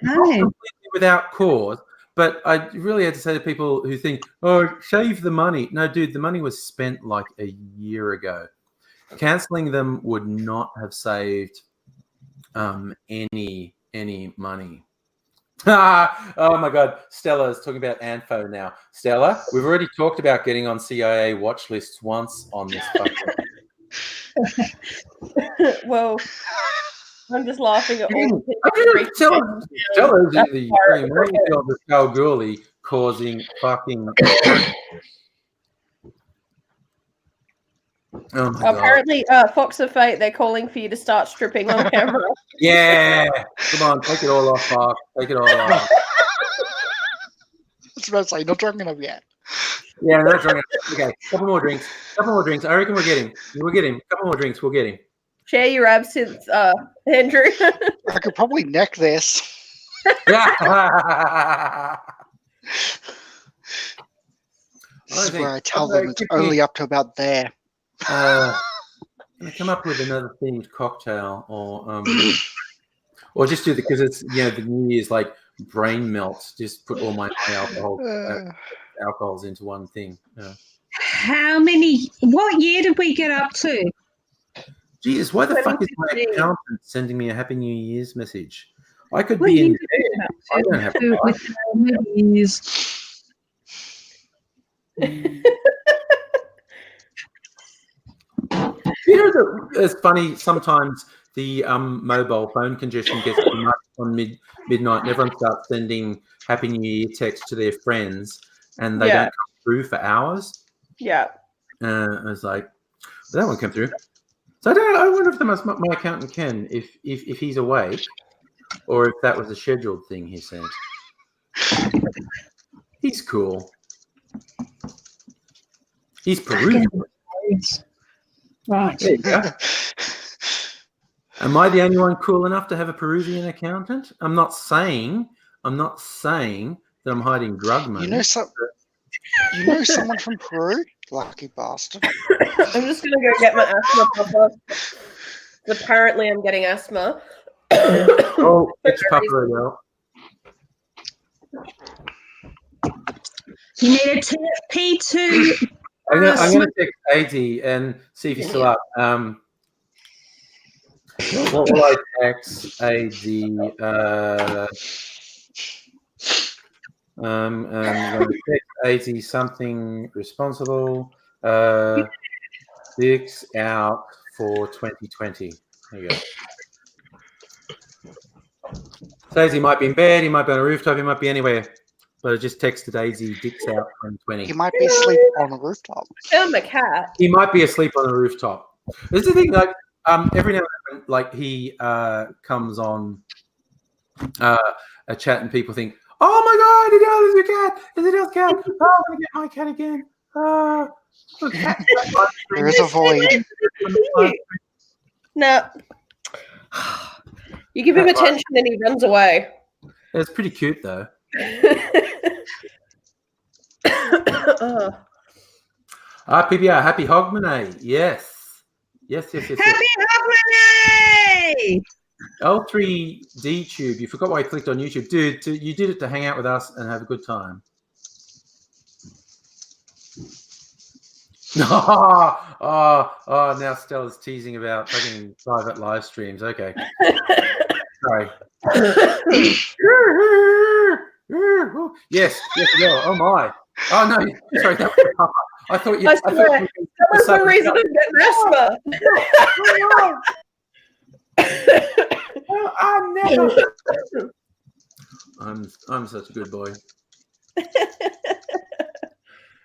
S1: Not completely without cause. But I really had to say to people who think, oh, save the money. No, dude, the money was spent like a year ago. cancelling them would not have saved any money. Oh my God, Stella is talking about Anfo now. Stella, we've already talked about getting on CIA watch lists once on this podcast.
S11: Well, I'm just laughing at all the
S1: Stella is the of the Kalgoorlie causing fucking. Oh my
S11: Apparently, Fox of Fate, they're calling for you to start stripping on camera.
S1: Yeah, come on, take it all off, Fox. Take it all off.
S3: I was about to say, not drunk enough yet.
S1: Yeah, not drunk enough. Okay, couple more drinks. I reckon we'll get him. Couple more drinks. We'll get him.
S11: Share your absinthe, Andrew.
S3: I could probably neck this. This is where I tell them it's only up to about there.
S1: I'm gonna come up with another themed cocktail, or just do because it's the New Year's like brain melt. Just put all my alcohols into one thing. Yeah.
S10: What year did we get up to?
S1: Jesus, why the fuck is my accountant sending me a Happy New Year's message? I could be in bed. I don't have to. It's funny. Sometimes the mobile phone congestion gets too much on midnight, and everyone starts sending Happy New Year texts to their friends, and they don't come through for hours.
S11: Yeah.
S1: I was like, that one came through. So I wonder if my accountant can, if he's awake, or if that was a scheduled thing he sent. He's cool. He's Peruvian.
S10: Right.
S1: There you go. Am I the only one cool enough to have a Peruvian accountant? I'm not saying that I'm hiding drug money.
S3: You know someone from Peru? Lucky bastard.
S11: I'm just gonna go get my asthma puffer. Apparently, I'm getting asthma.
S1: Oh, it's puffer now.
S10: You need a TFP2.
S1: I'm gonna text AD and see if he's still up. What will I text AD? I'm going to text AD something responsible. Dicks out for 2020. There you go. Says he might be in bed, he might be on a rooftop, he might be anywhere. But I just texted Daisy dicks out 2020.
S3: He might be asleep on a rooftop.
S11: Found my cat.
S1: He might be asleep on a rooftop. This is the thing, like every now and then, like he comes on a chat and people think, oh my God, Adele's your cat. It's Adele's cat. Oh, I'm going to get my cat again.
S3: There is a void.
S11: No. You give him attention and he runs away.
S1: It's pretty cute, though. PBR, happy Hogmanay. Yes. Happy
S10: Hogmanay!
S1: L3D Tube, you forgot why you clicked on YouTube. Dude, you did it to hang out with us and have a good time. Now Stella's teasing about fucking private live streams. Okay. Sorry. Yes, yeah. Oh my. Oh no, sorry, that was Papa. I thought you. That
S11: was the reason I'm getting asthma.
S1: I'm such a good boy.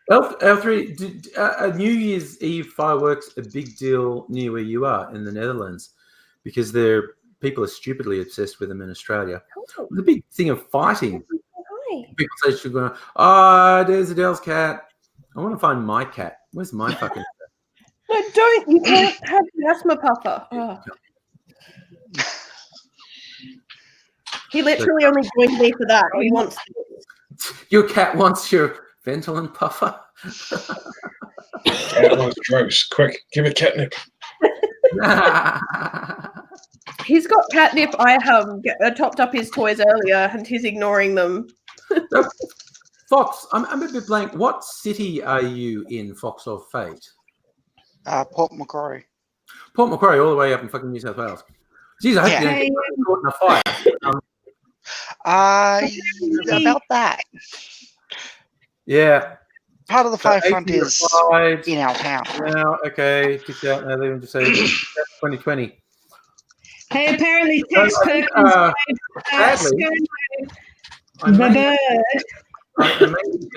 S1: L3, New Year's Eve fireworks a big deal near where you are in the Netherlands because people are stupidly obsessed with them in Australia. The big thing of fighting. People say she's going, there's Adele's cat. I want to find my cat. Where's my fucking cat?
S11: No, don't. You can't have the asthma puffer. Oh. He literally only joined me for that. He wants
S1: your cat wants your Ventolin puffer.
S12: Cat wants drugs. Quick, give it catnip.
S11: He's got catnip. I topped up his toys earlier, and he's ignoring them.
S1: Fox, I'm a bit blank. What city are you in, Fox of Fate?
S3: Port Macquarie.
S1: Port Macquarie, all the way up in fucking New South Wales. Jeez, I hope you don't get caught in a fire.
S3: About that.
S1: Yeah.
S3: Part of the fire front is in our town.
S1: Now, okay, kicked out. Now they just say 2020.
S10: Hey, apparently Tex Perkins
S1: I made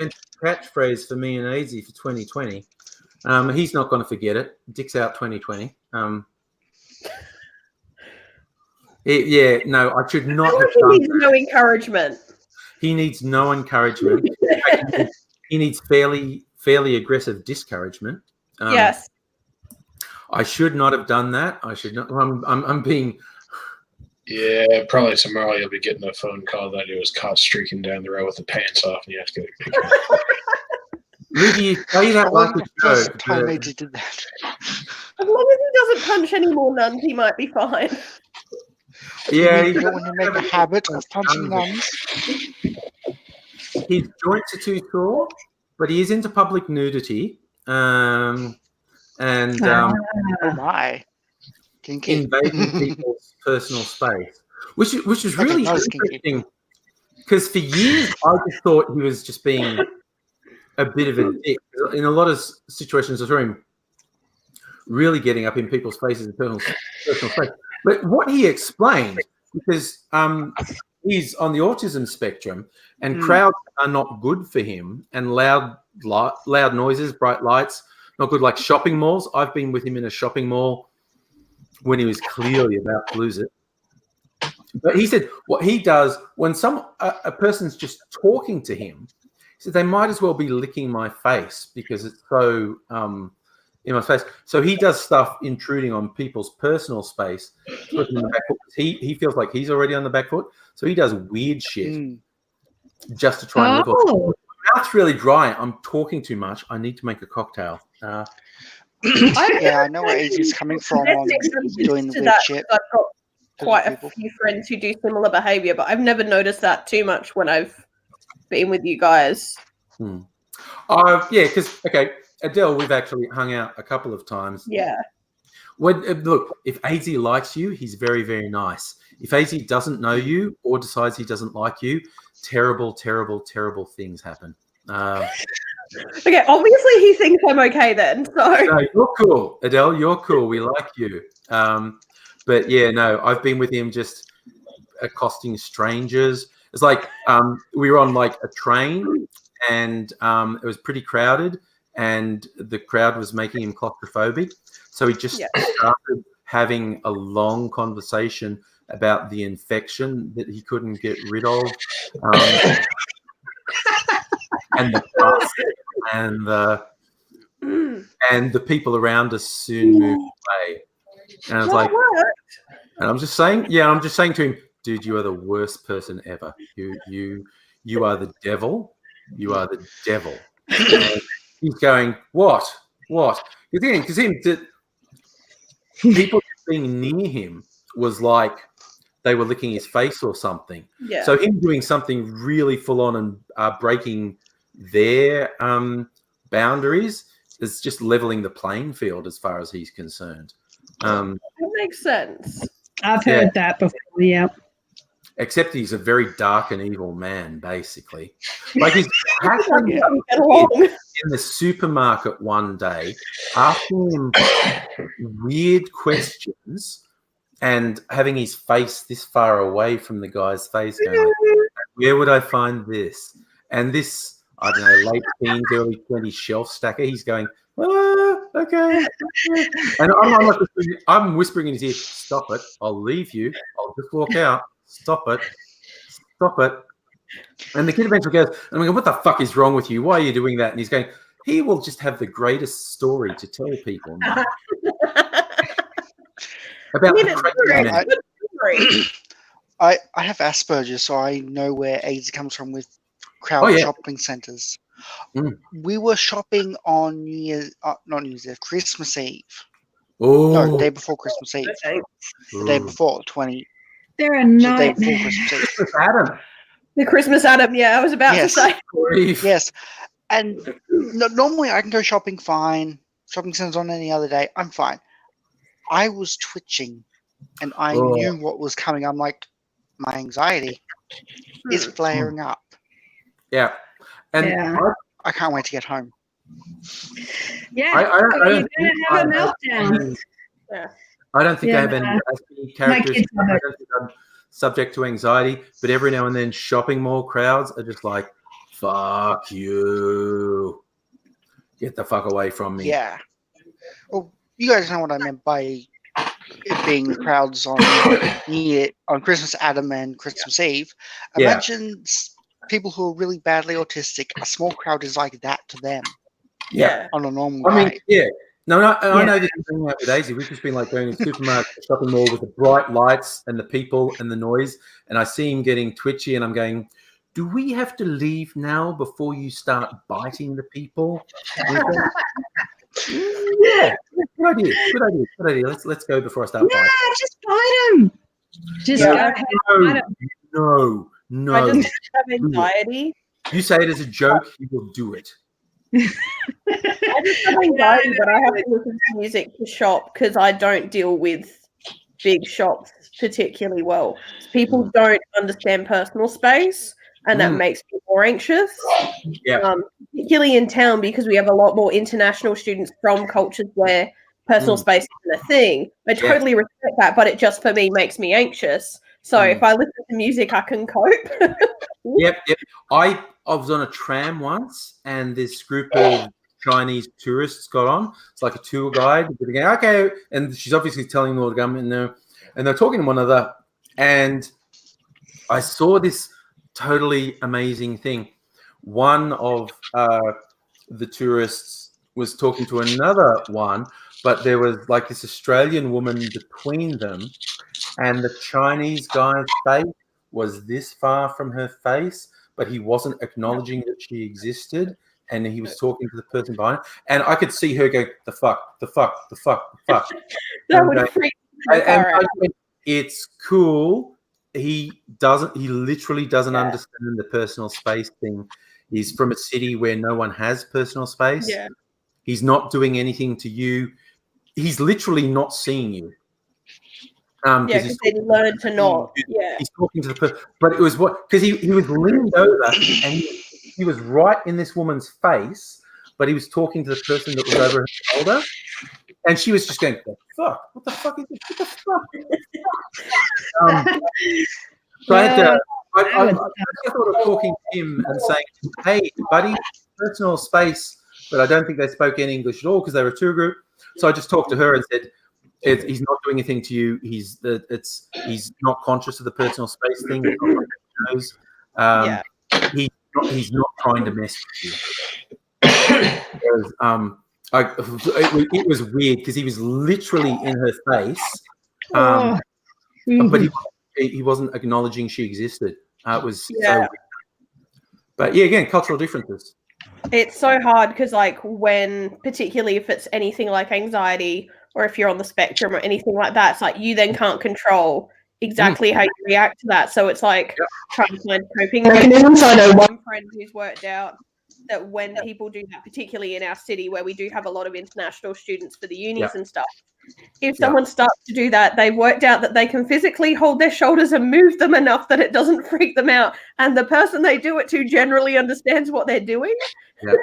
S1: a catchphrase for me and Easy for 2020. He's not going to forget it. Dick's out 2020. No, I should not have done.
S11: He needs no encouragement.
S1: He needs no encouragement. He needs fairly aggressive discouragement.
S11: Yes.
S1: I should not have done that. I should not. I'm being.
S12: Yeah, probably tomorrow you'll be getting a phone call that he was caught streaking down the road with the pants off, and you have to get a picture.
S1: Rudy, you say that like a joke.
S3: Time Easy did that.
S11: As long as he doesn't punch any more nuns, he might be fine.
S1: Yeah,
S3: you don't want to make a habit of punching nuns.
S1: His joints are too sore, but he is into public nudity. Oh
S3: my.
S1: Invading people's personal space, which is really interesting, because for years I just thought he was just being a bit of a dick. In a lot of situations, I saw him really getting up in people's faces in personal space. But what he explained, because he's on the autism spectrum, and crowds are not good for him, and loud noises, bright lights, not good. Like shopping malls. I've been with him in a shopping mall when he was clearly about to lose it. But he said what he does when a person's just talking to him, he said they might as well be licking my face because it's so in my face. So he does stuff intruding on people's personal space. He feels like he's already on the back foot, so he does weird shit just to try and live off. My mouth's really dry. I'm talking too much. I need to make a cocktail.
S3: I know where Easy's coming from on doing the weird shit.
S11: I've got quite a few friends who do similar behaviour, but I've never noticed that too much when I've been with you guys.
S1: Because Adele, we've actually hung out a couple of times.
S11: Yeah.
S1: Look, if AZ likes you, he's very, very nice. If AZ doesn't know you or decides he doesn't like you, terrible, terrible, terrible things happen.
S11: Okay, obviously he thinks I'm okay then. So
S1: no, you're cool, Adele. You're cool. We like you. But yeah, no, I've been with him just accosting strangers. It's like we were on like a train, and it was pretty crowded, and the crowd was making him claustrophobic. So he just started having a long conversation about the infection that he couldn't get rid of. And the dust and the people around us soon moved away. And I was like, and I'm just saying to him, dude, you are the worst person ever. You are the devil. You are the devil. And he's going, what? Because people being near him was like they were licking his face or something.
S11: Yeah.
S1: So him doing something really full on and breaking their boundaries is just leveling the playing field as far as he's concerned.
S11: That makes sense.
S10: I've heard that before, yeah.
S1: Except he's a very dark and evil man, basically. Like he's hassling in the supermarket one day, asking him weird questions and having his face this far away from the guy's face, going like, where would I find this? And this, I don't know, late teens, early 20s shelf stacker, he's going, okay. And I'm whispering in his ear, stop it, I'll leave you, I'll just walk out, stop it. And the kid eventually goes, and I'm going, what the fuck is wrong with you? Why are you doing that? And he's going, he will just have the greatest story to tell people now. About
S3: I have Asperger's, so I know where AIDS comes from with crowd shopping centres. We were shopping on not New Year's Eve, Christmas Eve.
S1: Oh,
S3: no, the day before Christmas Eve. The day before 20.
S10: They're a nightmare.
S3: The day before Christmas Eve.
S1: Adam.
S11: The Christmas Adam, yeah, I was about to say.
S3: Yes, and normally I can go shopping fine. Shopping centres on any other day, I'm fine. I was twitching, and I knew what was coming. I'm like, my anxiety is flaring up.
S1: Yeah, and
S3: I can't wait to get home.
S10: Yeah, you're going to have a meltdown.
S1: I don't think I have any characteristics. I don't think I'm subject to anxiety, but every now and then shopping mall crowds are just like, fuck you. Get the fuck away from me.
S3: Yeah. Well, you guys know what I meant by it being crowds on Christmas, Adam, and Christmas Eve. Imagine people who are really badly autistic. A small crowd is like that to them.
S1: Yeah.
S3: On a normal
S1: day. Yeah. No, I know this is hanging out with Daisy. We've just been like going to the supermarket, the shopping mall with the bright lights and the people and the noise. And I see him getting twitchy, and I'm going, do we have to leave now before you start biting the people? Yeah, good idea. Let's go before I start biting.
S10: Yeah, just bite them. Just go ahead and bite them.
S1: No.
S11: I just have anxiety.
S1: You say it as a joke, you will do it.
S11: I just have anxiety, but I have to listen to music to shop because I don't deal with big shops particularly well. People don't understand personal space, and that makes me more anxious.
S1: Yeah.
S11: Particularly in town, because we have a lot more international students from cultures where personal space isn't a thing. I totally respect that, but it just for me makes me anxious. So if I listen to music, I can cope.
S1: Yep. I was on a tram once, and this group of Chinese tourists got on. It's like a tour guide. Okay, and she's obviously telling them all to come in there, and they're talking to one another. And I saw this totally amazing thing. One of the tourists was talking to another one, but there was like this Australian woman between them, and the Chinese guy's face was this far from her face, but he wasn't acknowledging that she existed, and he was talking to the person behind her, and I could see her go, the fuck.
S11: That would freak me out.
S1: It's cool. He literally doesn't understand the personal space thing. He's from a city where no one has personal space.
S11: Yeah.
S1: He's not doing anything to you. He's literally not seeing you.
S11: Because they learn to not. Yeah.
S1: He's talking to the person, but it was because he was leaned over and he was right in this woman's face, but he was talking to the person that was over her shoulder, and she was just going, "The fuck? What the fuck is this? What the fuck?" So I thought of talking to him and saying, "Hey, buddy, personal space," but I don't think they spoke any English at all because they were a tour group. So I just talked to her and said, he's not doing anything to you. He's not conscious of the personal space thing. He's not trying to mess with you. It was weird because he was literally in her face, but he wasn't acknowledging she existed. It was so weird. But yeah, again, cultural differences.
S11: It's so hard because, like, particularly if it's anything like anxiety, or if you're on the spectrum or anything like that, it's like you then can't control exactly how you react to that. So it's like trying to find coping mechanisms. I know one friend who's worked out that when people do that, particularly in our city where we do have a lot of international students for the unis and stuff, if someone starts to do that, they've worked out that they can physically hold their shoulders and move them enough that it doesn't freak them out. And the person they do it to generally understands what they're doing.
S1: Yeah.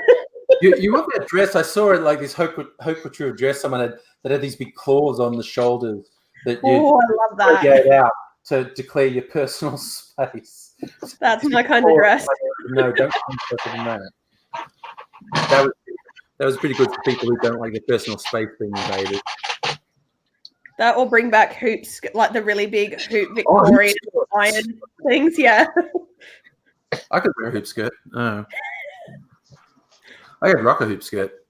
S1: You love that dress. I saw it like this haute couture dress someone had that had these big claws on the shoulders that
S11: I love that.
S1: Get out to declare your personal space.
S11: That's my kind of dress.
S1: No, don't come than that. That was pretty good for people who don't like their personal space being invaded.
S11: That will bring back hoops, like the really big hoop Victorian iron things. Yeah.
S1: I could wear a hoop skirt. Oh. I could rock a hoop skirt.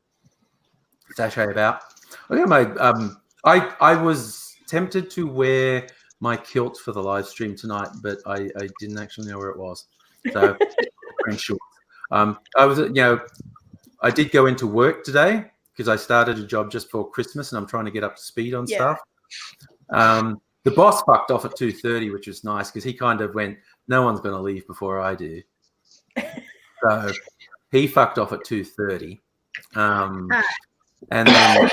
S1: Sashay about. I was tempted to wear my kilt for the live stream tonight, but I didn't actually know where it was. So wearing shorts. I did go into work today because I started a job just for Christmas and I'm trying to get up to speed on stuff. The boss fucked off at 2:30, which was nice because he kind of went, no one's going to leave before I do. So he fucked off at 2:30. And then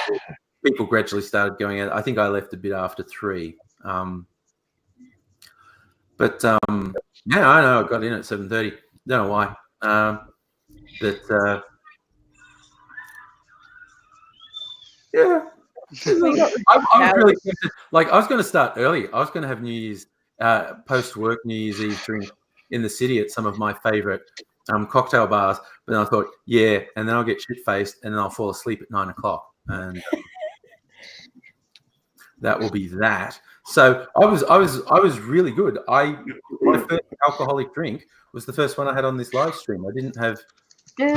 S1: people gradually started going out. I think I left a bit after 3. But yeah, I know I got in at 7:30. Don't know why. Yeah. I was really like I was going to start early. I was going to have New Year's post-work New Year's Eve drink in the city at some of my favorite cocktail bars. But then I thought, yeah, and then I'll get shit-faced and then I'll fall asleep at 9 o'clock. And that will be that. So I was really good. My first alcoholic drink was the first one I had on this live stream. I didn't have I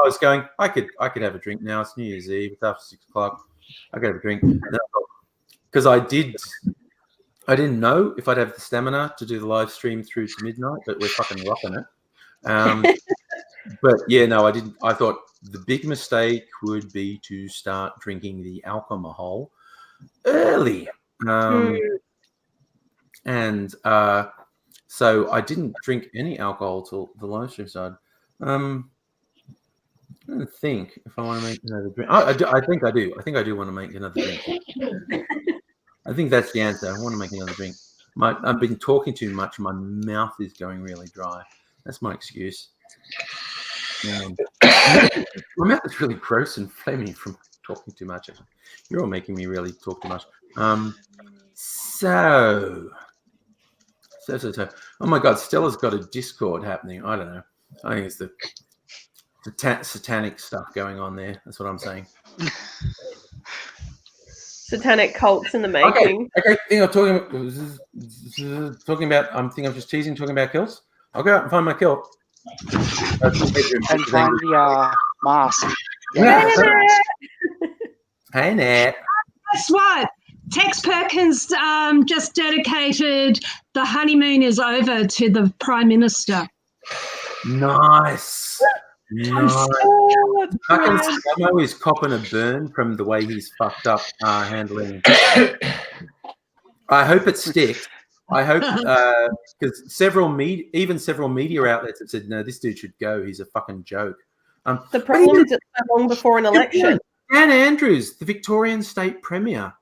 S1: was going, I could have a drink now. It's New Year's Eve. It's after 6 o'clock. I could have a drink. Because I didn't know if I'd have the stamina to do the live stream through to midnight, but we're fucking rocking it. But yeah, no, I didn't. I thought the big mistake would be to start drinking the alcohol early. And so I didn't drink any alcohol till the live stream started. I don't think if I want to make another drink. I think I do. I think I do want to make another drink. I think that's the answer. I want to make another drink. I've been talking too much. My mouth is going really dry. That's my excuse. My mouth is really gross and flaming from talking too much. You're all making me really talk too much. So. Oh my God, Stella's got a Discord happening. I don't know. I think it's the satanic stuff going on there. That's what I'm saying.
S11: Satanic cults in the making.
S1: Okay. I'm just teasing, talking about kills. I'll go out and find my kill.
S3: And find the mask.
S1: Yeah. Hey, Nat.
S10: Guess what? Tex Perkins just dedicated The Honeymoon Is Over to the Prime Minister.
S1: Nice. Fucking Samo is copping a burn from the way he's fucked up handling. I hope it sticks. I hope because several media outlets have said, no, this dude should go. He's a fucking joke.
S11: The problem is it's so long before an election.
S1: Dan Andrews, the Victorian State Premier,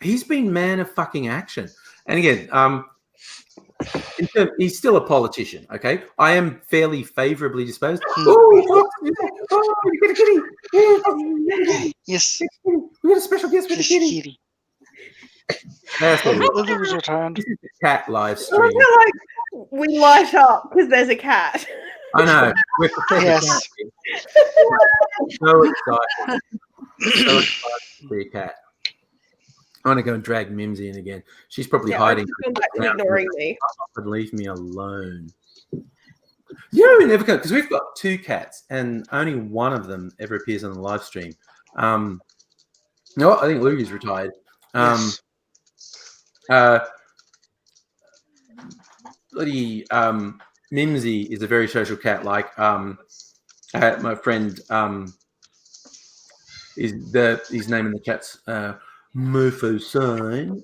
S1: he's been man of fucking action. And again, he's still a politician, okay? I am fairly favorably disposed. Oh, you got a kitty.
S3: Yes.
S1: We got a special guest with a kitty.
S3: Lily was returned.
S1: This is the cat live stream.
S11: We light up because there's a cat.
S1: I know. We're
S3: yes.
S1: So excited. So excited to see a cat. I want to go and drag Mimsy in again. She's probably hiding.
S11: Ignoring me.
S1: And leave me alone. We never go because we've got 2 cats and only one of them ever appears on the live stream. You know what? I think Lucy's retired. Bloody Mimsy is a very social cat. Like my friend his name in the chat's Mofo Sign.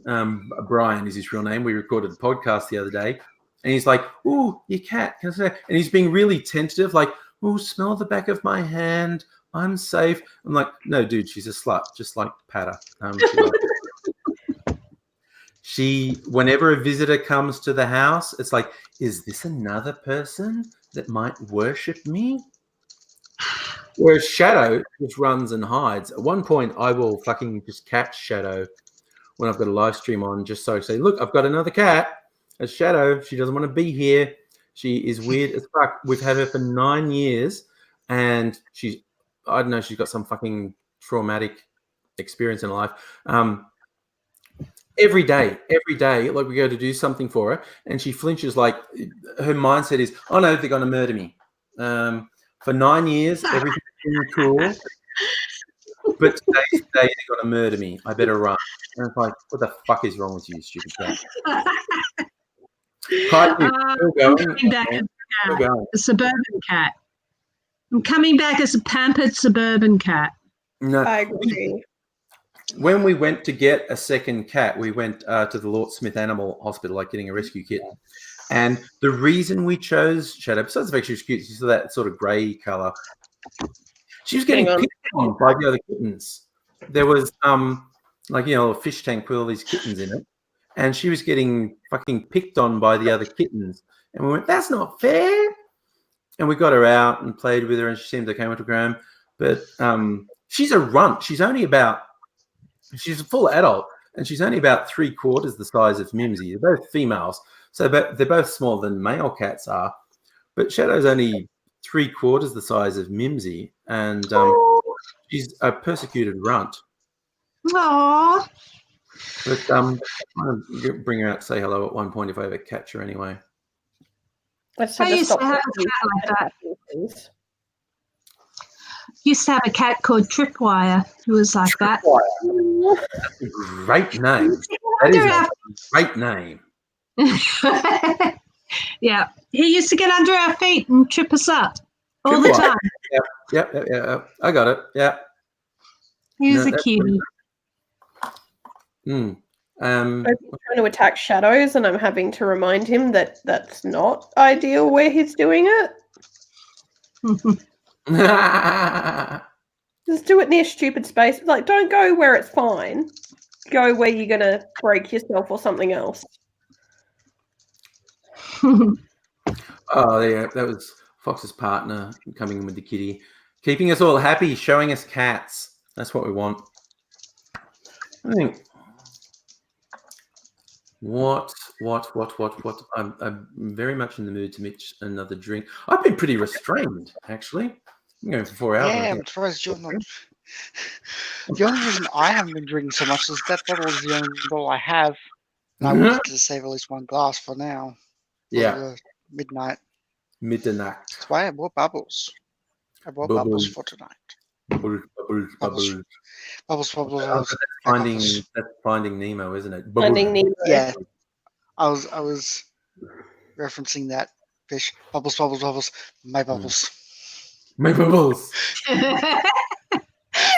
S1: Brian is his real name. We recorded a podcast the other day, and he's like, "Oh, your cat." Can I say? And he's being really tentative, like, "Oh, smell the back of my hand. I'm safe." I'm like, "No, dude, she's a slut. Just like pat her." She, whenever a visitor comes to the house, it's like, "Is this another person that might worship me?" Whereas Shadow just runs and hides. At one point, I will fucking just catch Shadow when I've got a live stream on, just so I say, "Look, I've got another cat. A Shadow. She doesn't want to be here. She is weird as fuck." We've had her for 9 years, and she's got some fucking traumatic experience in her life. Every day, like we go to do something for her, and she flinches. Like her mindset is, "Oh no, they're going to murder me." For 9 years, everything's been cool. But today's the day they're going to murder me. I better run. And it's like, what the fuck is wrong with you, stupid cat?
S10: I'm coming back as a suburban cat. I'm coming back as a pampered suburban cat.
S1: No,
S11: I agree.
S1: When we went to get a second cat, we went to the Lort Smith Animal Hospital, like getting a rescue kitten. And the reason we chose Shadow, besides the fact she was cute, she saw that sort of grey colour. She was getting picked by the other kittens. There was like a fish tank with all these kittens in it, and she was getting fucking picked on by the other kittens. And we went, "That's not fair." And we got her out and played with her, and she seemed okay with her home. But she's a runt. She's a full adult, and she's only about 3/4 the size of Mimsy. They're both females, so they're both smaller than male cats are. But Shadow's only 3/4 the size of Mimsy, and she's a persecuted runt.
S10: Aww.
S1: But I'm gonna bring her out to say hello at one point if I ever catch her anyway.
S10: I used to have a cat like that. Used to have a cat called Tripwire who was like that.
S1: That's a great name. That is a great name.
S10: Yeah, he used to get under our feet and trip us up all the time.
S1: Yep. I got it. Yeah.
S10: He was a cutie.
S11: I'm trying to attack shadows, and I'm having to remind him that that's not ideal where he's doing it. Just do it near stupid space. Like, don't go where it's fine. Go where you're gonna break yourself or something else.
S1: Oh, yeah, that was Fox's partner coming in with the kitty, keeping us all happy, showing us cats. That's what we want. I think. What? I'm very much in the mood to mix another drink. I've been pretty restrained, actually. I'm going for 4 hours.
S3: Yeah, I'm surprised you're not. The only reason I haven't been drinking so much is that bottle is the only bottle I have. And I wanted to save at least one glass for now.
S1: Yeah.
S3: Midnight.
S1: Midnight.
S3: That's why I bought bubbles. I bought bubbles for tonight.
S1: Bubbles.
S3: Bubbles.
S1: That's Finding Nemo, isn't it?
S11: Finding Nemo.
S3: Yeah. I was referencing that fish. Bubbles. My bubbles.
S1: My bubbles.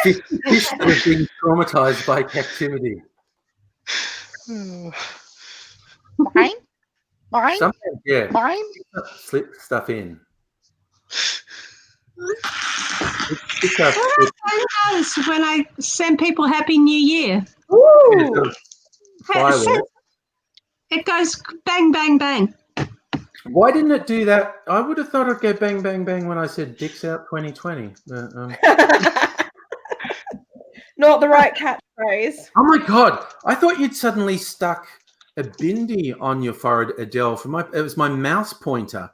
S1: Fish that have been traumatized by captivity.
S3: Mine?
S1: Sometimes, yeah.
S3: Mine?
S1: Slip stuff in.
S10: When I send people Happy New Year.
S11: Ooh.
S10: It goes bang, bang, bang.
S1: Why didn't it do that? I would have thought it'd go bang, bang, bang when I said Dicks Out 2020.
S11: Not the right catchphrase.
S1: Oh my God. I thought you'd suddenly stuck a bindi on your forehead, Adele. It was my mouse pointer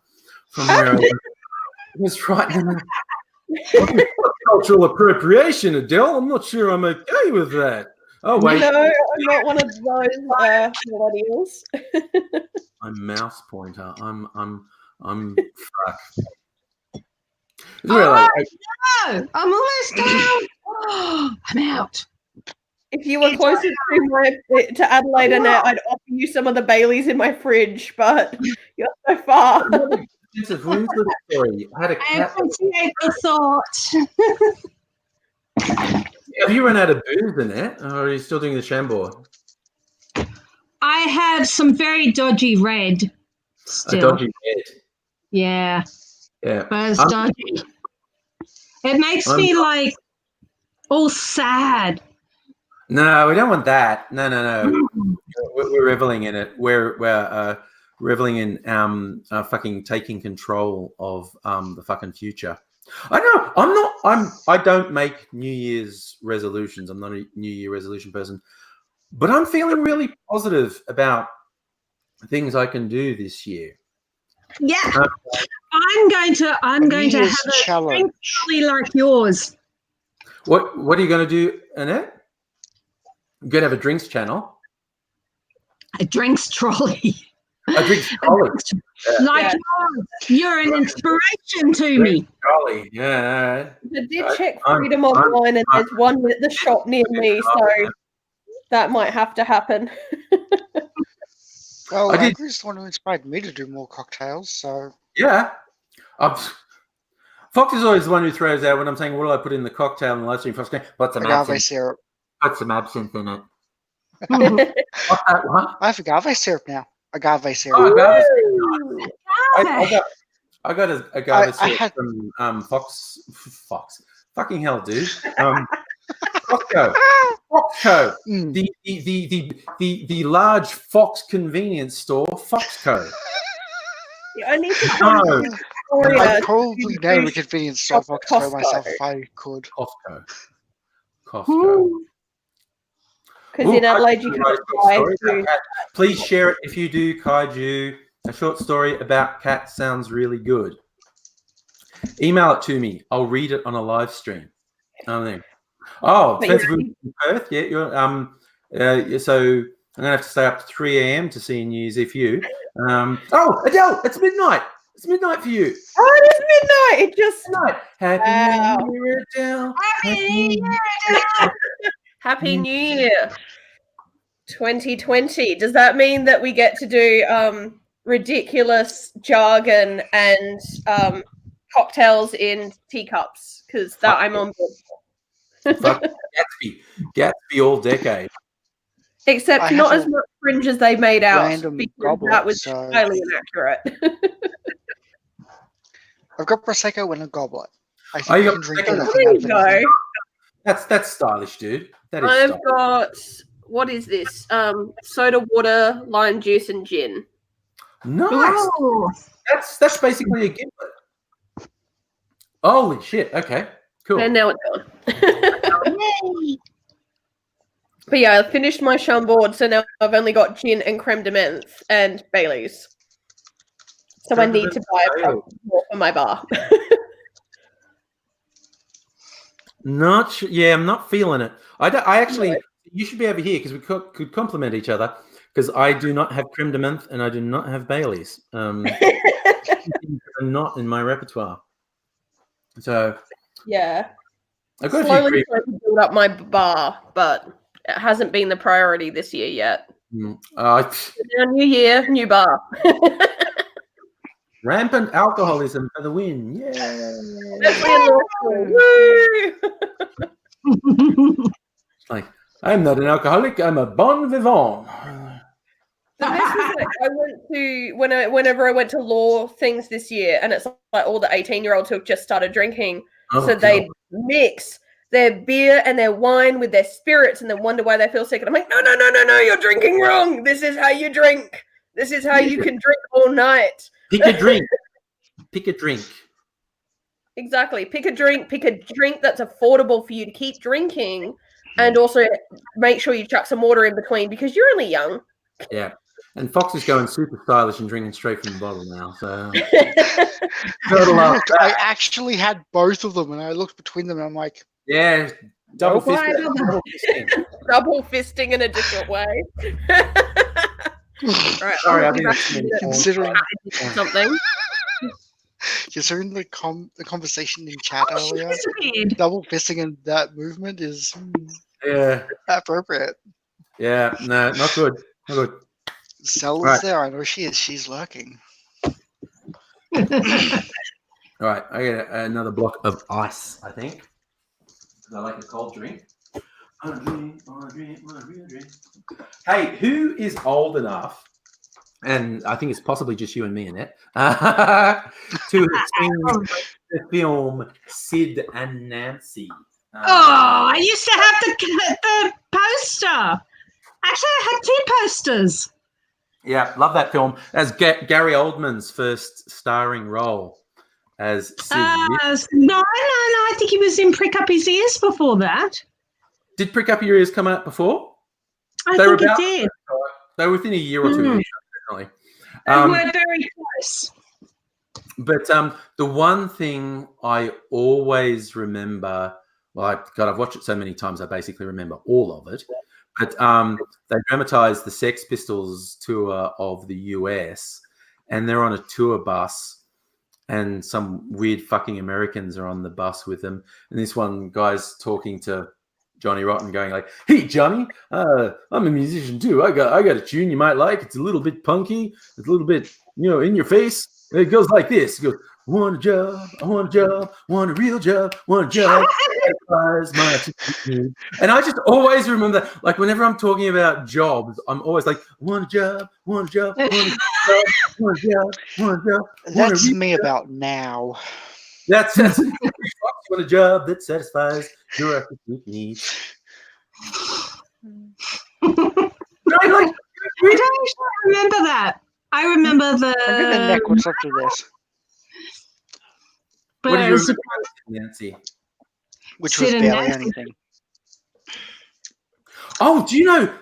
S1: from where it was right in the cultural appropriation, Adele. I'm not sure I'm okay with that. Oh wait.
S11: No, I'm not one of those millennials.
S1: My mouse pointer. I'm fuck.
S10: No, I'm almost down. I'm out.
S11: If you were closer to Adelaide, Annette, I'd offer you some of the Baileys in my fridge, but you're so far.
S1: It's a Winslet story. I had a cat.
S10: I appreciate the thought.
S1: Have you run out of booze, Annette, or are you still doing the Chambord?
S10: I have some very dodgy red still.
S1: A dodgy red.
S10: Yeah.
S1: Yeah.
S10: But it's dodgy. It makes me like all sad.
S1: No, we don't want that. No. We're reveling in it. We're reveling in fucking taking control of the fucking future. I know. I don't make New Year's resolutions. I'm not a New Year resolution person, but I'm feeling really positive about things I can do this year.
S10: Yeah, I'm going to have a challenge like yours.
S1: What are you going to do, Annette? You're going to have a drinks channel.
S10: A drinks trolley.
S1: A drinks trolley.
S10: Like you're an inspiration to me.
S1: Trolley. Yeah.
S11: I did check Freedom Online, and there's one at the shop near me, so that might have to happen.
S3: Well, Andrew's the one who inspired me to do more cocktails, so...
S1: Yeah. Fox is always the one who throws out when I'm saying, what do I put in the cocktail? And the live stream, Fox goes, put some
S3: agave syrup.
S1: Put some absinthe in it.
S3: I have agave syrup now. Agave syrup.
S1: Oh, agave syrup. I got agave syrup from Fox. Fucking hell, dude. Costco. The large Fox convenience store, Foxco.
S11: I need to
S1: No.
S3: I'd probably name a convenience store Foxco myself if I could.
S1: Costco.
S11: Because in Adelaide, you can buy food.
S1: Please share it if you do, Kaiju. A short story about cats sounds really good. Email it to me. I'll read it on a live stream. Depends if we're in Perth. Yeah, you're so I'm gonna have to stay up to 3 a.m. to see news if you. Adele, it's midnight. It's midnight for you.
S11: Oh, it is midnight. It just
S1: Happy New Year, Adele.
S11: Happy New Year 2020. Does that mean that we get to do ridiculous jargon and cocktails in teacups? Because that I'm on board.
S1: Fuck Gatsby all decade.
S11: Except not as much fringe as they made out, because that was highly inaccurate.
S3: I've got Prosecco in a goblet. I think
S1: you
S3: you
S1: got
S3: can drink
S1: Prosecco?
S3: anything
S11: There
S3: out
S11: you
S3: of
S11: go.
S3: anything.
S1: That's stylish, dude. That is
S11: I've
S1: stylish.
S11: got, what is this? Soda water, lime juice, and gin.
S1: Nice. That's basically a gimlet. Holy shit. Okay. Cool.
S11: And now it's gone. But yeah, I finished my Chambord, so now I've only got gin and creme de menthe and Baileys. So I need to buy a more for my bar.
S1: Not sure. Yeah, I'm not feeling it. I actually, you should be over here because we could complement each other. Because I do not have creme de menthe and I do not have Baileys. Not in my repertoire. So
S11: yeah,
S1: I've got
S11: slowly trying to build up my bar, but it hasn't been the priority this year yet.
S1: Now,
S11: new year, new bar.
S1: Rampant alcoholism for the win! Yeah. Like, I'm not an alcoholic. I'm a bon vivant.
S11: I went to whenever I went to law things this year, and it's like all the 18-year-olds who have just started drinking, so they mix their beer and their wine with their spirits, and then wonder why they feel sick. And I'm like, no, you're drinking wrong. This is how you drink. This is how you can drink all night.
S1: Pick a drink. Pick a drink.
S11: Exactly. Pick a drink that's affordable for you to keep drinking, and also make sure you chuck some water in between because you're only young.
S1: Yeah. And Fox is going super stylish and drinking straight from the bottle now. So
S3: I actually had both of them, and I looked between them, and I'm like,
S1: yeah, double fisting.
S11: Double fisting in a different way. Right,
S1: sorry, I've been
S3: considering
S11: something.
S3: Considering the conversation in chat earlier, double fisting in that movement is appropriate.
S1: Yeah, no, not good. Not good.
S3: Sel's there. I know she is. She's lurking.
S1: All right, I get another block of ice, I think. I like a cold drink. I drink. Hey, who is old enough, and I think it's possibly just you and me, Annette, to have seen the film Sid and Nancy?
S10: I used to have the poster. Actually, I had 2 posters.
S1: Yeah, love that film. As Gary Oldman's first starring role as Sid.
S10: No. I think he was in Prick Up His Ears before that.
S1: Did Prick Up Your Ears come out before?
S10: I think it did.
S1: They were within a year or two of each other, definitely.
S10: They were very close.
S1: But the one thing I always remember, I've watched it so many times, I basically remember all of it. But they dramatized the Sex Pistols tour of the US, and they're on a tour bus, and some weird fucking Americans are on the bus with them. And this one guy's talking to Johnny Rotten, going like, "Hey, Johnny, I'm a musician too. I got a tune you might like. It's a little bit punky. It's a little bit, in your face. It goes like this. It goes, want a job, I want a job, want a real job, want a job. And I just always remember, like, whenever I'm talking about jobs, I'm always like, want a job, want a job, want a job, want a job, want a job.
S3: That's me about now.
S1: That's want a job that satisfies your artistic needs.
S10: I don't remember that. I remember the.
S3: I'm gonna neck what's up to this.
S1: What do you remember about Nancy?
S3: Which was barely anything.
S1: Oh, do you know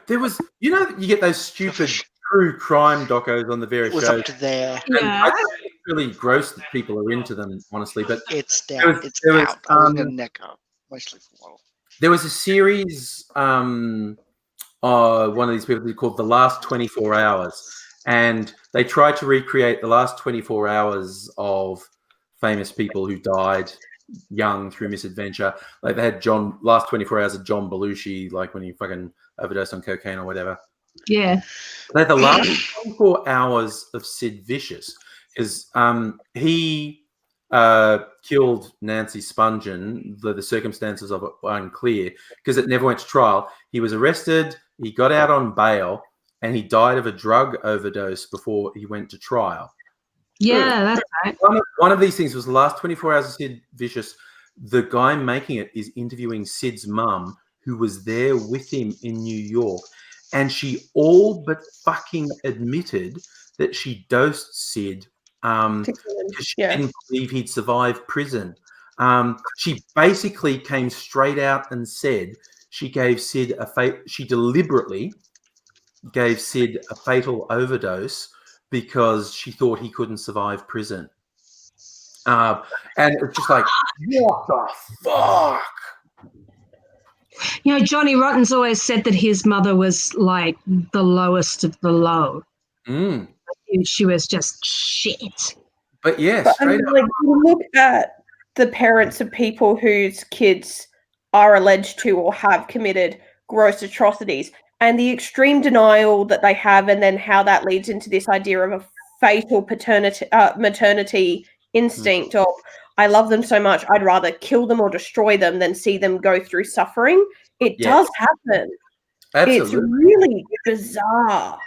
S1: you get those stupid true crime docos on the various shows.
S3: It was up to there.
S1: And I think it's really gross that people are into them, honestly. But
S3: it's down. It's out. I was gonna neck up mostly for a while.
S1: There was a series. One of these people called The Last 24 Hours, and they tried to recreate the last 24 hours of famous people who died young through misadventure. Like they had last 24 hours of John Belushi, like when he fucking overdosed on cocaine or whatever.
S10: Yeah.
S1: They had the last 24 hours of Sid Vicious, because he killed Nancy Spungen. The circumstances of it were unclear because it never went to trial. He was arrested, he got out on bail, and he died of a drug overdose before he went to trial.
S10: Yeah, that's right.
S1: One of these things was the last 24 hours of Sid Vicious. The guy making it is interviewing Sid's mum, who was there with him in New York, and she all but fucking admitted that she dosed Sid because she didn't believe he'd survive prison. She basically came straight out and said she gave Sid she deliberately gave Sid a fatal overdose because she thought he couldn't survive prison. And it's just like, what the fuck?
S10: You know, Johnny Rotten's always said that his mother was like the lowest of the low.
S1: Mm.
S10: She was just shit.
S1: But yes,
S11: but, like, you look at the parents of people whose kids are alleged to or have committed gross atrocities, and the extreme denial that they have, and then how that leads into this idea of a fatal maternity instinct of, I love them so much, I'd rather kill them or destroy them than see them go through suffering. It does happen.
S1: Absolutely.
S11: It's really bizarre.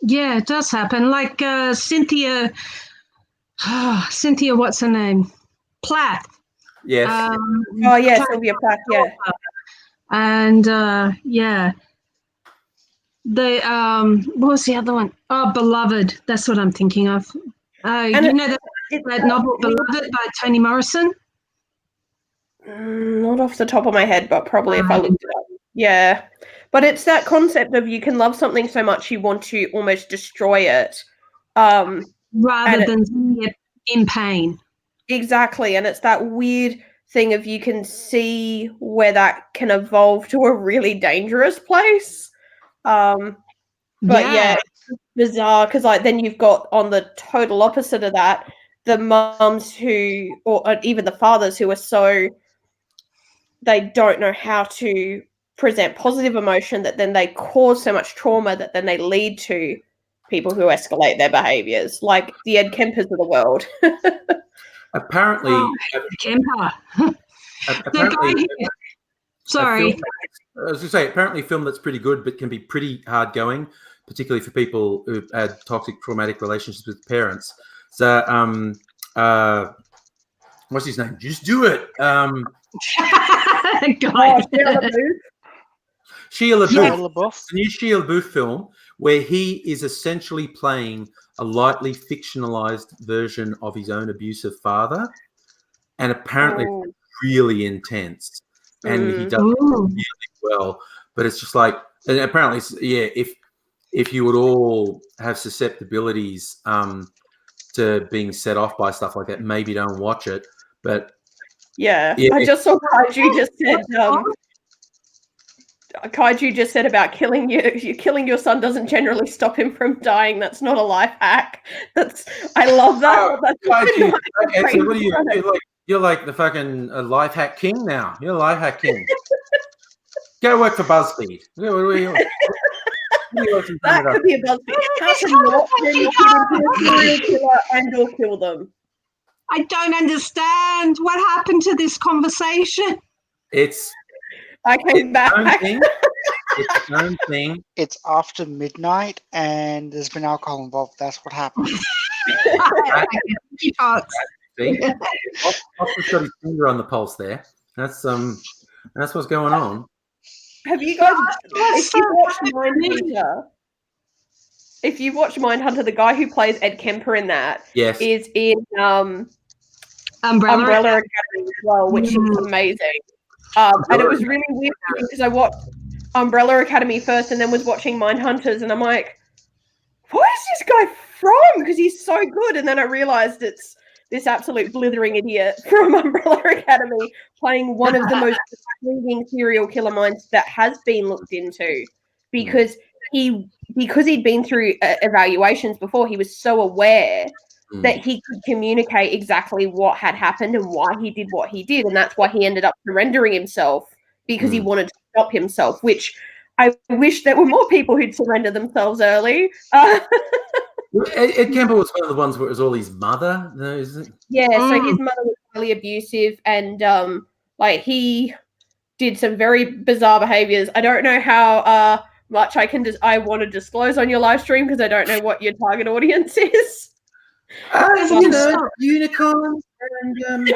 S10: Yeah, it does happen. Like Cynthia, what's her name? Plath.
S1: Yes.
S11: Sylvia Plath, yeah.
S10: And what was the other one? Oh, Beloved. That's what I'm thinking of. You know that novel Beloved by Toni Morrison?
S11: Not off the top of my head, but probably if I looked it up. Yeah. But it's that concept of you can love something so much you want to almost destroy it.
S10: Rather than seeing it in pain.
S11: Exactly. And it's that weird thing of you can see where that can evolve to a really dangerous place. But it's bizarre because then you've got on the total opposite of that, the mums who, or even the fathers who are so, they don't know how to present positive emotion, that then they cause so much trauma that then they lead to people who escalate their behaviors, like the Ed Kempers of the world.
S1: Apparently,
S10: Kemper.
S1: apparently,
S10: sorry.
S1: I was going to say, apparently a film that's pretty good but can be pretty hard going, particularly for people who've had toxic, traumatic relationships with parents. So, what's his name? Just do it. Shia LaBeouf. The new Shia LaBeouf film where he is essentially playing a lightly fictionalized version of his own abusive father. And apparently it's really intense. And he does it really well. But it's just like, and apparently, if you would all have susceptibilities to being set off by stuff like that, maybe don't watch it. But
S11: I just saw Kaiju just said Kaiju just said about killing your son doesn't generally stop him from dying. That's not a life hack. I love that.
S1: Kaiju. Okay, so what are you? You're like the fucking life hack king now. You're a life hack king. Go work for BuzzFeed.
S11: That could be a BuzzFeed. How to not turn your kid into a serial killer and or kill them.
S10: I don't understand. What happened to this conversation?
S11: I came back.
S1: It's its own thing.
S3: It's after midnight and there's been alcohol involved. That's what happened.
S1: See, Oscar's got his finger on the pulse there. That's what's going on.
S11: Have you guys? If you watch Mindhunter, the guy who plays Ed Kemper in that is in Umbrella Academy as well, which is amazing. And it was really weird because I watched Umbrella Academy first and then was watching Mindhunters, and I'm like, where is this guy from? Because he's so good. And then I realized it's this absolute blithering idiot from Umbrella Academy playing one of the most intriguing serial killer minds that has been looked into, because he'd been through evaluations before. He was so aware that he could communicate exactly what had happened and why he did what he did. And that's why he ended up surrendering himself, because he wanted to stop himself, which I wish there were more people who'd surrender themselves early.
S1: Ed Campbell was one of the ones where it was all his mother, though, isn't it?
S11: Yeah, so his mother was really abusive, and he did some very bizarre behaviors. I don't know how much I want to disclose on your live stream, because I don't know what your target audience is.
S1: Unicorns and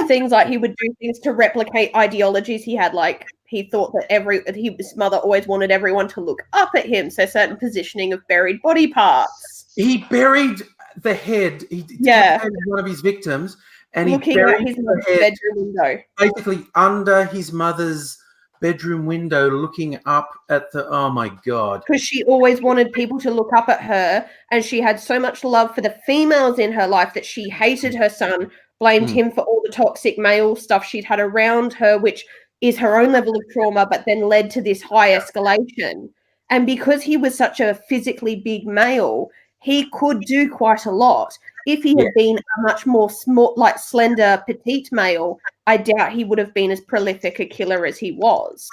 S11: things like he would do things to replicate ideologies he had. Like, he thought that his mother always wanted everyone to look up at him, so certain positioning of buried body parts.
S1: He buried the head. He decapitated one of his victims, and
S11: looking at his mother's bedroom window,
S1: basically under his mother's bedroom window, looking up at the. Oh my god!
S11: Because she always wanted people to look up at her, and she had so much love for the females in her life that she hated her son, blamed him for all the toxic male stuff she'd had around her, which is her own level of trauma, but then led to this high escalation. And because he was such a physically big male, he could do quite a lot. If he had been a much more small, slender, petite male, I doubt he would have been as prolific a killer as he was.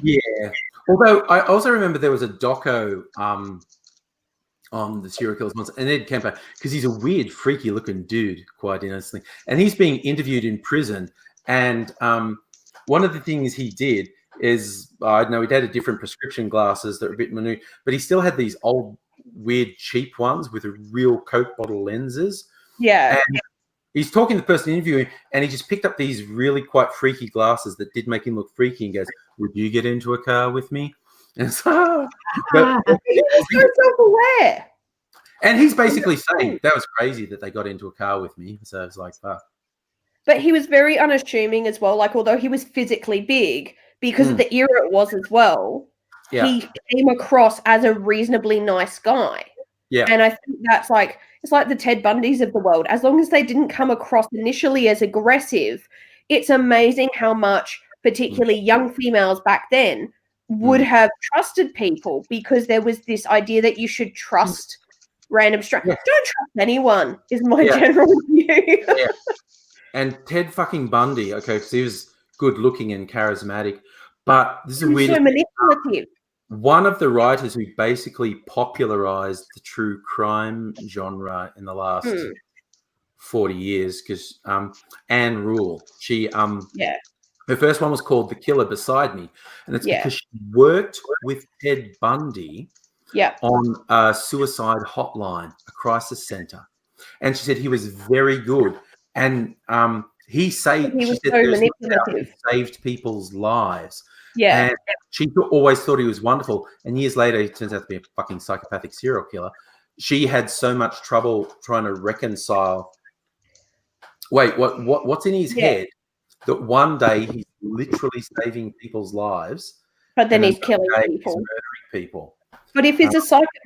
S1: Yeah. Although I also remember there was a doco on the serial killers once, and Ed Kemper, because he's a weird, freaky looking dude, quite innocently. And he's being interviewed in prison. And one of the things he did is, I don't know, he'd had different prescription glasses that were a bit minute, but he still had these old, weird, cheap ones with real Coke bottle lenses.
S11: Yeah.
S1: And he's talking to the person interviewing, and he just picked up these really quite freaky glasses that did make him look freaky, and goes, "Would you get into a car with me?" And so, but
S11: he was so self-aware.
S1: And he's basically saying that was crazy that they got into a car with me. So it's like, fuck.
S11: But he was very unassuming as well. Like, although he was physically big, because of the era it was as well, he came across as a reasonably nice guy.
S1: Yeah.
S11: And I think that's like, it's like the Ted Bundys of the world. As long as they didn't come across initially as aggressive, it's amazing how much, particularly young females back then, would have trusted people, because there was this idea that you should trust random strangers. Don't trust anyone, is my general view.
S1: And Ted fucking Bundy, okay, because he was good looking and charismatic, but this is a weird.
S11: So manipulative.
S1: One of the writers who basically popularized the true crime genre in the last 40 years, because Anne Rule, she her first one was called The Killer Beside Me, and it's because she worked with Ted Bundy on a suicide hotline, a crisis center, and she said he was very good. And he said he saved people's lives.
S11: Yeah.
S1: And she always thought he was wonderful. And years later, he turns out to be a fucking psychopathic serial killer. She had so much trouble trying to reconcile. Wait, what's in his head that one day he's literally saving people's lives,
S11: but then he's killing people,
S1: he's murdering people.
S11: But if he's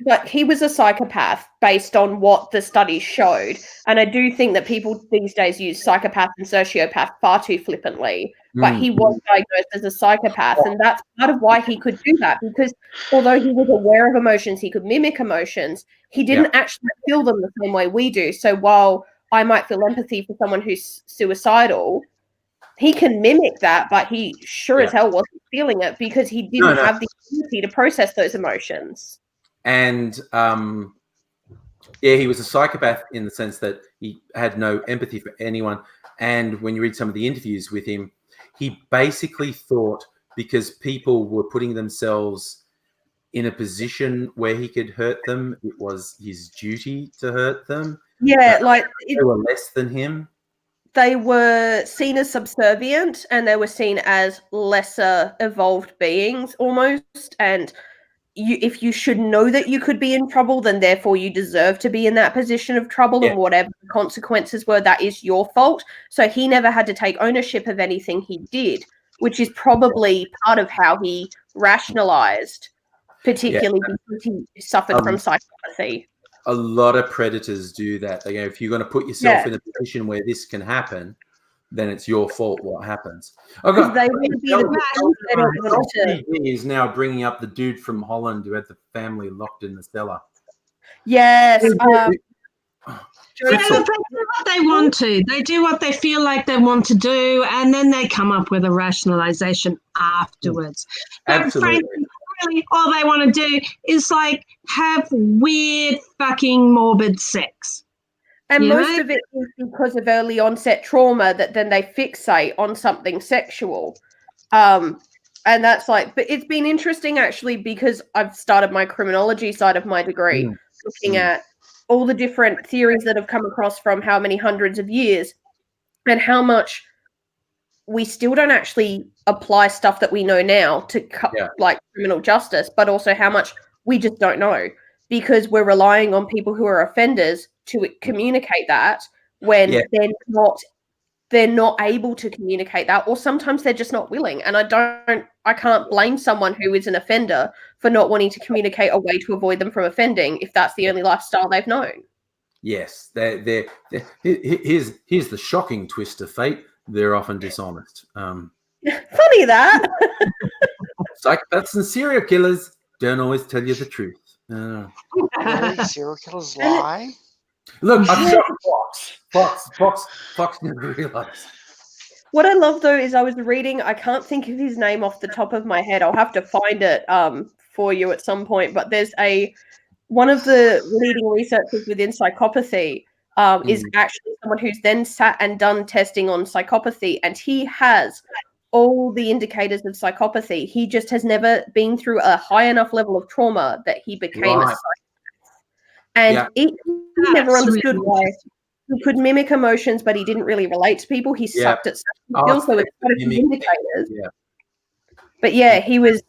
S11: but he was a psychopath based on what the studies showed. And I do think that people these days use psychopath and sociopath far too flippantly. But he was diagnosed as a psychopath, and that's part of why he could do that, because although he was aware of emotions, he could mimic emotions, he didn't actually feel them the same way we do. So while I might feel empathy for someone who's suicidal, he can mimic that, but he as hell wasn't feeling it, because he didn't have the ability to process those emotions.
S1: And he was a psychopath in the sense that he had no empathy for anyone. And when you read some of the interviews with him, he basically thought, because people were putting themselves in a position where he could hurt them. It was his duty to hurt them.
S11: Yeah,
S1: they were less than him.
S11: They were seen as subservient, and they were seen as lesser evolved beings almost. And if you should know that you could be in trouble, then therefore you deserve to be in that position of trouble, and whatever the consequences were, that is your fault. So he never had to take ownership of anything he did, which is probably part of how he rationalized, particularly because he suffered from psychopathy.
S1: A lot of predators do that. They go, if you're going to put yourself in a position where this can happen, then it's your fault what happens. Is now bringing up the dude from Holland who had the family locked in the cellar.
S11: Yes.
S10: They do what they want to. They do what they feel like they want to do, and then they come up with a rationalization afterwards. But frankly, really, all they want to do is have weird fucking morbid sex.
S11: And most of it is because of early onset trauma that then they fixate on something sexual. And that's but it's been interesting actually, because I've started my criminology side of my degree, looking at all the different theories that have come across from how many hundreds of years, and how much we still don't actually apply stuff that we know now to criminal justice, but also how much we just don't know, because we're relying on people who are offenders to communicate that when they're not able to communicate that, or sometimes they're just not willing. And I can't blame someone who is an offender for not wanting to communicate a way to avoid them from offending if that's the only lifestyle they've known.
S1: Yes, here's the shocking twist of fate. They're often dishonest.
S11: Funny that.
S1: Psychopaths and serial killers don't always tell you the truth.
S3: Really? Serial killers lie?
S1: Look, I've shot Fox never realized.
S11: What I love though is I was reading, I can't think of his name off the top of my head. I'll have to find it for you at some point. But there's one of the leading researchers within psychopathy is actually someone who's then sat and done testing on psychopathy, and he has all the indicators of psychopathy. He just has never been through a high enough level of trauma that he became a psychopath. And he never understood why he could mimic emotions, but he didn't really relate to people. He sucked at skills, so it's one of his indicators. But he was,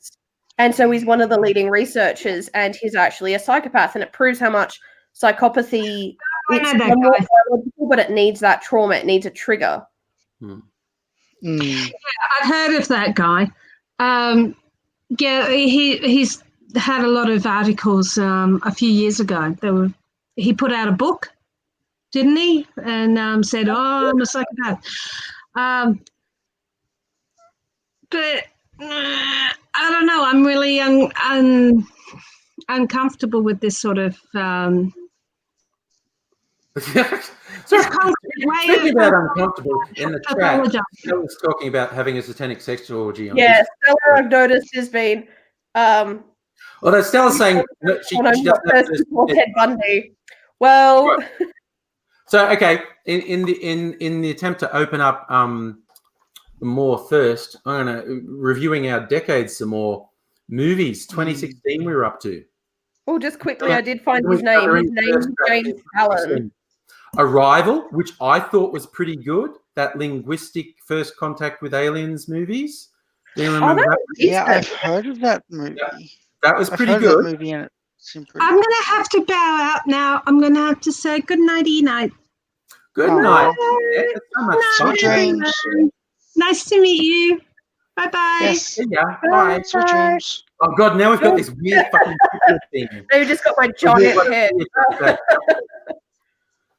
S11: and so he's one of the leading researchers, and he's actually a psychopath, and it proves how much psychopathy it's more biological, but it needs that trauma, it needs a trigger.
S10: Yeah, I've heard of that guy. He's had a lot of articles a few years ago. He put out a book, didn't he? And said, I'm a psychopath. But I don't know. I'm really uncomfortable with this sort of
S1: Speaking about uncomfortable, in the chat, I was talking about having a satanic sex orgy.
S11: Stella, I've noticed, has been.
S1: Although Stella's saying she doesn't have to.
S11: Ted Bundy. Well,
S1: so okay, in the attempt to open up more thirst, I'm gonna reviewing our decades some more movies. 2016, we were up to.
S11: Oh, just quickly, I did find his name. His name is James Allen.
S1: Arrival, which I thought was pretty good. That linguistic first contact with aliens movies. Do you remember that?
S3: Yeah, I've heard of that movie.
S1: Yeah. That was pretty good.
S3: That movie and it seemed pretty
S10: I'm going to have to bow out now. I'm going to have to say good nighty night.
S1: Good night.
S3: Sweet dreams.
S10: Nice to meet you. Bye-bye.
S3: Yes.
S1: Yeah. Bye.
S3: Sweet dreams.
S1: Oh, God, now we've got this weird fucking thing.
S11: They've just got my giant head.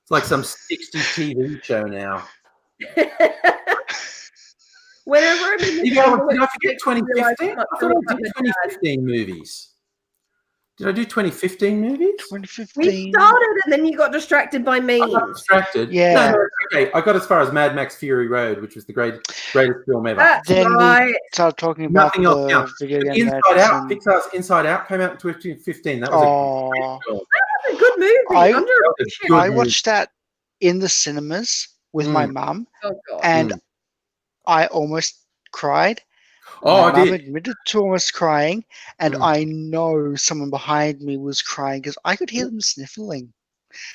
S1: It's like some 60 TV show now.
S11: Whenever I'm in the
S1: did I forget 2015? I thought I did 2015 movies. Did I do 2015 movies?
S3: 2015.
S11: We started and then you got distracted by memes.
S1: I got distracted.
S3: Yeah.
S1: No, okay. I got as far as Mad Max Fury Road, which was the greatest film ever.
S11: That's
S3: then
S11: right.
S3: we started talking about
S1: Nothing else counts.
S3: video game
S1: Inside Out, Pixar's Inside Out came out in 2015. That was a great film.
S11: That was a good movie.
S3: I watched that in the cinemas with my mum, and I almost cried. My mum admitted to almost crying, and I know someone behind me was crying because I could hear them sniffling.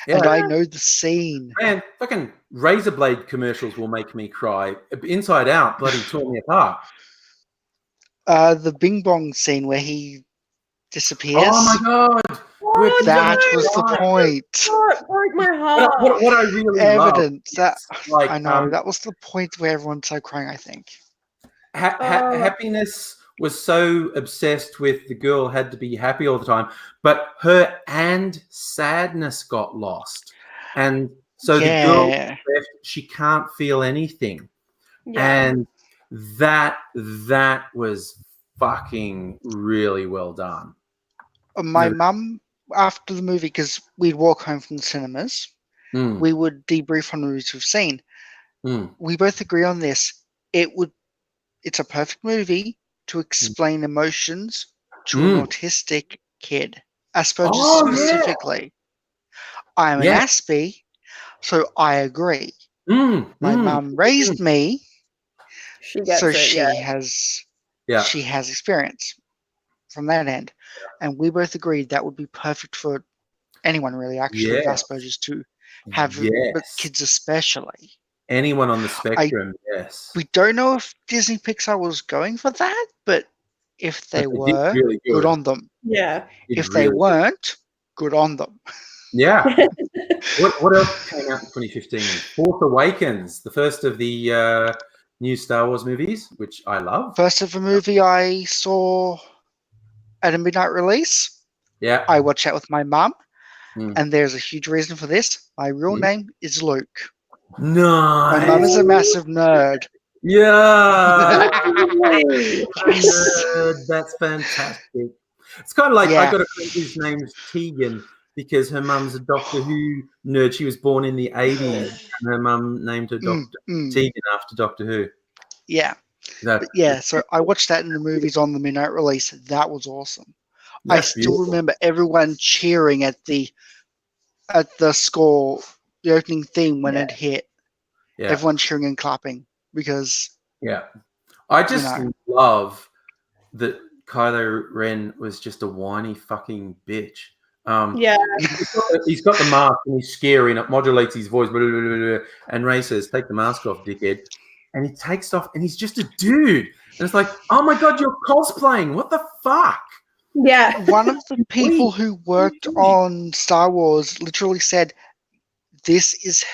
S3: Yeah. And I know the scene.
S1: Man, fucking razor blade commercials will make me cry. Inside Out bloody tore me apart.
S3: The Bing Bong scene where he disappears.
S1: Oh my god!
S3: That was the point.
S11: Broke my heart.
S1: What I really
S3: evidence
S1: love
S3: that I know that was the point where everyone started crying. I think
S1: Happiness was so obsessed with the girl had to be happy all the time, but her and sadness got lost, and so the girl left, she can't feel anything, and that was fucking really well done.
S3: My mum, after the movie, because we'd walk home from the cinemas, we would debrief on movies we've seen. We both agree on this. It's a perfect movie to explain emotions to an autistic kid, Asperger's specifically. I'm an Aspie, so I agree. My mum raised me, so she has experience from that end, and we both agreed that would be perfect for anyone really, actually, with Asperger's to have, but kids especially.
S1: Anyone on the spectrum, yes.
S3: We don't know if Disney Pixar was going for that, but if they were, really good on them.
S11: Yeah.
S3: If they weren't, good on them.
S1: Yeah. What else came out in 2015? Force Awakens, the first of the new Star Wars movies, which I love.
S3: First of a movie I saw at a midnight release.
S1: Yeah.
S3: I watched that with my mum, and there's a huge reason for this. My real name is Luke.
S1: Nice.
S3: My mum is a massive nerd.
S1: Yeah. Nerd. That's fantastic. It's kind of like I got a friend whose name's Tegan because her mum's a Doctor Who nerd. She was born in the 80s, and her mum named her Tegan after Doctor Who.
S3: Yeah. So I watched that in the movies on the midnight release. That was awesome. I still remember everyone cheering at the score, the opening theme when it hit. Yeah. Everyone cheering and clapping because
S1: I just love that Kylo Ren was just a whiny fucking bitch. He's got the mask and he's scary and it modulates his voice. Blah, blah, blah, blah, and Rey says, "Take the mask off, dickhead." And he takes it off and he's just a dude. And it's like, oh my god, you're cosplaying. What the fuck?
S11: Yeah.
S3: One of the people who worked on Star Wars literally said, "This is."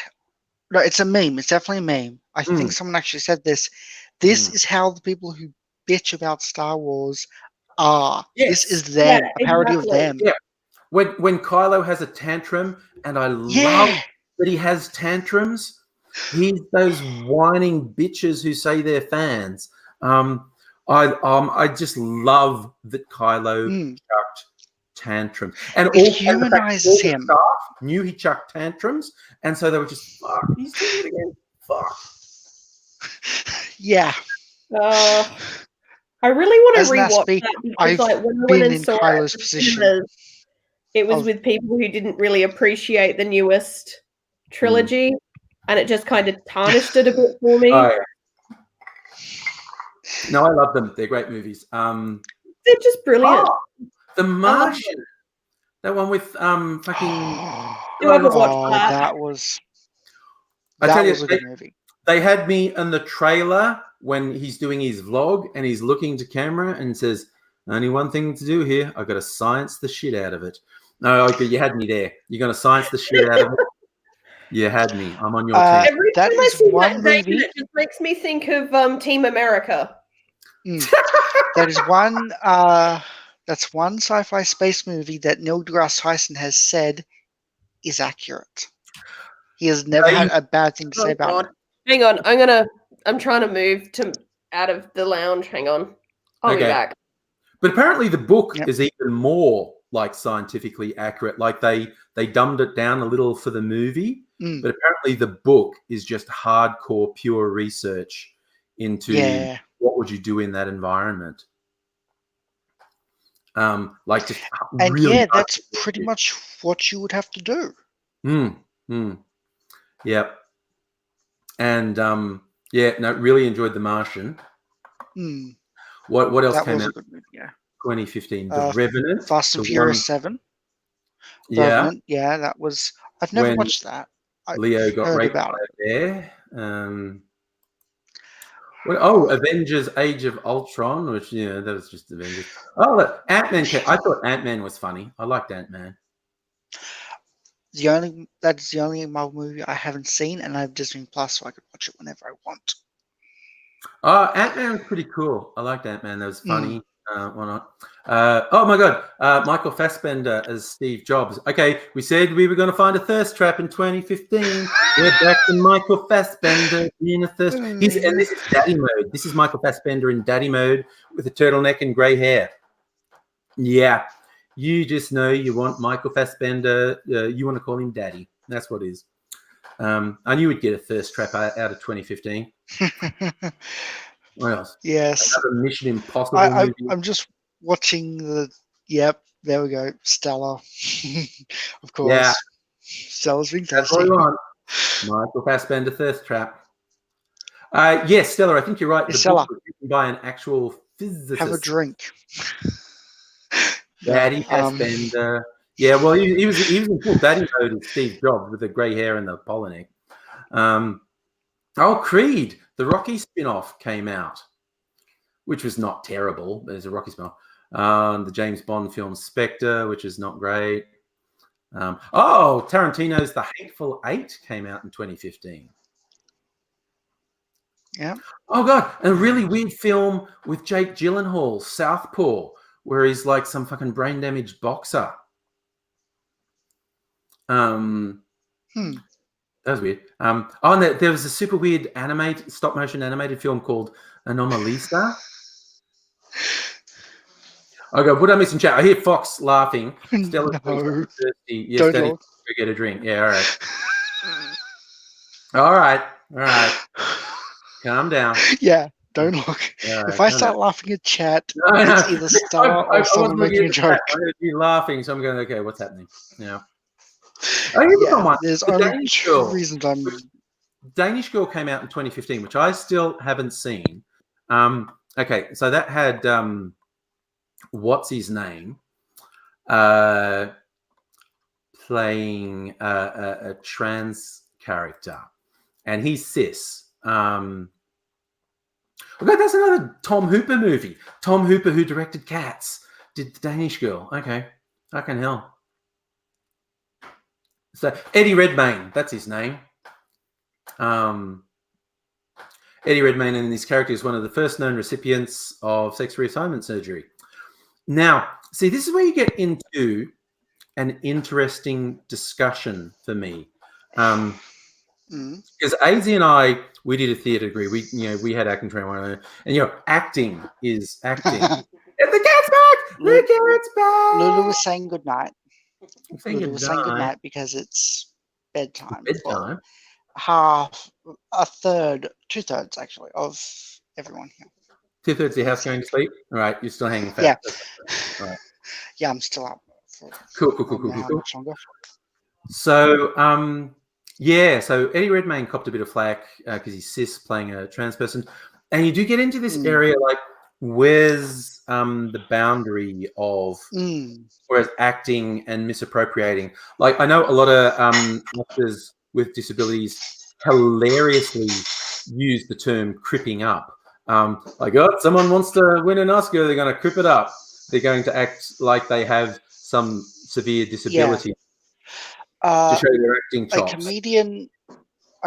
S3: No, it's a meme. It's definitely a meme. I think someone actually said this. This is how the people who bitch about Star Wars are. Yes. This is them, a parody of them.
S1: Yeah. When Kylo has a tantrum, and I love that he has tantrums, he's those whining bitches who say they're fans. I just love that Kylo chucked tantrums, and
S3: it humanizes him.
S1: Staff knew he chucked tantrums, and so they were just, fuck, he's doing it again. Fuck.
S3: Yeah.
S11: I really want to rewatch that because, like, when I went and saw it was with people who didn't really appreciate the newest trilogy, and it just kind of tarnished it a bit for me.
S1: No, I love them. They're great movies.
S11: They're just brilliant.
S1: The Martian. That one with fucking.
S3: That was.
S1: I tell you,
S3: a good movie.
S1: They had me in the trailer when he's doing his vlog and he's looking to camera and says, "Only one thing to do here. I've got to science the shit out of it." No, okay, you had me there. You're going to science the shit out of it. You had me. I'm on your team.
S11: Every time I see that name, it just makes me think of Team America.
S3: That is one. That's one sci-fi space movie that Neil deGrasse Tyson has said is accurate. He has never had a bad thing to say about it.
S11: Hang on, I'm trying to move out of the lounge. Hang on, I'll be back.
S1: But apparently, the book is even more like scientifically accurate. Like they dumbed it down a little for the movie, but apparently the book is just hardcore, pure research into what would you do in that environment. Like just
S3: and really that's pretty much what you would have to do.
S1: Yep. And really enjoyed The Martian. What else
S3: that
S1: came
S3: was
S1: out?
S3: a good movie. Yeah.
S1: 2015. The Revenant.
S3: Fast and Furious 7.
S1: Yeah.
S3: Revenant. Yeah, that was. I've never watched that.
S1: Leo got
S3: heard
S1: raped
S3: about
S1: by
S3: it.
S1: a bear. Avengers: Age of Ultron, which that was just Avengers. Oh, Ant-Man. I thought Ant-Man was funny. I liked Ant-Man.
S3: That's the only Marvel movie I haven't seen, and I have Disney Plus, so I could watch it whenever I want.
S1: Ant-Man was pretty cool. I liked Ant-Man. That was funny. Why not? Oh my God, Michael Fassbender as Steve Jobs. Okay, we said we were going to find a thirst trap in 2015. We're back to Michael Fassbender being a thirst. And this is daddy mode. This is Michael Fassbender in daddy mode with a turtleneck and grey hair. Yeah, you just know you want Michael Fassbender. You want to call him daddy. That's what it is. I knew we'd get a thirst trap out of 2015. What else?
S3: Yes.
S1: Another Mission Impossible movie.
S3: I'm just watching the. Yep, there we go. Stella. Of course.
S1: Yeah.
S3: Stella's being thirsty.
S1: That's what we want. Michael Fassbender thirst trap. Yes, Stella, I think you're right. The book was written by an actual physicist.
S3: Have a drink.
S1: Daddy Fassbender. Yeah, well, he was in full daddy mode as Steve Jobs with the grey hair and the polo neck. Creed, the Rocky spin-off came out, which was not terrible. There's a Rocky spin-off. The James Bond film Spectre, which is not great. Tarantino's The Hateful Eight came out in 2015.
S3: Yeah.
S1: Oh, God, a really weird film with Jake Gyllenhaal, Southpaw, where he's like some fucking brain-damaged boxer. That was weird. And there was a super weird stop-motion animated film called Anomalisa. Okay, what am I missing, chat? I hear Fox laughing. Stella,
S3: no.
S1: Thirsty. Yes, Daddy, go get a drink. Yeah, all right. All right. Calm down.
S3: Yeah, don't look.
S1: Right,
S3: if I start laughing at chat, it's either Star or someone making a joke.
S1: I'm going to be laughing, so I'm going, okay, what's happening? Yeah.
S3: There's only two reasons I'm.
S1: Danish Girl came out in 2015, which I still haven't seen. Okay, so that had what's his name playing a trans character, and he's cis. Okay, that's another Tom Hooper movie. Tom Hooper, who directed Cats, did The Danish Girl. Okay, fucking hell. So Eddie Redmayne, that's his name. Eddie Redmayne, and his character is one of the first known recipients of sex reassignment surgery. Now, see, this is where you get into an interesting discussion for me. Because AZ and I, we did a theatre degree. We had acting training, and acting is acting. The cat's back. The cat's back.
S3: Lulu was saying goodnight.
S1: Lulu
S3: was saying goodnight because it's bedtime.
S1: Bedtime.
S3: Well, two-thirds actually of everyone here.
S1: 2/3 of your house going to sleep. All right, you're still hanging fast.
S3: Yeah.
S1: All right.
S3: Yeah, I'm still up.
S1: Cool. So, so Eddie Redmayne copped a bit of flack because he's cis, playing a trans person, and you do get into this area like, where's the boundary of whereas acting and misappropriating? Like, I know a lot of actors with disabilities hilariously use the term cripping up. Like, someone wants to win an Oscar, they're going to crip it up. They're going to act like they have some severe disability to show their acting chops.
S3: A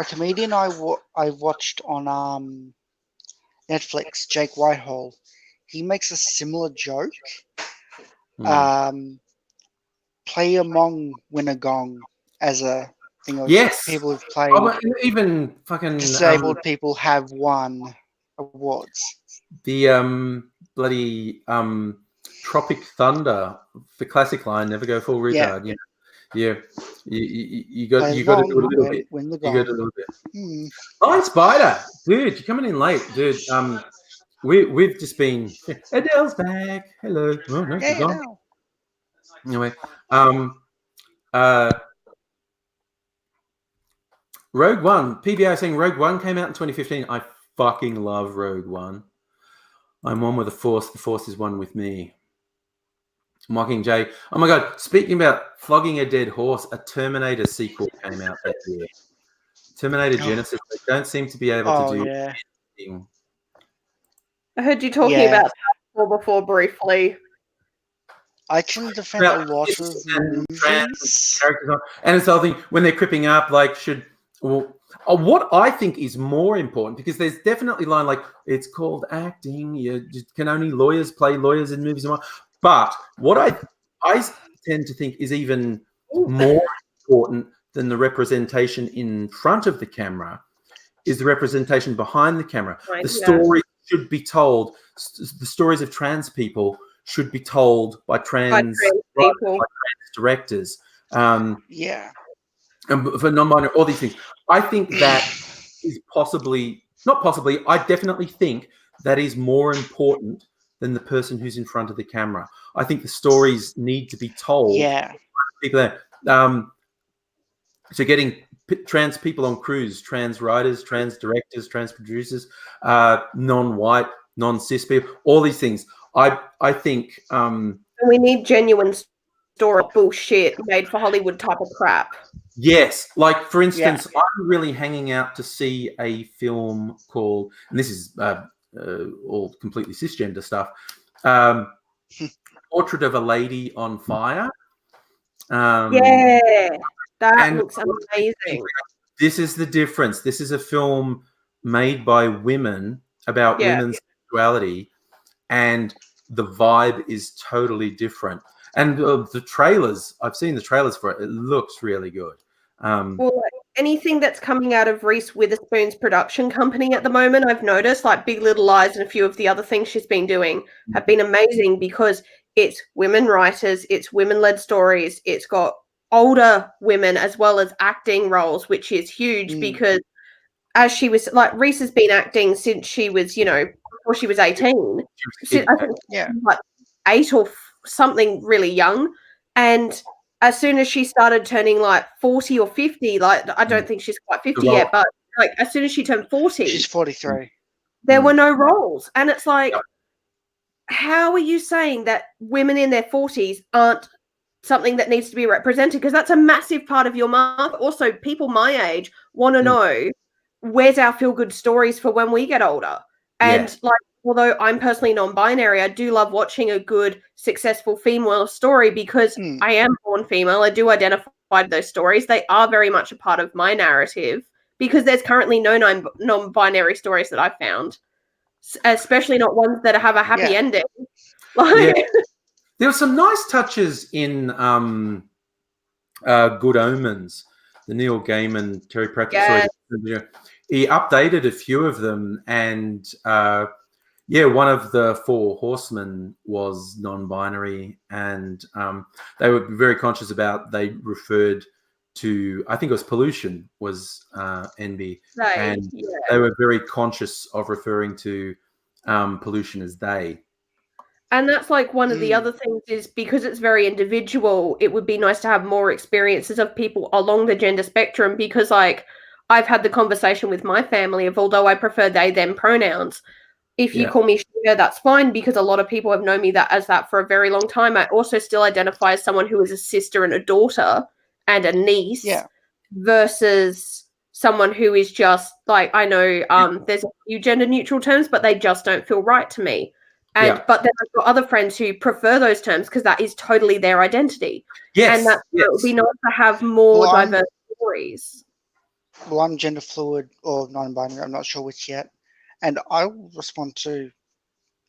S3: comedian I watched on Netflix, Jake Whitehall, he makes a similar joke. Play Among Winnagong as a thing of people who've played.
S1: Even fucking
S3: disabled people have won awards.
S1: The bloody Tropic Thunder, the classic line, never go full retard. You got to do a little bit. You got to do a little bit. Oh, Spider, dude, you're coming in late, dude. We've just been. Adele's back. Hello. Oh no, she's gone. Anyway, Rogue One. PBI saying Rogue One came out in 2015. I fucking love Rogue One. I'm one with the Force. The Force is one with me. Mocking Jay. Oh my God! Speaking about flogging a dead horse, a Terminator sequel came out that year. Terminator Genesis. They don't seem to be able to do anything.
S11: I heard you talking about that before briefly.
S3: I can defend a lot of movies.
S1: And it's something when they're cripping up, like what I think is more important, because there's definitely line like it's called acting. You can only lawyers play lawyers in movies and what. But what I tend to think is even more important than the representation in front of the camera is the representation behind the camera.
S11: Right,
S1: the story should be told. The stories of trans people should be told by trans directors. And for non-binary, all these things. I think that is I definitely think that is more important than the person who's in front of the camera. I think the stories need to be told.
S3: Yeah.
S1: People there. So getting trans people on crews, trans writers, trans directors, trans producers, non-white, non-cis people, all these things. I think
S11: we need genuine story bullshit made for Hollywood type of crap.
S1: Yes, like for instance, I'm really hanging out to see a film called, and this is all completely cisgender stuff, Portrait of a Lady on Fire.
S11: That looks amazing.
S1: This is the difference. This is a film made by women about women's sexuality, and the vibe is totally different. And the trailers, I've seen the trailers for it. It looks really good.
S11: Well, anything that's coming out of Reese Witherspoon's production company at the moment, I've noticed, like Big Little Lies and a few of the other things she's been doing, have been amazing because it's women writers, it's women-led stories, it's got older women as well as acting roles, which is huge because as she was, like, Reese has been acting since she was, before she was 18. I think like 8 or something really young. And as soon as she started turning like 40 or 50, like I don't think she's quite 50 yet, but like as soon as she turned 40,
S3: she's 43.
S11: There were no roles. And it's like, how are you saying that women in their 40s aren't something that needs to be represented? Because that's a massive part of your market. Also, people my age want to know where's our feel-good stories for when we get older. And like, although I'm personally non-binary, I do love watching a good, successful female story because I am born female. I do identify with those stories. They are very much a part of my narrative because there's currently no non-binary stories that I've found, especially not ones that have a happy ending.
S1: There were some nice touches in Good Omens, the Neil Gaiman, Terry Pratchett story. He updated a few of them, and one of the 4 horsemen was non-binary, and they were very conscious about. They referred to, I think it was pollution was NB, and they were very conscious of referring to pollution as they.
S11: And that's like one of the other things is because it's very individual, it would be nice to have more experiences of people along the gender spectrum because like I've had the conversation with my family of although I prefer they, them pronouns, if you call me she, her, that's fine because a lot of people have known me as that for a very long time. I also still identify as someone who is a sister and a daughter and a niece versus someone who is just like, I know there's a few gender neutral terms, but they just don't feel right to me. And but then I've got other friends who prefer those terms because that is totally their identity. And that it would be nice to have more diverse stories.
S3: Well, I'm gender fluid or non-binary. I'm not sure which yet. And I will respond to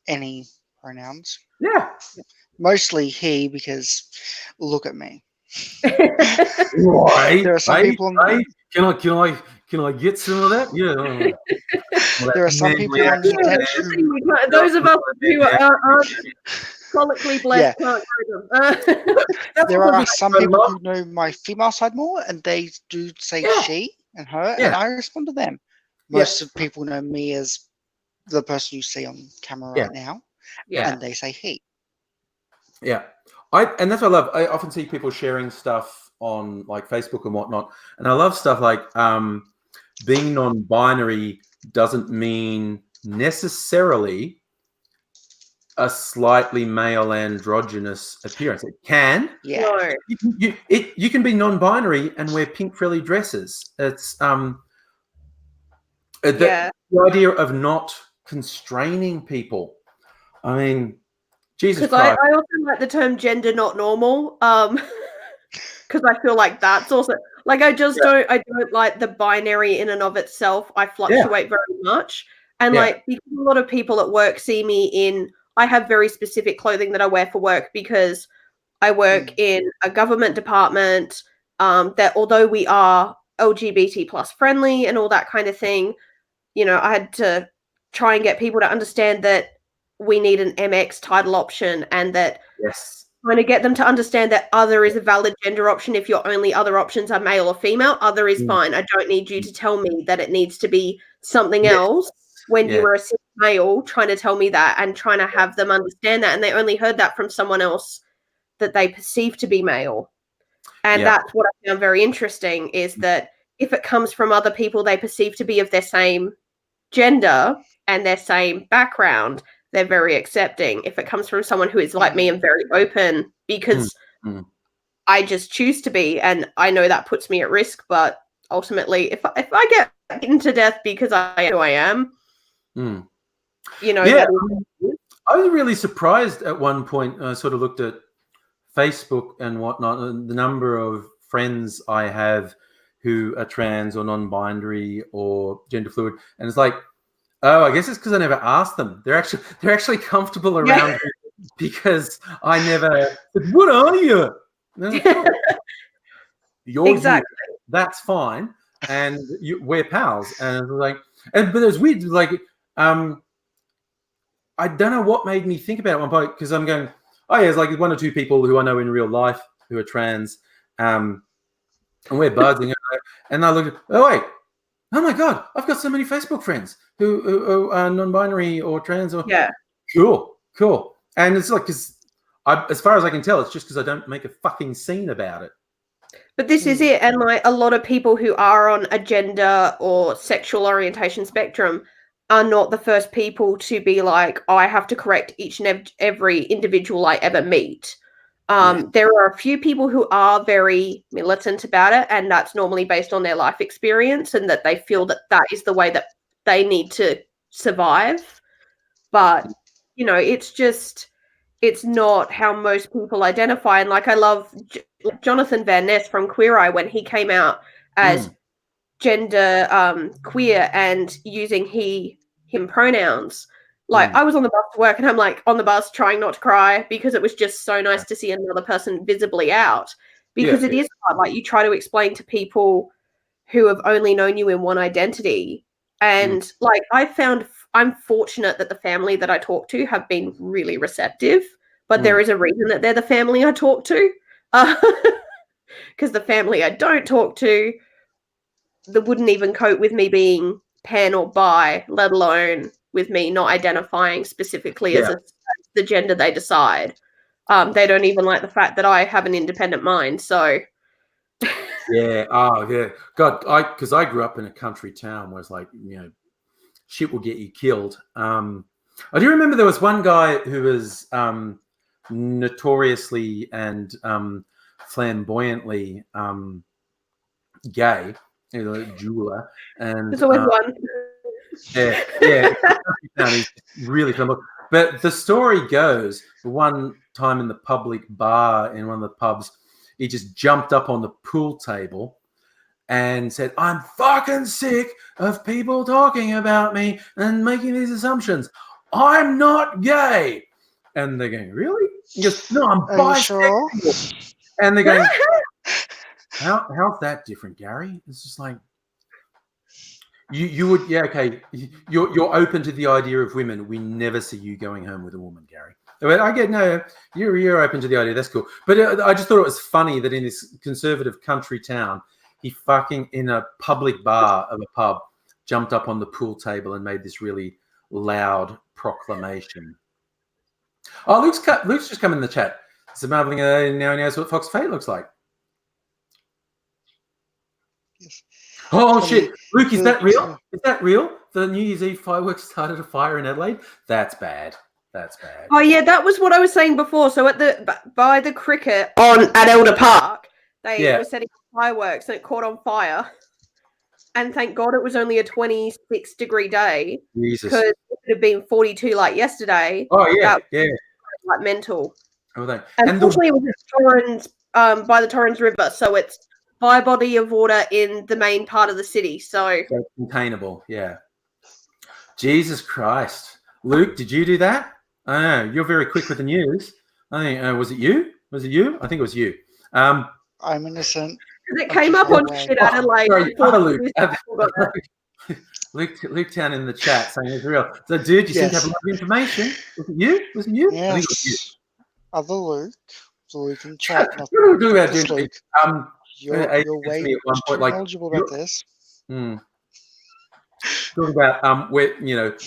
S3: any pronouns.
S1: Yeah.
S3: Mostly he because look at me.
S1: Right.
S3: There are some people
S1: Can I get some of that? Yeah.
S3: There are some people on the internet.
S11: Those of us who are chronically blessed can't do them.
S3: There are some people who know my female side more, and they do say she and her, and I respond to them. Most of people know me as the person you see on camera right now, and they say he.
S1: Yeah, and that's what I love. I often see people sharing stuff on like Facebook and whatnot, and I love stuff like being non-binary doesn't mean necessarily a slightly male androgynous appearance. It can.
S3: Yeah.
S1: You can be non-binary and wear pink frilly dresses. It's the idea of not constraining people. I mean, Jesus Christ.
S11: I also like the term gender not normal. Because I feel like that's also like I don't like the binary in and of itself. I fluctuate very much. And like because a lot of people at work see me in I have very specific clothing that I wear for work because I work in a government department that although we are LGBT plus friendly and all that kind of thing, you know, I had to try and get people to understand that we need an MX title option and that trying to get them to understand that other is a valid gender option. If your only other options are male or female, other is fine. I don't need you to tell me that it needs to be something else when you were a cis male trying to tell me that and trying to have them understand that. And they only heard that from someone else that they perceive to be male. And that's what I found very interesting is that if it comes from other people they perceive to be of their same gender and their same background, they're very accepting. If it comes from someone who is like me and very open because I just choose to be, and I know that puts me at risk, but ultimately if I get beaten to death because I am who I am, you know.
S1: I was really surprised at one point. I sort of looked at Facebook and whatnot, and the number of friends I have who are trans or non-binary or gender fluid, and it's like, oh, I guess it's because I never asked them. They're actually comfortable around me because I never said, "What are you?" You're exactly. You. That's fine, and we're pals. And like, but it was weird. Like, I don't know what made me think about it at one point because I'm going, oh yeah, it's like one or two people who I know in real life who are trans, and we're buzzing, and I look, oh wait. Oh my God, I've got so many Facebook friends who are non-binary or trans. Or Cool. And it's like, because as far as I can tell, it's just because I don't make a fucking scene about it.
S11: But this is it. And like a lot of people who are on a gender or sexual orientation spectrum are not the first people to be like, oh, I have to correct each and every individual I ever meet. There are a few people who are very militant about it, and that's normally based on their life experience and that they feel that that is the way that they need to survive. But, you know, it's not how most people identify. And like, I love Jonathan Van Ness from Queer Eye when he came out as gender queer and using him pronouns. Like I was on the bus to work and I'm like on the bus trying not to cry because it was just so nice to see another person visibly out because it is hard. Like you try to explain to people who have only known you in one identity. And like I'm fortunate that the family that I talk to have been really receptive, but there is a reason that they're the family I talk to. Because the family I don't talk to, they wouldn't even cope with me being pan or bi, let alone with me not identifying specifically as the gender they decide. They don't even like the fact that I have an independent mind. So,
S1: God, because I grew up in a country town where it's like, you know, shit will get you killed. I do remember there was one guy who was notoriously and flamboyantly gay, you know, jeweler, and
S11: there's always one.
S1: He's really fun. But the story goes, one time in the public bar in one of the pubs, he just jumped up on the pool table and said, "I'm fucking sick of people talking about me and making these assumptions. I'm not gay." And they're going, "Really?" He goes, "No, I'm bisexual." Sure? And they're going, how's that different, Gary? It's just like, you would, you're open to the idea of women. We never see you going home with a woman, Gary. But I get, no, you're open to the idea. That's cool. But I just thought it was funny that in this conservative country town, he fucking, in a public bar of a pub, jumped up on the pool table and made this really loud proclamation. Oh, Luke's just come in the chat. So marveling now knows what Fox Fate looks like.
S3: Yes.
S1: Oh shit, Luke, is that real? Is that real? The New Year's Eve fireworks started a fire in Adelaide? That's bad. That's bad.
S11: Oh yeah, that was what I was saying before. So by the cricket at Elder Park, they were setting fireworks and it caught on fire. And thank God it was only a 26-degree day.
S1: Jesus.
S11: Because it would have been 42 like yesterday.
S1: Oh yeah,
S11: like mental.
S1: Oh, thank.
S11: Unfortunately, it was at Torrens, by the Torrens River, so it's high body of water in the main part of the city. So
S1: containable, yeah. Jesus Christ, Luke, did you do that? I know you're very quick with the news. I think was it you? Was it you? I think it was you.
S3: I'm innocent.
S11: It came up on shit Adelaide.
S1: Luke down in the chat saying it's real. So, dude, you seem to have a lot of information. Was it you? Was it you?
S3: Yes.
S1: I think it was you.
S3: Other Luke. So we can chat.
S1: What are we talking about, dude?
S3: You're way too knowledgeable about this.
S1: Talking about where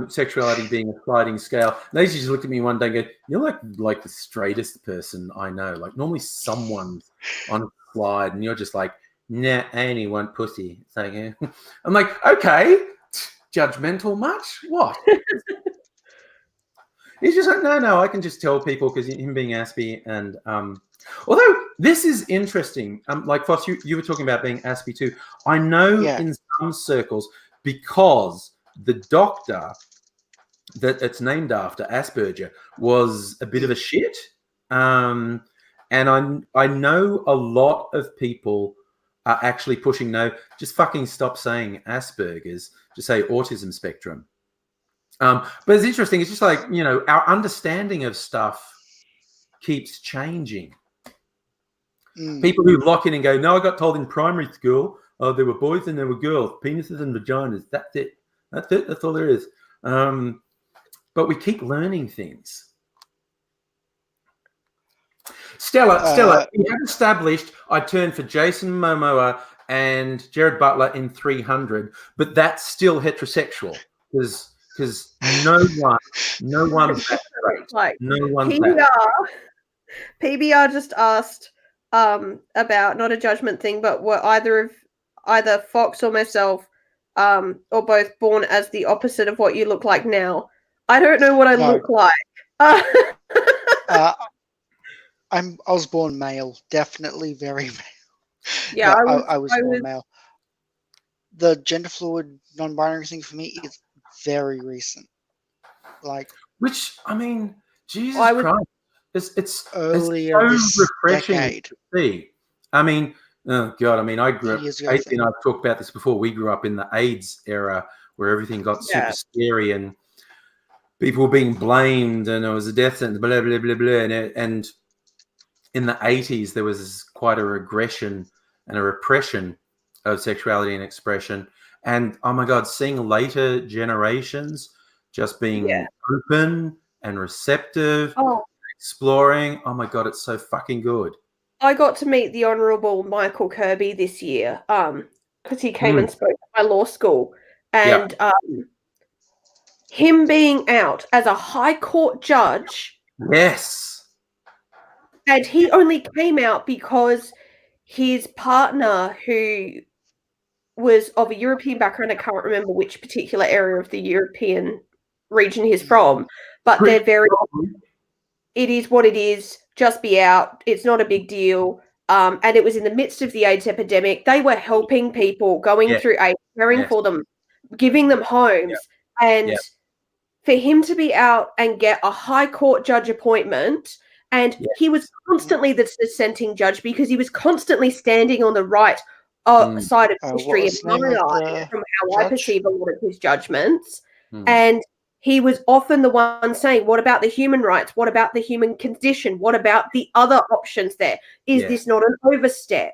S1: sexuality being a sliding scale. Lazy just looked at me one day and go, "You're like the straightest person I know. Like normally someone's on a slide, and you're just like, nah, I only want pussy." So, yeah. I'm like, okay, judgmental much? What? He's just like, no, I can just tell people because him being Aspie and although this is interesting, like Foss, you were talking about being Aspie too. I know in some circles because the doctor that it's named after, Asperger, was a bit of a shit. And I know a lot of people are actually pushing no, just fucking stop saying Asperger's, just say autism spectrum. But it's interesting. It's just like, our understanding of stuff keeps changing. People who lock in and go, no, I got told in primary school, there were boys and there were girls, penises and vaginas. That's it. That's all there is. But we keep learning things. Stella, we have established I turned for Jason Momoa and Jared Butler in 300, but that's still heterosexual because no one's that great.
S11: Like,
S1: no one's
S11: PBR just asked about, not a judgment thing, but were either Fox or myself or both born as the opposite of what you look like now? I don't know what I look like.
S3: I was born male, definitely very male.
S11: Yeah,
S3: I was born male. The gender fluid, non-binary thing for me is very recent.
S1: Which, I mean, Jesus Christ, it's
S3: earlier
S1: it's so refreshing
S3: decade.
S1: to see. I mean, oh God, I mean, I grew up. Casey and I've talked about this before. We grew up in the AIDS era where everything got super scary and people were being blamed, and there was a death sentence, blah blah blah blah. And in the 80s, there was quite a regression and a repression of sexuality and expression. And oh my God, seeing later generations just being open and receptive, exploring. Oh my God, it's so fucking good.
S11: I got to meet the Honourable Michael Kirby this year because he came and spoke at my law school. And him being out as a high court judge.
S1: Yes.
S11: And he only came out because his partner, who was of a European background, I can't remember which particular area of the European region he's from, but they're very, it is what it is, just be out, it's not a big deal. And it was in the midst of the AIDS epidemic. They were helping people going through AIDS, caring for them, giving them homes. And for him to be out and get a high court judge appointment, and he was constantly the dissenting judge because he was constantly standing on the right side of history in my eye, from how I perceive a lot of his judgments. And he was often the one saying, what about the human rights? What about the human condition? What about the other options there? Is this not an overstep?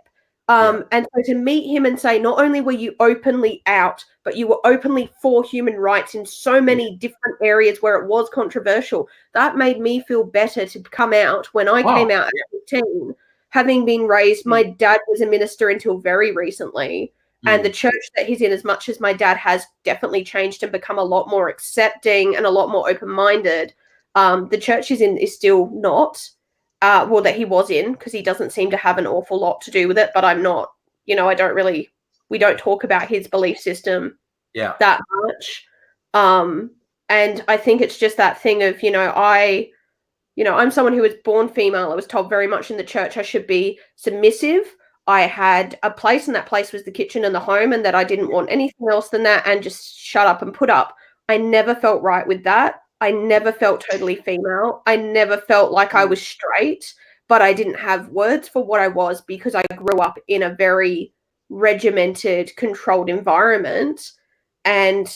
S11: And so to meet him and say, not only were you openly out, but you were openly for human rights in so many different areas where it was controversial, that made me feel better to come out when I came out at 15, having been raised. My dad was a minister until very recently. And the church that he's in, as much as my dad has definitely changed and become a lot more accepting and a lot more open-minded, the church he's in is still not. Well, that he was in, because he doesn't seem to have an awful lot to do with it, but I'm not, we don't talk about his belief system that much. And I think it's just that thing of, I'm someone who was born female. I was told very much in the church I should be submissive. I had a place, and that place was the kitchen and the home, and that I didn't want anything else than that, and just shut up and put up. I never felt right with that. I never felt totally female. I never felt like I was straight, but I didn't have words for what I was because I grew up in a very regimented, controlled environment. And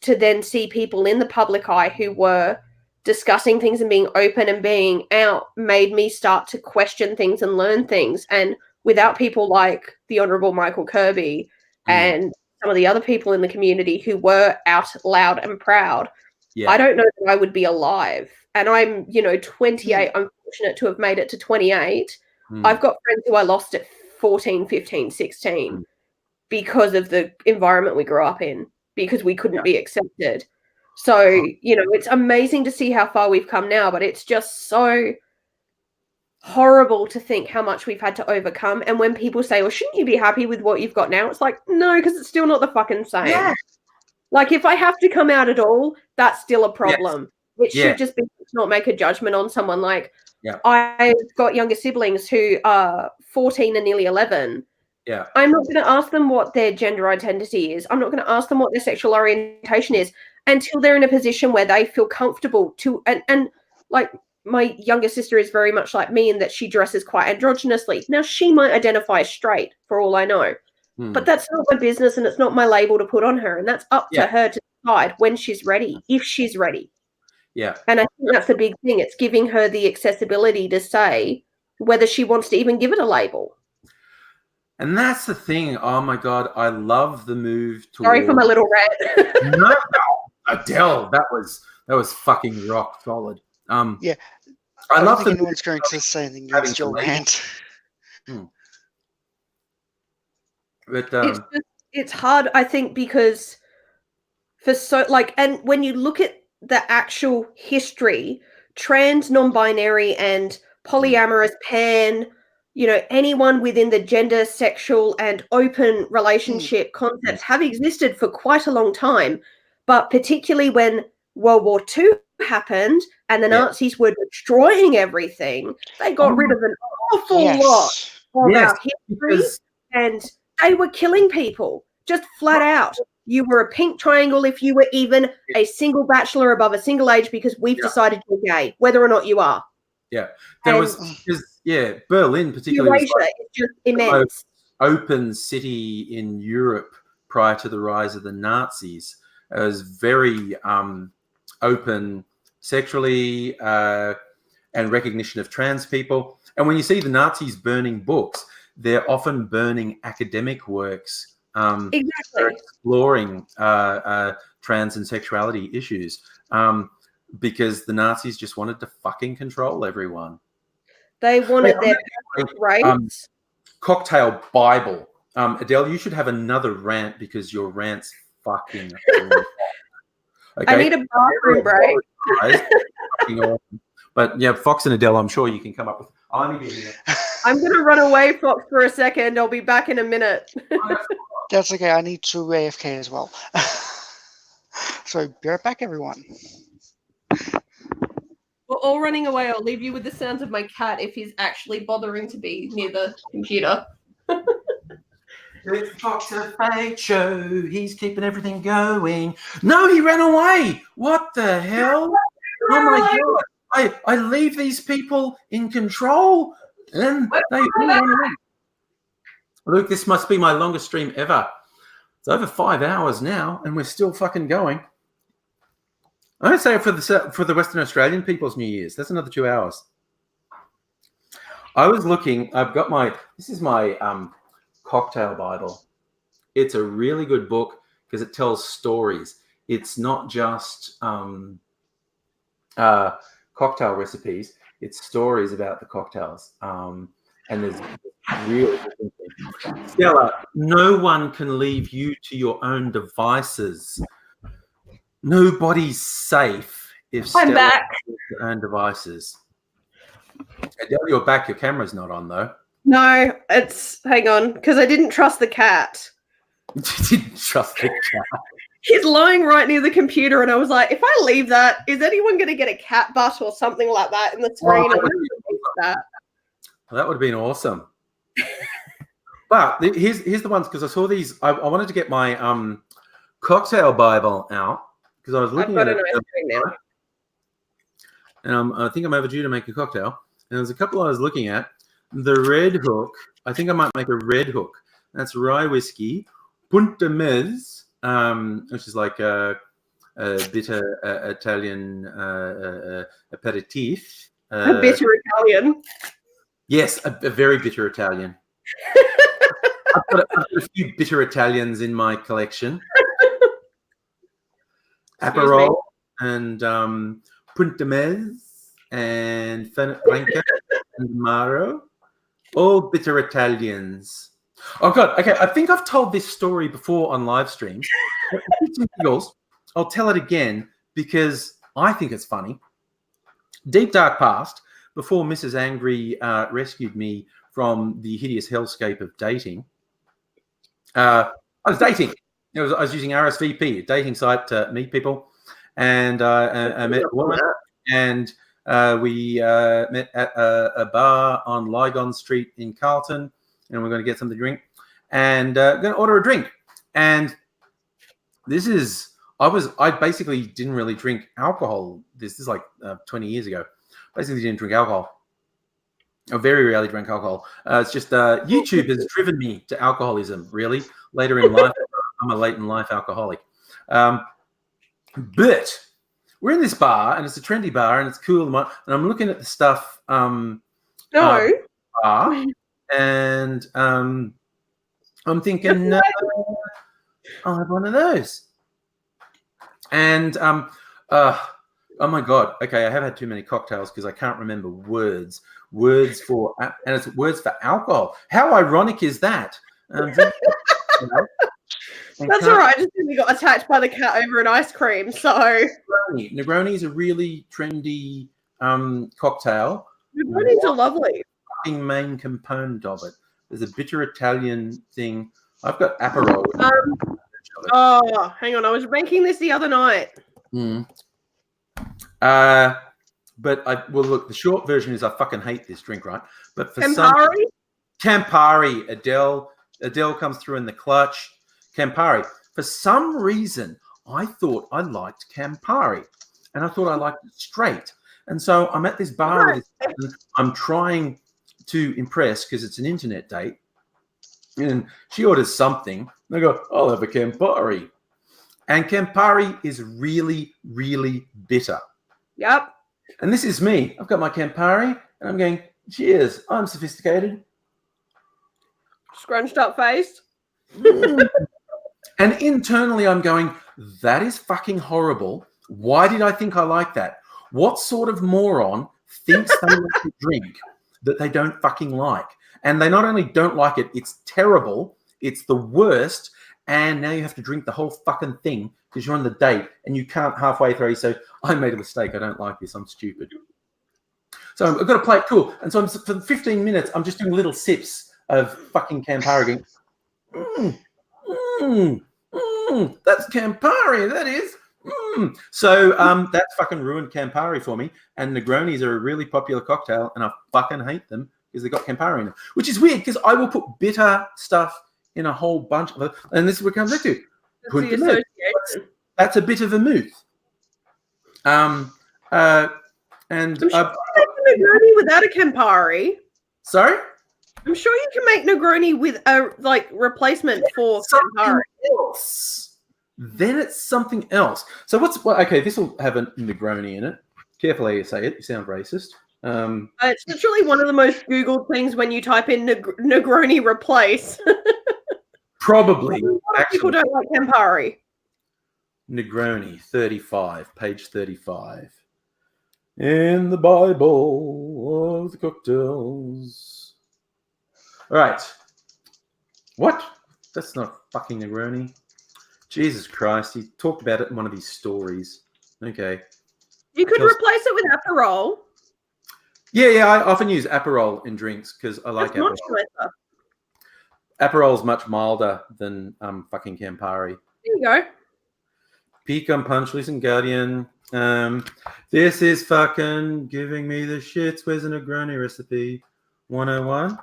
S11: to then see people in the public eye who were discussing things and being open and being out made me start to question things and learn things. And without people like the Honourable Michael Kirby and some of the other people in the community who were out loud and proud, I don't know that I would be alive. And I'm, 28. I'm fortunate to have made it to 28. I've got friends who I lost at 14, 15, 16 because of the environment we grew up in, because we couldn't be accepted. So, it's amazing to see how far we've come now, but it's just so horrible to think how much we've had to overcome. And when people say, well, shouldn't you be happy with what you've got now? It's like, no, because it's still not the fucking same. Yeah. Like, if I have to come out at all, that's still a problem. Yes. It should just be to not make a judgment on someone. Like, I've got younger siblings who are 14 and nearly 11.
S1: Yeah.
S11: I'm not going to ask them what their gender identity is. I'm not going to ask them what their sexual orientation is until they're in a position where they feel comfortable to, and like, my younger sister is very much like me in that she dresses quite androgynously. Now, she might identify as straight for all I know, but that's not my business, and it's not my label to put on her. And that's up to her to decide when she's ready, if she's ready.
S1: Yeah.
S11: And I think that's the big thing. It's giving her the accessibility to say whether she wants to even give it a label.
S1: And that's the thing. Oh my God, I love the move towards...
S11: Sorry for my little rant.
S1: No, Adele, that was fucking rock solid.
S3: Yeah.
S1: I
S3: don't
S1: love
S3: think anyone's going to say anything against your rant.
S1: But
S11: it's hard, I think, because and when you look at the actual history, trans, non-binary, and polyamorous, pan, anyone within the gender, sexual, and open relationship concepts have existed for quite a long time. But particularly when World War II happened and the Nazis were destroying everything, they got rid of an awful lot of our history, and they were killing people just flat out. You were a pink triangle if you were even a single bachelor above a single age, because we've decided you're gay, whether or not you are.
S1: Yeah. Berlin particularly was like
S11: just immense.
S1: The most open city in Europe prior to the rise of the Nazis. It was very open sexually and recognition of trans people. And when you see the Nazis burning books, they're often burning academic works exploring trans and sexuality issues, because the Nazis just wanted to fucking control everyone.
S11: They wanted their rights.
S1: Cocktail Bible. Adele, you should have another rant, because your rant's fucking okay?
S11: I need a bathroom break.
S1: But yeah, Fox and Adele, I'm sure you can come up with. I'll only be here.
S11: I'm going to run away, Fox, for a second. I'll be back in a minute.
S3: That's okay. I need to AFK as well. So be right back, everyone.
S11: We're all running away. I'll leave you with the sounds of my cat if he's actually bothering to be near the computer.
S1: It's Fox a fake show. He's keeping everything going. No, he ran away. What the hell? Oh my God. I leave these people in control, and they all run away. Luke, this must be my longest stream ever. It's over 5 hours now, and we're still fucking going. I don't say it for the Western Australian people's New Year's. That's another 2 hours. I was looking. This is my Cocktail Bible. It's a really good book because it tells stories. It's not just cocktail recipes. It's stories about the cocktails. And there's really good things. Stella, no one can leave you to your own devices. Nobody's safe if Stella has her own devices. Adele, you're back. Your camera's not on, though.
S11: No, hang on, because I didn't trust the cat.
S1: You didn't trust the cat.
S11: He's lying right near the computer, and I was like, if I leave that, is anyone going to get a cat butt or something like that in the screen?
S1: That would have been awesome. But here's the ones, because I saw these. I wanted to get my cocktail Bible out because I was looking at it now. And I think I'm overdue to make a cocktail. And there's a couple I was looking at. The Red Hook. I think I might make a Red Hook. That's rye whiskey, Punta Mez, which is like a bitter Italian aperitif.
S11: A bitter Italian.
S1: Yes, a very bitter Italian. I've got a few bitter Italians in my collection. Aperol and Punta Mez and Franca and Maro. All bitter Italians. Oh, God. Okay, I think I've told this story before on live streams. I'll tell it again because I think it's funny. Deep dark past, before Mrs. Angry rescued me from the hideous hellscape of dating, I was dating. I was using RSVP, a dating site to meet people. And I met a woman, and we met at a bar on Lygon Street in Carlton, and we're going to get something to drink and going to order a drink. And this is, I basically didn't really drink alcohol. This is like 20 years ago. Basically didn't drink alcohol. I very rarely drank alcohol. It's just YouTube has driven me to alcoholism, really. Later in life, I'm a late in life alcoholic. But we're in this bar, and it's a trendy bar, and it's cool. And I'm looking at the stuff. Bar, and I'm thinking, I'll have one of those. And oh my God. Okay, I have had too many cocktails because I can't remember words. Words for alcohol. How ironic is that?
S11: That's all right. I just think we got attacked by the cat over an ice cream. So
S1: Negroni is a really trendy cocktail.
S11: Negronis are lovely.
S1: Main component of it. There's a bitter Italian thing. I've got Aperol.
S11: Oh, hang on. I was making this the other night.
S1: But look, the short version is I fucking hate this drink, right? But for
S11: Campari?
S1: Adele comes through in the clutch. Campari. For some reason, I thought I liked Campari, and I thought I liked it straight. And so I'm at this bar with this person. I'm trying to impress because it's an internet date, and she orders something. And I go, I'll have a Campari. And Campari is really, really bitter.
S11: Yep.
S1: And this is me. I've got my Campari, and I'm going, cheers. I'm sophisticated.
S11: Scrunched up face.
S1: And internally, I'm going, that is fucking horrible. Why did I think I like that? What sort of moron thinks they like a drink that they don't fucking like? And they not only don't like it, it's terrible. It's the worst. And now you have to drink the whole fucking thing because you're on the date and you can't halfway through say, I made a mistake. I don't like this. I'm stupid. So I've got to play it cool. And so for 15 minutes, I'm just doing little sips of fucking Campari going, that's Campari, that is. So that's fucking ruined Campari for me. And Negronis are a really popular cocktail, and I fucking hate them because they got Campari in them, which is weird because I will put bitter stuff in a whole bunch of, and this is what it comes back to. That's a bit of vermouth. And
S11: I'm sure you can make a Negroni without a Campari.
S1: Sorry?
S11: I'm sure you can make Negroni with a replacement for Campari.
S1: Then it's something else. So okay, this will have a Negroni in it. Careful how you say it. You sound racist.
S11: It's literally one of the most Googled things when you type in Negroni replace.
S1: Probably.
S11: People don't like Campari.
S1: Negroni, 35, page 35. In the Bible of the cocktails. All right. What? That's not fucking Negroni. Jesus Christ. He talked about it in one of his stories. Okay.
S11: You could replace it with Aperol.
S1: Yeah. I often use Aperol in drinks because I like Aperol. Aperol is much milder than fucking Campari.
S11: There you go.
S1: Peak on Punch, listen, Guardian. This is fucking giving me the shits. Where's a Negroni recipe? 101.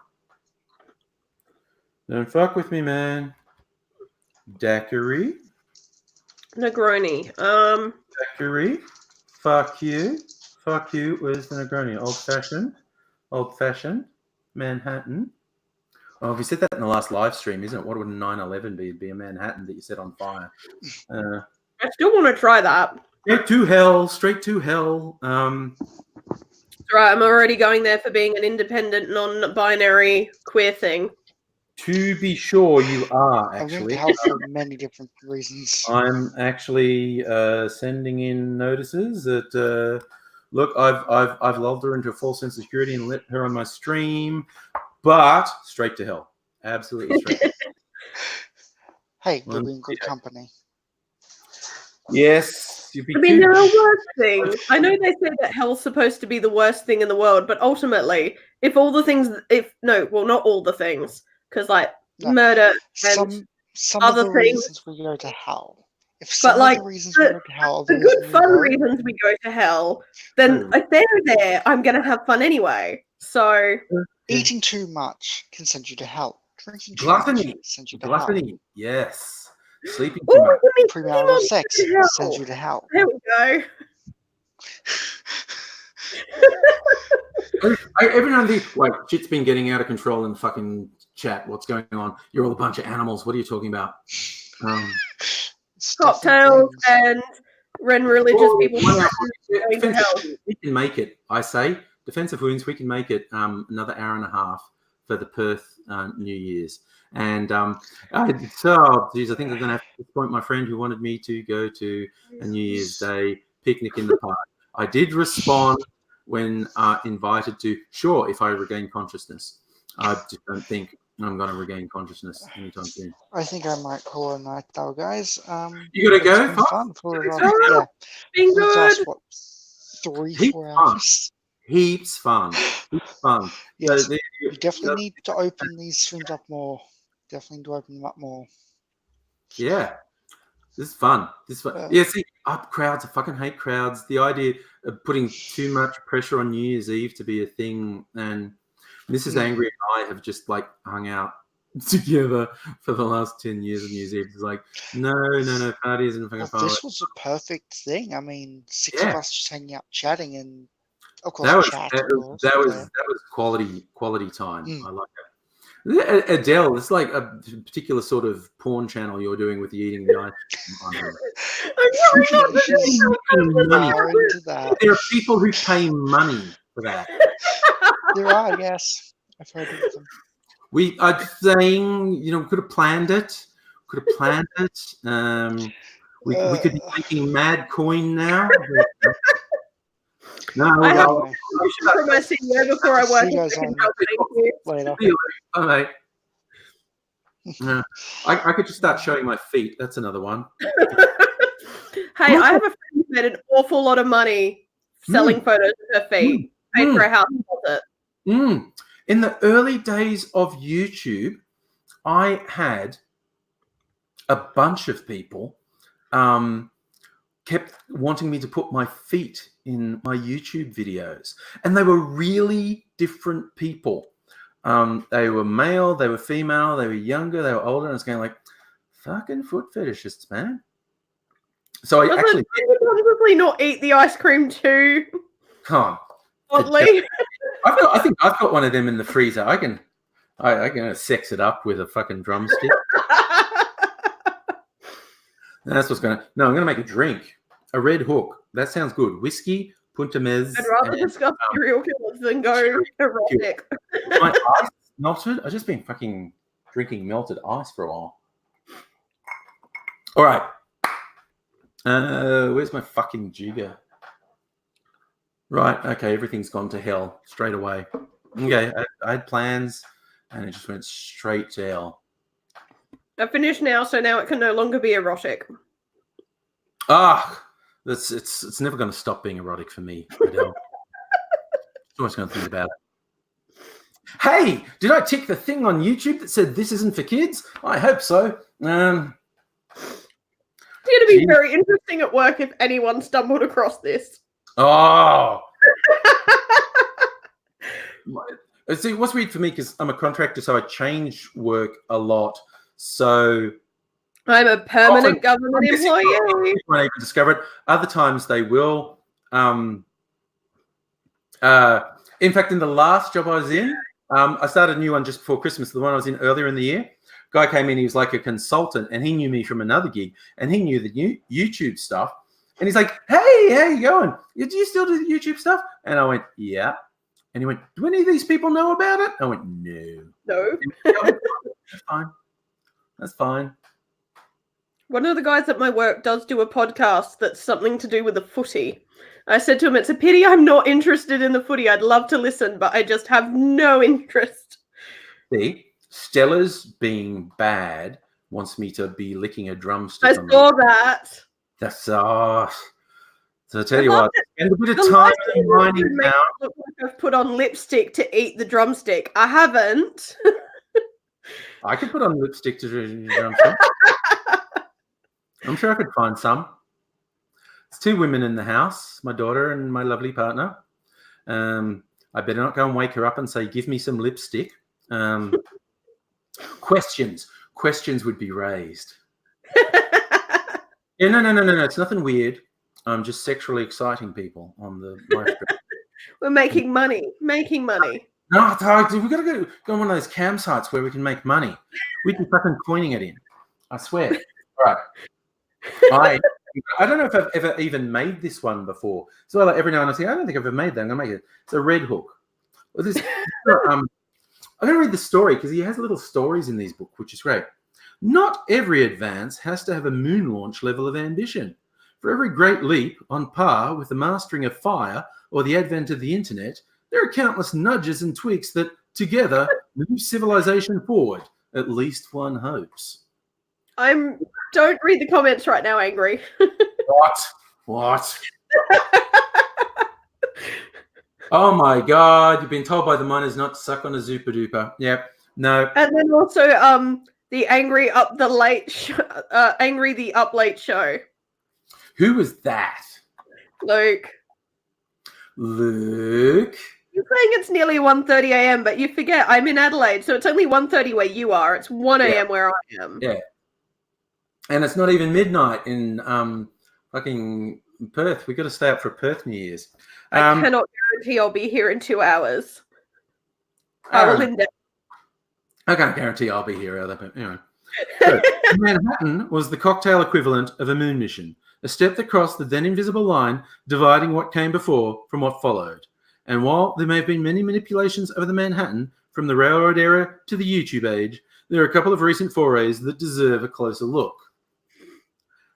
S1: Don't fuck with me, man. Daiquiri.
S11: Negroni.
S1: Daiquiri. Fuck you. Fuck you. Where's the Negroni? Old fashioned. Old fashioned. Manhattan. Oh, we said that in the last live stream, isn't it? What would a 9/11 be? It'd be a Manhattan that you set on fire.
S11: I still want to try that.
S1: Straight to hell. Straight to hell.
S11: Right, I'm already going there for being an independent, non-binary queer thing.
S1: To be sure, you are actually.
S3: I went to hell for many different reasons.
S1: I'm actually sending in notices that look, I've lulled her into a false sense of security and let her on my stream, but straight to hell, absolutely straight. To hell.
S3: Hey, you'll be in good company.
S1: Yes, you'll be.
S11: I mean, there are worse things. I know they say that hell's supposed to be the worst thing in the world, but ultimately, if all the things, not all the things. Because murder and
S3: some
S11: other
S3: of the
S11: things.
S3: reasons we go to hell. If some
S11: But
S3: of the reasons we go to hell,
S11: the good fun reasons we go to hell, then if they're there, I'm gonna have fun anyway. So
S3: eating too much can send you to hell. Drinking too
S1: Gluttony.
S3: much sends you to hell.
S1: Yes. Sleeping too much.
S3: Premarital sex sends you to hell.
S11: There we go.
S1: Every now and then, like, shit's been getting out of control in the fucking chat. What's going on? You're all a bunch of animals. What are you talking about?
S11: Cocktails and when religious people
S1: we can make it. I say defensive wounds. We can make it another hour and a half for the Perth New Year's. And I think I'm going to have to disappoint my friend who wanted me to go to a New Year's Day picnic in the park. I did respond when invited to, sure, if I regain consciousness. I just don't think I'm going to regain consciousness anytime soon.
S3: I think I might call it a night though, guys.
S1: You got to go?
S3: It's been fun for
S11: yeah. Been good.
S3: What, 3-4 hours?
S1: Heaps fun. Heaps fun.
S3: Yes, you definitely need to open these streams up more. Definitely need to open them up more.
S1: Yeah. This is fun. Yeah, see, crowds. I fucking hate crowds. The idea of putting too much pressure on New Year's Eve to be a thing, and Mrs. Angry and I have just like hung out together for the last 10 years of New Year's Eve. It's like, no, party isn't fucking fun.
S3: This was a perfect thing. I mean, 6 of us just hanging out, chatting, and of course,
S1: that was quality time. I like that. Adele, it's like a particular sort of porn channel you're doing with the eating the ice cream. There are people who pay money for that.
S3: There are, yes. I've heard of them.
S1: I'm saying, could have planned it. We could be making mad coin now. No,
S11: I have a question from my CEO before I work.
S3: Later.
S1: Bye, mate. I could just start showing my feet. That's another one.
S11: Hey, I have a friend who made an awful lot of money selling photos of her feet. Paid for a house deposit.
S1: In the early days of YouTube, I had a bunch of people kept wanting me to put my feet in my YouTube videos. And they were really different people. They were male, they were female, they were younger, they were older. And it's kind of like, fucking foot fetishists, man. So I actually
S11: probably not eat the ice cream too.
S1: Can't.
S11: Oddly.
S1: I think I've got one of them in the freezer. I can sex it up with a fucking drumstick. That's what's going to... No, I'm going to make a drink. A Red Hook. That sounds good. Whiskey, Punta Mez.
S11: I'd rather discuss serial killers than go erotic.
S1: My ice melted. I've just been fucking drinking melted ice for a while. All right. Where's my fucking jigger? Right. Okay. Everything's gone to hell straight away. Okay. I had plans and it just went straight to hell.
S11: I've finished now, so now it can no longer be erotic.
S1: It's never going to stop being erotic for me, Adele. So much going to think about it. Hey, did I tick the thing on YouTube that said this isn't for kids? I hope so.
S11: It's going to be very interesting at work if anyone stumbled across this.
S1: Oh. See, what's weird for me, because I'm a contractor, so I change work a lot. So
S11: I'm a permanent government employee.
S1: People won't even discover it. Other times they will. In fact, in the last job I was in, I started a new one just before Christmas. The one I was in earlier in the year, guy came in. He was like a consultant, and he knew me from another gig, and he knew the new YouTube stuff. And he's like, "Hey, how you going? Do you still do the YouTube stuff?" And I went, "Yeah." And he went, "Do any of these people know about it?" I went, "No."
S11: No.
S1: That's fine. That's fine.
S11: One of the guys at my work does do a podcast that's something to do with the footy. I said to him, "It's a pity I'm not interested in the footy. I'd love to listen, but I just have no interest."
S1: See, Stella's being bad wants me to be licking a drumstick.
S11: I saw that.
S1: That's so I tell you what, spend a bit of time winding down.
S11: Look like I've put on lipstick to eat the drumstick. I haven't.
S1: I could put on lipstick to eat the drumstick. I'm sure I could find some. There's two women in the house, my daughter and my lovely partner. I better not go and wake her up and say, "Give me some lipstick." Questions would be raised. Yeah, no. It's nothing weird. I'm just sexually exciting people on the live stream.
S11: We're making money. Making money.
S1: No, we've got to go on one of those cam sites where we can make money. We can fucking coining it in. I swear. All right. I don't know if I've ever even made this one before. So like every now and then I say, "I don't think I've ever made that. I'm going to make it." It's a red hook. Well, I'm going to read the story because he has little stories in these books, which is great. Not every advance has to have a moon launch level of ambition. For every great leap, on par with the mastering of fire or the advent of the internet, there are countless nudges and tweaks that, together, move civilization forward. At least one hopes.
S11: Don't read the comments right now, Angry.
S1: What? Oh my God! You've been told by the miners not to suck on a Zupa Duper. Yep. No.
S11: And then also, the Angry Up the Late, Angry the Up Late Show.
S1: Who was that?
S11: Luke.
S1: You're
S11: saying it's nearly 1:30 a.m., but you forget I'm in Adelaide, so it's only 1:30 where you are. It's 1 a.m. where I am.
S1: Yeah. And it's not even midnight in fucking Perth. We've got to stay up for Perth New Year's.
S11: I cannot guarantee I'll be here in 2 hours. I will endeavor.
S1: I can't guarantee I'll be here either, but anyway. So, Manhattan was the cocktail equivalent of a moon mission, a step that crossed the then invisible line dividing what came before from what followed. And while there may have been many manipulations of the Manhattan from the railroad era to the YouTube age, there are a couple of recent forays that deserve a closer look.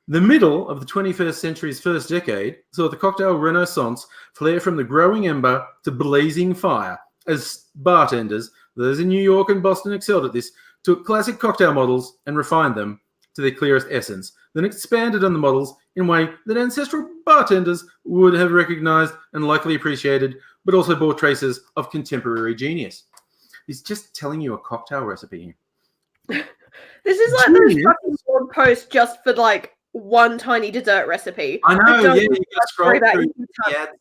S1: The middle of the 21st century's first decade saw the cocktail renaissance flare from the growing ember to blazing fire as bartenders, those in New York and Boston excelled at this, took classic cocktail models and refined them to their clearest essence, then expanded on the models in a way that ancestral bartenders would have recognized and likely appreciated, but also bore traces of contemporary genius. He's just telling you a cocktail recipe.
S11: This is like those fucking blog posts just for like one tiny dessert recipe.
S1: I know, yeah, you got scroll through the ads.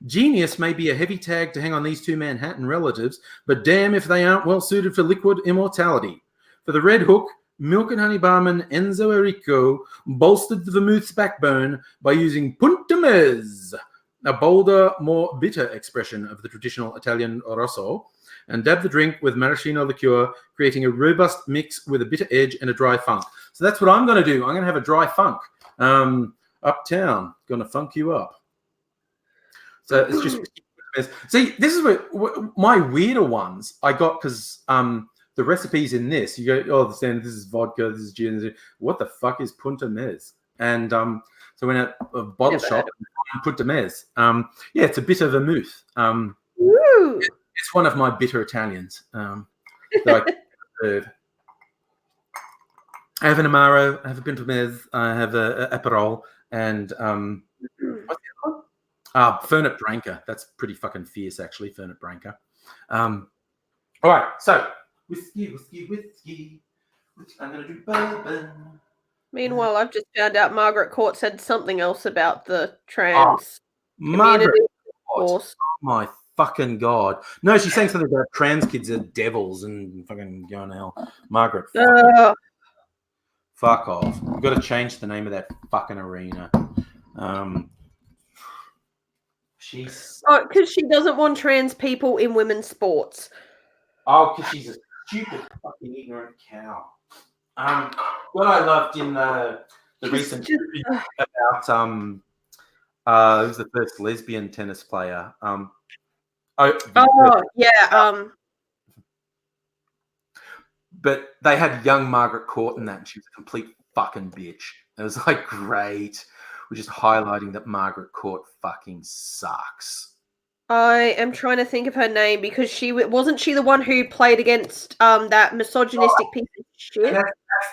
S1: Genius may be a heavy tag to hang on these two Manhattan relatives, but damn if they aren't well suited for liquid immortality. For the Red Hook, Milk and Honey barman Enzo Errico bolstered the vermouth's backbone by using Punta Mezz, a bolder, more bitter expression of the traditional Italian Rosso, and dabbed the drink with maraschino liqueur, creating a robust mix with a bitter edge and a dry funk. So that's what I'm going to do. I'm going to have a dry funk. Uptown, going to funk you up. So it's just... See, this is what my weirder ones I got because the recipes in this, you go, oh, this is vodka, this is gin. What the fuck is Punta Mezz? And so when at a bottle shop, Punta Mezz. Yeah, it's a bitter vermouth. It's one of my bitter Italians. That I have an Amaro, I have a Punta Mezz, I have a Aperol, and what's the other one? Fernet Branca. That's pretty fucking fierce, actually, Fernet Branca. All right, so whiskey. I'm going to do bourbon.
S11: Meanwhile, I've just found out Margaret Court said something else about the trans
S1: Margaret
S11: community.
S1: Court. Oh my fucking god! No, she's saying something about trans kids are devils and fucking going to hell. Margaret, fuck off! We've got to change the name of that fucking arena. She's
S11: because she doesn't want trans people in women's sports.
S1: Oh, because she's a stupid fucking ignorant cow. What I loved in the recent about who's the first lesbian tennis player? But they had young Margaret Court in that, and she was a complete fucking bitch. It was like great. We're just highlighting that Margaret Court fucking sucks.
S11: I am trying to think of her name because wasn't she the one who played against that misogynistic piece of shit?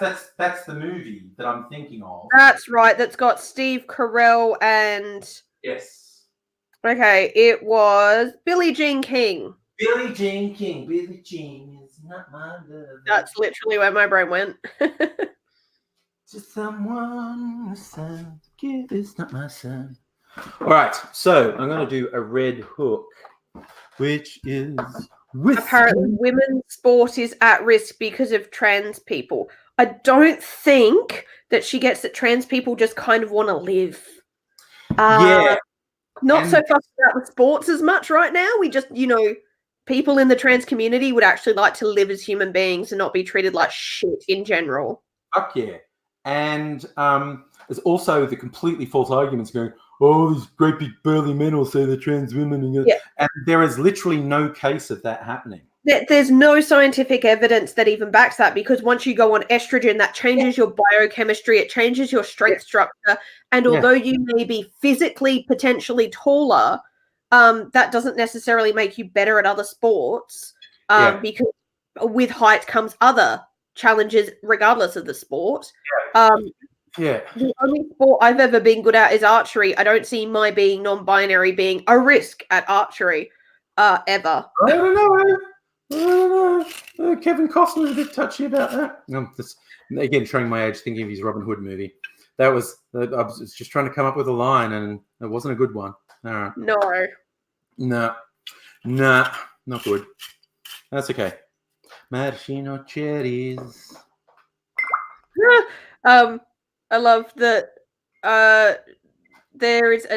S1: That's the movie that I'm thinking of.
S11: That's right. That's got Steve Carell and
S1: yes.
S11: Okay, it was Billie Jean King.
S1: Billie Jean King. Billie Jean is not my love.
S11: That's literally where my brain went.
S1: Just someone son, kid is not my son. All right, so I'm going to do a red hook, which is
S11: apparently women's sport is at risk because of trans people. I don't think that she gets that trans people just kind of want to live. Not so fussed about the sports as much right now. We just, people in the trans community would actually like to live as human beings and not be treated like shit in general.
S1: Fuck yeah. And there's also the completely false arguments going, oh, these great big burly men will say they're trans women. And there is literally no case of that happening.
S11: There's no scientific evidence that even backs that, because once you go on estrogen, that changes your biochemistry, it changes your strength structure. And although you may be physically potentially taller, that doesn't necessarily make you better at other sports, because with height comes other challenges regardless of the sport. The only sport I've ever been good at is archery. I don't see my being non-binary being a risk at archery ever.
S1: I don't know. Kevin Costner's a bit touchy about that. Again, showing my age, thinking of his Robin Hood movie. I was just trying to come up with a line, and it wasn't a good one. All right. No, not good. That's okay. Maraschino cherries.
S11: I love that there is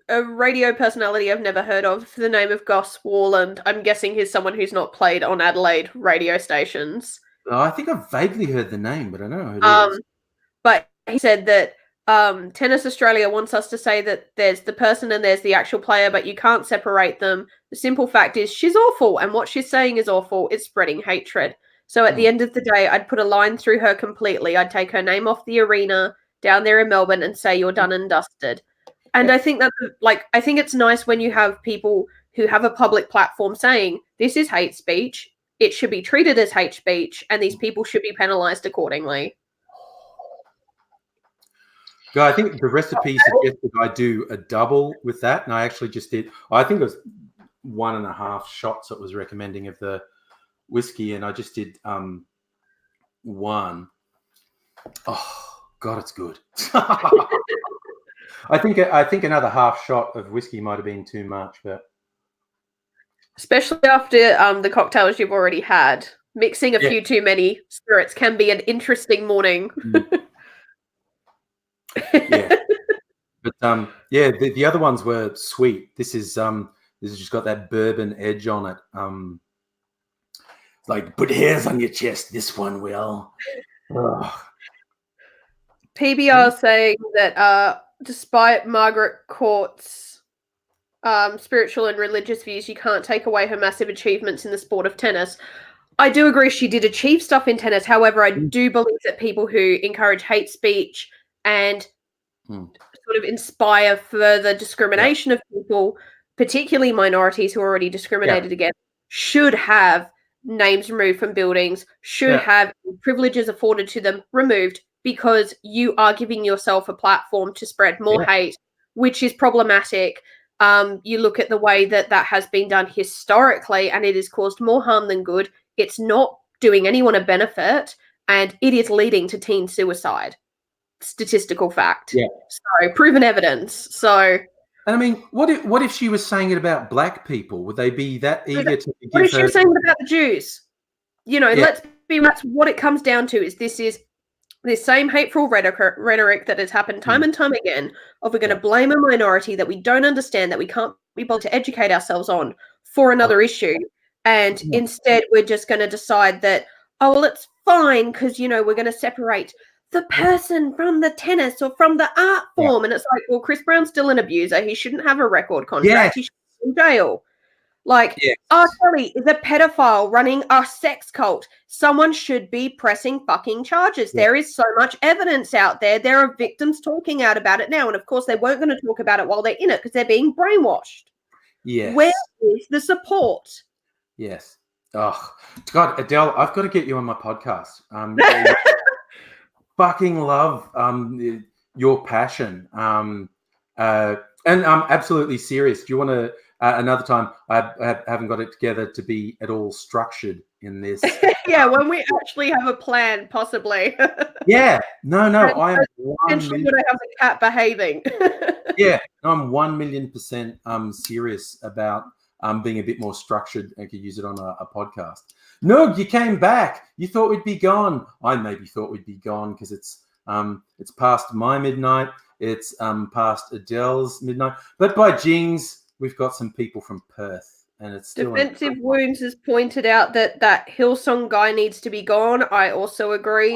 S11: a radio personality I've never heard of, the name of Goss Warland. I'm guessing he's someone who's not played on Adelaide radio stations.
S1: Oh, I think I've vaguely heard the name, but I don't know who it is.
S11: But he said that Tennis Australia wants us to say that there's the person and there's the actual player, but you can't separate them. The simple fact is she's awful, and what she's saying is awful. It's spreading hatred. So at the end of the day, I'd put a line through her completely. I'd take her name off the arena down there in Melbourne and say you're done and dusted. And I think that's I think it's nice when you have people who have a public platform saying this is hate speech. It should be treated as hate speech, and these people should be penalised accordingly.
S1: I think the recipe suggested I do a double with that, and I actually just did. I think it was 1.5 shots it was recommending of the whiskey, and I just did one. Oh God, it's good. I think another half shot of whiskey might have been too much, but
S11: especially after the cocktails you've already had, mixing a few too many spirits can be an interesting morning.
S1: But the other ones were sweet. This has just got that bourbon edge on it. Like, put hairs on your chest. This one will.
S11: PBR saying that despite Margaret Court's spiritual and religious views, you can't take away her massive achievements in the sport of tennis. I do agree she did achieve stuff in tennis. However, I do believe that people who encourage hate speech and sort of inspire further discrimination of people, particularly minorities who are already discriminated against, should have names removed from buildings, should have privileges afforded to them removed, because you are giving yourself a platform to spread more hate, which is problematic. You look at the way that has been done historically, and it has caused more harm than good. It's not doing anyone a benefit, and it is leading to teen suicide. statistical fact.
S1: Yeah.
S11: So proven evidence. So.
S1: And I mean, what if she was saying it about black people? Would they be that eager to give her?
S11: What if she was saying it about the Jews? You know, that's what it comes down to. Is this same hateful rhetoric that has happened time and time again of we're going to blame a minority that we don't understand, that we can't be able to educate ourselves on for another issue. And instead we're just going to decide that, oh, well, it's fine because, you know, we're going to separate the person from the tennis or from the art form. And it's like, well, Chris Brown's still an abuser. He shouldn't have a record contract. He should be in jail. Like, R. Kelly is a pedophile running a sex cult. Someone should be pressing fucking charges. There is so much evidence out there. There are victims talking out about it now. And of course, they weren't going to talk about it while they're in it because they're being brainwashed.
S1: Yes.
S11: Where is the support?
S1: Yes. Oh, God, Adele, I've got to get you on my podcast. Fucking love your passion. And I'm absolutely serious. Do you want to... another time, I haven't got it together to be at all structured in this.
S11: Yeah, when we actually have a plan, possibly.
S1: Yeah, no, I am 1
S11: million. When I have the cat behaving.
S1: Yeah, I'm 1,000,000% serious about being a bit more structured and could use it on a podcast. No, you came back. You thought we'd be gone. I maybe thought we'd be gone because it's past my midnight. It's past Adele's midnight. But by jings, we've got some people from Perth, and it's still
S11: Defensive Wounds has pointed out that Hillsong guy needs to be gone. I also agree.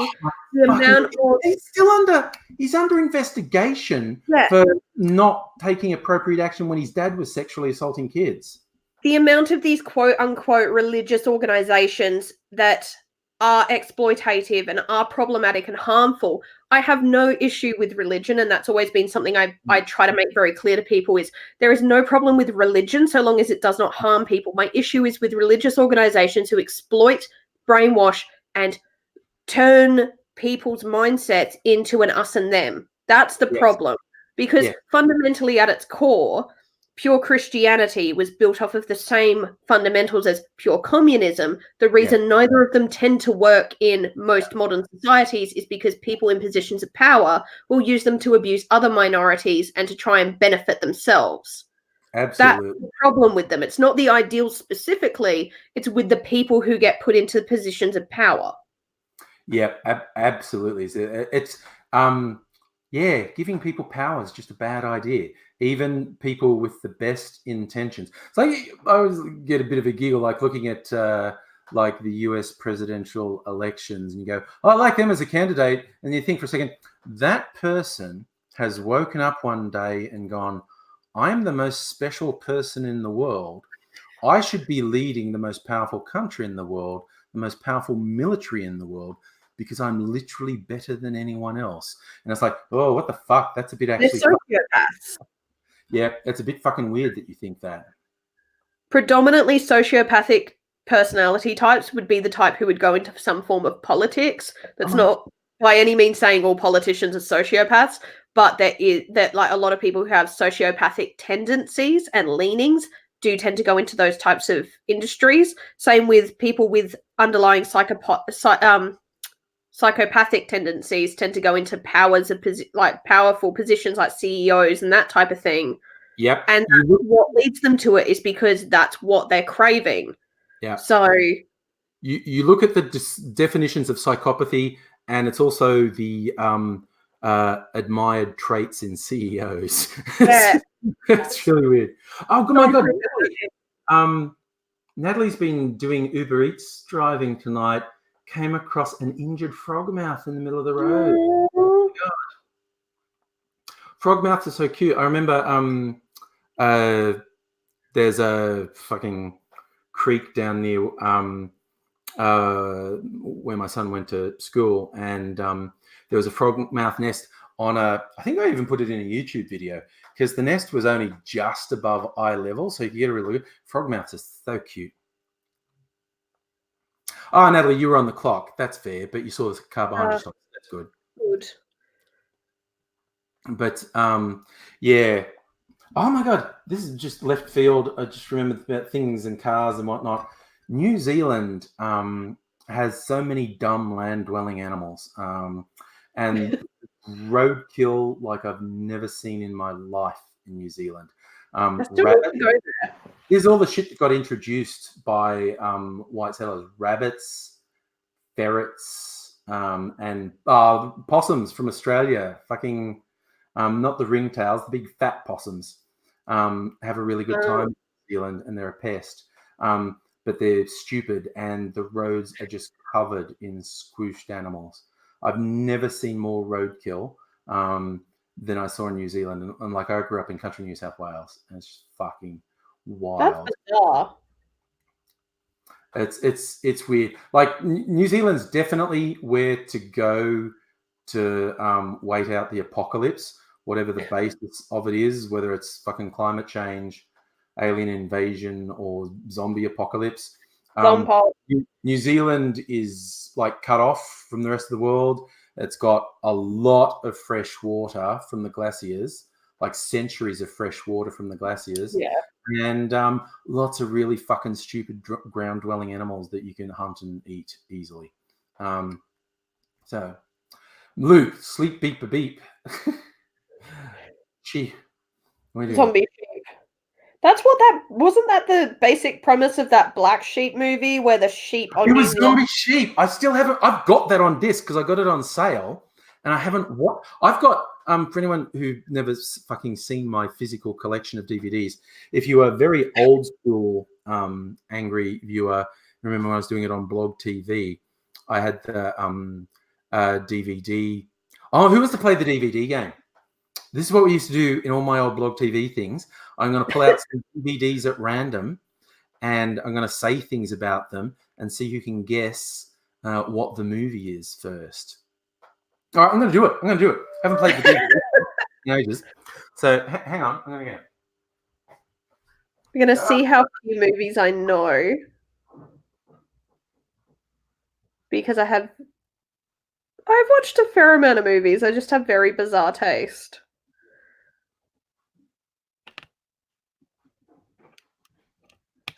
S1: He's under investigation for not taking appropriate action when his dad was sexually assaulting kids.
S11: The amount of these quote unquote religious organizations that are exploitative and are problematic and harmful. I have no issue with religion, and that's always been something I try to make very clear to people is there is no problem with religion so long as it does not harm people. My issue is with religious organizations who exploit, brainwash, and turn people's mindsets into an us and them. That's the problem. Because fundamentally at its core, pure Christianity was built off of the same fundamentals as pure communism. The reason neither of them tend to work in most modern societies is because people in positions of power will use them to abuse other minorities and to try and benefit themselves.
S1: Absolutely.
S11: That's the problem with them. It's not the ideals specifically, it's with the people who get put into positions of power.
S1: Yeah, absolutely. It's giving people power is just a bad idea. Even people with the best intentions. It's like I always get a bit of a giggle, like looking at like the US presidential elections, and you go, "Oh, I like them as a candidate," and you think for a second, that person has woken up one day and gone, "I'm the most special person in the world. I should be leading the most powerful country in the world, the most powerful military in the world." Because I'm literally better than anyone else. And it's like, oh, what the fuck? That's a bit actually...
S11: They're sociopaths.
S1: Yeah, it's a bit fucking weird that you think that.
S11: Predominantly sociopathic personality types would be the type who would go into some form of politics. That's not by any means saying all politicians are sociopaths, but there is that like a lot of people who have sociopathic tendencies and leanings do tend to go into those types of industries. Same with people with underlying psychopathic tendencies tend to go into powerful positions like CEOs and that type of thing.
S1: Yep.
S11: And what leads them to it is because that's what they're craving.
S1: Yeah.
S11: So
S1: you look at the definitions of psychopathy, and it's also the admired traits in CEOs.
S11: Yeah.
S1: It's really weird. Oh my God. Natalie's been doing Uber Eats driving tonight. Came across an injured frogmouth in the middle of the road. Oh, God. Frogmouths are so cute. I remember there's a fucking creek down near where my son went to school, and there was a frogmouth nest on I think I even put it in a YouTube video because the nest was only just above eye level, so you could get a really good. Frogmouths are so cute. Oh, Natalie, you were on the clock. That's fair, but you saw the car behind you. So that's good.
S11: Good.
S1: But yeah. Oh my God, this is just left field. I just remembered about things and cars and whatnot. New Zealand has so many dumb land-dwelling animals, and roadkill like I've never seen in my life in New Zealand.
S11: I still want to go there.
S1: There's all the shit that got introduced by white settlers: rabbits, ferrets, and possums from Australia. Fucking not the ringtails, the big fat possums. Have a really good time in New Zealand, and they're a pest. But they're stupid, and the roads are just covered in squished animals. I've never seen more roadkill than I saw in New Zealand. And like, I grew up in country New South Wales, and it's just fucking wild.
S11: That's bizarre.
S1: It's weird. Like, New Zealand's definitely where to go to wait out the apocalypse, whatever the basis of it is, whether it's fucking climate change, alien invasion, or zombie apocalypse. New Zealand is like cut off from the rest of the world. It's got a lot of fresh water from the glaciers, like centuries of fresh water from the glaciers.
S11: Yeah.
S1: And lots of really fucking stupid ground-dwelling animals that you can hunt and eat easily. So, Luke, sleep beep a beep. Gee,
S11: zombie sheep. Wasn't that the basic premise of that Black Sheep movie where the sheep on
S1: It was zombie sheep. I still haven't. I've got that on disc because I got it on sale, and I haven't. I've got for anyone who never fucking seen my physical collection of DVDs. If you are a very old school angry viewer, remember when I was doing it on Blog TV, I had the DVD. Oh, who was to play the DVD game? This is what we used to do in all my old Blog TV things. I'm going to pull out some DVDs at random, and I'm going to say things about them and see who can guess what the movie is first. All right, I'm going to do it. I haven't played the DVD in ages. So hang on. I'm going to get it.
S11: We're going to see how few movies I know. Because I've watched a fair amount of movies. I just have very bizarre taste.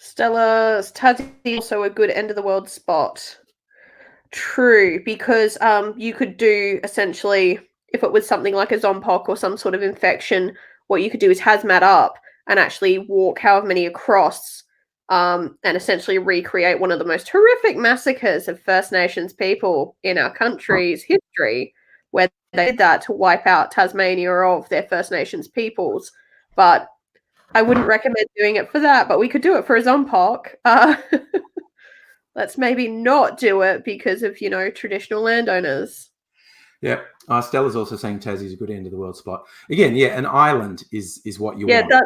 S11: Stella's Tassie also a good end of the world spot. True, because you could do essentially, if it was something like a Zompoc or some sort of infection, what you could do is hazmat up and actually walk however many across and essentially recreate one of the most horrific massacres of First Nations people in our country's history, where they did that to wipe out Tasmania of their First Nations peoples. But I wouldn't recommend doing it for that, but we could do it for a Zompoc. Let's maybe not do it because of, traditional landowners.
S1: Yeah. Stella's also saying Tassie's a good end of the world spot. Again, yeah, an island is what you want.
S11: Yeah,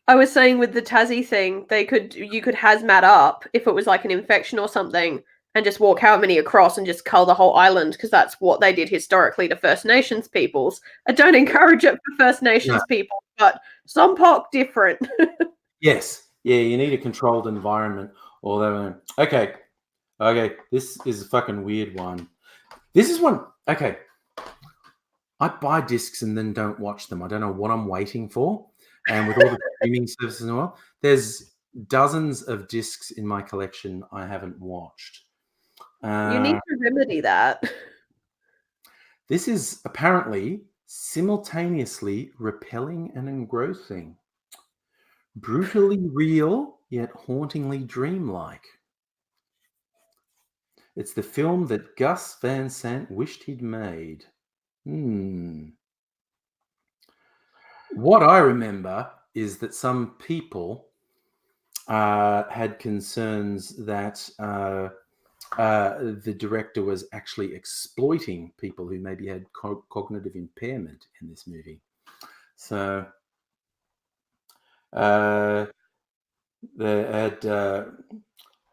S11: I was saying with the Tassie thing, you could hazmat up if it was like an infection or something and just walk however many across and just cull the whole island, because that's what they did historically to First Nations peoples. I don't encourage it for First Nations people, but Zompoc different.
S1: Yes. Yeah, you need a controlled environment. Although, okay, this is a fucking weird one. This is one, okay. I buy discs and then don't watch them. I don't know what I'm waiting for. And with all the streaming services and all, there's dozens of discs in my collection I haven't watched.
S11: You need to remedy that.
S1: This is apparently simultaneously repelling and engrossing. Brutally real, yet hauntingly dreamlike. It's the film that Gus Van Sant wished he'd made. What I remember is that some people had concerns that the director was actually exploiting people who maybe had cognitive impairment in this movie. So they had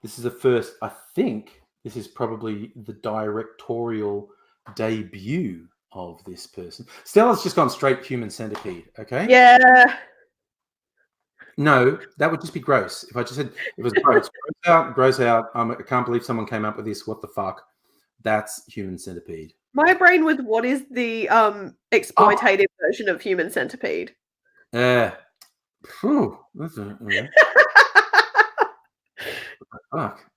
S1: this is the first, I think this is probably the directorial debut of this person. Stella's just gone straight human centipede, okay?
S11: Yeah.
S1: No, that would just be gross. If I just said it was gross, gross out. I can't believe someone came up with this. What the fuck? That's human centipede.
S11: My brain was, what is the exploitative version of human centipede?
S1: Fuck.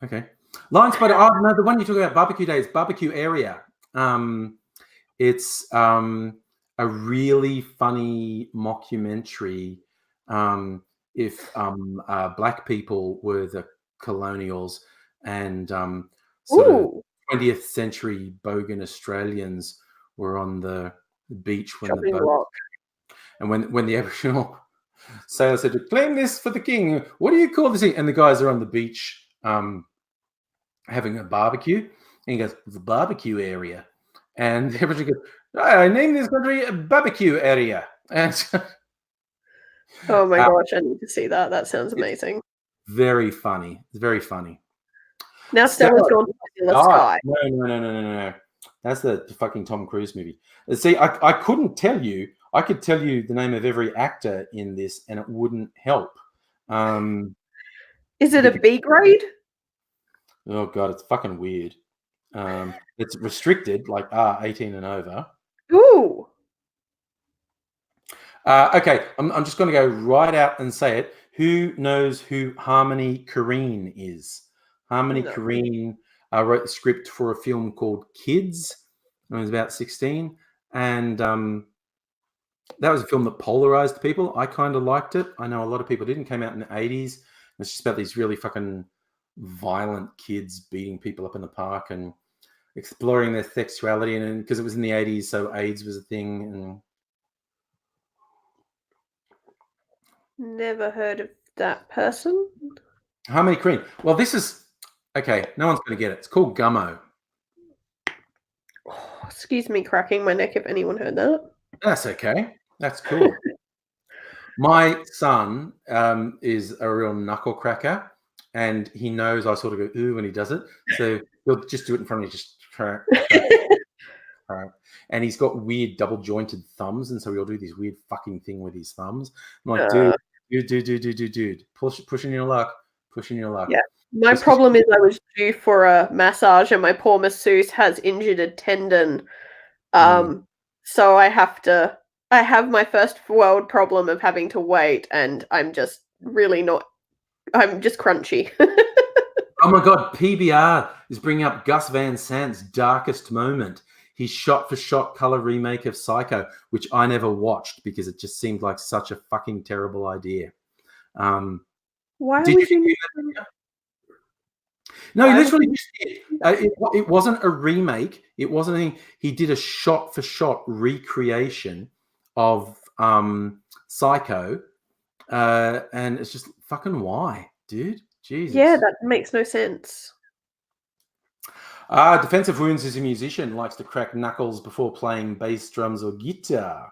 S1: Okay. Lion Spider. Oh no, the one you talk about, barbecue days, barbecue area. It's a really funny mockumentary. If black people were the colonials and sort of 20th century bogan Australians were on the beach when the boat, and when the Aboriginal sailor said, "Claim this for the king. What do you call this thing?" And the guys are on the beach having a barbecue, and he goes, "The barbecue area," and everybody goes, "I named this country a barbecue area." And
S11: oh my gosh, I need to see that. That sounds amazing.
S1: Very funny. It's very funny.
S11: Now Stella's gone to the sky.
S1: No. That's the fucking Tom Cruise movie. See, I couldn't tell you. I could tell you the name of every actor in this, and it wouldn't help.
S11: Is it a B grade?
S1: Oh god, it's fucking weird. It's restricted, like 18 and over.
S11: Ooh.
S1: Okay, I'm just going to go right out and say it. Who knows who Harmony Korine is? Harmony Korine wrote the script for a film called Kids when I was about 16, and that was a film that polarized people. I kind of liked it. I know a lot of people didn't. It came out in the 80s. It's just about these really fucking violent kids beating people up in the park and exploring their sexuality, and because it was in the 80s, so AIDS was a thing. And
S11: never heard of that person.
S1: Harmony Korine. Well, this is okay. No one's going to get it. It's called Gummo.
S11: Oh, excuse me, cracking my neck if anyone heard that.
S1: That's okay. That's cool. My son is a real knuckle cracker, and he knows I sort of go ooh when he does it. So he'll just do it in front of me, just crack. And he's got weird double jointed thumbs, and so he'll do this weird fucking thing with his thumbs. I'm like, dude, pushing your luck.
S11: Yeah. My problem is I was due for a massage, and my poor masseuse has injured a tendon. So I have my first world problem of having to wait, and I'm just crunchy.
S1: Oh my god, PBR is bringing up Gus Van Sant's darkest moment. His shot-for-shot color remake of Psycho, which I never watched because it just seemed like such a fucking terrible idea.
S11: Why would you?
S1: No, he literally just did. It wasn't a remake. It wasn't anything. He did a shot-for-shot recreation of Psycho, and it's just fucking why, dude? Jesus.
S11: Yeah, that makes no sense.
S1: Defensive Wounds is a musician, likes to crack knuckles before playing bass, drums, or guitar.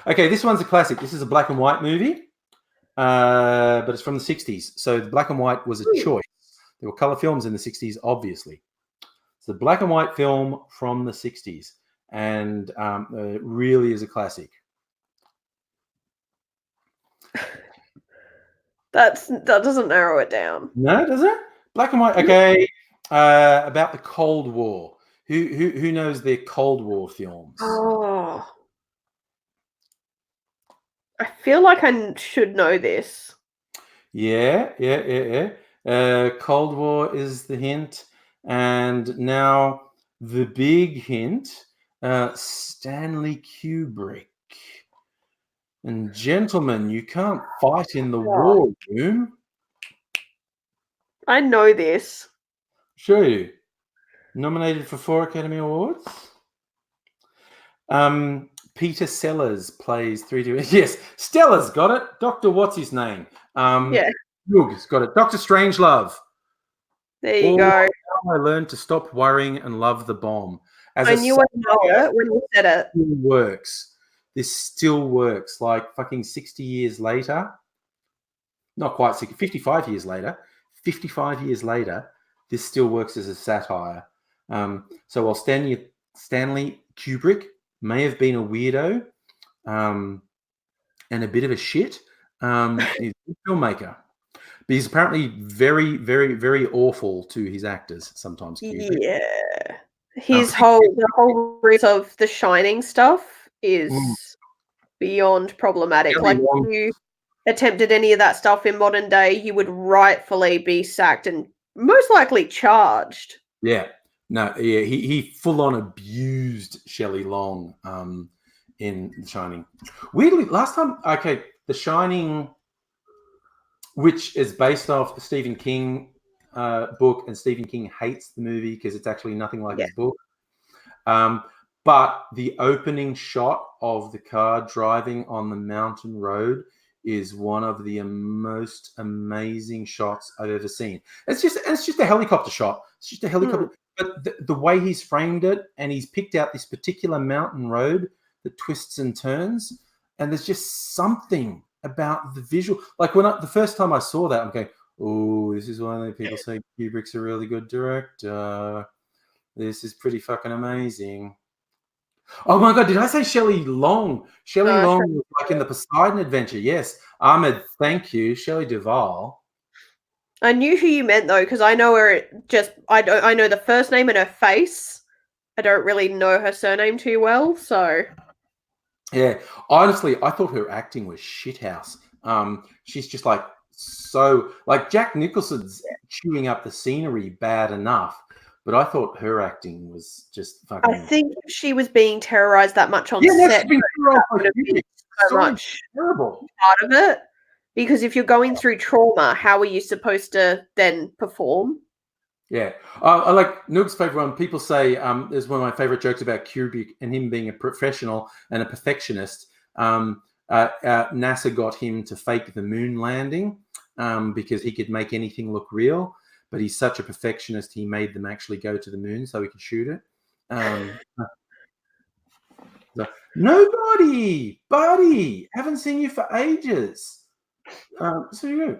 S1: Okay, this one's a classic. This is a black and white movie, but it's from the 60s. So the black and white was a choice. There were color films in the 60s, obviously. It's a black and white film from the 60s, and it really is a classic.
S11: That doesn't narrow it down.
S1: No, does it? Black and white. Okay. About the Cold War. Who knows their Cold War films?
S11: Oh, I feel like I should know this.
S1: Yeah. Cold War is the hint, and now the big hint: Stanley Kubrick. And gentlemen, you can't fight in the war room.
S11: I know this.
S1: Sure you. Nominated for 4 Academy Awards. Peter Sellers plays 3 Yes, Stella's got it. Dr. What's his name?
S11: Yeah.
S1: Hug's got it. Dr. Strangelove.
S11: There you go.
S1: I learned to stop worrying and love the bomb.
S11: I knew I'd know it when you said it.
S1: It works. This still works. Like fucking 60 years later. Not quite 60, 55 years later. 55 years later, this still works as a satire. So while Stanley Kubrick may have been a weirdo and a bit of a shit, he's a filmmaker. But he's apparently very, very, very awful to his actors sometimes. Kubrick.
S11: Yeah. The whole reason of the Shining stuff is beyond problematic. Like if you attempted any of that stuff in modern day, you would rightfully be sacked and most likely charged.
S1: Yeah. No, yeah, he full on abused Shelley Long in The Shining. Weirdly, last time, The Shining, which is based off the Stephen King book, and Stephen King hates the movie because it's actually nothing like his book. But the opening shot of the car driving on the mountain road is one of the most amazing shots I've ever seen. It's just a helicopter shot. It's just a helicopter. But the way he's framed it, and he's picked out this particular mountain road that twists and turns, and there's just something about the visual. Like the first time I saw that, I'm going, oh, this is why people say Kubrick's a really good director. This is pretty fucking amazing. Oh my God, did I say Shelley Long? Shelley Long was like in the Poseidon Adventure. Yes. Ahmed, thank you. Shelley Duvall.
S11: I knew who you meant though, because I know her I know the first name and her face. I don't really know her surname too well, so
S1: yeah. Honestly, I thought her acting was shithouse. She's just like Jack Nicholson's chewing up the scenery bad enough, but I thought her acting was just fucking.
S11: I think if she was being terrorized that much on set, that would have been so much
S1: terrible
S11: part of it. Because if you're going through trauma, how are you supposed to then perform?
S1: Yeah. I like Noog's favorite one. People say is one of my favorite jokes about Kubrick and him being a professional and a perfectionist. NASA got him to fake the moon landing because he could make anything look real, but he's such a perfectionist, he made them actually go to the moon so he could shoot it. Nobody, buddy, haven't seen you for ages. So you go.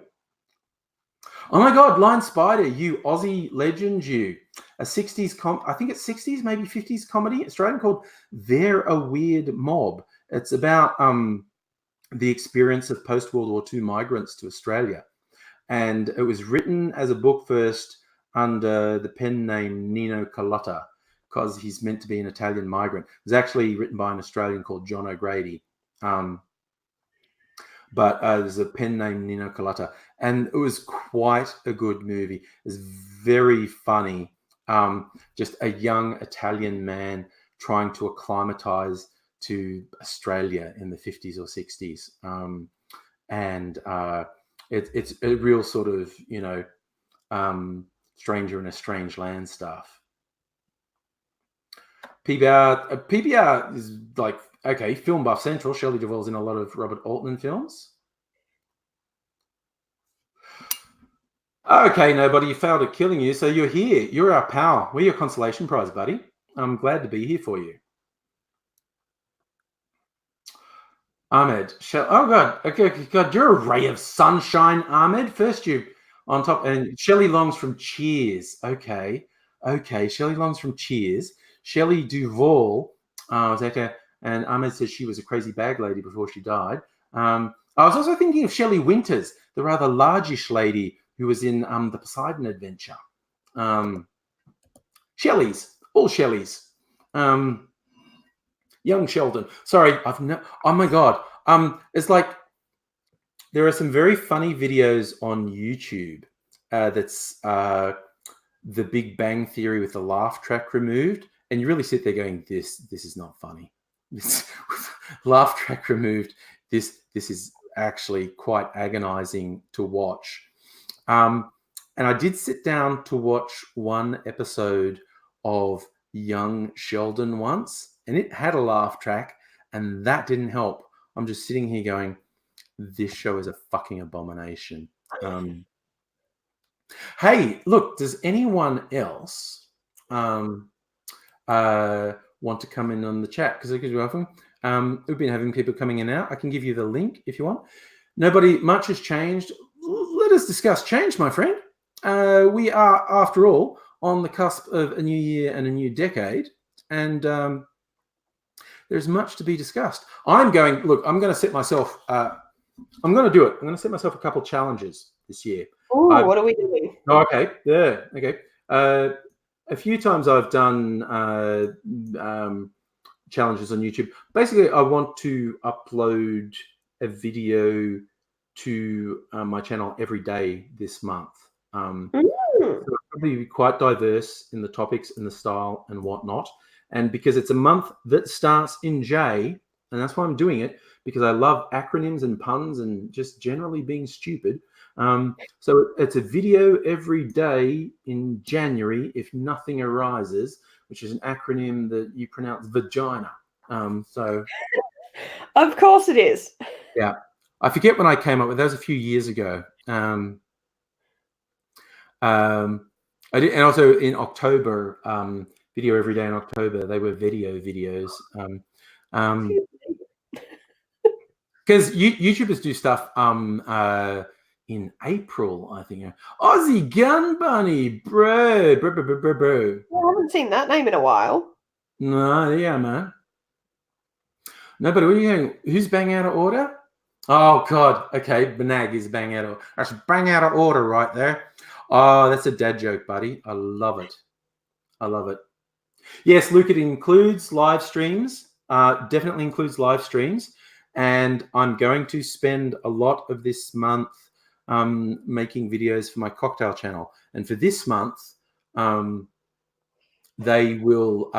S1: Oh my God, Lion Spider, you Aussie legend, you. A 60s I think it's 60s, maybe 50s comedy, Australian, called They're a Weird Mob. It's about the experience of post-World War II migrants to Australia. And it was written as a book first under the pen name Nino Carlotta, because he's meant to be an Italian migrant. It was actually written by an Australian called John O'Grady. But there's a pen named Nino Carlotta, and it was quite a good movie. It was very funny. Just a young Italian man trying to acclimatize to Australia in the 50s or 60s. It's a real sort of, stranger in a strange land stuff. PBR is like, okay, Film Buff Central. Shelley Duvall's in a lot of Robert Altman films. Okay, nobody, you failed at killing you, so you're here. You're our pal. We're your consolation prize, buddy. I'm glad to be here for you. Ahmed, oh God, okay, God, you're a ray of sunshine, Ahmed. First you on top, and Shelley Long's from Cheers. Okay, Shelley Long's from Cheers. Shelley Duvall was actor, and Ahmed says she was a crazy bag lady before she died. I was also thinking of Shelley Winters, the rather largish lady who was in the Poseidon Adventure. Shelleys, all Shelleys. Young Sheldon. Sorry, oh my God. It's like there are some very funny videos on YouTube that's the Big Bang Theory with the laugh track removed, and you really sit there going, this is not funny. This laugh track removed. This is actually quite agonizing to watch. And I did sit down to watch one episode of Young Sheldon once, and it had a laugh track, and that didn't help. I'm just sitting here going, this show is a fucking abomination. Hey, look, does anyone else want to come in on the chat? Because we've been having people coming in and out. I can give you the link if you want. Much has changed. Let us discuss change, my friend. We are, after all, on the cusp of a new year and a new decade, and there's much to be discussed. I'm going to set myself, I'm going to do it. I'm going to set myself a couple challenges this year.
S11: Oh, what are we doing?
S1: Oh, okay. Yeah. Okay. A few times I've done challenges on YouTube. Basically, I want to upload a video to my channel every day this month. So be quite diverse in the topics and the style and whatnot. And because it's a month that starts in J, and that's why I'm doing it, because I love acronyms and puns and just generally being stupid. So it's a video every day in January if nothing arises, which is an acronym that you pronounce vagina. So,
S11: of course it is.
S1: Yeah, I forget when I came up with that. Was a few years ago. I did, and also in October, video every day in October. They were video videos. Because YouTubers do stuff in April, I think. Aussie Gun Bunny, bro.
S11: I haven't seen that name in a while.
S1: No, yeah, man. No, but what are you hearing? Who's bang out of order? Oh, God. Okay, Benag is bang out of order. That's bang out of order right there. Oh, that's a dad joke, buddy. I love it. I love it. Yes, Luke, it includes live streams. Definitely includes live streams. And I'm going to spend a lot of this month making videos for my cocktail channel. And for this month, they will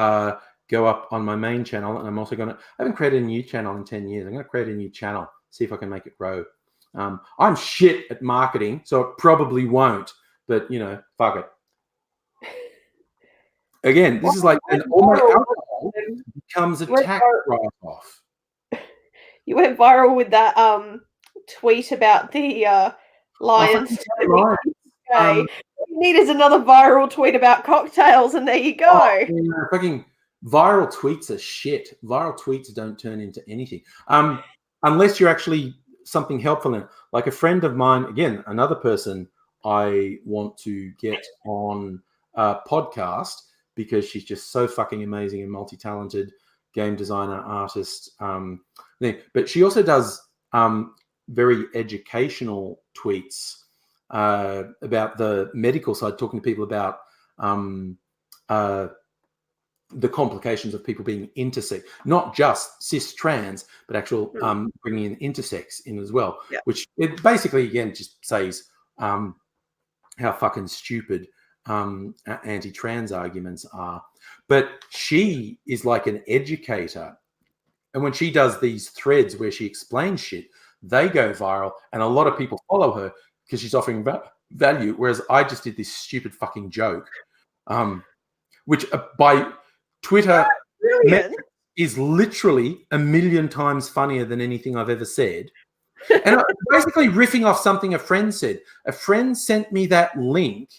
S1: go up on my main channel. And I'm also going to, I haven't created a new channel in 10 years. I'm going to create a new channel, see if I can make it grow. I'm shit at marketing, so it probably won't. But, you know, fuck it. Again, this is like all my alcohol becomes a tax write-off.
S11: You went viral with that tweet about the Lions. You need is another viral tweet about cocktails, and there you go.
S1: Oh, yeah, fucking viral tweets are shit. Viral tweets don't turn into anything. Unless you're actually something helpful in it. Like a friend of mine, again, another person I want to get on a podcast because she's just so fucking amazing and multi-talented game designer, artist. But she also does very educational tweets about the medical side, talking to people about the complications of people being intersex, not just cis trans, but actual bringing in intersex in as well, which it basically, again, just says how fucking stupid anti-trans arguments are. But she is like an educator. And when she does these threads where she explains shit, they go viral. And a lot of people follow her because she's offering value. Whereas I just did this stupid fucking joke, which by Twitter is literally 1,000,000 times funnier than anything I've ever said. And basically riffing off something a friend said. A friend sent me that link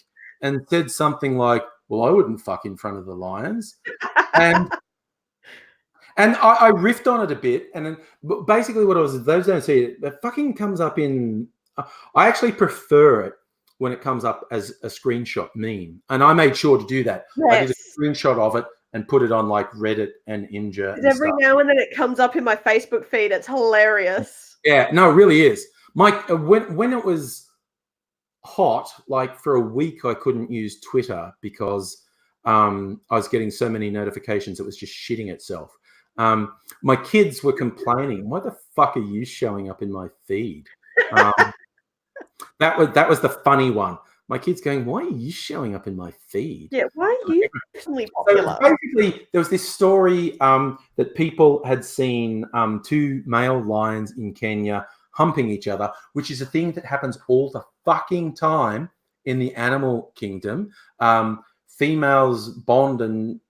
S1: and said something like, well, I wouldn't fuck in front of the Lions. And I riffed on it a bit. And then basically what I was, those don't see it, it fucking comes up in, I actually prefer it when it comes up as a screenshot meme. And I made sure to do that. Yes. I did a screenshot of it and put it on like Reddit and Inja. And
S11: every now and then it comes up in my Facebook feed. It's hilarious.
S1: Yeah, no, it really is. Mike, when it was hot, like for a week, I couldn't use Twitter because I was getting so many notifications. It was just shitting itself. My kids were complaining, why the fuck are you showing up in my feed? That was the funny one. My kids going, why are you showing up in my feed?
S11: Yeah, why are you definitely popular?
S1: So basically, there was this story that people had seen two male lions in Kenya humping each other, which is a thing that happens all the fucking time in the animal kingdom. Females bond and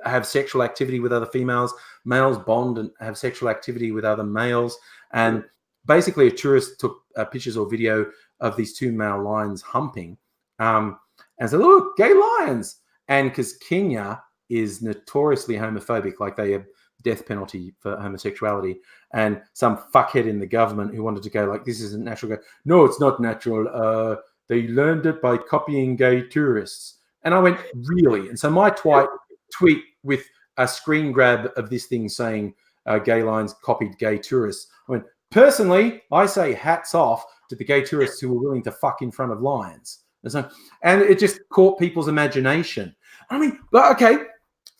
S1: have sexual activity with other females. Males bond and have sexual activity with other males. And basically, a tourist took pictures or video of these two male lions humping and said, look, gay lions. And because Kenya is notoriously homophobic, like they have death penalty for homosexuality, and some fuckhead in the government who wanted to go like, this isn't natural. No, it's not natural. They learned it by copying gay tourists. And I went, really? And so my tweet with a screen grab of this thing saying gay lions copied gay tourists. I went, personally, I say hats off to the gay tourists who were willing to fuck in front of lions. And it just caught people's imagination. I mean, but okay,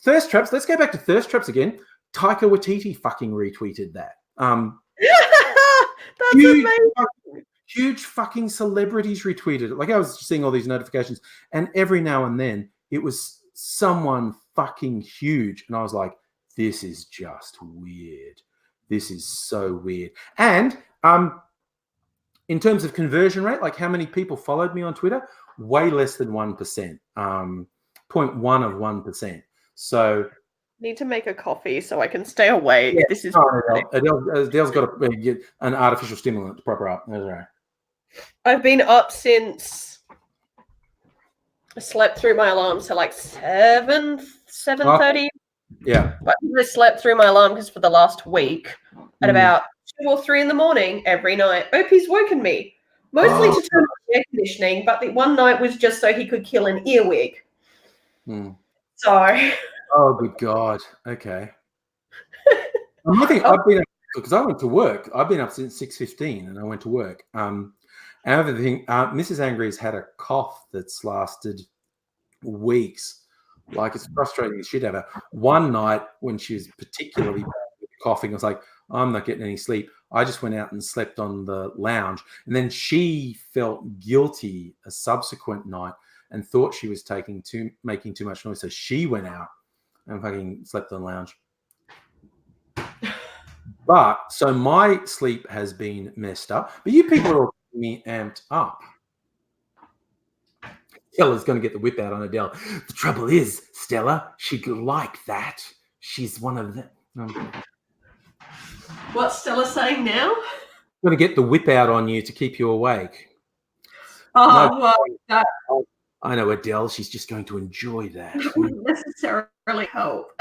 S1: thirst traps. Let's go back to thirst traps again. Taika Waititi fucking retweeted that.
S11: That's amazing.
S1: huge fucking celebrities retweeted it. Like I was seeing all these notifications, and every now and then it was someone fucking huge, and I was like, "This is just weird. This is so weird." And in terms of conversion rate, like how many people followed me on Twitter, way less than 1%, 0.1 of 1%. So
S11: need to make a coffee so I can stay awake.
S1: Yeah,
S11: this is
S1: Adele's got to get an artificial stimulant to prop her up. That's right.
S11: I've been up since I slept through my alarm, so like 7:30.
S1: Yeah.
S11: But I slept through my alarm because for the last week at about 2 or 3 in the morning every night, Opie's woken me. Mostly to turn on the air conditioning, but the one night was just so he could kill an earwig. So.
S1: Oh, good God. Okay. I'm looking. I've been up because I went to work. I've been up since 6:15, and I went to work. Another thing, Mrs. Angry's had a cough that's lasted weeks. Like it's frustrating the shit out of her. One night when she was particularly coughing, I was like, I'm not getting any sleep. I just went out and slept on the lounge, and then she felt guilty a subsequent night and thought she was making too much noise, so she went out and fucking slept on the lounge. But so my sleep has been messed up. But you people are all getting me amped up. Stella's going to get the whip out on Adele. The trouble is, Stella, she'd like that. She's one of them.
S11: What's Stella saying now?
S1: I'm going to get the whip out on you to keep you awake. I know Adele. She's just going to enjoy that.
S11: It wouldn't necessarily help.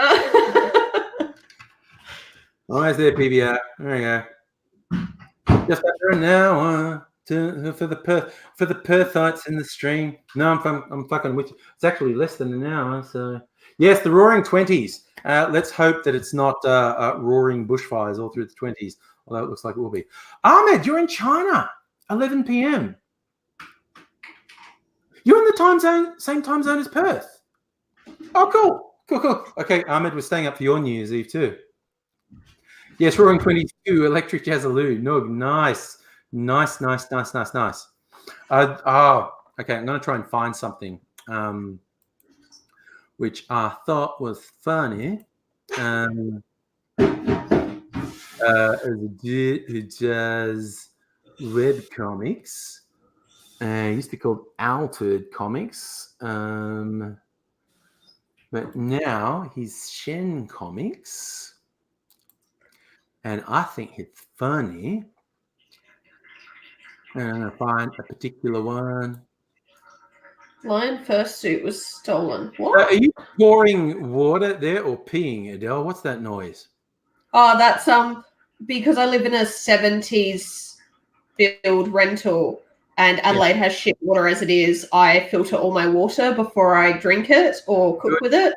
S1: Alright, there, PBR. There you go. Just after an hour for the Perthites in the stream. No, I'm fucking with you. It's actually less than an hour. So yes, the Roaring 20s. Let's hope that it's not roaring bushfires all through the 20s. Although it looks like it will be. Ahmed, you're in China. 11 p.m. You're in the same time zone as Perth. Oh, cool. Okay, Ahmed, we're staying up for your New Year's Eve too. Yes, Roaring 22, Electric Jazzaloo. No, nice. Okay, I'm going to try and find something which I thought was funny. Who does webcomics. It used to be called Altered Comics. But now he's Shen Comics. And I think it's funny. And I'm going to find a particular one.
S11: Lion fursuit was stolen. What?
S1: Are you pouring water there or peeing, Adele? What's that noise?
S11: Oh, that's because I live in a 70s build rental and Adelaide has shit water as it is. I filter all my water before I drink it or cook with it.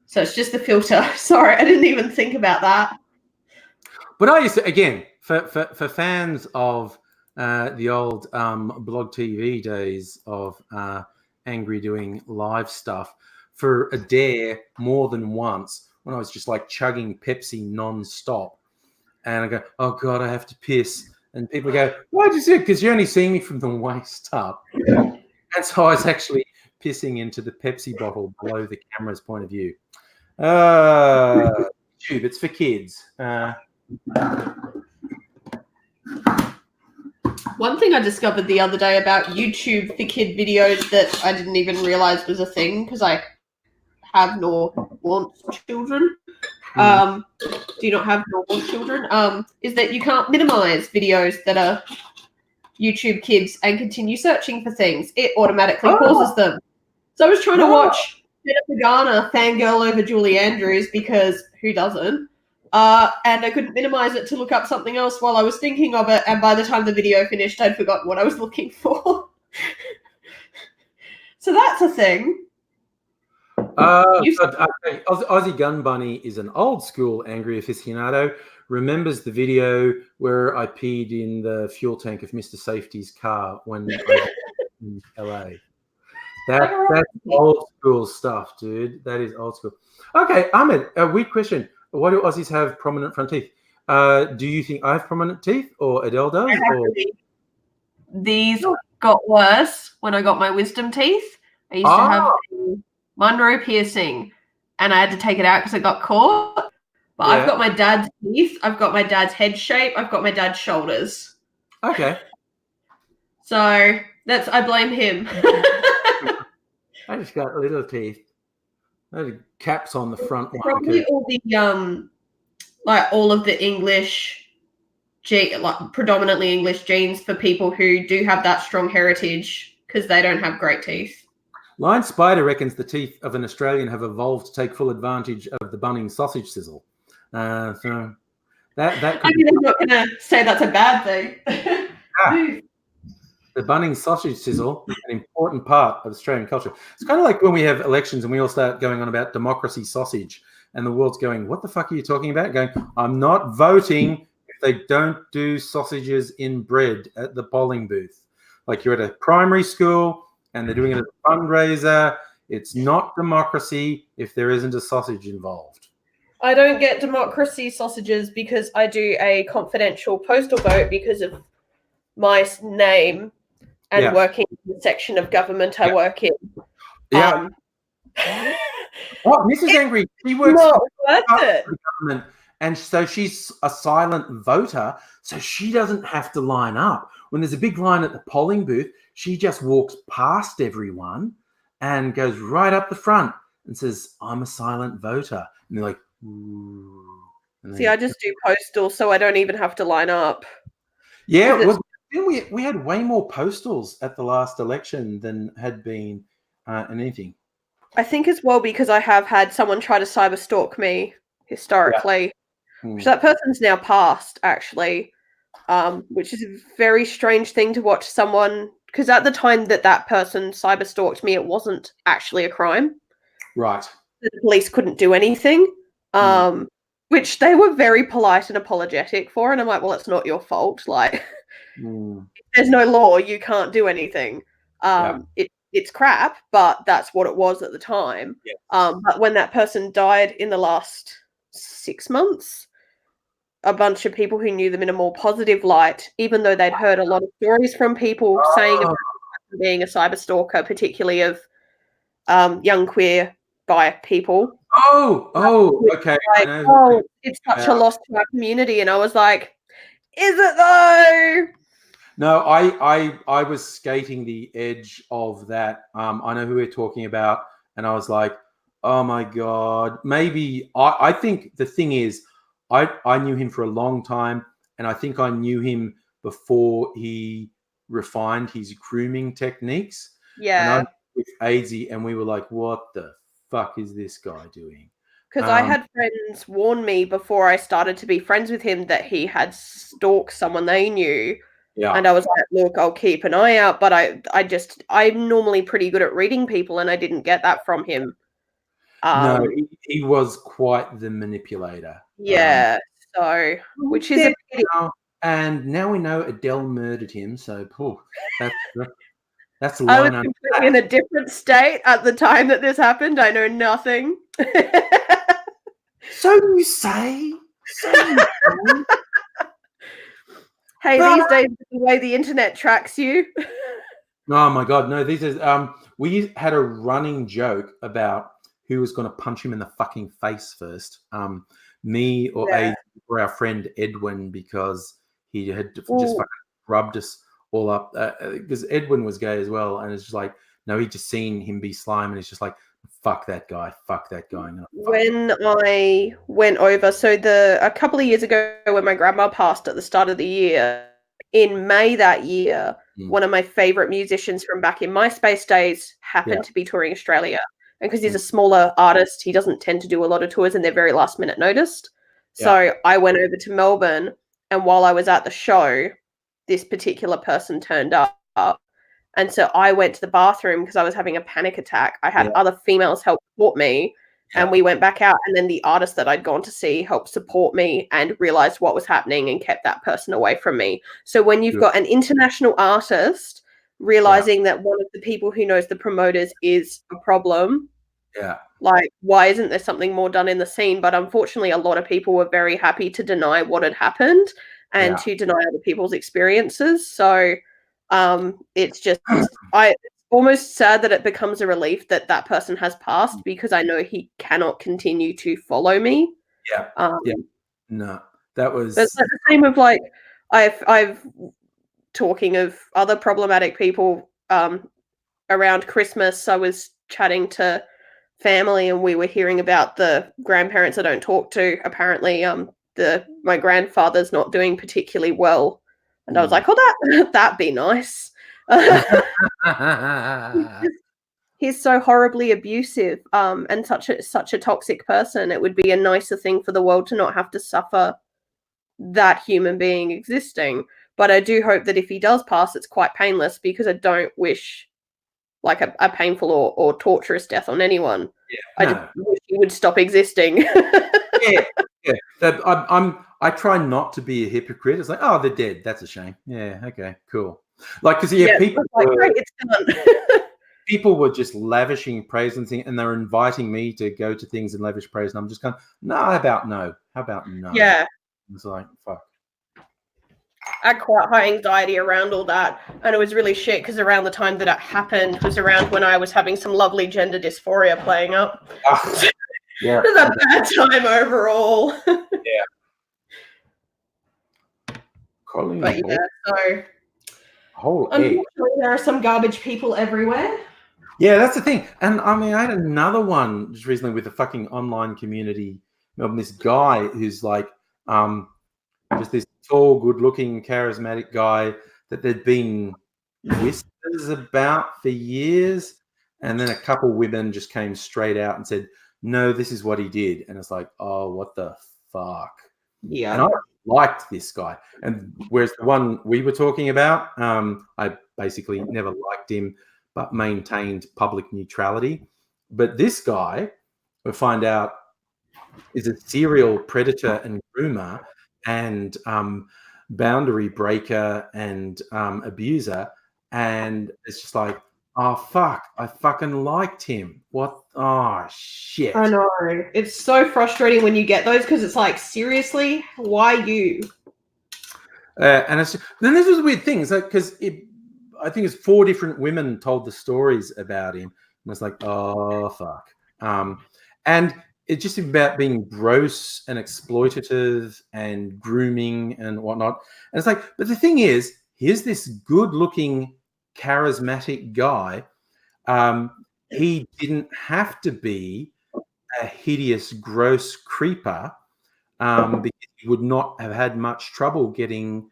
S11: So it's just the filter. Sorry, I didn't even think about that.
S1: But I used to, again, for fans of the old blog TV days of Angry doing live stuff, for a dare more than once when I was just like chugging Pepsi non-stop. And I go, oh, God, I have to piss. And people go, why'd you do it? Because you're only seeing me from the waist up. And so I was actually pissing into the Pepsi bottle below the camera's point of view. YouTube, it's for kids.
S11: One thing I discovered the other day about YouTube for kid videos that I didn't even realize was a thing because I have nor want children. Do not have nor want children. Is that you can't minimize videos that are YouTube kids and continue searching for things. It automatically pauses them. So I was trying to watch Jennifer Garner fangirl over Julie Andrews because who doesn't? And I couldn't minimize it to look up something else while I was thinking of it. And by the time the video finished, I'd forgotten what I was looking for. So that's a thing.
S1: Aussie Gun Bunny is an old school angry aficionado. Remembers the video where I peed in the fuel tank of Mr. Safety's car when I was in LA. That's old school stuff, dude. That is old school. Okay, Ahmed, a weird question. Why do Aussies have prominent front teeth? Do you think I have prominent teeth or Adele does?
S11: these got worse when I got my wisdom teeth. I used to have a Monroe piercing, and I had to take it out because it got caught. But I've got my dad's teeth. I've got my dad's head shape. I've got my dad's shoulders.
S1: Okay.
S11: So I blame him.
S1: I just got little teeth. The caps on the front.
S11: Probably all the like all of the English, like predominantly English genes for people who do have that strong heritage because they don't have great teeth.
S1: Lion Spider reckons the teeth of an Australian have evolved to take full advantage of the Bunnings sausage sizzle. So that
S11: I mean, I'm not going to say that's a bad thing.
S1: The Bunnings sausage sizzle, an important part of Australian culture. It's kind of like when we have elections and we all start going on about democracy sausage, and the world's going, "What the fuck are you talking about?" Going, "I'm not voting if they don't do sausages in bread at the polling booth." Like you're at a primary school and they're doing it as a fundraiser. It's not democracy if there isn't a sausage involved.
S11: I don't get democracy sausages because I do a confidential postal vote because of my name and working in the section of government I work in.
S1: Yeah. Mrs. Angry, she works
S11: for the
S1: government, and so she's a silent voter, so she doesn't have to line up. When there's a big line at the polling booth, she just walks past everyone and goes right up the front and says, "I'm a silent voter." And they're like, "Ooh."
S11: See, I just do postal, so I don't even have to line up.
S1: Yeah, we had way more postals at the last election than had been in anything.
S11: I think as well because I have had someone try to cyber stalk me historically, which that person's now passed actually, which is a very strange thing to watch someone, because at the time that person cyber stalked me, it wasn't actually a crime.
S1: Right.
S11: The police couldn't do anything, which they were very polite and apologetic for, and I'm like, well, it's not your fault. Like, if there's no law, you can't do anything. It's crap, but that's what it was at the time. But when that person died in the last 6 months, a bunch of people who knew them in a more positive light, even though they'd heard a lot of stories from people saying about being a cyber stalker, particularly of young queer bi people.
S1: Okay.
S11: Like, it's such a loss to our community. And I was like, is it though?
S1: No, I was skating the edge of that. I know who we're talking about, and I was like, oh my God. Maybe I think the thing is, I knew him for a long time, and I think I knew him before he refined his grooming techniques.
S11: Yeah.
S1: And I with AIDSy, and we were like, what the fuck is this guy doing?
S11: Because I had friends warn me before I started to be friends with him that he had stalked someone they knew.
S1: Yeah.
S11: And I was like, look, I'll keep an eye out. But I'm normally pretty good at reading people, and I didn't get that from him.
S1: No, he was quite the manipulator.
S11: Yeah. So, which is a pity.
S1: And now we know Adele murdered him. So, that's the
S11: I was
S1: line.
S11: completely in a different state at the time that this happened. I know nothing.
S1: So you say.
S11: Hey, these days, the way the internet tracks you.
S1: Oh my God, no! These is we had a running joke about who was going to punch him in the fucking face first. Me or our friend Edwin, because he had just fucking rubbed us all up. Because Edwin was gay as well, and it's just like, no, he just seen him be slime, and it's just like, fuck that guy.
S11: When I went over, so a couple of years ago when my grandma passed at the start of the year, in May that year, one of my favorite musicians from back in MySpace days happened to be touring Australia. And because he's a smaller artist, he doesn't tend to do a lot of tours, and they're very last minute noticed. So I went over to Melbourne, and while I was at the show, this particular person turned up. And so I went to the bathroom because I was having a panic attack. I had other females help support me, and we went back out. And then the artist that I'd gone to see helped support me and realized what was happening and kept that person away from me. So when you've got an international artist realizing that one of the people who knows the promoters is a problem, like, why isn't there something more done in the scene? But unfortunately, a lot of people were very happy to deny what had happened and to deny other people's experiences. So It's just it's almost sad that it becomes a relief that that person has passed, because I know he cannot continue to follow me.
S1: No, that was
S11: the same with like I've talking of other problematic people around Christmas. I was chatting to family and we were hearing about the grandparents I don't talk to. Apparently, my grandfather's not doing particularly well, and I was like, "Oh, that'd be nice." He's so horribly abusive, and such a toxic person. It would be a nicer thing for the world to not have to suffer that human being existing. But I do hope that if he does pass, it's quite painless, because I don't wish like a painful or torturous death on anyone. I just wish he would stop existing.
S1: I try not to be a hypocrite. It's like, oh, they're dead. That's a shame. Yeah, okay, cool. Like, because people were just lavishing praise and things, and they were inviting me to go to things and lavish praise, and I'm just going, no. How about no?
S11: Yeah.
S1: It's like, fuck.
S11: I had quite high anxiety around all that, and it was really shit because around the time that it happened was around when I was having some lovely gender dysphoria playing up.
S1: Yeah,
S11: it was a bad time overall.
S1: Colleen,
S11: but yeah, so unfortunately, there are some garbage people everywhere.
S1: Yeah, that's the thing. And I mean, I had another one just recently with a fucking online community. This guy who's like, just this tall, good-looking, charismatic guy that there'd been whispers about for years, and then a couple women just came straight out and said, "No, this is what he did," and it's like, "Oh, what the fuck?"
S11: Yeah.
S1: And I liked this guy, and whereas the one we were talking about, I basically never liked him, but maintained public neutrality. But this guy, we find out, is a serial predator and groomer and boundary breaker and abuser, and it's just like, oh fuck, I fucking liked him. What? Oh shit.
S11: I know. It's so frustrating when you get those, because it's like, seriously, why you?
S1: And it's then this was a weird thing, because I think it's 4 different women told the stories about him, and it's like, oh fuck. And it's just about being gross and exploitative and grooming and whatnot. And it's like, but the thing is, here's this good-looking, charismatic guy. He didn't have to be a hideous, gross creeper, because he would not have had much trouble getting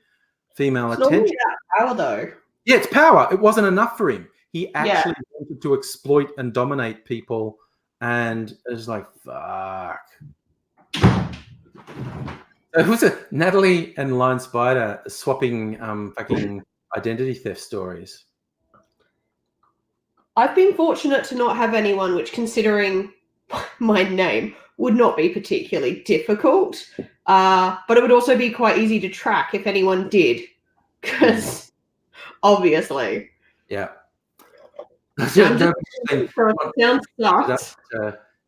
S1: female attention.
S11: It's power, though.
S1: Yeah, it's power. It wasn't enough for him. He actually wanted to exploit and dominate people. And it was like, fuck. It was Natalie and Lion Spider swapping fucking identity theft stories.
S11: I've been fortunate to not have anyone, which, considering my name, would not be particularly difficult. But it would also be quite easy to track if anyone did. Because, obviously.
S1: Yeah.
S11: Sounds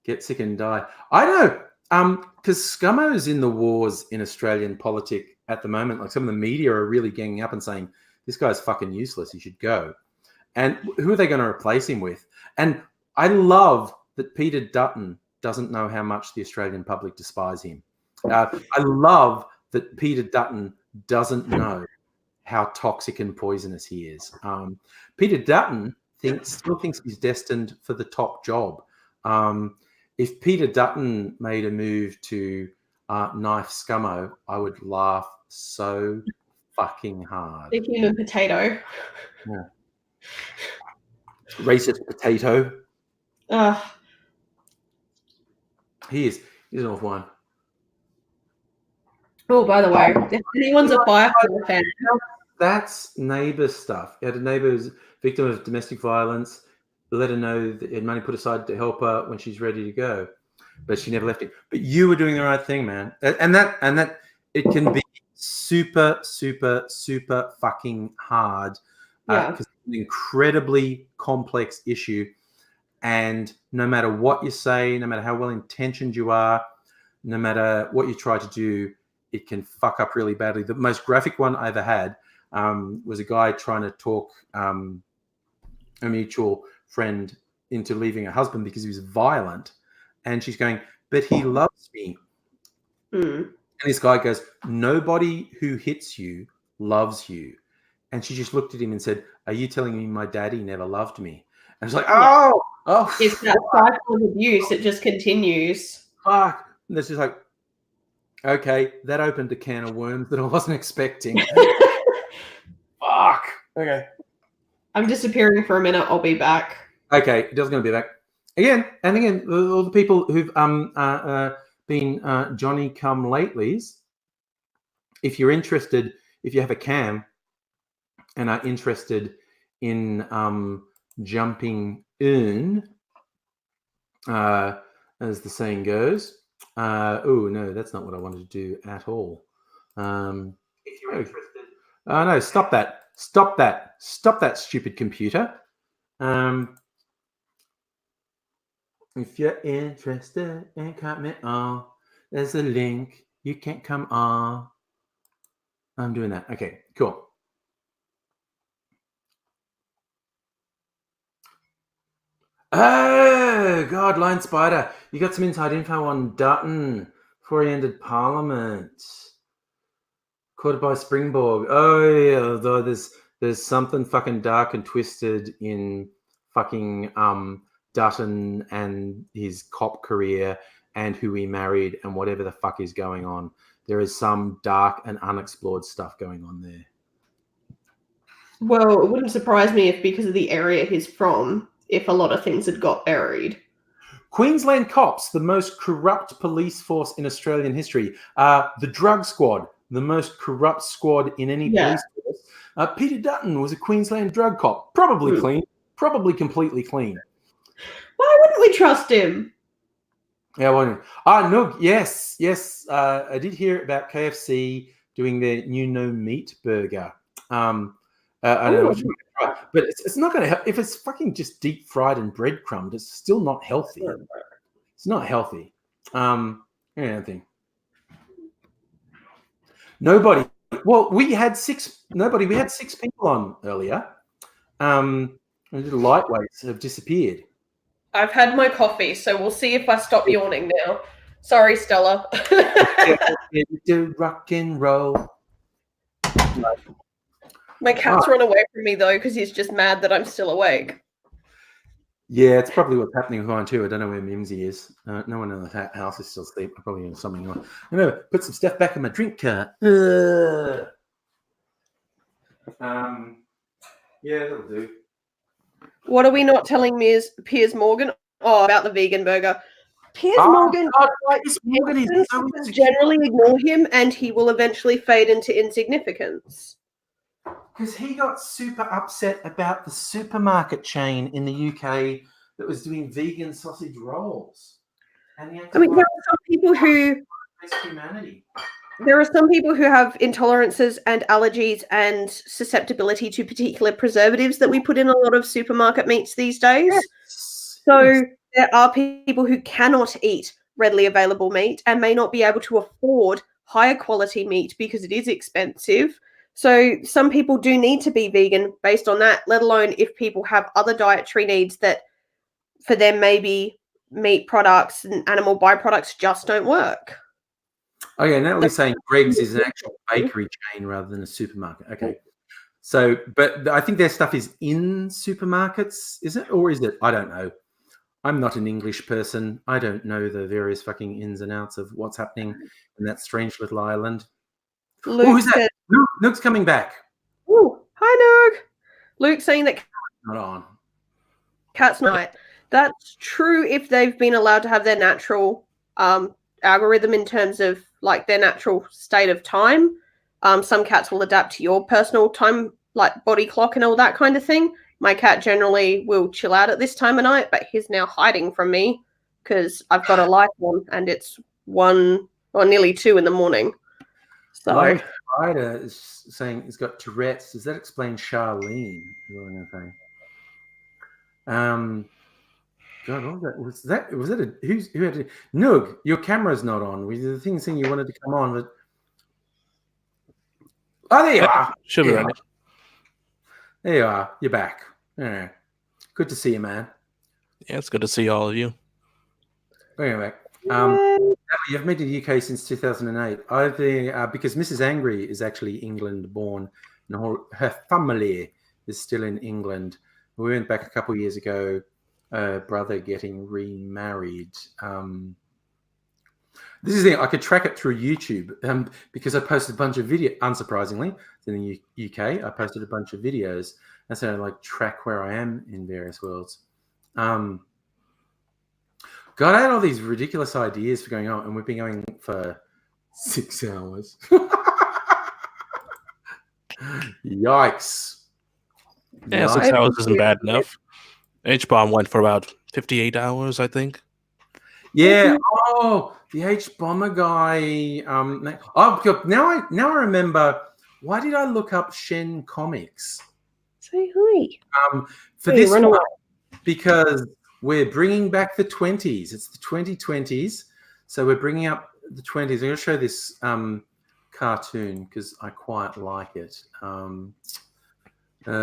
S1: get sick and die. I know, because Scummo's in the wars in Australian politics at the moment. Like, some of the media are really ganging up and saying, this guy's fucking useless, he should go. And who are they going to replace him with? And I love that Peter Dutton doesn't know how much the Australian public despise him. I love that Peter Dutton doesn't know how toxic and poisonous he is. Peter Dutton still thinks he's destined for the top job. If Peter Dutton made a move to knife Scummo, I would laugh so fucking hard.
S11: The human potato.
S1: Yeah. Racist potato. He's an off one.
S11: Oh, by the way, if anyone's a Firefly fan,
S1: that's neighbour stuff. He had a neighbour who's victim of domestic violence. Let her know that he had money put aside to help her when she's ready to go, but she never left him. But you were doing the right thing, man. And that it can be super, super, super fucking hard. Because it's an incredibly complex issue, and no matter what you say, no matter how well intentioned you are, no matter what you try to do, it can fuck up really badly. The most graphic one I ever had, was a guy trying to talk a mutual friend into leaving her husband because he was violent, and she's going, but he loves me. And this guy goes, nobody who hits you loves you. And she just looked at him and said, are you telling me my daddy never loved me? And it's like, oh,
S11: it's that cycle of abuse. It just continues.
S1: Fuck. And it's just like, okay, that opened a can of worms that I wasn't expecting. Fuck. Okay.
S11: I'm disappearing for a minute. I'll be back.
S1: Okay, Dell's going to be back again. And again, all the people who've been Johnny come latelys. If you're interested, if you have a cam and are interested in jumping in, as the saying goes. Oh no, that's not what I wanted to do at all. If you're interested. Oh no, stop that. Stop that. Stop that, stupid computer. If you're interested in coming on, there's a link. You can't come on. I'm doing that. Okay, cool. Oh, God, Lion Spider. You got some inside info on Dutton before he entered Parliament. Caught by Springborg. Oh, yeah, though there's something fucking dark and twisted in fucking Dutton and his cop career and who he married and whatever the fuck is going on. There is some dark and unexplored stuff going on there.
S11: Well, it wouldn't surprise me if because of the area he's from, if a lot of things had got buried.
S1: Queensland cops, the most corrupt police force in Australian history. The drug squad, the most corrupt squad in any police force. Peter Dutton was a Queensland drug cop. Probably clean. Probably completely clean.
S11: Why wouldn't we trust him?
S1: Yeah, well, no, yes. I did hear about KFC doing their new no meat burger. I don't know what you try, but it's not going to help if it's fucking just deep fried and breadcrumbed. It's still not healthy. It's not healthy. Anything. Nobody. Well, we had six people on earlier. The little lightweights have disappeared.
S11: I've had my coffee, so we'll see if I stop yawning now. Sorry, Stella.
S1: Do rock and roll.
S11: My cat's run away from me, though, because he's just mad that I'm still awake.
S1: Yeah, it's probably what's happening with mine, too. I don't know where Mimsy is. No one in the house is still asleep. I'm probably doing something on. I'm going to put some stuff back in my drink cart. Yeah, that'll do.
S11: What are we not telling Piers Morgan? Oh, about the vegan burger. Piers Morgan generally ignore him, and he will eventually fade into insignificance.
S1: Because he got super upset about the supermarket chain in the UK that was doing vegan sausage rolls. And there are some people who humanity.
S11: There are some people who have intolerances and allergies and susceptibility to particular preservatives that we put in a lot of supermarket meats these days. Yes. So there are people who cannot eat readily available meat and may not be able to afford higher quality meat because it is expensive. So some people do need to be vegan based on that, let alone if people have other dietary needs that for them maybe meat products and animal byproducts just don't work.
S1: Okay, Natalie's saying Greg's is an actual bakery chain rather than a supermarket. Okay. So, but I think their stuff is in supermarkets, is it? Or is it? I don't know. I'm not an English person. I don't know the various fucking ins and outs of what's happening in that strange little island. Who's that? Nook's coming back.
S11: Oh, hi, Nook. Luke saying that
S1: not on.
S11: Cat's night. That's true if they've been allowed to have their natural algorithm in terms of like their natural state of time. Some cats will adapt to your personal time, like body clock and all that kind of thing. My cat generally will chill out at this time of night, but he's now hiding from me because I've got a light on and it's 1 or nearly 2 in the morning. So
S1: Spider is saying he's got Tourette's. Does that explain Charlene? God, what was that? Was it who had to, Noog, your camera's not on. The thing saying you wanted to come on, but Oh, there you are.
S6: Should be ready.
S1: There you are. You're back. Yeah. Good to see you, man.
S6: Yeah, it's good to see all of you.
S1: Anyway, you've been to the UK since 2008. I've been, because Mrs. Angry is actually England-born, and her family is still in England. We went back a couple of years ago. Brother getting remarried. This is the thing. I could track it through YouTube because I posted a bunch of video. Unsurprisingly, in the UK, I posted a bunch of videos, and so I like track where I am in various worlds. God, I had all these ridiculous ideas for going on, and we've been going for 6 hours. Yikes.
S6: Yeah, 6 hours isn't bad enough. H-Bomb went for about 58 hours, I think.
S1: Yeah. Oh, the H-Bomber guy. Now I remember. Why did I look up Shen Comics?
S11: Say hi.
S1: For this one, because we're bringing back the 20s. It's the 2020s. So we're bringing up the 20s. I'm going to show this cartoon because I quite like it. What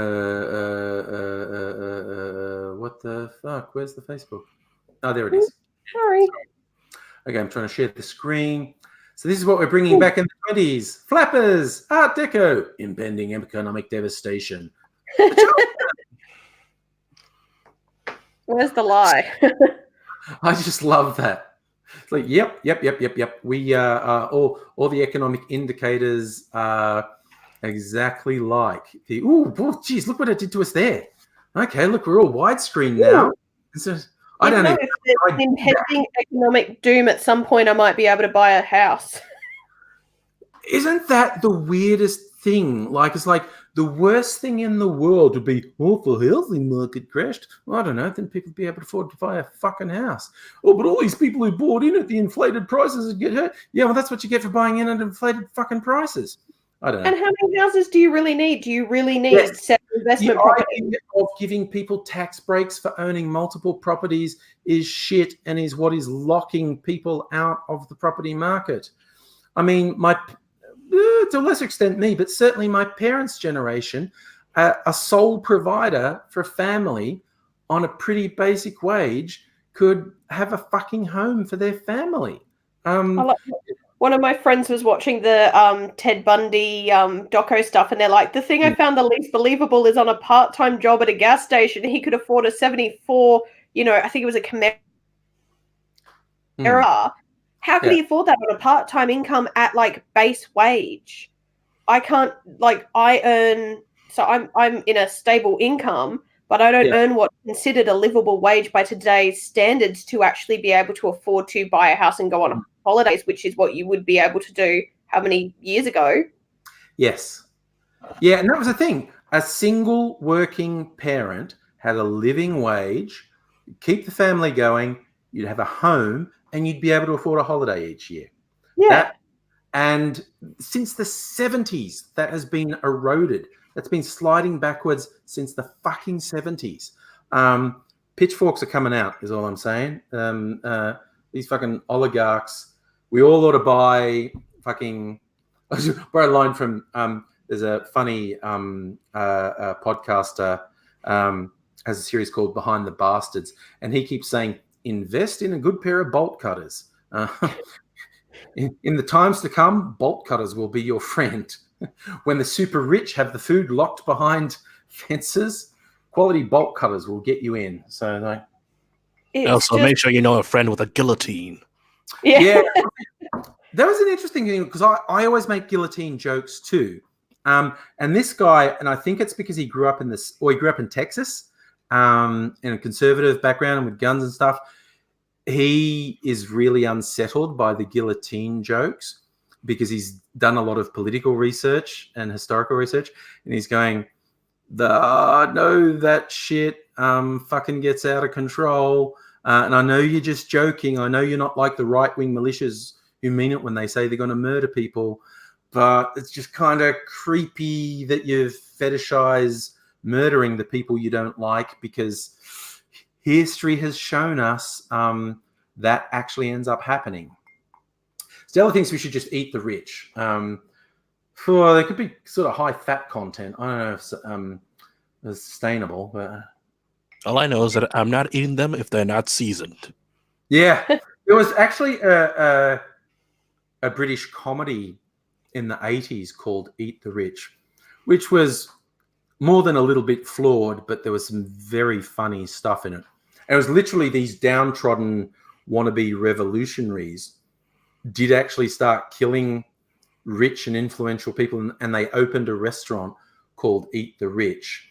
S1: the fuck? Where's the Facebook? Oh, there it is.
S11: Sorry.
S1: Okay, I'm trying to share the screen. So this is what we're bringing back in the 20s. Flappers, Art Deco, impending economic devastation.
S11: Where's the lie?
S1: I just love that. It's like, yep. We all the economic indicators are exactly like the. Geez, look what it did to us there. Okay, look, we're all widescreen now. I don't know.
S11: If there's impending economic doom at some point, I might be able to buy a house.
S1: Isn't that the weirdest thing? Like, it's like the worst thing in the world would be, if the housing market crashed, well, I don't know, then people would be able to afford to buy a fucking house. Oh, but all these people who bought in at the inflated prices would get hurt. Yeah, well, that's what you get for buying in at inflated fucking prices. I don't know.
S11: And how many houses do you really need? Do you really need 7 investment properties?
S1: The idea of giving people tax breaks for owning multiple properties is shit and is what is locking people out of the property market. I mean, to a lesser extent me, but certainly my parents' generation, a sole provider for a family on a pretty basic wage could have a fucking home for their family.
S11: One of my friends was watching the Ted Bundy doco stuff, and they're like, the thing I found the least believable is on a part-time job at a gas station, he could afford a 74, I think it was a Camaro. How could he afford that on a part-time income at like base wage? I can't, I earn, so I'm in a stable income, but I don't earn what's considered a livable wage by today's standards to actually be able to afford to buy a house and go on holidays, which is what you would be able to do how many years ago?
S1: Yes. Yeah, and that was the thing. A single working parent had a living wage, keep the family going, you'd have a home, and you'd be able to afford a holiday each year.
S11: Yeah.
S1: And since the 70s, that has been eroded. That's been sliding backwards since the fucking 70s. Pitchforks are coming out, is all I'm saying. These fucking oligarchs. We all ought to buy fucking... Borrow a line from... there's a funny podcaster has a series called Behind the Bastards, and he keeps saying, invest in a good pair of bolt cutters. In the times to come, bolt cutters will be your friend. When the super rich have the food locked behind fences, quality bolt cutters will get you in. So,
S6: also, make sure you know a friend with a guillotine.
S1: Yeah. That was an interesting thing because I always make guillotine jokes too. And this guy, and I think it's because he grew up in Texas, in a conservative background and with guns and stuff. He is really unsettled by the guillotine jokes because he's done a lot of political research and historical research, and he's going, no, that shit fucking gets out of control. And I know you're just joking. I know you're not like the right-wing militias who mean it when they say they're going to murder people, but it's just kind of creepy that you fetishize murdering the people you don't like, because history has shown us that actually ends up happening. Stella thinks we should just eat the rich. Well, there could be sort of high fat content. I don't know if it's sustainable, but
S6: all I know is that I'm not eating them if they're not seasoned.
S1: Yeah, there was actually a British comedy in the 80s called Eat the Rich, which was more than a little bit flawed, but there was some very funny stuff in it. And it was literally these downtrodden wannabe revolutionaries did actually start killing rich and influential people, and they opened a restaurant called Eat the Rich.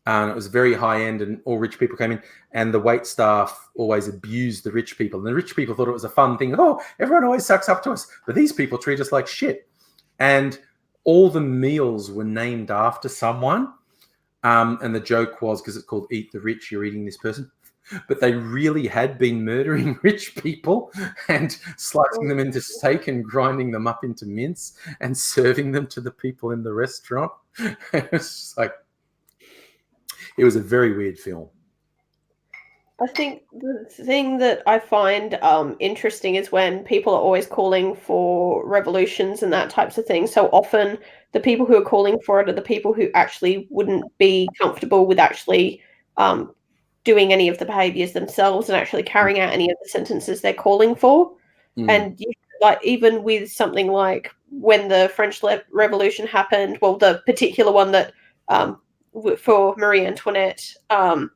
S1: And it was very high end, and all rich people came in, and the wait staff always abused the rich people. And the rich people thought it was a fun thing. Oh, everyone always sucks up to us, but these people treat us like shit. And all the meals were named after someone. And the joke was, because it's called Eat the Rich, you're eating this person. But they really had been murdering rich people and slicing them into steak and grinding them up into mince and serving them to the people in the restaurant. It was just like, it was a very weird film.
S11: I think the thing that I find interesting is when people are always calling for revolutions and that types of things. So often the people who are calling for it are the people who actually wouldn't be comfortable with actually doing any of the behaviors themselves and actually carrying out any of the sentences they're calling for. And like even with something like when the French Revolution happened, well, the particular one that for Marie Antoinette, and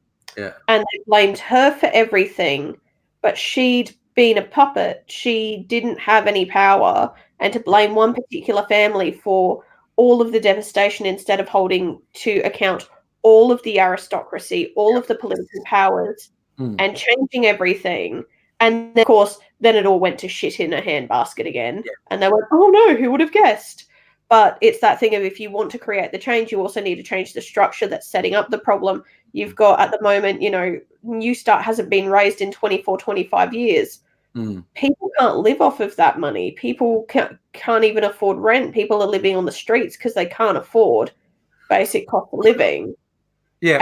S11: they blamed her for everything, but she'd been a puppet. She didn't have any power, and to blame one particular family for all of the devastation instead of holding to account all of the aristocracy, all of the political powers, and changing everything. And then, of course, then it all went to shit in a handbasket again. And they went, oh no, who would have guessed? But it's that thing of if you want to create the change, you also need to change the structure that's setting up the problem. You've got at the moment, New Start hasn't been raised in 24, 25 years. People can't live off of that money. People can't even afford rent. People are living on the streets because they can't afford basic cost of living.
S1: Yeah.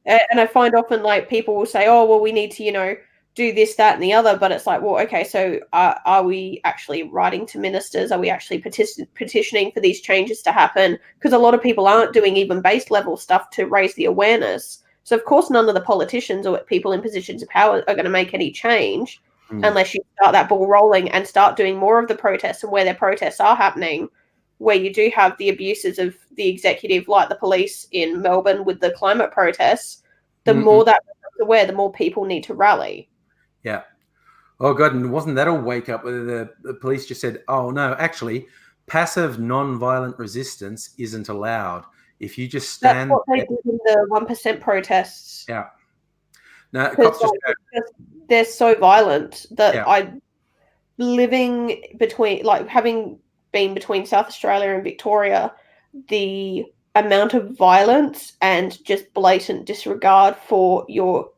S11: And I find often like people will say, oh, well, we need to, do this, that, and the other. But it's like, well, okay, so are we actually writing to ministers? Are we actually petitioning for these changes to happen? Because a lot of people aren't doing even base level stuff to raise the awareness. So, of course, none of the politicians or people in positions of power are going to make any change unless you start that ball rolling and start doing more of the protests, and where their protests are happening, where you do have the abuses of the executive, like the police in Melbourne with the climate protests, the more that becomes aware, the more people need to rally.
S1: Yeah. Oh, God, and wasn't that a wake-up where the police just said, oh, no, actually, passive non-violent resistance isn't allowed. If you just stand...
S11: That's what they did in the 1% protests.
S1: Yeah. No,
S11: cops they're so violent that having been between South Australia and Victoria, the amount of violence and just blatant disregard for your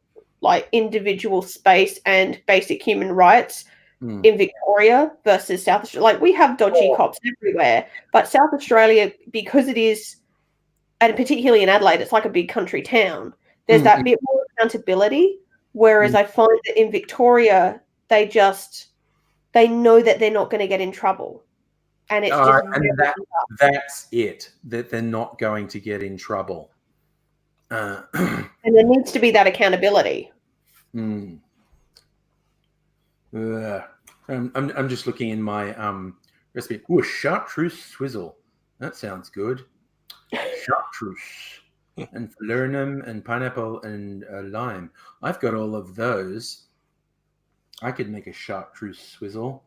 S11: individual space and basic human rights in Victoria versus South Australia. We have dodgy cops everywhere, but South Australia, because it is, and particularly in Adelaide, it's like a big country town. There's that bit more accountability. Whereas I find that in Victoria, they know that they're not going to get in trouble. And it's just
S1: that's it, that they're not going to get in trouble.
S11: And there needs to be that accountability.
S1: I'm just looking in my recipe. Ooh, chartreuse swizzle. That sounds good. Chartreuse. And falernum and pineapple and lime. I've got all of those. I could make a chartreuse swizzle.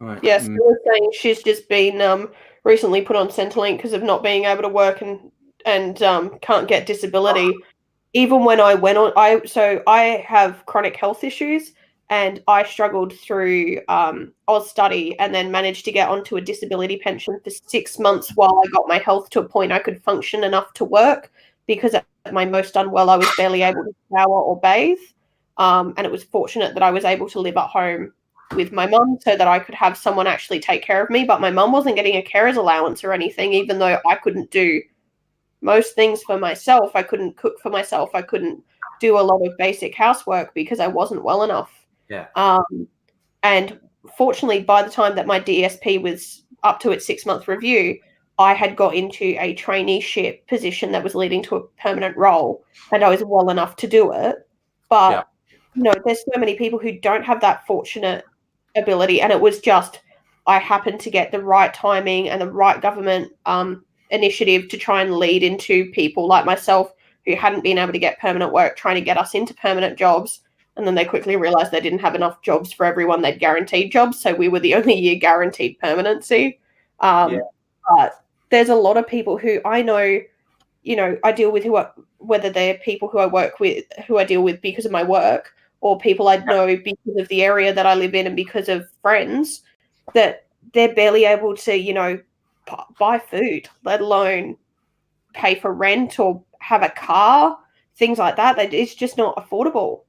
S1: Right.
S11: Yes, I was saying she's just been recently put on Centrelink because of not being able to work and can't get disability. Even when I went on, I have chronic health issues, and I struggled through Oz study and then managed to get onto a disability pension for 6 months while I got my health to a point I could function enough to work, because at my most unwell, I was barely able to shower or bathe. And it was fortunate that I was able to live at home with my mum so that I could have someone actually take care of me. But my mum wasn't getting a carer's allowance or anything, even though I couldn't do most things for myself. I couldn't cook for myself. I couldn't do a lot of basic housework because I wasn't well enough.
S1: Yeah.
S11: And fortunately, by the time that my DSP was up to its 6-month review, I had got into a traineeship position that was leading to a permanent role, and I was well enough to do it. But there's so many people who don't have that fortunate ability, and it was just I happened to get the right timing and the right government initiative to try and lead into people like myself who hadn't been able to get permanent work, trying to get us into permanent jobs. And then they quickly realized they didn't have enough jobs for everyone. They'd guaranteed jobs. So we were the only year guaranteed permanency. But there's a lot of people who I know, I deal with whether they're people who I work with, who I deal with because of my work, or people I know because of the area that I live in and because of friends, that they're barely able to, buy food, let alone pay for rent or have a car, things like that. It's just not affordable.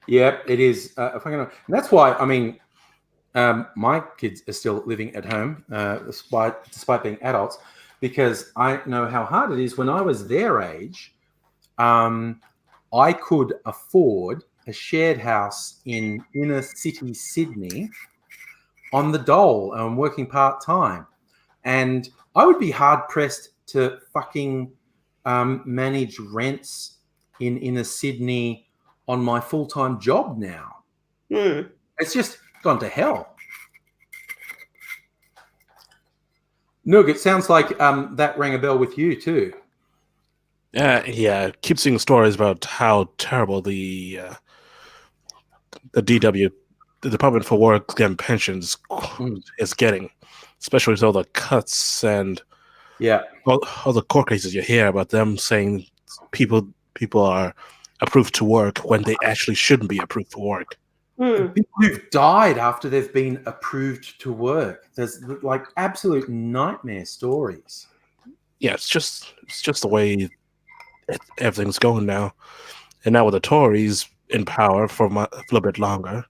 S1: Yeah, it is. And that's why, my kids are still living at home, despite being adults, because I know how hard it is. When I was their age, I could afford a shared house in inner city Sydney on the dole, and I'm working part-time. And I would be hard-pressed to fucking manage rents in inner Sydney on my full-time job now. It's just gone to hell. Noog, it sounds like that rang a bell with you too.
S6: Yeah. Keep seeing stories about how terrible the DW, the Department for Work and Pensions, is getting, especially with all the cuts and all the court cases you hear about them saying people are approved to work when they actually shouldn't be approved for work.
S1: People who've died after they've been approved to work. There's like absolute nightmare stories.
S6: Yeah, it's just the way everything's going now. And now with the Tories in power for a little bit longer,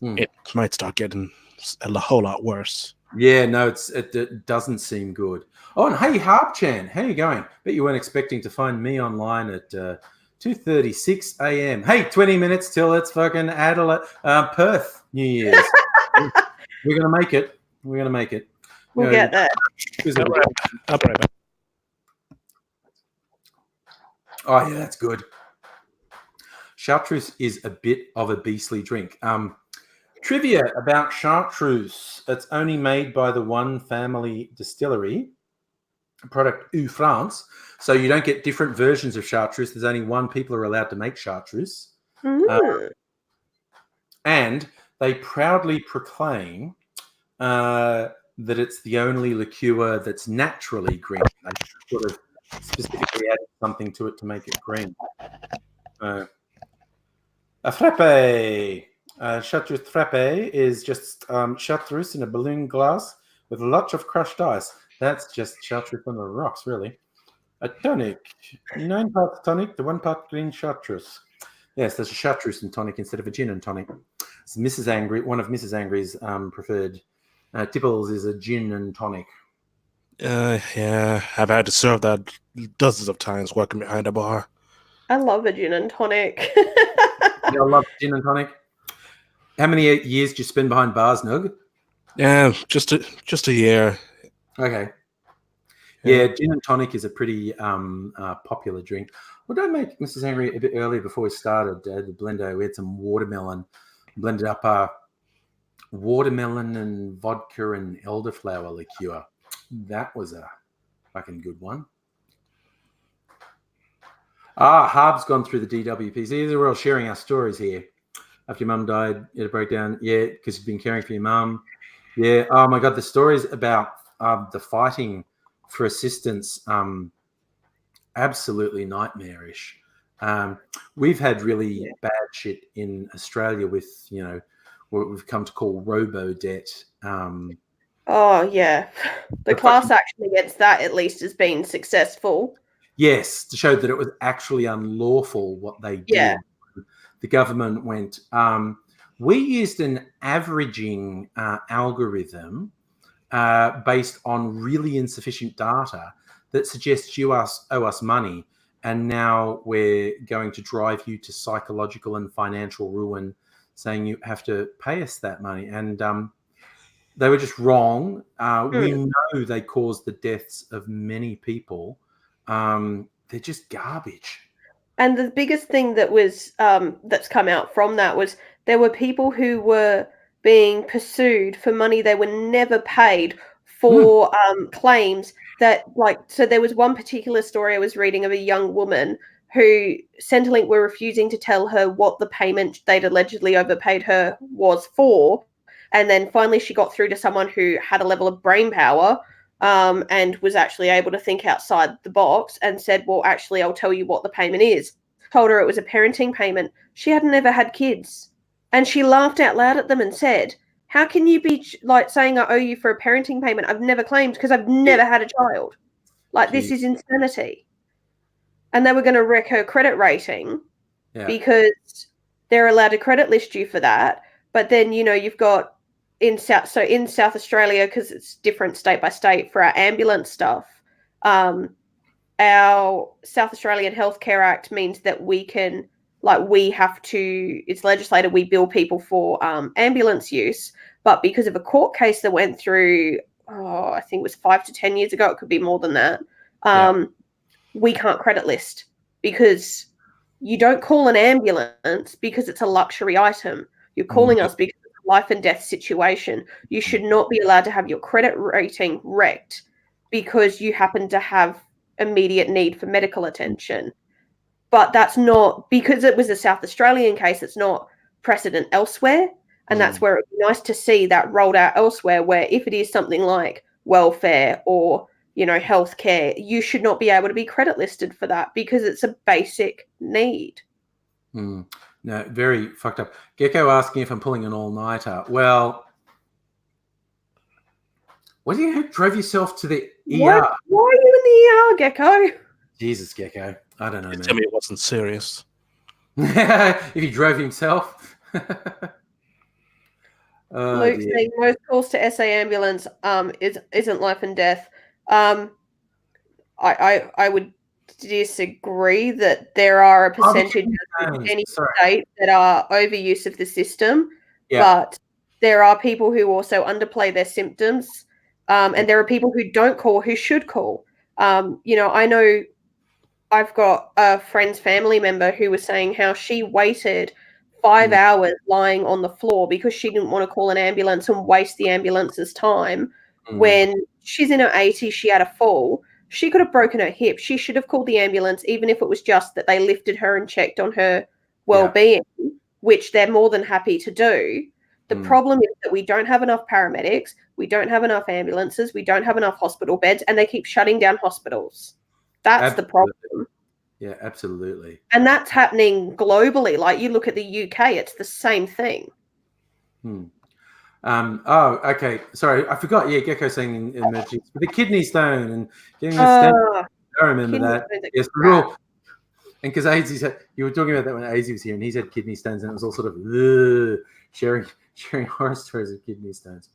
S6: it might start getting a whole lot worse.
S1: Yeah, no, it doesn't seem good. Oh, and hey, Harp-chan, how you going? Bet you weren't expecting to find me online at 2:36 a.m. Hey, 20 minutes till it's fucking Adelaide, Perth, New Year's. We're gonna make it.
S11: We'll get there.
S6: I'll be right back.
S1: Oh yeah, that's good. Chartreuse is a bit of a beastly drink. Trivia about Chartreuse. It's only made by the one family distillery, product U France. So you don't get different versions of Chartreuse. There's only one. People are allowed to make Chartreuse. And they proudly proclaim that it's the only liqueur that's naturally green. They sort of specifically added something to it to make it green. A frappe. Chartreuse frappe is just Chartreuse in a balloon glass with lots of crushed ice. That's just Chartreuse on the rocks, really. A tonic. 9 parts tonic to 1 part green Chartreuse. Yes, there's a Chartreuse and tonic instead of a gin and tonic. It's Mrs. Angry, one of Mrs. Angry's preferred. Tipples is a gin and tonic.
S6: Yeah, I've had to serve that dozens of times working behind a bar.
S11: I love a gin and tonic.
S1: I love gin and tonic. How many years did you spend behind bars, Nug?
S6: Yeah, just a year.
S1: Okay. Yeah, gin and tonic is a pretty popular drink. Well, don't make Mrs. Angry a bit earlier before we started the blender. We had some watermelon, blended up watermelon and vodka and elderflower liqueur. That was a fucking good one. Harb's gone through the DWP. See, we're all sharing our stories here. After your mum died, you had a breakdown. Yeah, because you've been caring for your mum. Yeah. Oh my God, the stories about the fighting for assistance, absolutely nightmarish. We've had really bad shit in Australia with, what we've come to call robo-debt.
S11: Oh, yeah. The class action against that, at least, has been successful.
S1: Yes, to show that it was actually unlawful what they did.
S11: Yeah.
S1: The government went, we used an averaging algorithm based on really insufficient data that suggests you owe us money, and now we're going to drive you to psychological and financial ruin saying you have to pay us that money. And they were just wrong. We know they caused the deaths of many people. They're just garbage.
S11: And the biggest thing that was that's come out from that was there were people who were being pursued for money they were never paid for claims that, like, so there was one particular story I was reading of a young woman who Centrelink were refusing to tell her what the payment they'd allegedly overpaid her was for. And then finally she got through to someone who had a level of brain power and was actually able to think outside the box and said, well, actually, I'll tell you what the payment is. Told her it was a parenting payment. She had never had kids. And she laughed out loud at them and said, how can you be like saying I owe you for a parenting payment I've never claimed because I've never had a child? Like, this is insanity. And they were going to wreck her credit rating because they're allowed to credit list you for that. But then, you know, you've got in South Australia, because it's different state by state for our ambulance stuff, our South Australian Healthcare Act means that we can, like, we have to, it's legislated, we bill people for ambulance use. But because of a court case that went through, I think it was 5 to 10 years ago, it could be more than that, we can't credit list because you don't call an ambulance because it's a luxury item. You're calling us because it's a life and death situation. You should not be allowed to have your credit rating wrecked because you happen to have immediate need for medical attention. But that's not, because it was a South Australian case, it's not precedent elsewhere. And that's where it'd be nice to see that rolled out elsewhere, where if it is something like welfare or, you know, healthcare, you should not be able to be credit listed for that because it's a basic need.
S1: No, very fucked up. Gecko asking if I'm pulling an all-nighter. Well, what do you drove yourself to the ER?
S11: Why are you in the ER, Gecko?
S1: Jesus, Gecko. I don't know, man.
S6: Tell me it wasn't serious.
S1: If he drove himself.
S11: Luke saying most calls to SA ambulance isn't life and death. I would disagree that there are a percentage of any state that are overuse of the system, but there are people who also underplay their symptoms, and there are people who don't call who should call. You know, I know I've got a friend's family member who was saying how she waited 5 hours lying on the floor because she didn't want to call an ambulance and waste the ambulance's time. When she's in her 80s, she had a fall. She could have broken her hip. She should have called the ambulance, even if it was just that they lifted her and checked on her well-being, which they're more than happy to do. The problem is that we don't have enough paramedics, we don't have enough ambulances, we don't have enough hospital beds, and they keep shutting down hospitals. That's the problem.
S1: Yeah, absolutely.
S11: And that's happening globally. Like, you look at the UK, it's the same thing.
S1: Oh, okay. Sorry, I forgot. Yeah, Gecko saying in emergency. The kidney stone and getting the stent. I remember that. Yes, real. And because AZ, you were talking about that when AZ was here, and he said kidney stones, and it was all sort of sharing horror stories of kidney stones.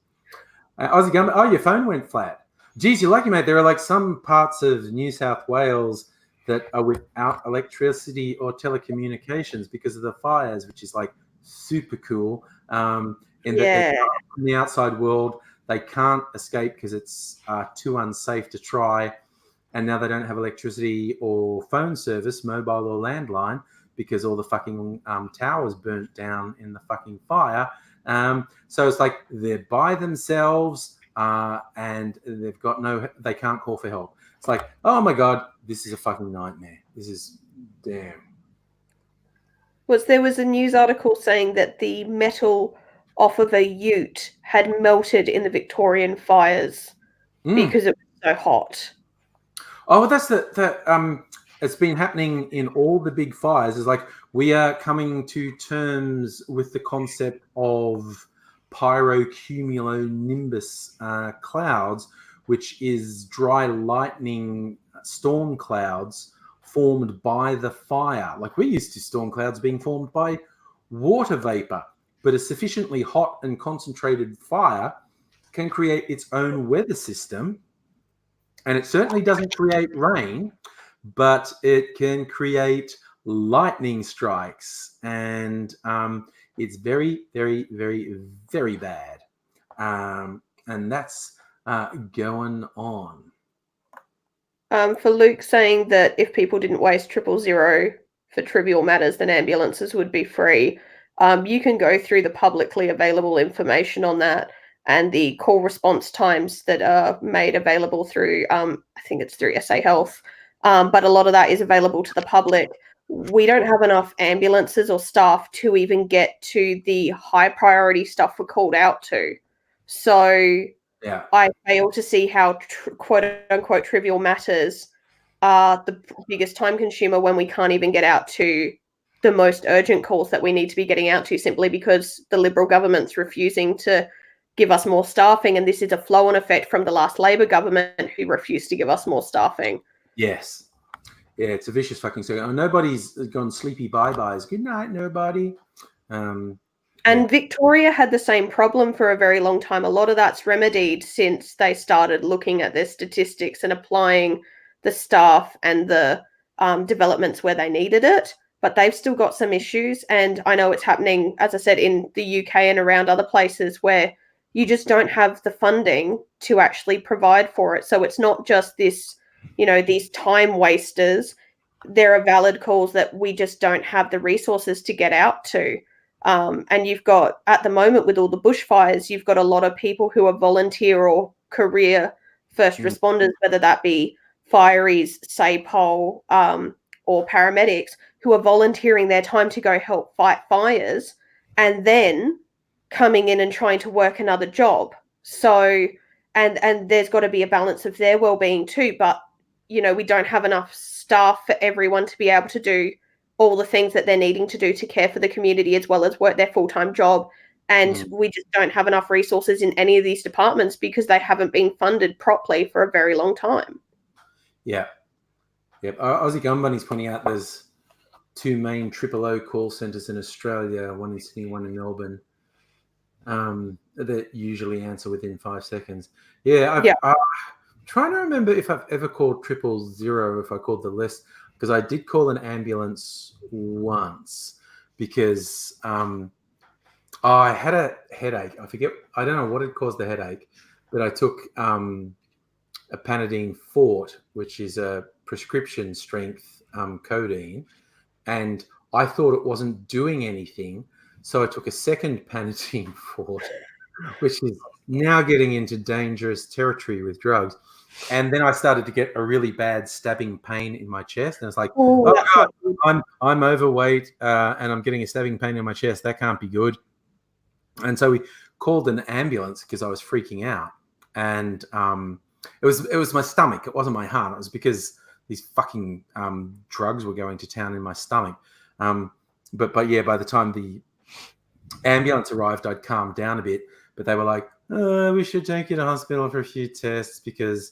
S1: Aussie Gumbo, your phone went flat. Geez, you're lucky, mate. There are like some parts of New South Wales that are without electricity or telecommunications because of the fires, which is like super cool. In that they can't, from the outside world, they can't escape because it's too unsafe to try. And now they don't have electricity or phone service, mobile or landline, because all the fucking towers burnt down in the fucking fire. So it's like they're by themselves and they've got they can't call for help. It's like, oh my God, this is a fucking nightmare. This is damn.
S11: There was a news article saying that the metal off of a ute had melted in the Victorian fires because it was so hot.
S1: Oh, that's it's been happening in all the big fires. It's like we are coming to terms with the concept of pyrocumulonimbus clouds, which is dry lightning storm clouds formed by the fire. Like, we're used to storm clouds being formed by water vapor, but a sufficiently hot and concentrated fire can create its own weather system. And it certainly doesn't create rain, but it can create lightning strikes, and it's very, very, very, very bad. And that's going on.
S11: For Luke saying that if people didn't waste 000 for trivial matters, then ambulances would be free. You can go through the publicly available information on that and the call response times that are made available through, I think it's through SA Health, but a lot of that is available to the public. We don't have enough ambulances or staff to even get to the high priority stuff we're called out to. So I fail to see how quote unquote trivial matters are the biggest time consumer when we can't even get out to the most urgent calls that we need to be getting out to, simply because the Liberal government's refusing to give us more staffing. And this is a flow-on effect from the last Labor government who refused to give us more staffing.
S1: Yes. Yeah, it's a vicious fucking circle. Nobody's gone sleepy bye-byes. Good night, nobody.
S11: And Victoria had the same problem for a very long time. A lot of that's remedied since they started looking at their statistics and applying the staff and the developments where they needed it. But they've still got some issues. And I know it's happening, as I said, in the UK and around other places where you just don't have the funding to actually provide for it. So it's not just this, these time wasters. There are valid calls that we just don't have the resources to get out to. And you've got, at the moment with all the bushfires, you've got a lot of people who are volunteer or career first responders, whether that be fireys, SAPOL, or paramedics, who are volunteering their time to go help fight fires and then coming in and trying to work another job. So, and there's got to be a balance of their well-being too. But, we don't have enough staff for everyone to be able to do all the things that they're needing to do to care for the community as well as work their full-time job. And we just don't have enough resources in any of these departments because they haven't been funded properly for a very long time.
S1: Yeah. Yep. Aussie Gun Bunny's pointing out there's 2 main 000 call centres in Australia, one in Sydney, one in Melbourne, that usually answer within 5 seconds. I'm trying to remember if I've ever called 000, if I called the list, because I did call an ambulance once because I had a headache. I don't know what had caused the headache, but I took a Panadeine Fort, which is a prescription strength codeine, and I thought it wasn't doing anything. So I took a second Panadeine Fort, which is now getting into dangerous territory with drugs. And then I started to get a really bad stabbing pain in my chest. And it's like, oh God, I'm overweight and I'm getting a stabbing pain in my chest. That can't be good. And so we called an ambulance because I was freaking out. And it was my stomach. It wasn't my heart. It was because these fucking drugs were going to town in my stomach. But yeah, by the time the ambulance arrived, I'd calmed down a bit. But they were like, we should take you to hospital for a few tests because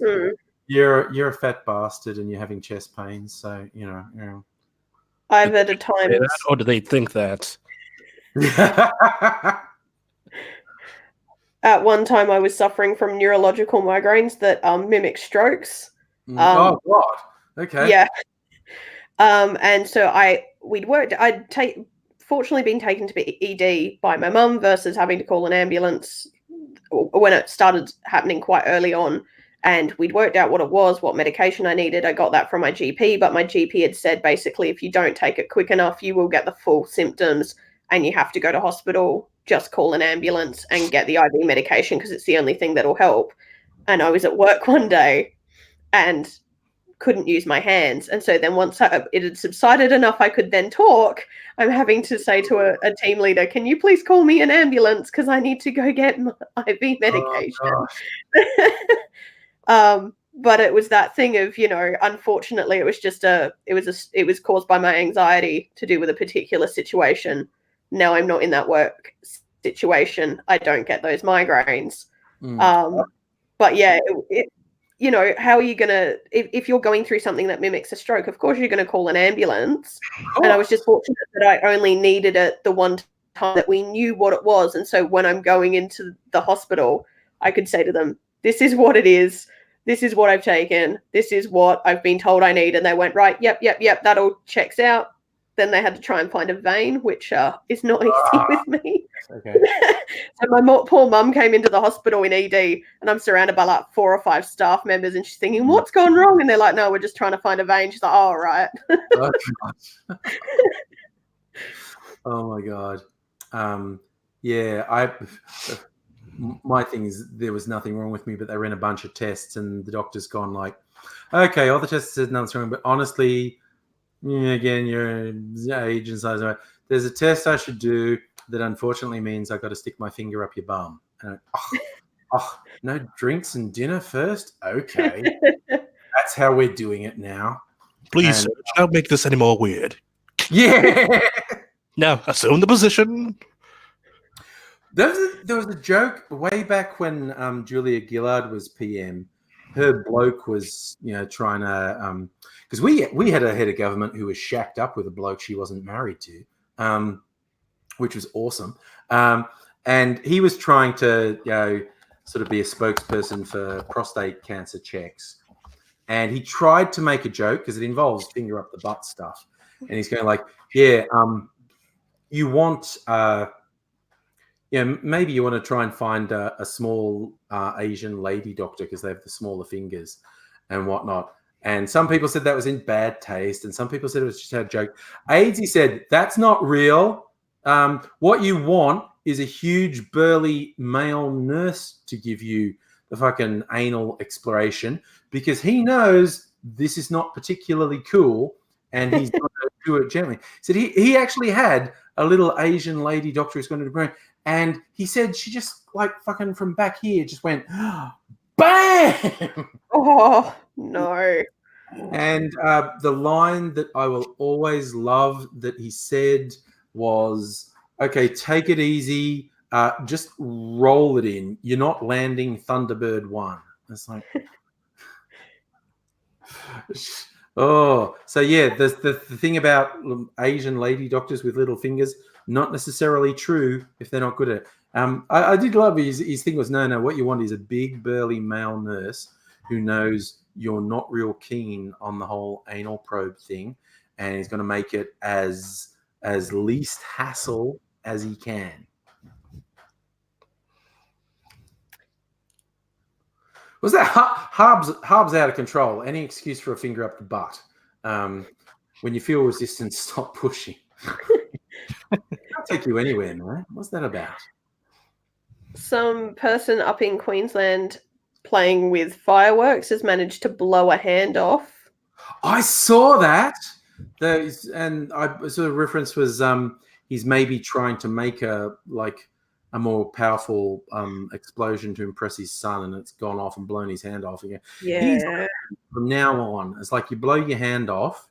S1: you're a fat bastard and you're having chest pains. So,
S11: I've at a time.
S6: Or do they think that?
S11: At one time, I was suffering from neurological migraines that mimic strokes.
S1: Oh, God. Okay.
S11: Yeah. And so I'd fortunately been taken to be ED by my mum versus having to call an ambulance when it started happening quite early on. And we'd worked out what it was, what medication I needed. I got that from my GP, but my GP had said basically, if you don't take it quick enough, you will get the full symptoms and you have to go to hospital. Just call an ambulance and get the IV medication because it's the only thing that'll help. And I was at work one day and couldn't use my hands. And so then once it had subsided enough, I could then talk. I'm having to say to a team leader, can you please call me an ambulance? Because I need to go get my IV medication. But it was that thing of, unfortunately, it was caused by my anxiety to do with a particular situation. Now I'm not in that work situation. I don't get those migraines. But yeah, how are you going to, if you're going through something that mimics a stroke, of course you're going to call an ambulance. And I was just fortunate that I only needed it the one time that we knew what it was. And so when I'm going into the hospital, I could say to them, this is what it is. This is what I've taken. This is what I've been told I need. And they went, right, yep, that all checks out. then they had to try and find a vein, which is not easy with me.
S1: Okay.
S11: So my poor mum came into the hospital in ED, and I'm surrounded by like 4 or 5 staff members, and she's thinking, "What's gone wrong?" And they're like, "No, we're just trying to find a vein." She's like, "Oh, right."
S1: Oh my god. My thing is there was nothing wrong with me, but they ran a bunch of tests, and the doctor's gone like, "Okay, all the tests said nothing's wrong, but honestly, again, your age and size. There's a test I should do that unfortunately means I got to stick my finger up your bum." And no drinks and dinner first? Okay. That's how we're doing it now.
S6: Please, don't make this any more weird.
S1: Yeah.
S6: Now, assume the position.
S1: There was a joke way back when Julia Gillard was PM. Her bloke was, trying to, because we had a head of government who was shacked up with a bloke she wasn't married to, which was awesome. And he was trying to, sort of be a spokesperson for prostate cancer checks. And he tried to make a joke because it involves finger up the butt stuff. And he's going like, "Yeah, you want, maybe you want to try and find a small Asian lady doctor because they have the smaller fingers and whatnot." And some people said that was in bad taste, and some people said it was just a joke. AIDS, he said, "That's not real. What you want is a huge burly male nurse to give you the fucking anal exploration because he knows this is not particularly cool and he's going to do it gently." He said he actually had a little Asian lady doctor who's going to do it, and he said she just like fucking from back here just went bam.
S11: Oh no.
S1: And the line that I will always love that he said was, "Okay, take it easy. Just roll it in. You're not landing Thunderbird 1." It's like, oh, so yeah, the thing about Asian lady doctors with little fingers, not necessarily true if they're not good at it. I did love his thing was, no, what you want is a big burly male nurse who knows you're not real keen on the whole anal probe thing, and he's going to make it as least hassle as he can. Was that Harb's out of control? Any excuse for a finger up the butt? When you feel resistance, stop pushing. I'll take you anywhere, man. What's that about?
S11: Some person up in Queensland playing with fireworks has managed to blow a hand off.
S1: I saw that. And I sort of reference was he's maybe trying to make a more powerful explosion to impress his son, and it's gone off and blown his hand off again.
S11: Yeah.
S1: From now on, it's like you blow your hand off,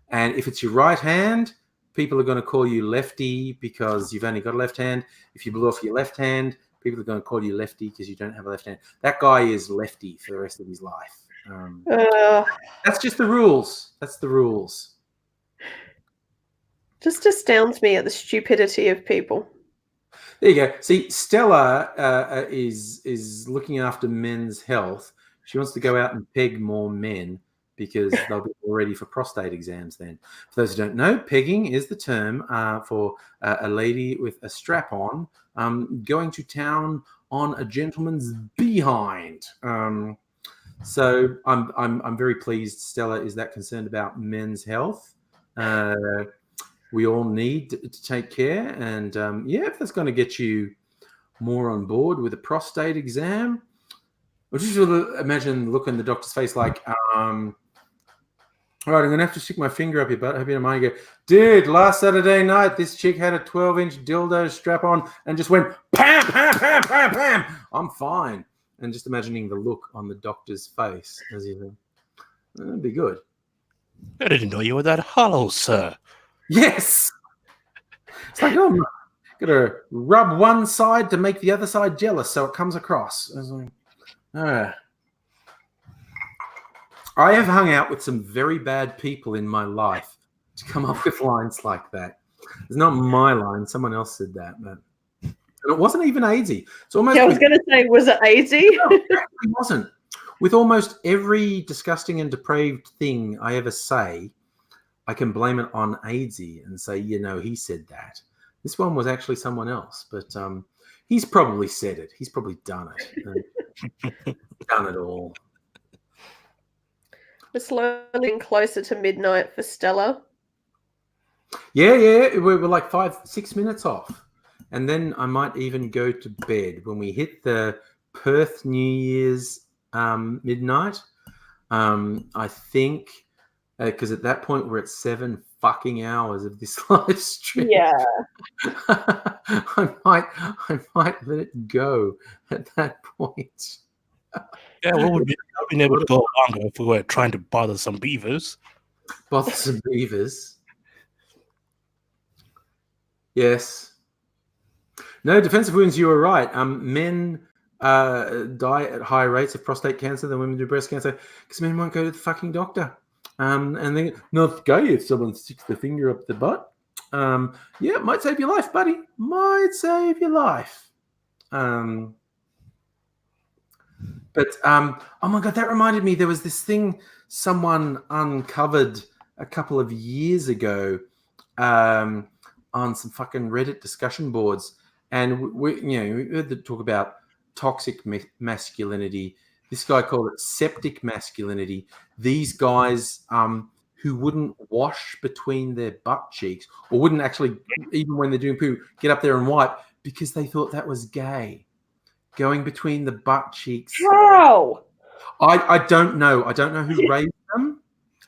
S1: and if it's your right hand, people are going to call you lefty because you've only got a left hand. If you blow off your left hand, people are going to call you lefty because you don't have a left hand. That guy is lefty for the rest of his life. That's just the rules. That's the rules.
S11: Just astounds me at the stupidity of people.
S1: There you go. See, Stella is looking after men's health. She wants to go out and peg more men because they'll be all ready for prostate exams then. For those who don't know, pegging is the term for a lady with a strap on going to town on a gentleman's behind. So I'm very pleased Stella is that concerned about men's health. We all need to take care, and if that's going to get you more on board with a prostate exam, I just imagine the look on the doctor's face like, all right, I'm going to have to stick my finger up your butt. I hope you don't mind. You go, "Dude, last Saturday night, this chick had a 12-inch dildo strap on and just went, pam, pam, pam, pam, pam. I'm fine." And just imagining the look on the doctor's face as you think, that'd be good.
S6: I didn't know you were that hollow, sir.
S1: Yes. It's like, oh, I'm going to rub one side to make the other side jealous so it comes across. I was like, I have hung out with some very bad people in my life to come up with lines like that. It's not my line. Someone else said that. But and it wasn't even AIDSy. It's almost.
S11: Yeah, I was going to say, was it AIDSy?
S1: No, it actually wasn't. With almost every disgusting and depraved thing I ever say, I can blame it on AIDSy and say, he said that. This one was actually someone else, but he's probably said it. He's probably done it. Done it all.
S11: We're slowly getting closer to midnight for Stella.
S1: Yeah. We're like 5-6 minutes off. And then I might even go to bed when we hit the Perth New Year's midnight. I think, because at that point we're at 7 fucking hours of this live stream.
S11: Yeah.
S1: I might let it go at that point.
S6: Yeah, well, we've been able to go longer if we were trying to bother some beavers.
S1: Bother some beavers. Yes. No, defensive wounds, you were right. Men die at higher rates of prostate cancer than women do breast cancer because men won't go to the fucking doctor. And they not gay if someone sticks the finger up the butt. Yeah, it might save your life, buddy. Might save your life. But oh my god, that reminded me. There was this thing someone uncovered a couple of years ago on some fucking Reddit discussion boards, and we heard the talk about toxic masculinity. This guy called it septic masculinity. These guys who wouldn't wash between their butt cheeks, or wouldn't actually, even when they're doing poo, get up there and wipe because they thought that was gay. Going between the butt cheeks.
S11: How?
S1: I don't know. I don't know who raised them.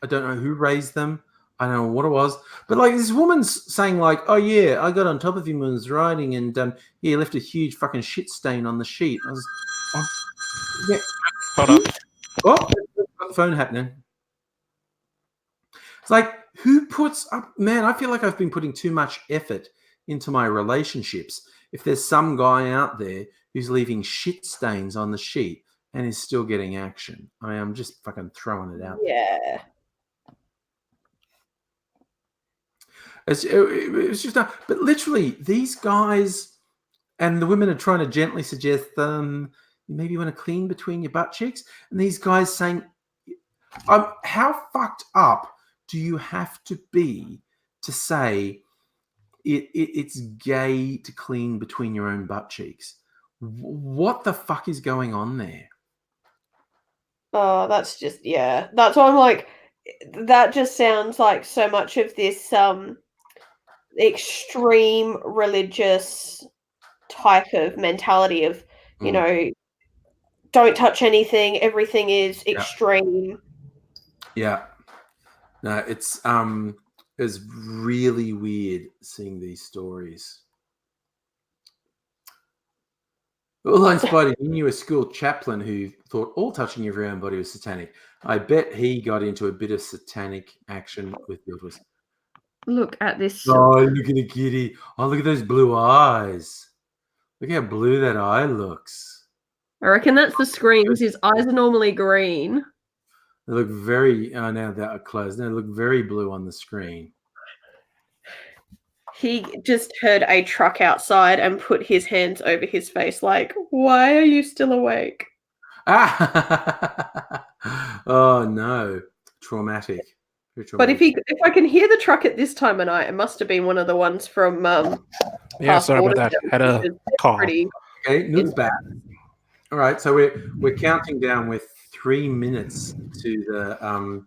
S1: I don't know who raised them. I don't know what it was. But like this woman's saying like, oh yeah, I got on top of him when I was riding and he left a huge fucking shit stain on the sheet. I was, yeah.
S6: Hold up.
S1: Oh, got the phone happening. It's like, who puts up, man, I feel like I've been putting too much effort into my relationships. If there's some guy out there who's leaving shit stains on the sheet and is still getting action, I mean, I'm just fucking throwing it out.
S11: Yeah.
S1: It's just not, but literally these guys and the women are trying to gently suggest maybe you want to clean between your butt cheeks, and these guys saying, how fucked up do you have to be to say it's gay to clean between your own butt cheeks? What the fuck is going on there?
S11: Oh, that's just, yeah. That's why I'm like, that just sounds like so much of this extreme religious type of mentality of, don't touch anything, everything is extreme.
S1: Yeah. No, it's really weird seeing these stories. Well, I spotted you knew a school chaplain who thought all touching your own body was satanic. I bet he got into a bit of satanic action with yours.
S11: Look at this.
S1: Oh, look at the kitty. Oh, look at those blue eyes. Look how blue that eye looks.
S11: I reckon that's the screen because his eyes are normally green.
S1: They look very, now they're closed. They look very blue on the screen.
S11: He just heard a truck outside and put his hands over his face like, why are you still awake?
S1: Oh, no. Traumatic.
S11: But if I can hear the truck at this time of night, it must have been one of the ones from
S6: yeah, sorry about that. Had a call.
S1: Okay, Nood's back. All right, so we're counting down with 3 minutes to the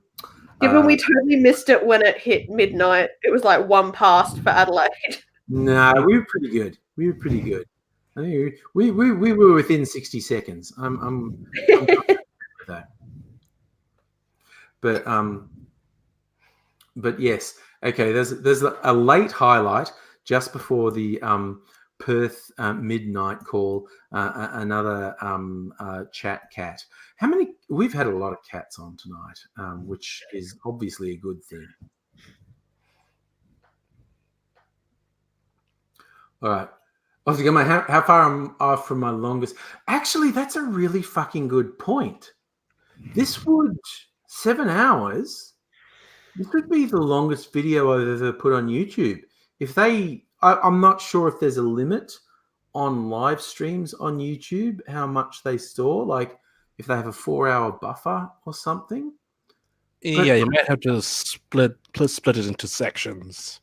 S11: given we totally missed it when it hit midnight. It was like 1 past for Adelaide.
S1: No, we were pretty good. I think we were within 60 seconds. I'm with that. But yes, okay. There's a late highlight just before the Perth midnight call. Another chat cat. How many? We've had a lot of cats on tonight, which is obviously a good thing. All right. I was going, how far I'm off from my longest? Actually, that's a really fucking good point. This would 7 hours. This would be the longest video I've ever put on YouTube. If I'm not sure if there's a limit on live streams on YouTube, how much they store. Like if they have a 4-hour buffer or something.
S6: Yeah, you might have to split it into sections.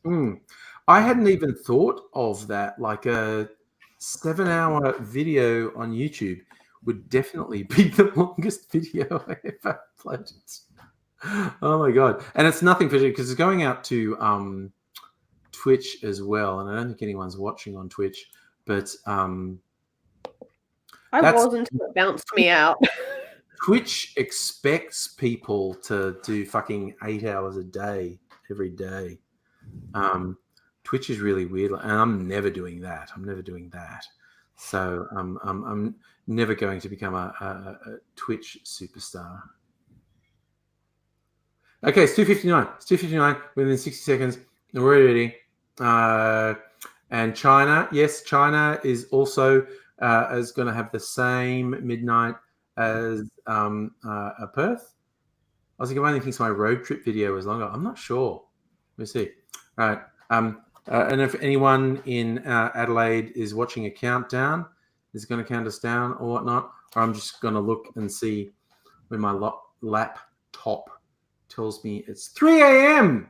S1: I hadn't even thought of that. Like a 7-hour video on YouTube would definitely be the longest video I ever uploaded. Oh my god! And it's nothing for because it's going out to Twitch as well, and I don't think anyone's watching on Twitch. But
S11: I was until it bounced me out.
S1: Twitch expects people to do fucking 8 hours a day every day. Twitch is really weird, and I'm never doing that. So I'm never going to become a Twitch superstar. Okay, it's 2:59. It's 2:59 within 60 seconds. We're ready. And China, yes, China is also is going to have the same midnight as Perth. I was thinking, thinks my road trip video was longer. I'm not sure. Let me see. All right. And if anyone in Adelaide is watching a countdown, is going to count us down or whatnot, or I'm just going to look and see when my laptop tells me it's 3 a.m.,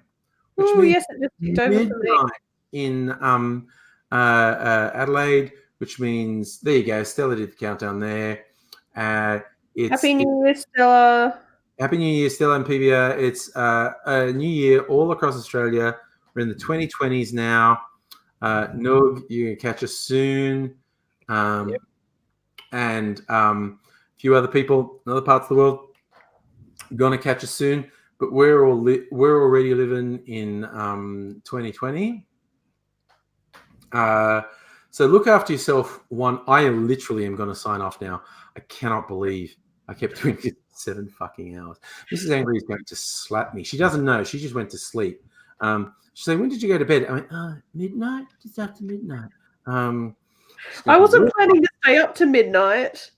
S1: which means
S11: yes, it just over
S1: midnight in Adelaide, which means there you go. Stella did the countdown there.
S11: Happy New Year, Stella.
S1: Happy New Year, Stella and PBR. It's a new year all across Australia. We're in the 2020s now. Noog, you can catch us soon. And a few other people in other parts of the world going to catch us soon. But we're already living in 2020. So look after yourself. I literally am going to sign off now. I cannot believe I kept doing it 7 fucking hours. Mrs. Angry is going to slap me. She doesn't know. She just went to sleep. She said, "When did you go to bed?" I went, midnight, just after midnight.
S11: I wasn't planning to stay up to midnight.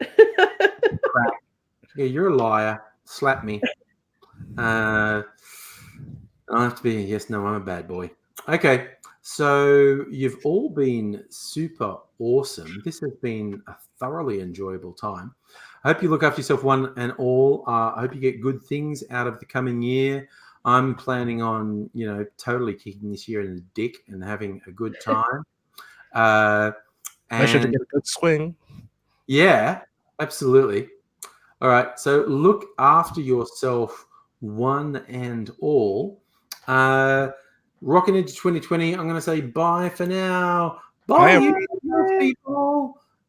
S1: Yeah, you're a liar. Slap me. I have to be. Yes, no, I'm a bad boy. Okay, so you've all been super awesome. This has been a thoroughly enjoyable time. I hope you look after yourself, one and all. I hope you get good things out of the coming year. I'm planning on, totally kicking this year in the dick and having a good time.
S6: I should get a good swing.
S1: Yeah, absolutely. All right, so look after yourself, one and all. Rocking into 2020, I'm going to say bye for now. Bye, people.